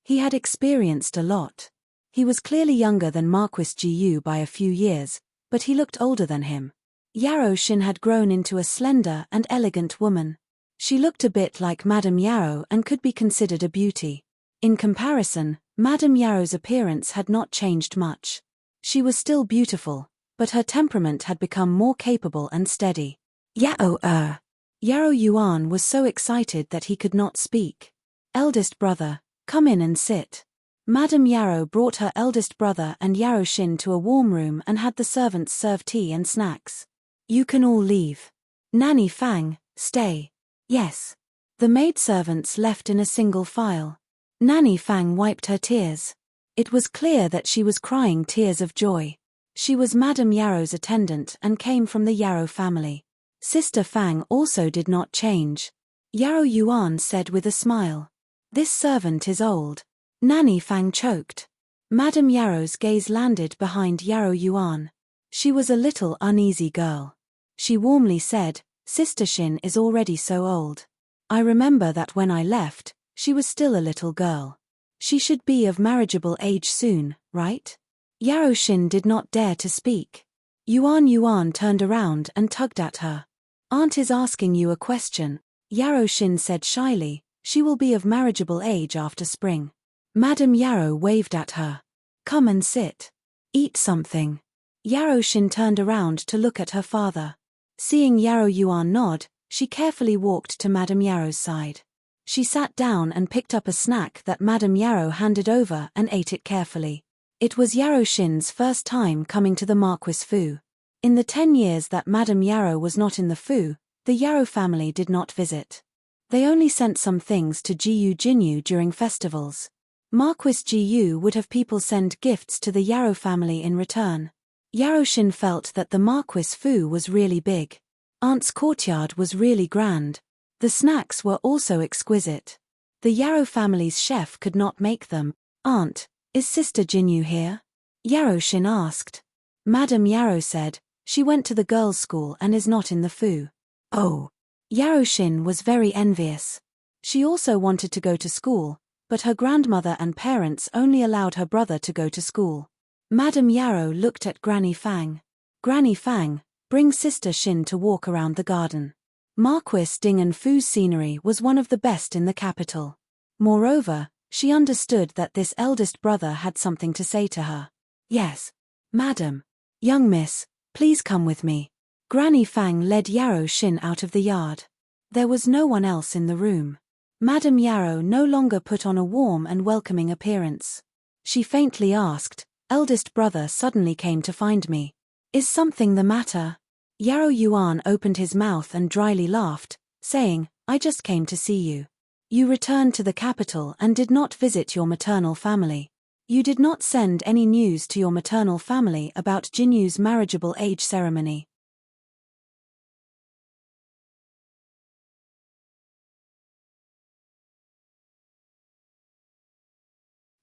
He had experienced a lot. He was clearly younger than Marquis Jiu by a few years, but he looked older than him. Yarrow Xin had grown into a slender and elegant woman. She looked a bit like Madame Yarrow and could be considered a beauty. In comparison, Madame Yarrow's appearance had not changed much. She was still beautiful, but her temperament had become more capable and steady. Yarrow Yuan was so excited that he could not speak. "Eldest brother, come in and sit." Madame Yarrow brought her eldest brother and Yarrow Xin to a warm room and had the servants serve tea and snacks. "You can all leave. Nanny Fang, stay." "Yes." The maidservants left in a single file. Nanny Fang wiped her tears. It was clear that she was crying tears of joy. She was Madame Yarrow's attendant and came from the Yarrow family. Sister Fang also did not change. Yarrow Yuan said with a smile, "This servant is old." Nanny Fang choked. Madame Yarrow's gaze landed behind Yarrow Yuan. She was a little uneasy girl. She warmly said, "Sister Xin is already so old. I remember that when I left, she was still a little girl." She should be of marriageable age soon, right? Yaroshin did not dare to speak. Yuan turned around and tugged at her. Aunt is asking you a question, Yaroshin said shyly. She will be of marriageable age after spring. Madame Yarrow waved at her. Come and sit. Eat something. Yaroshin turned around to look at her father. Seeing Yuan nod, she carefully walked to Madame Yarrow's side. She sat down and picked up a snack that Madame Yarrow handed over and ate it carefully. It was Yaroshin's first time coming to the Marquis Fu. In the 10 years that Madame Yarrow was not in the Fu, the Yarrow family did not visit. They only sent some things to Jiyu Jinyu during festivals. Marquis Jiyu would have people send gifts to the Yarrow family in return. Yaroshin felt that the Marquis Fu was really big. Aunt's courtyard was really grand. The snacks were also exquisite. The Yarrow family's chef could not make them. Aunt, is Sister Jinyu here? Yaroshin asked. Madame Yarrow said, she went to the girls' school and is not in the Fu. Oh. Yaroshin was very envious. She also wanted to go to school, but her grandmother and parents only allowed her brother to go to school. Madame Yarrow looked at Granny Fang. Granny Fang, bring Sister Shin to walk around the garden. Marquis Ding and Fu's scenery was one of the best in the capital. Moreover, she understood that this eldest brother had something to say to her. Yes. Madam. Young miss, please come with me. Granny Fang led Yaroshin out of the yard. There was no one else in the room. Madame Yarrow no longer put on a warm and welcoming appearance. She faintly asked, eldest brother suddenly came to find me. Is something the matter? Yuan opened his mouth and dryly laughed, saying, I just came to see you. You returned to the capital and did not visit your maternal family. You did not send any news to your maternal family about Jinyu's marriageable age ceremony.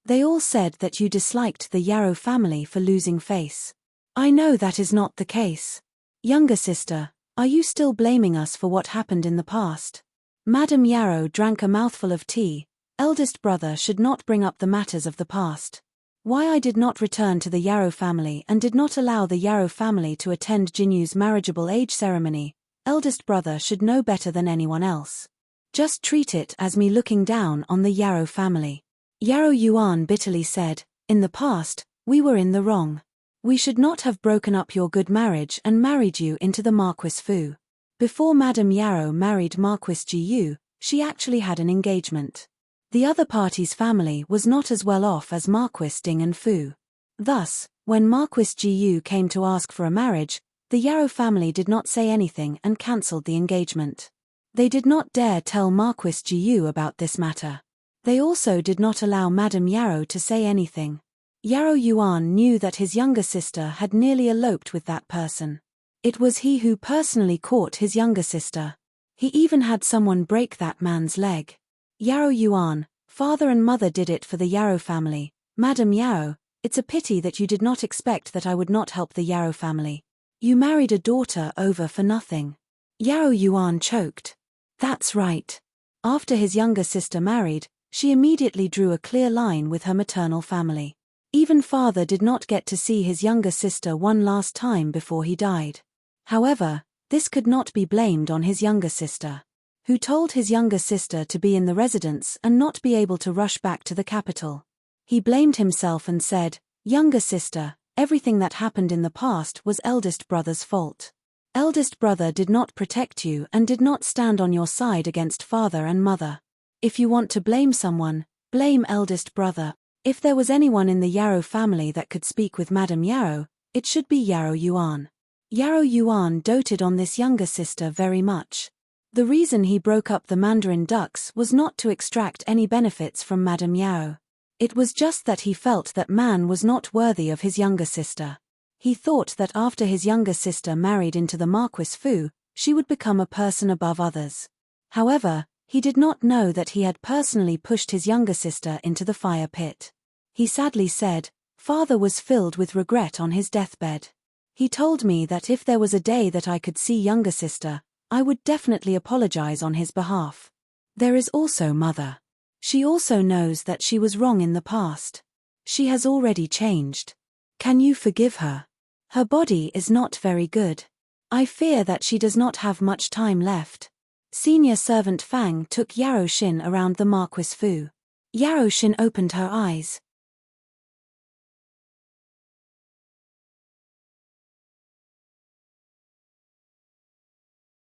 They all said that you disliked the Yarrow family for losing face. I know that is not the case. Younger sister, are you still blaming us for what happened in the past? Madame Yarrow drank a mouthful of tea. Eldest brother should not bring up the matters of the past. Why I did not return to the Yarrow family and did not allow the Yarrow family to attend Jinyu's marriageable age ceremony, eldest brother should know better than anyone else. Just treat it as me looking down on the Yarrow family. Yuan bitterly said, in the past, we were in the wrong. We should not have broken up your good marriage and married you into the Marquis Fu. Before Madame Yarrow married Marquis Jiyu, she actually had an engagement. The other party's family was not as well off as Marquis Ding and Fu. Thus, when Marquis Jiyu came to ask for a marriage, the Yarrow family did not say anything and cancelled the engagement. They did not dare tell Marquis Jiyu about this matter. They also did not allow Madame Yarrow to say anything. Yuan knew that his younger sister had nearly eloped with that person. It was he who personally caught his younger sister. He even had someone break that man's leg. Yuan, father and mother did it for the Yarrow family. Madame Yarrow, it's a pity that you did not expect that I would not help the Yarrow family. You married a daughter over for nothing. Yuan choked. That's right. After his younger sister married, she immediately drew a clear line with her maternal family. Even father did not get to see his younger sister one last time before he died. However, this could not be blamed on his younger sister, who told his younger sister to be in the residence and not be able to rush back to the capital. He blamed himself and said, younger sister, everything that happened in the past was eldest brother's fault. Eldest brother did not protect you and did not stand on your side against father and mother. If you want to blame someone, blame eldest brother. If there was anyone in the Yarrow family that could speak with Madame Yarrow, it should be Yuan. Yuan doted on this younger sister very much. The reason he broke up the Mandarin ducks was not to extract any benefits from Madame Yarrow. It was just that he felt that man was not worthy of his younger sister. He thought that after his younger sister married into the Marquis Fu, she would become a person above others. However, he did not know that he had personally pushed his younger sister into the fire pit. He sadly said, father was filled with regret on his deathbed. He told me that if there was a day that I could see younger sister, I would definitely apologize on his behalf. There is also mother. She also knows that she was wrong in the past. She has already changed. Can you forgive her? Her body is not very good. I fear that she does not have much time left. Senior servant Fang took Yarrow Shin around the Marquis Fu. Yarrow Shin opened her eyes.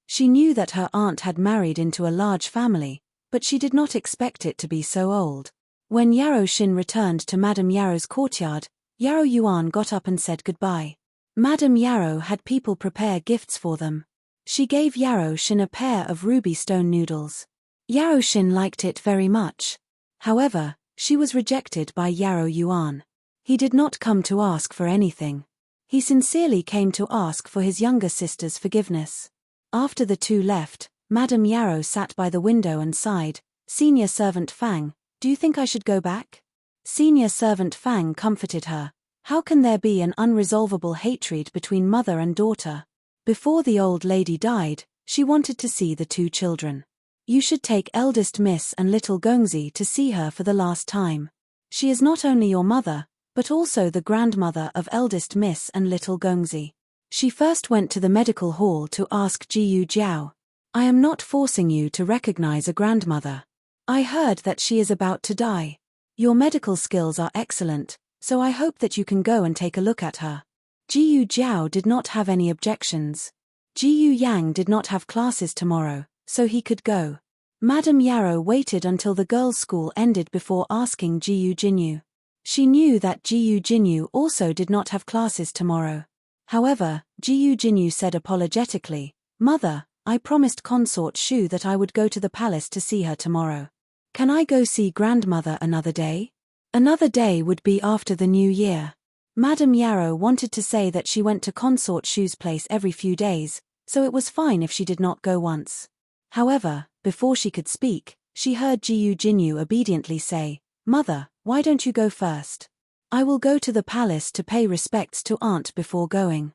She knew that her aunt had married into a large family, but she did not expect it to be so old. When Yarrow Shin returned to Madame Yarrow's courtyard, Yarrow Yuan got up and said goodbye. Madame Yarrow had people prepare gifts for them. She gave Yarrow Shin a pair of ruby stone noodles. Yarrow Shin liked it very much. However, she was rejected by Yarrow Yuan. He did not come to ask for anything. He sincerely came to ask for his younger sister's forgiveness. After the two left, Madame Yarrow sat by the window and sighed. Senior servant Fang, do you think I should go back? Senior servant Fang comforted her. How can there be an unresolvable hatred between mother and daughter? Before the old lady died, she wanted to see the two children. You should take eldest Miss and little Gongzi to see her for the last time. She is not only your mother, but also the grandmother of eldest Miss and little Gongzi. She first went to the medical hall to ask Jiyu Jiao. I am not forcing you to recognize a grandmother. I heard that she is about to die. Your medical skills are excellent, so I hope that you can go and take a look at her. Jiyu Jiao did not have any objections. Jiyu Yang did not have classes tomorrow, so he could go. Madame Yarrow waited until the girls' school ended before asking Jiyu Jinyu. She knew that Jiyu Jinyu also did not have classes tomorrow. However, Jiyu Jinyu said apologetically, Mother, I promised Consort Shu that I would go to the palace to see her tomorrow. Can I go see grandmother another day? Another day would be after the new year. Madame Yarrow wanted to say that she went to Consort Shu's place every few days, so it was fine if she did not go once. However, before she could speak, she heard Jiyu Jinyu obediently say, Mother, why don't you go first? I will go to the palace to pay respects to aunt before going.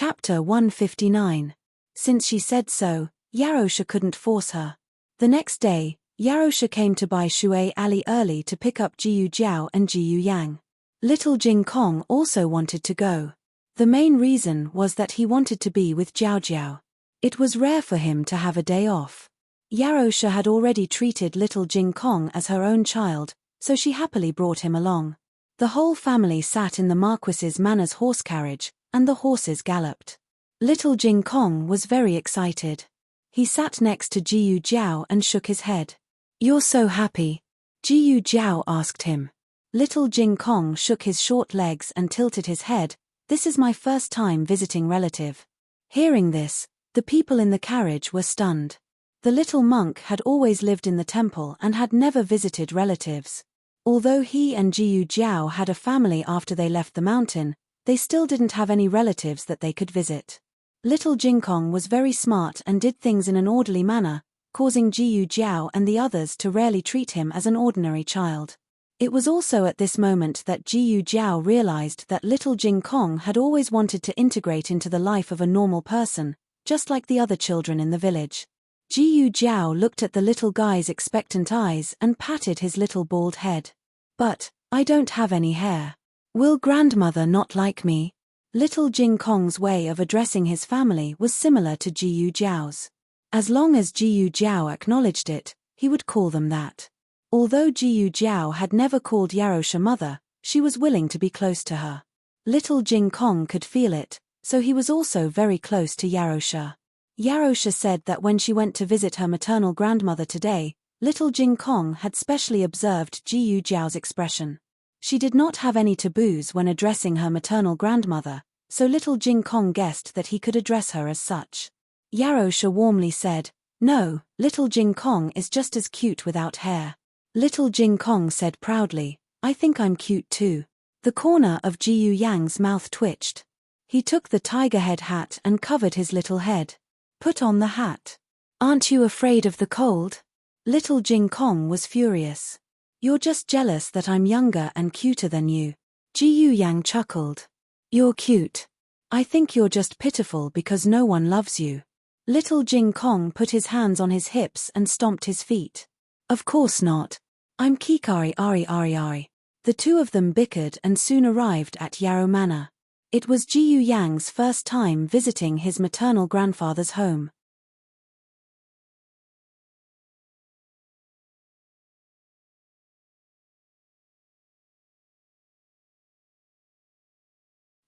Chapter 159. Since she said so, Yarosha couldn't force her. The next day, Yarosha came to buy Shui Ali early to pick up Jiyu Jiao and Jiyu Yang. Little Jing Kong also wanted to go. The main reason was that he wanted to be with Jiao Jiao. It was rare for him to have a day off. Yarosha had already treated little Jing Kong as her own child, so she happily brought him along. The whole family sat in the Marquis's Manor's horse carriage, and the horses galloped. Little Jing Kong was very excited. He sat next to Jiyu Jiao and shook his head. You're so happy? Jiyu Jiao asked him. Little Jing Kong shook his short legs and tilted his head. This is my first time visiting relative. Hearing this, the people in the carriage were stunned. The little monk had always lived in the temple and had never visited relatives. Although he and Jiyu Jiao had a family after they left the mountain, they still didn't have any relatives that they could visit. Little Jing Kong was very smart and did things in an orderly manner, causing Jiyu Jiao and the others to rarely treat him as an ordinary child. It was also at this moment that Jiyu Jiao realized that little Jing Kong had always wanted to integrate into the life of a normal person, just like the other children in the village. Jiyu Jiao looked at the little guy's expectant eyes and patted his little bald head. But, I don't have any hair. Will grandmother not like me? Little Jing Kong's way of addressing his family was similar to Jiyu Jiao's. As long as Jiyu Jiao acknowledged it, he would call them that. Although Jiyu Jiao had never called Yarosha mother, she was willing to be close to her. Little Jing Kong could feel it, so he was also very close to Yarosha. Yarosha said that when she went to visit her maternal grandmother today, little Jing Kong had specially observed Jiyu Jiao's expression. She did not have any taboos when addressing her maternal grandmother, so little Jing Kong guessed that he could address her as such. Yarosha warmly said, No, little Jing Kong is just as cute without hair. Little Jing Kong said proudly, I think I'm cute too. The corner of Jiyu Yang's mouth twitched. He took the tiger head hat and covered his little head. Put on the hat. Aren't you afraid of the cold? Little Jing Kong was furious. You're just jealous that I'm younger and cuter than you. Ji Yu Yang chuckled. You're cute. I think you're just pitiful because no one loves you. Little Jing Kong put his hands on his hips and stomped his feet. Of course not. I'm Kikari Ari Ari Ari. The two of them bickered and soon arrived at Yarrow Manor. It was Ji Yu Yang's first time visiting his maternal grandfather's home.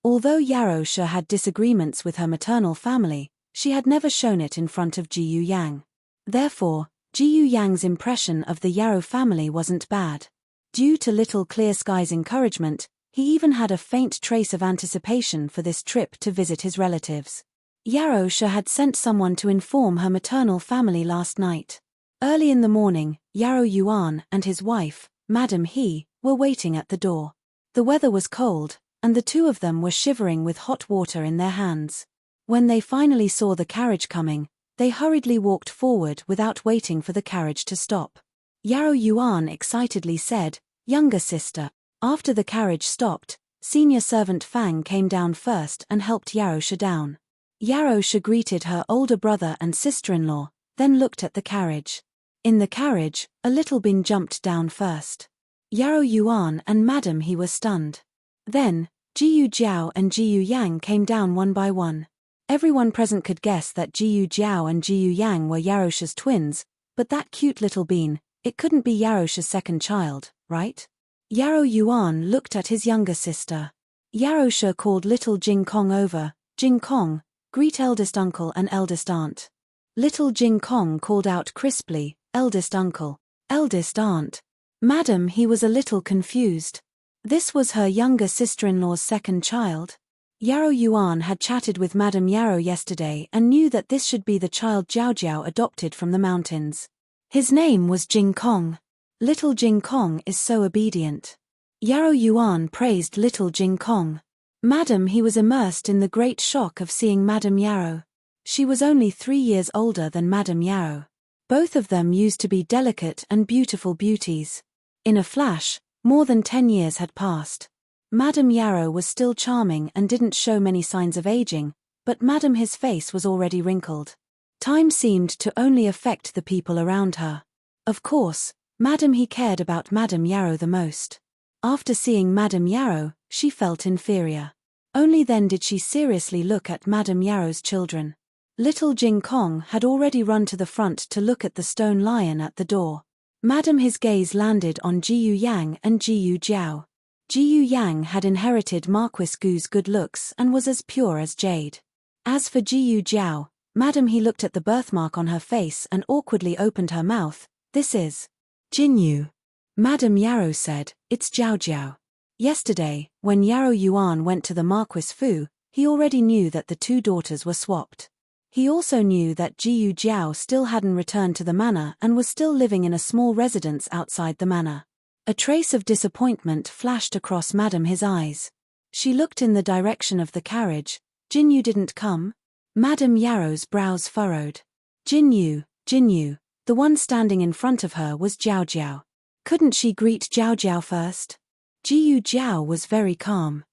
Although Yarrow had disagreements with her maternal family, she had never shown it in front of Ji Yu Yang. Therefore, Ji Yu Yang's impression of the Yarrow family wasn't bad. Due to Little Clear Sky's encouragement, he even had a faint trace of anticipation for this trip to visit his relatives. Yarrow had sent someone to inform her maternal family last night. Early in the morning, Yarrow Yuan and his wife, Madam He, were waiting at the door. The weather was cold, and the two of them were shivering with hot water in their hands. When they finally saw the carriage coming, they hurriedly walked forward without waiting for the carriage to stop. Yarrow Yuan excitedly said, "Younger sister." After the carriage stopped, senior servant Fang came down first and helped Yarrow down. Yarrow greeted her older brother and sister-in-law, then looked at the carriage. In the carriage, a little Bin jumped down first. Yarrow Yuan and Madam He were stunned. Then, Ji Yu Jiao and Ji Yu Yang came down one by one. Everyone present could guess that Ji Yu Jiao and Ji Yu Yang were Yarrow's twins, but that cute little bean, it couldn't be Yarrow's second child, right? Yarrow Yuan looked at his younger sister. Yarrow called little Jing Kong over. Jing Kong, greet eldest uncle and eldest aunt. Little Jing Kong called out crisply, eldest uncle, eldest aunt. Madam He was a little confused. This was her younger sister-in-law's second child. Yarrow Yuan had chatted with Madam Yarrow yesterday and knew that this should be the child Jiao Jiao adopted from the mountains. His name was Jing Kong. Little Jing Kong is so obedient. Yarrow Yuan praised little Jing Kong. Madam He was immersed in the great shock of seeing Madam Yarrow. She was only 3 years older than Madam Yarrow. Both of them used to be delicate and beautiful beauties. In a flash, more than 10 years had passed. Madam Yarrow was still charming and didn't show many signs of aging, but Madam His face was already wrinkled. Time seemed to only affect the people around her. Of course, Madam He cared about Madam Yarrow the most. After seeing Madam Yarrow, she felt inferior. Only then did she seriously look at Madam Yarrow's children. Little Jing Kong had already run to the front to look at the stone lion at the door. Madam His gaze landed on Ji Yu Yang and Ji Yu Jiao. Ji Yu Yang had inherited Marquis Gu's good looks and was as pure as jade. As for Ji Yu Jiao, Madam He looked at the birthmark on her face and awkwardly opened her mouth. This is Jin Yu. Madam Yarrow said, it's Jiao Jiao. Yesterday, when Yarrow Yuan went to the Marquis Fu, he already knew that the two daughters were swapped. He also knew that Ji Yu Jiao still hadn't returned to the manor and was still living in a small residence outside the manor. A trace of disappointment flashed across Madam His eyes. She looked in the direction of the carriage. Jin Yu didn't come? Madam Yarrow's brows furrowed. Jin Yu, the one standing in front of her was Jiao Jiao. Couldn't she greet Jiao Jiao first? Ji Yu Jiao was very calm.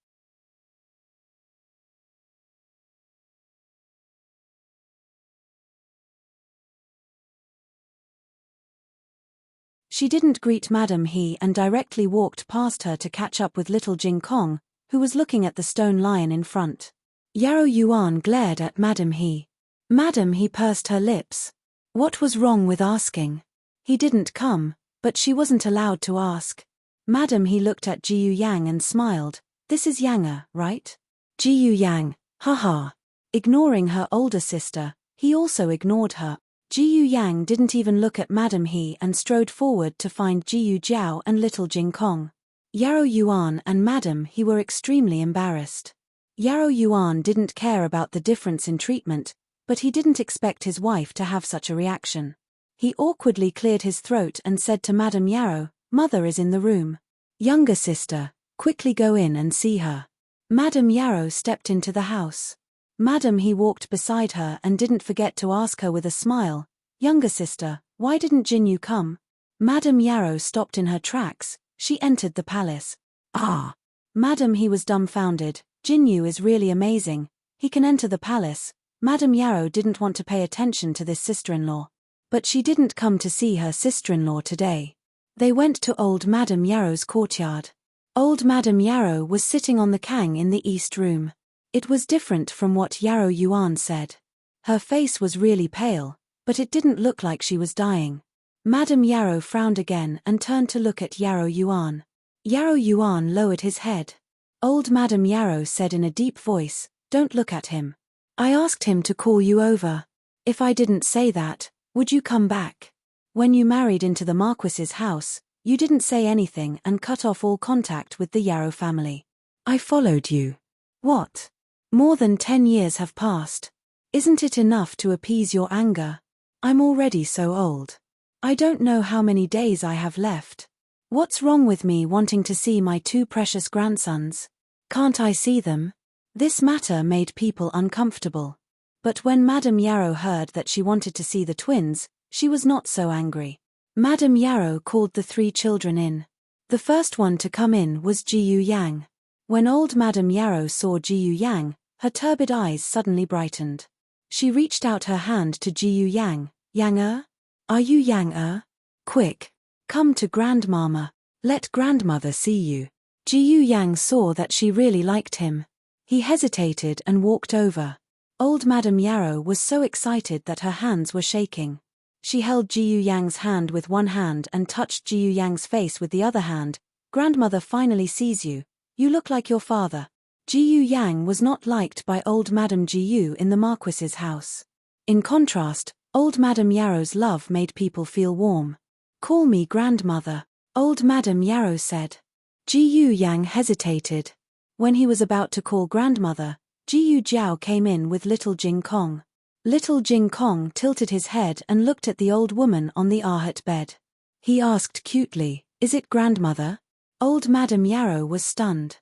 She didn't greet Madam He and directly walked past her to catch up with little Jing Kong, who was looking at the stone lion in front. Yarrow Yuan glared at Madam He. Madam He pursed her lips. What was wrong with asking? He didn't come, but she wasn't allowed to ask. Madam He looked at Ji Yu Yang and smiled. This is Yanga, right? Ji Yu Yang, haha. Ignoring her older sister, he also ignored her. Ji Yu Yang didn't even look at Madam He and strode forward to find Ji Yu Jiao and little Jing Kong. Yarrow Yuan and Madam He were extremely embarrassed. Yarrow Yuan didn't care about the difference in treatment, but he didn't expect his wife to have such a reaction. He awkwardly cleared his throat and said to Madam Yarrow, Mother is in the room. Younger sister, quickly go in and see her. Madam Yarrow stepped into the house. Madam He walked beside her and didn't forget to ask her with a smile, Younger sister, Why didn't Jinyu come? Madame Yarrow stopped in her tracks. She entered the palace. Ah! Madam, he was dumbfounded. Jinyu is really amazing. He can enter the palace. Madame Yarrow didn't want to pay attention to this sister-in-law. But she didn't come to see her sister-in-law today. They went to old Madame Yarrow's courtyard. Old Madame Yarrow was sitting on the kang in the east room. It was different from what Yarrow Yuan said. Her face was really pale, but it didn't look like she was dying. Madame Yarrow frowned again and turned to look at Yarrow Yuan. Yarrow Yuan lowered his head. Old Madame Yarrow said in a deep voice, "Don't look at him. I asked him to call you over. If I didn't say that, would you come back? When you married into the Marquis's house, you didn't say anything and cut off all contact with the Yarrow family. I followed you. What? More than 10 years have passed. Isn't it enough to appease your anger? I'm already so old. I don't know how many days I have left. What's wrong with me wanting to see my 2 precious grandsons? Can't I see them?" This matter made people uncomfortable. But when Madame Yarrow heard that she wanted to see the twins, she was not so angry. Madame Yarrow called the 3 children in. The first one to come in was Jiyu Yang. When old Madame Yarrow saw Jiyu Yang, her turbid eyes suddenly brightened. She reached out her hand to Jiyu Yang. "Yang-er? Are you Yang-er? Quick, come to Grandmama. Let Grandmother see you." Jiyu Yang saw that she really liked him. He hesitated and walked over. Old Madame Yarrow was so excited that her hands were shaking. She held Jiyu Yang's hand with one hand and touched Jiyu Yang's face with the other hand. "Grandmother finally sees you. You look like your father." Jiyu Yang was not liked by old Madame Jiyu in the Marquis's house. In contrast, old Madame Yarrow's love made people feel warm. "Call me Grandmother," old Madame Yarrow said. Jiyu Yang hesitated. When he was about to call Grandmother, Jiyu Jiao came in with little Jing Kong. Little Jing Kong tilted his head and looked at the old woman on the Ahat bed. He asked cutely, "Is it Grandmother?" Old Madame Yarrow was stunned.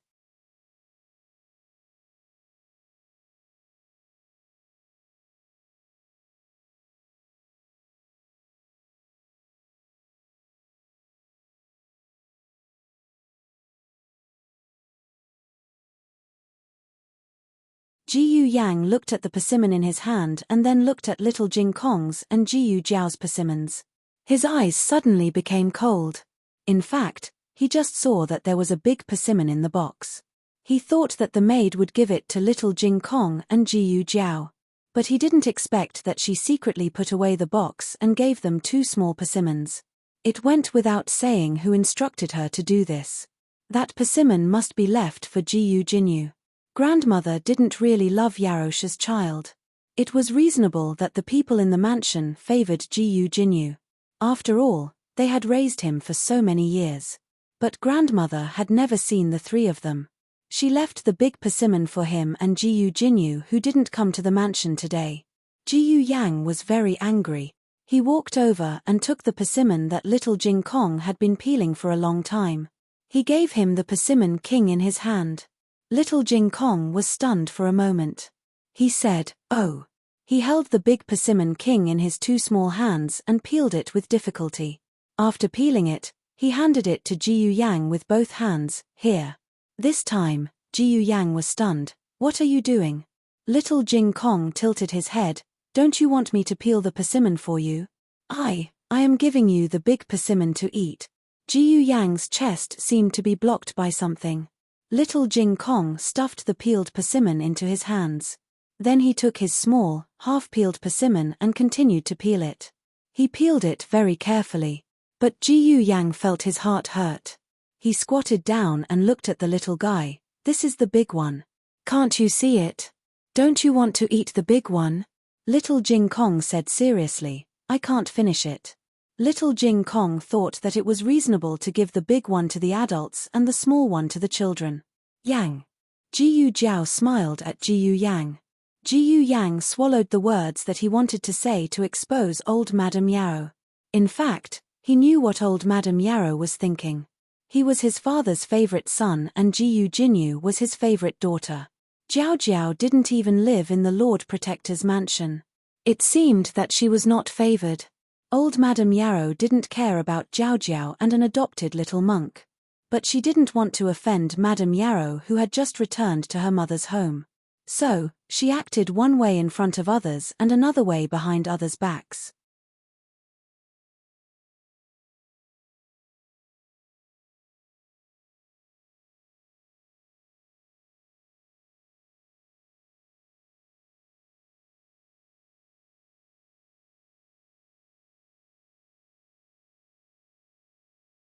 Jiyu Yang looked at the persimmon in his hand and then looked at little Jing Kong's and Jiyu Jiao's persimmons. His eyes suddenly became cold. In fact, he just saw that there was a big persimmon in the box. He thought that the maid would give it to little Jing Kong and Jiyu Jiao. But he didn't expect that she secretly put away the box and gave them 2 small persimmons. It went without saying who instructed her to do this. That persimmon must be left for Jiyu Jinyu. Grandmother didn't really love Yarosha's child. It was reasonable that the people in the mansion favored Jiyu Jinyu. After all, they had raised him for so many years. But Grandmother had never seen the 3 of them. She left the big persimmon for him and Jiyu Jinyu, who didn't come to the mansion today. Jiyu Yang was very angry. He walked over and took the persimmon that little Jing Kong had been peeling for a long time. He gave him the persimmon king in his hand. Little Jing Kong was stunned for a moment. He said, "Oh." He held the big persimmon king in his 2 small hands and peeled it with difficulty. After peeling it, he handed it to Jiyu Yang with both hands. "Here." This time, Jiyu Yang was stunned. "What are you doing?" Little Jing Kong tilted his head. "Don't you want me to peel the persimmon for you?" I am giving you the big persimmon to eat." Jiyu Yang's chest seemed to be blocked by something. Little Jing Kong stuffed the peeled persimmon into his hands. Then he took his small, half-peeled persimmon and continued to peel it. He peeled it very carefully. But Jiyu Yang felt his heart hurt. He squatted down and looked at the little guy. "This is the big one. Can't you see it? Don't you want to eat the big one?" Little Jing Kong said seriously, "I can't finish it." Little Jing Kong thought that it was reasonable to give the big one to the adults and the small one to the children. "Yang." Jiyu Jiao smiled at Jiyu Yang. Jiyu Yang swallowed the words that he wanted to say to expose old Madame Yarrow. In fact, he knew what old Madame Yarrow was thinking. He was his father's favorite son and Jiyu Jinyu was his favorite daughter. Jiao Jiao didn't even live in the Lord Protector's mansion. It seemed that she was not favored. Old Madame Yarrow didn't care about Jiao Jiao and an adopted little monk. But she didn't want to offend Madame Yarrow, who had just returned to her mother's home. So, she acted one way in front of others and another way behind others' backs.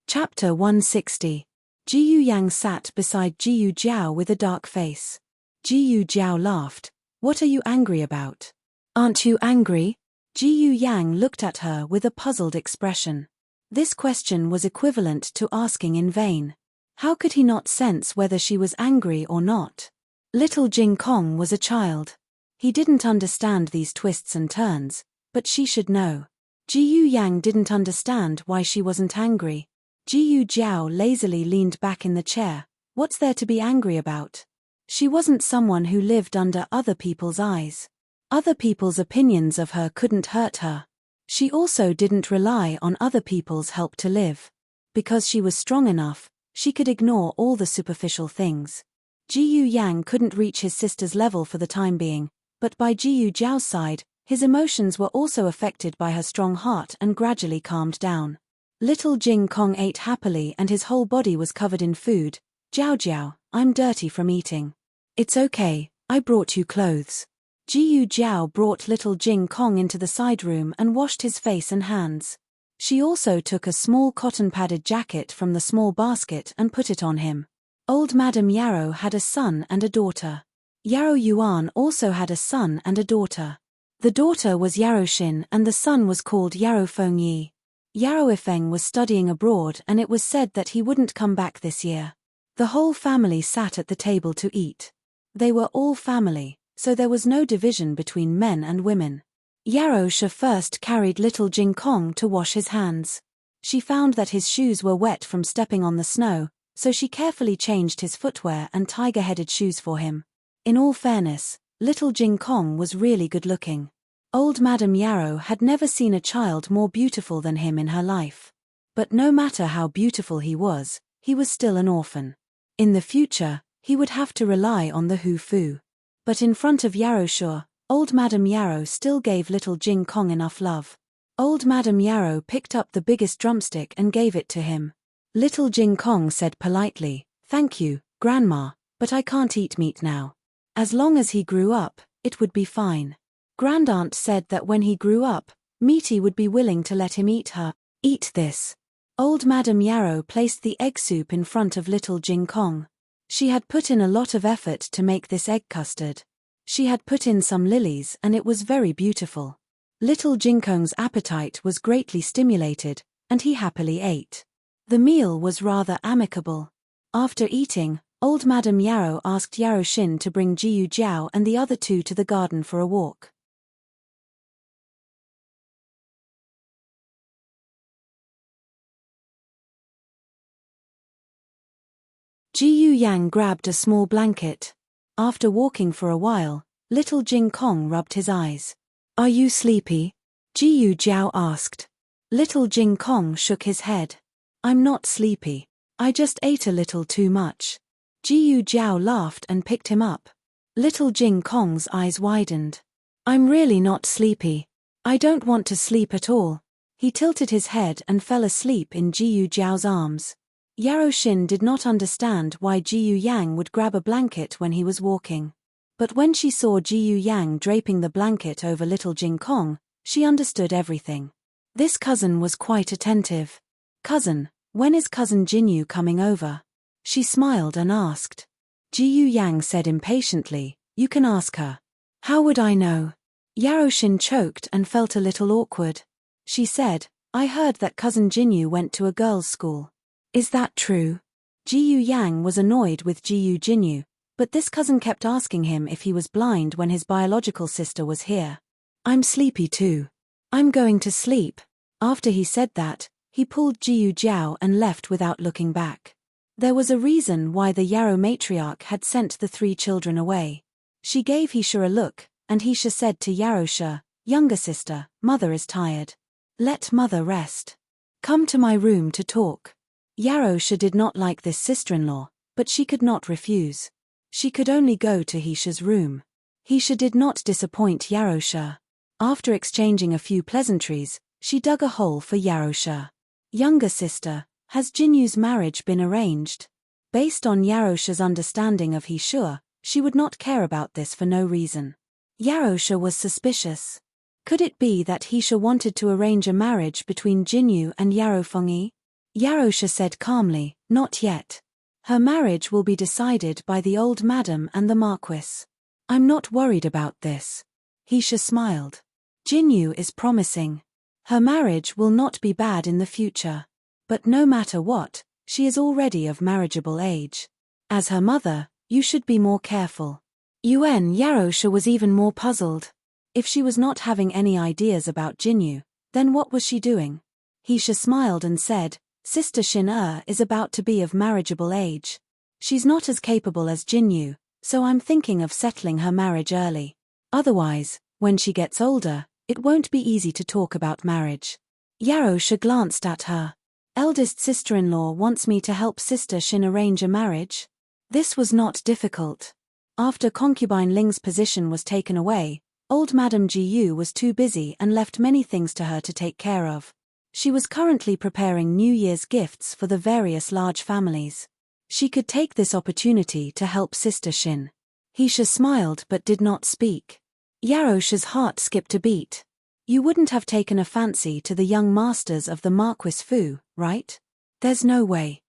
Chapter 160. Jiyu Yang sat beside Jiyu Jiao with a dark face. Jiyu Jiao laughed. "What are you angry about?" "Aren't you angry?" Jiyu Yang looked at her with a puzzled expression. This question was equivalent to asking in vain. How could he not sense whether she was angry or not? Little Jing Kong was a child. He didn't understand these twists and turns, but she should know. Jiyu Yang didn't understand why she wasn't angry. Jiyu Jiao lazily leaned back in the chair. What's there to be angry about? She wasn't someone who lived under other people's eyes. Other people's opinions of her couldn't hurt her. She also didn't rely on other people's help to live. Because she was strong enough, she could ignore all the superficial things. Jiyu Yang couldn't reach his sister's level for the time being, but by Jiyu Jiao's side, his emotions were also affected by her strong heart and gradually calmed down. Little Jing Kong ate happily and his whole body was covered in food. "Jiao Jiao, I'm dirty from eating." "It's okay, I brought you clothes." Jiyu Jiao brought little Jing Kong into the side room and washed his face and hands. She also took a small cotton-padded jacket from the small basket and put it on him. Old Madame Yarrow had a son and a daughter. Yarrow Yuan also had a son and a daughter. The daughter was Yarrow Xin and the son was called Yarrow Fengyi. Yarrow Ifeng was studying abroad and it was said that he wouldn't come back this year. The whole family sat at the table to eat. They were all family, so there was no division between men and women. Yarrow Shi first carried little Jing Kong to wash his hands. She found that his shoes were wet from stepping on the snow, so she carefully changed his footwear and tiger-headed shoes for him. In all fairness, little Jing Kong was really good-looking. Old Madame Yarrow had never seen a child more beautiful than him in her life. But no matter how beautiful he was still an orphan. In the future, he would have to rely on the Hu Fu. But in front of Yarrow Shi, old Madame Yarrow still gave little Jing Kong enough love. Old Madame Yarrow picked up the biggest drumstick and gave it to him. Little Jing Kong said politely, "Thank you, Grandma, but I can't eat meat now. As long as he grew up, it would be fine." Grandaunt said that when he grew up, Meaty would be willing to let him eat her. "Eat this." Old Madame Yarrow placed the egg soup in front of little Jing Kong. She had put in a lot of effort to make this egg custard. She had put in some lilies and it was very beautiful. Little Jing Kong's appetite was greatly stimulated, and he happily ate. The meal was rather amicable. After eating, old Madame Yarrow asked Yarrow Xin to bring Jiyu Jiao and the other two to the garden for a walk. Jiyu Yang grabbed a small blanket. After walking for a while, little Jing Kong rubbed his eyes. "Are you sleepy?" Jiyu Jiao asked. Little Jing Kong shook his head. "I'm not sleepy. I just ate a little too much." Jiyu Jiao laughed and picked him up. Little Jing Kong's eyes widened. "I'm really not sleepy. I don't want to sleep at all." He tilted his head and fell asleep in Jiyu Jiao's arms. Yarrow Xin did not understand why Jiyu Yang would grab a blanket when he was walking. But when she saw Jiyu Yang draping the blanket over little Jing Kong, she understood everything. This cousin was quite attentive. "Cousin, when is cousin Jinyu coming over?" She smiled and asked. Jiyu Yang said impatiently, "You can ask her." "How would I know?" Yarrow Xin choked and felt a little awkward. She said, "I heard that cousin Jinyu went to a girls' school. Is that true?" Jiyu Yang was annoyed with Jiyu Jinyu, but this cousin kept asking him if he was blind when his biological sister was here. "I'm sleepy too. I'm going to sleep." After he said that, he pulled Jiyu Jiao and left without looking back. There was a reason why the Yarrow matriarch had sent the three children away. She gave He Shi a look, and He Shi said to Yarrow Shi, "Younger sister, mother is tired." Let mother rest. Come to my room to talk. Yarosha did not like this sister-in-law, but she could not refuse. She could only go to Hisha's room. Hisha did not disappoint Yarosha. After exchanging a few pleasantries, she dug a hole for Yarosha. Younger sister, has Jinyu's marriage been arranged? Based on Yarosha's understanding of Hisha, she would not care about this for no reason. Yarosha was suspicious. Could it be that Hisha wanted to arrange a marriage between Jinyu and Yarofengyi? Yarosha said calmly, not yet. Her marriage will be decided by the old madam and the marquis. I'm not worried about this. Hisha smiled. Jinyu is promising. Her marriage will not be bad in the future. But no matter what, she is already of marriageable age. As her mother, you should be more careful. Yarosha was even more puzzled. If she was not having any ideas about Jinyu, then what was she doing? Hisha smiled and said, Sister Shin-er is about to be of marriageable age. She's not as capable as Jinyu, so I'm thinking of settling her marriage early. Otherwise, when she gets older, it won't be easy to talk about marriage. Yarosha glanced at her. Eldest sister-in-law wants me to help Sister Shin arrange a marriage? This was not difficult. After concubine Ling's position was taken away, old Madame Jiyu was too busy and left many things to her to take care of. She was currently preparing New Year's gifts for the various large families. She could take this opportunity to help Sister Shin. Hisha smiled but did not speak. Yarosha's heart skipped a beat. You wouldn't have taken a fancy to the young masters of the Marquis Fu, right? There's no way.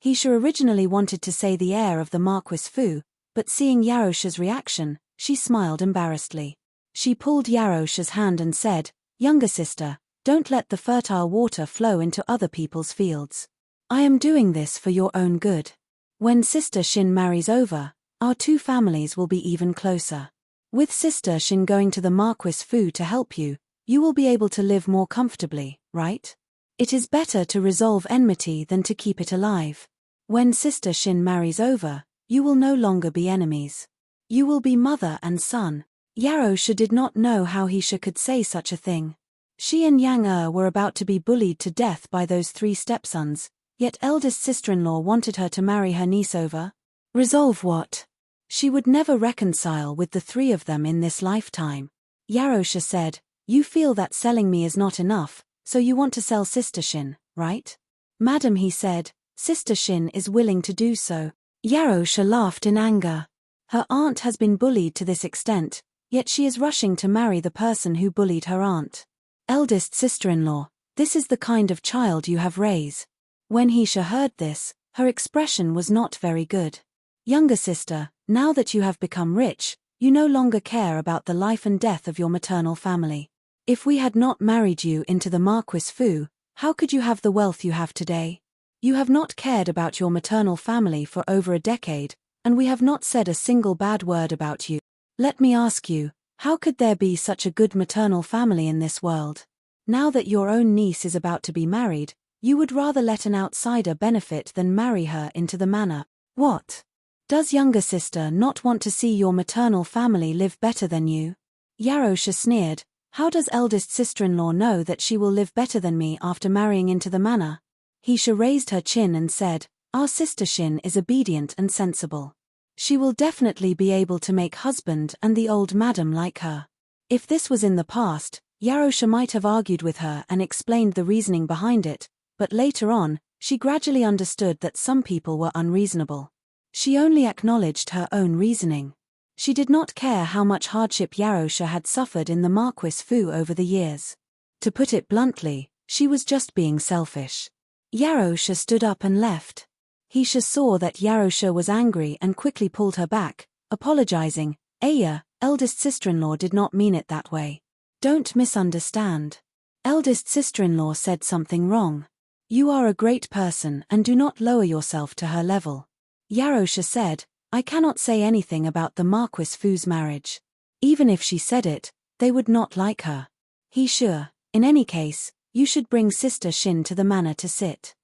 Hisha originally wanted to say the heir of the Marquis Fu, but seeing Yarosha's reaction, she smiled embarrassedly. She pulled Yarosha's hand and said, Younger sister, don't let the fertile water flow into other people's fields. I am doing this for your own good. When Sister Shin marries over, our two families will be even closer. With Sister Shin going to the Marquis Fu to help you, you will be able to live more comfortably, right? It is better to resolve enmity than to keep it alive. When Sister Shin marries over, you will no longer be enemies. You will be mother and son. Yarosha did not know how Hisha could say such a thing. She and Yang were about to be bullied to death by those three stepsons, yet eldest sister-in-law wanted her to marry her niece over. Resolve what? She would never reconcile with the three of them in this lifetime. Yarosha said, You feel that selling me is not enough, so you want to sell Sister Shin, right? Madam, he said, Sister Shin is willing to do so. Yarosha laughed in anger. Her aunt has been bullied to this extent, yet she is rushing to marry the person who bullied her aunt. Eldest sister-in-law, this is the kind of child you have raised. When Hisha heard this, her expression was not very good. Younger sister, now that you have become rich, you no longer care about the life and death of your maternal family. If we had not married you into the Marquis Fu, how could you have the wealth you have today? You have not cared about your maternal family for over a decade, and we have not said a single bad word about you. Let me ask you, how could there be such a good maternal family in this world? Now that your own niece is about to be married, you would rather let an outsider benefit than marry her into the manor. What? Does younger sister not want to see your maternal family live better than you? Yarosha sneered, How does eldest sister-in-law know that she will live better than me after marrying into the manor? Hisha raised her chin and said, Our sister Shin is obedient and sensible. She will definitely be able to make husband and the old madam like her. If this was in the past, Yarosha might have argued with her and explained the reasoning behind it, but later on, she gradually understood that some people were unreasonable. She only acknowledged her own reasoning. She did not care how much hardship Yarosha had suffered in the Marquis Fu over the years. To put it bluntly, she was just being selfish. Yarosha stood up and left. Hisha saw that Yarosha was angry and quickly pulled her back, apologizing, Aya, eldest sister-in-law did not mean it that way. Don't misunderstand. Eldest sister-in-law said something wrong. You are a great person and do not lower yourself to her level. Yarosha said, I cannot say anything about the Marquis Fu's marriage. Even if she said it, they would not like her. Hisha, in any case, you should bring Sister Shin to the manor to sit.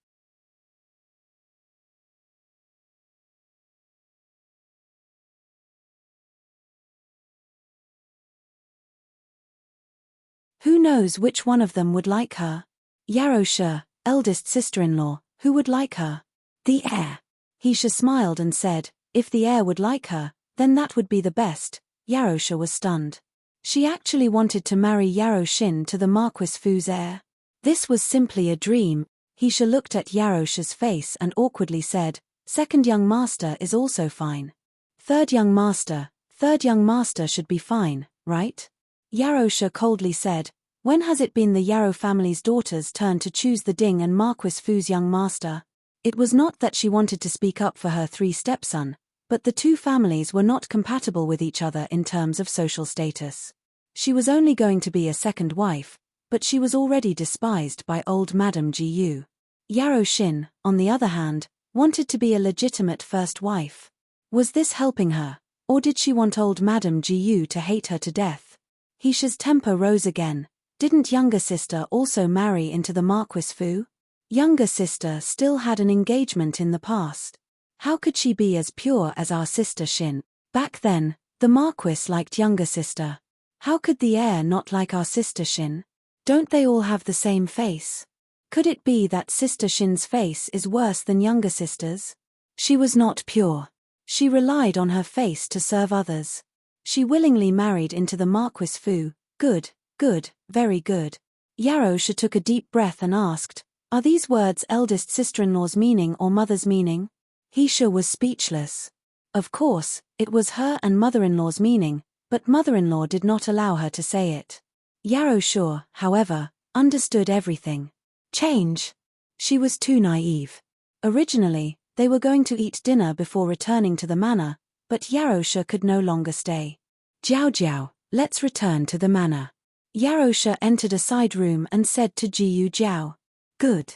Who knows which one of them would like her? Yarosha, eldest sister-in-law, who would like her? The heir. Hisha smiled and said, if the heir would like her, then that would be the best. Yarosha was stunned. She actually wanted to marry Yaroshin to the Marquis Fu's heir. This was simply a dream. Hisha looked at Yarosha's face and awkwardly said, second young master is also fine. Third young master should be fine, right? Yarosha coldly said, when has it been the Yarrow family's daughter's turn to choose the Ding and Marquis Fu's young master? It was not that she wanted to speak up for her three stepson, but the two families were not compatible with each other in terms of social status. She was only going to be a second wife, but she was already despised by old Madame Gu. Yaroshin, on the other hand, wanted to be a legitimate first wife. Was this helping her, or did she want old Madame Gu to hate her to death? Hisha's temper rose again. Didn't younger sister also marry into the Marquis Fu? Younger sister still had an engagement in the past. How could she be as pure as our sister Shin? Back then, the Marquis liked younger sister. How could the heir not like our sister Shin? Don't they all have the same face? Could it be that sister Shin's face is worse than younger sister's? She was not pure. She relied on her face to serve others. She willingly married into the Marquis Fu. Good, very good. Yarosha took a deep breath and asked, are these words eldest sister-in-law's meaning or mother's meaning? Hisha was speechless. Of course, it was her and mother-in-law's meaning, but mother-in-law did not allow her to say it. Yarosha, however, understood everything. Change. She was too naive. Originally, they were going to eat dinner before returning to the manor, but Yarosha could no longer stay. Jiao, let's return to the manor. Yarosha entered a side room and said to Jiyu Jiao. Good.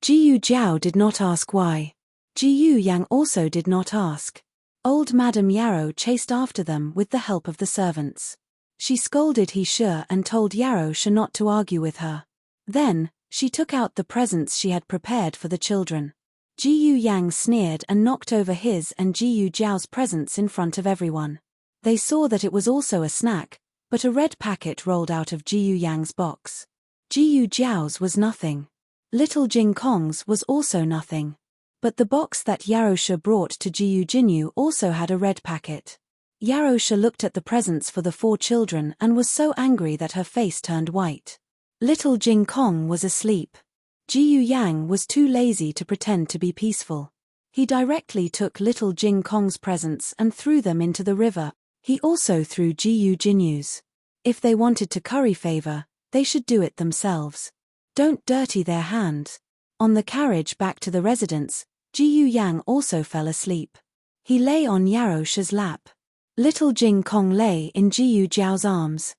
Jiyu Jiao did not ask why. Jiyu Yang also did not ask. Old Madame Yarrow chased after them with the help of the servants. She scolded Hisha and told Yarosha not to argue with her. Then, she took out the presents she had prepared for the children. Jiyu Yang sneered and knocked over his and Jiyu Jiao's presents in front of everyone. They saw that it was also a snack, but a red packet rolled out of Jiyu Yang's box. Jiyu Jiao's was nothing. Little Jing Kong's was also nothing. But the box that Yarosha brought to Jiyu Jinyu also had a red packet. Yarosha looked at the presents for the 4 children and was so angry that her face turned white. Little Jing Kong was asleep. Jiyu Yang was too lazy to pretend to be peaceful. He directly took little Jing Kong's presents and threw them into the river. He also threw Jiyu Jinyu's. If they wanted to curry favor, they should do it themselves. Don't dirty their hands. On the carriage back to the residence, Jiyu Yang also fell asleep. He lay on Yarosha's lap. Little Jing Kong lay in Jiyu Jiao's arms.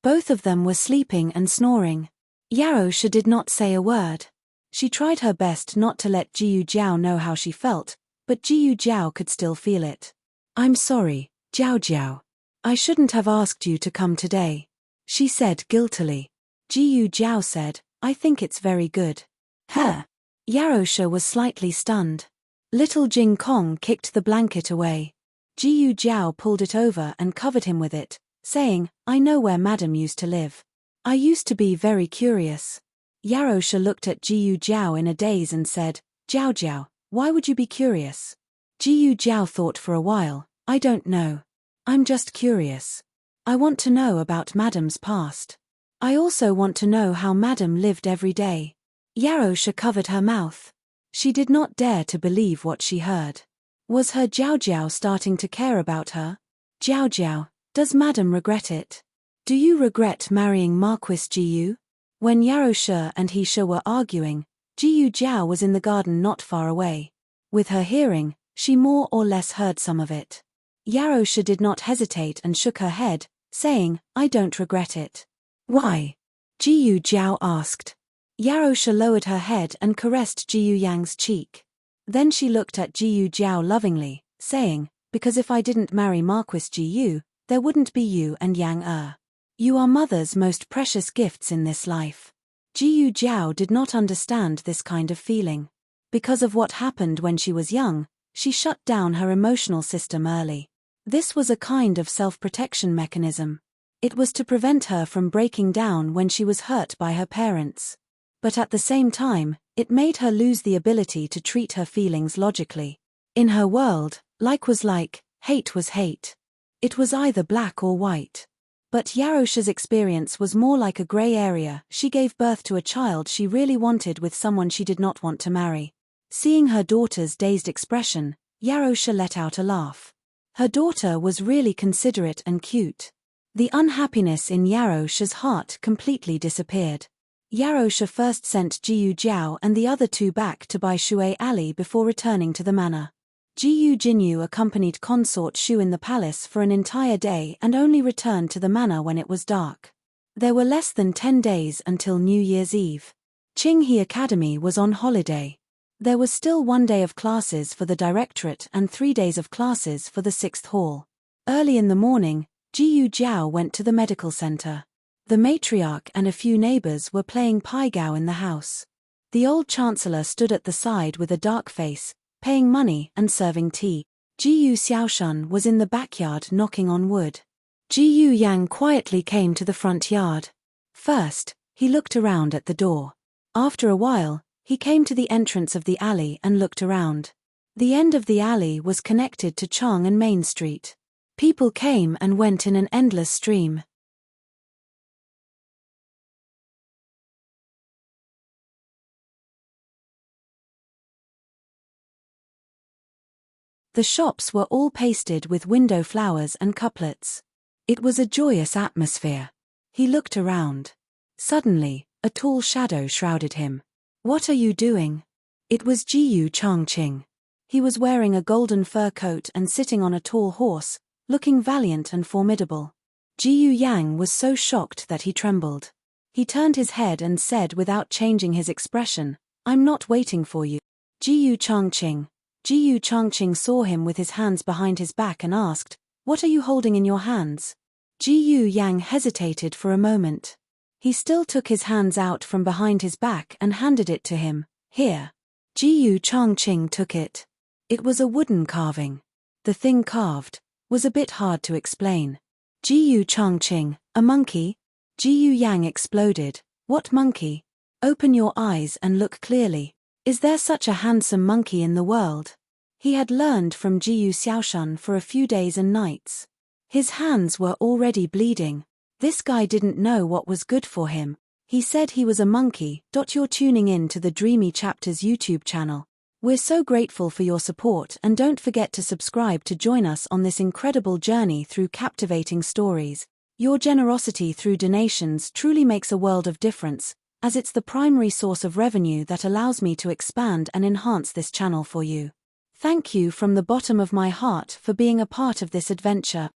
Both of them were sleeping and snoring. Yarosha did not say a word. She tried her best not to let Jiyu Jiao know how she felt, but Jiyu Jiao could still feel it. I'm sorry, Jiao Jiao. I shouldn't have asked you to come today, she said guiltily. Jiyu Jiao said, I think it's very good. Huh? Yarosha was slightly stunned. Little Jing Kong kicked the blanket away. Jiyu Jiao pulled it over and covered him with it, saying, I know where Madam used to live. I used to be very curious. Yarosha looked at Jiyu Jiao in a daze and said, Jiao Jiao, why would you be curious? Jiyu Jiao thought for a while, I don't know. I'm just curious. I want to know about Madam's past. I also want to know how Madam lived every day. Yarosha covered her mouth. She did not dare to believe what she heard. Was her Jiao Jiao starting to care about her? Jiao Jiao, does Madam regret it? Do you regret marrying Marquis Jiyu? When Yarosha and Hisha were arguing, Jiyu Jiao was in the garden not far away. With her hearing, she more or less heard some of it. Yarosha did not hesitate and shook her head, saying, I don't regret it. Why? Jiyu Jiao asked. Yarosha lowered her head and caressed Jiyu Yang's cheek. Then she looked at Jiyu Jiao lovingly, saying, because if I didn't marry Marquis Jiyu, there wouldn't be you and Yang. You are Mother's most precious gifts in this life. Jiyu Jiao did not understand this kind of feeling. because of what happened when she was young, she shut down her emotional system early. This was a kind of self-protection mechanism. It was to prevent her from breaking down when she was hurt by her parents. But at the same time, it made her lose the ability to treat her feelings logically. In her world, like was like, hate was hate. It was either black or white. But Yarosha's experience was more like a grey area. She gave birth to a child she really wanted with someone she did not want to marry. Seeing her daughter's dazed expression, Yarosha let out a laugh. Her daughter was really considerate and cute. The unhappiness in Yarosha's heart completely disappeared. Yarosha first sent Jiyu Jiao and the other two back to buy Shui Ali before returning to the manor. Jiyu Jinyu accompanied consort Shu in the palace for an entire day and only returned to the manor when it was dark. There were less than 10 days until New Year's Eve. Qinghe Academy was on holiday. There was still 1 day of classes for the directorate and 3 days of classes for the 6th hall. Early in the morning, Jiyu Jiao went to the medical center. The matriarch and a few neighbors were playing Pai Gao in the house. The old chancellor stood at the side with a dark face, paying money and serving tea. Jiyu Xiaoshun was in the backyard knocking on wood. Jiyu Yang quietly came to the front yard. First, he looked around at the door. After a while, he came to the entrance of the alley and looked around. The end of the alley was connected to Chang and Main Street. People came and went in an endless stream. The shops were all pasted with window flowers and couplets. It was a joyous atmosphere. He looked around. Suddenly, a tall shadow shrouded him. "What are you doing?" It was Jiyu Changqing. He was wearing a golden fur coat and sitting on a tall horse, looking valiant and formidable. Jiyu Yang was so shocked that he trembled. He turned his head and said without changing his expression, "I'm not waiting for you." Jiyu Changqing saw him with his hands behind his back and asked, "What are you holding in your hands?" Jiyu Yang hesitated for a moment. He still took his hands out from behind his back and handed it to him. "Here." Jiyu Changqing took it. It was a wooden carving. The thing carved was a bit hard to explain. Jiyu Changqing, "A monkey?" Jiyu Yang exploded. "What monkey? Open your eyes and look clearly. Is there such a handsome monkey in the world?" He had learned from Jiyu Xiaoshun for a few days and nights. His hands were already bleeding. This guy didn't know what was good for him. He said he was a monkey. You're tuning in to the Dreamy Chapters YouTube channel. We're so grateful for your support and don't forget to subscribe to join us on this incredible journey through captivating stories. Your generosity through donations truly makes a world of difference, as it's the primary source of revenue that allows me to expand and enhance this channel for you. Thank you from the bottom of my heart for being a part of this adventure.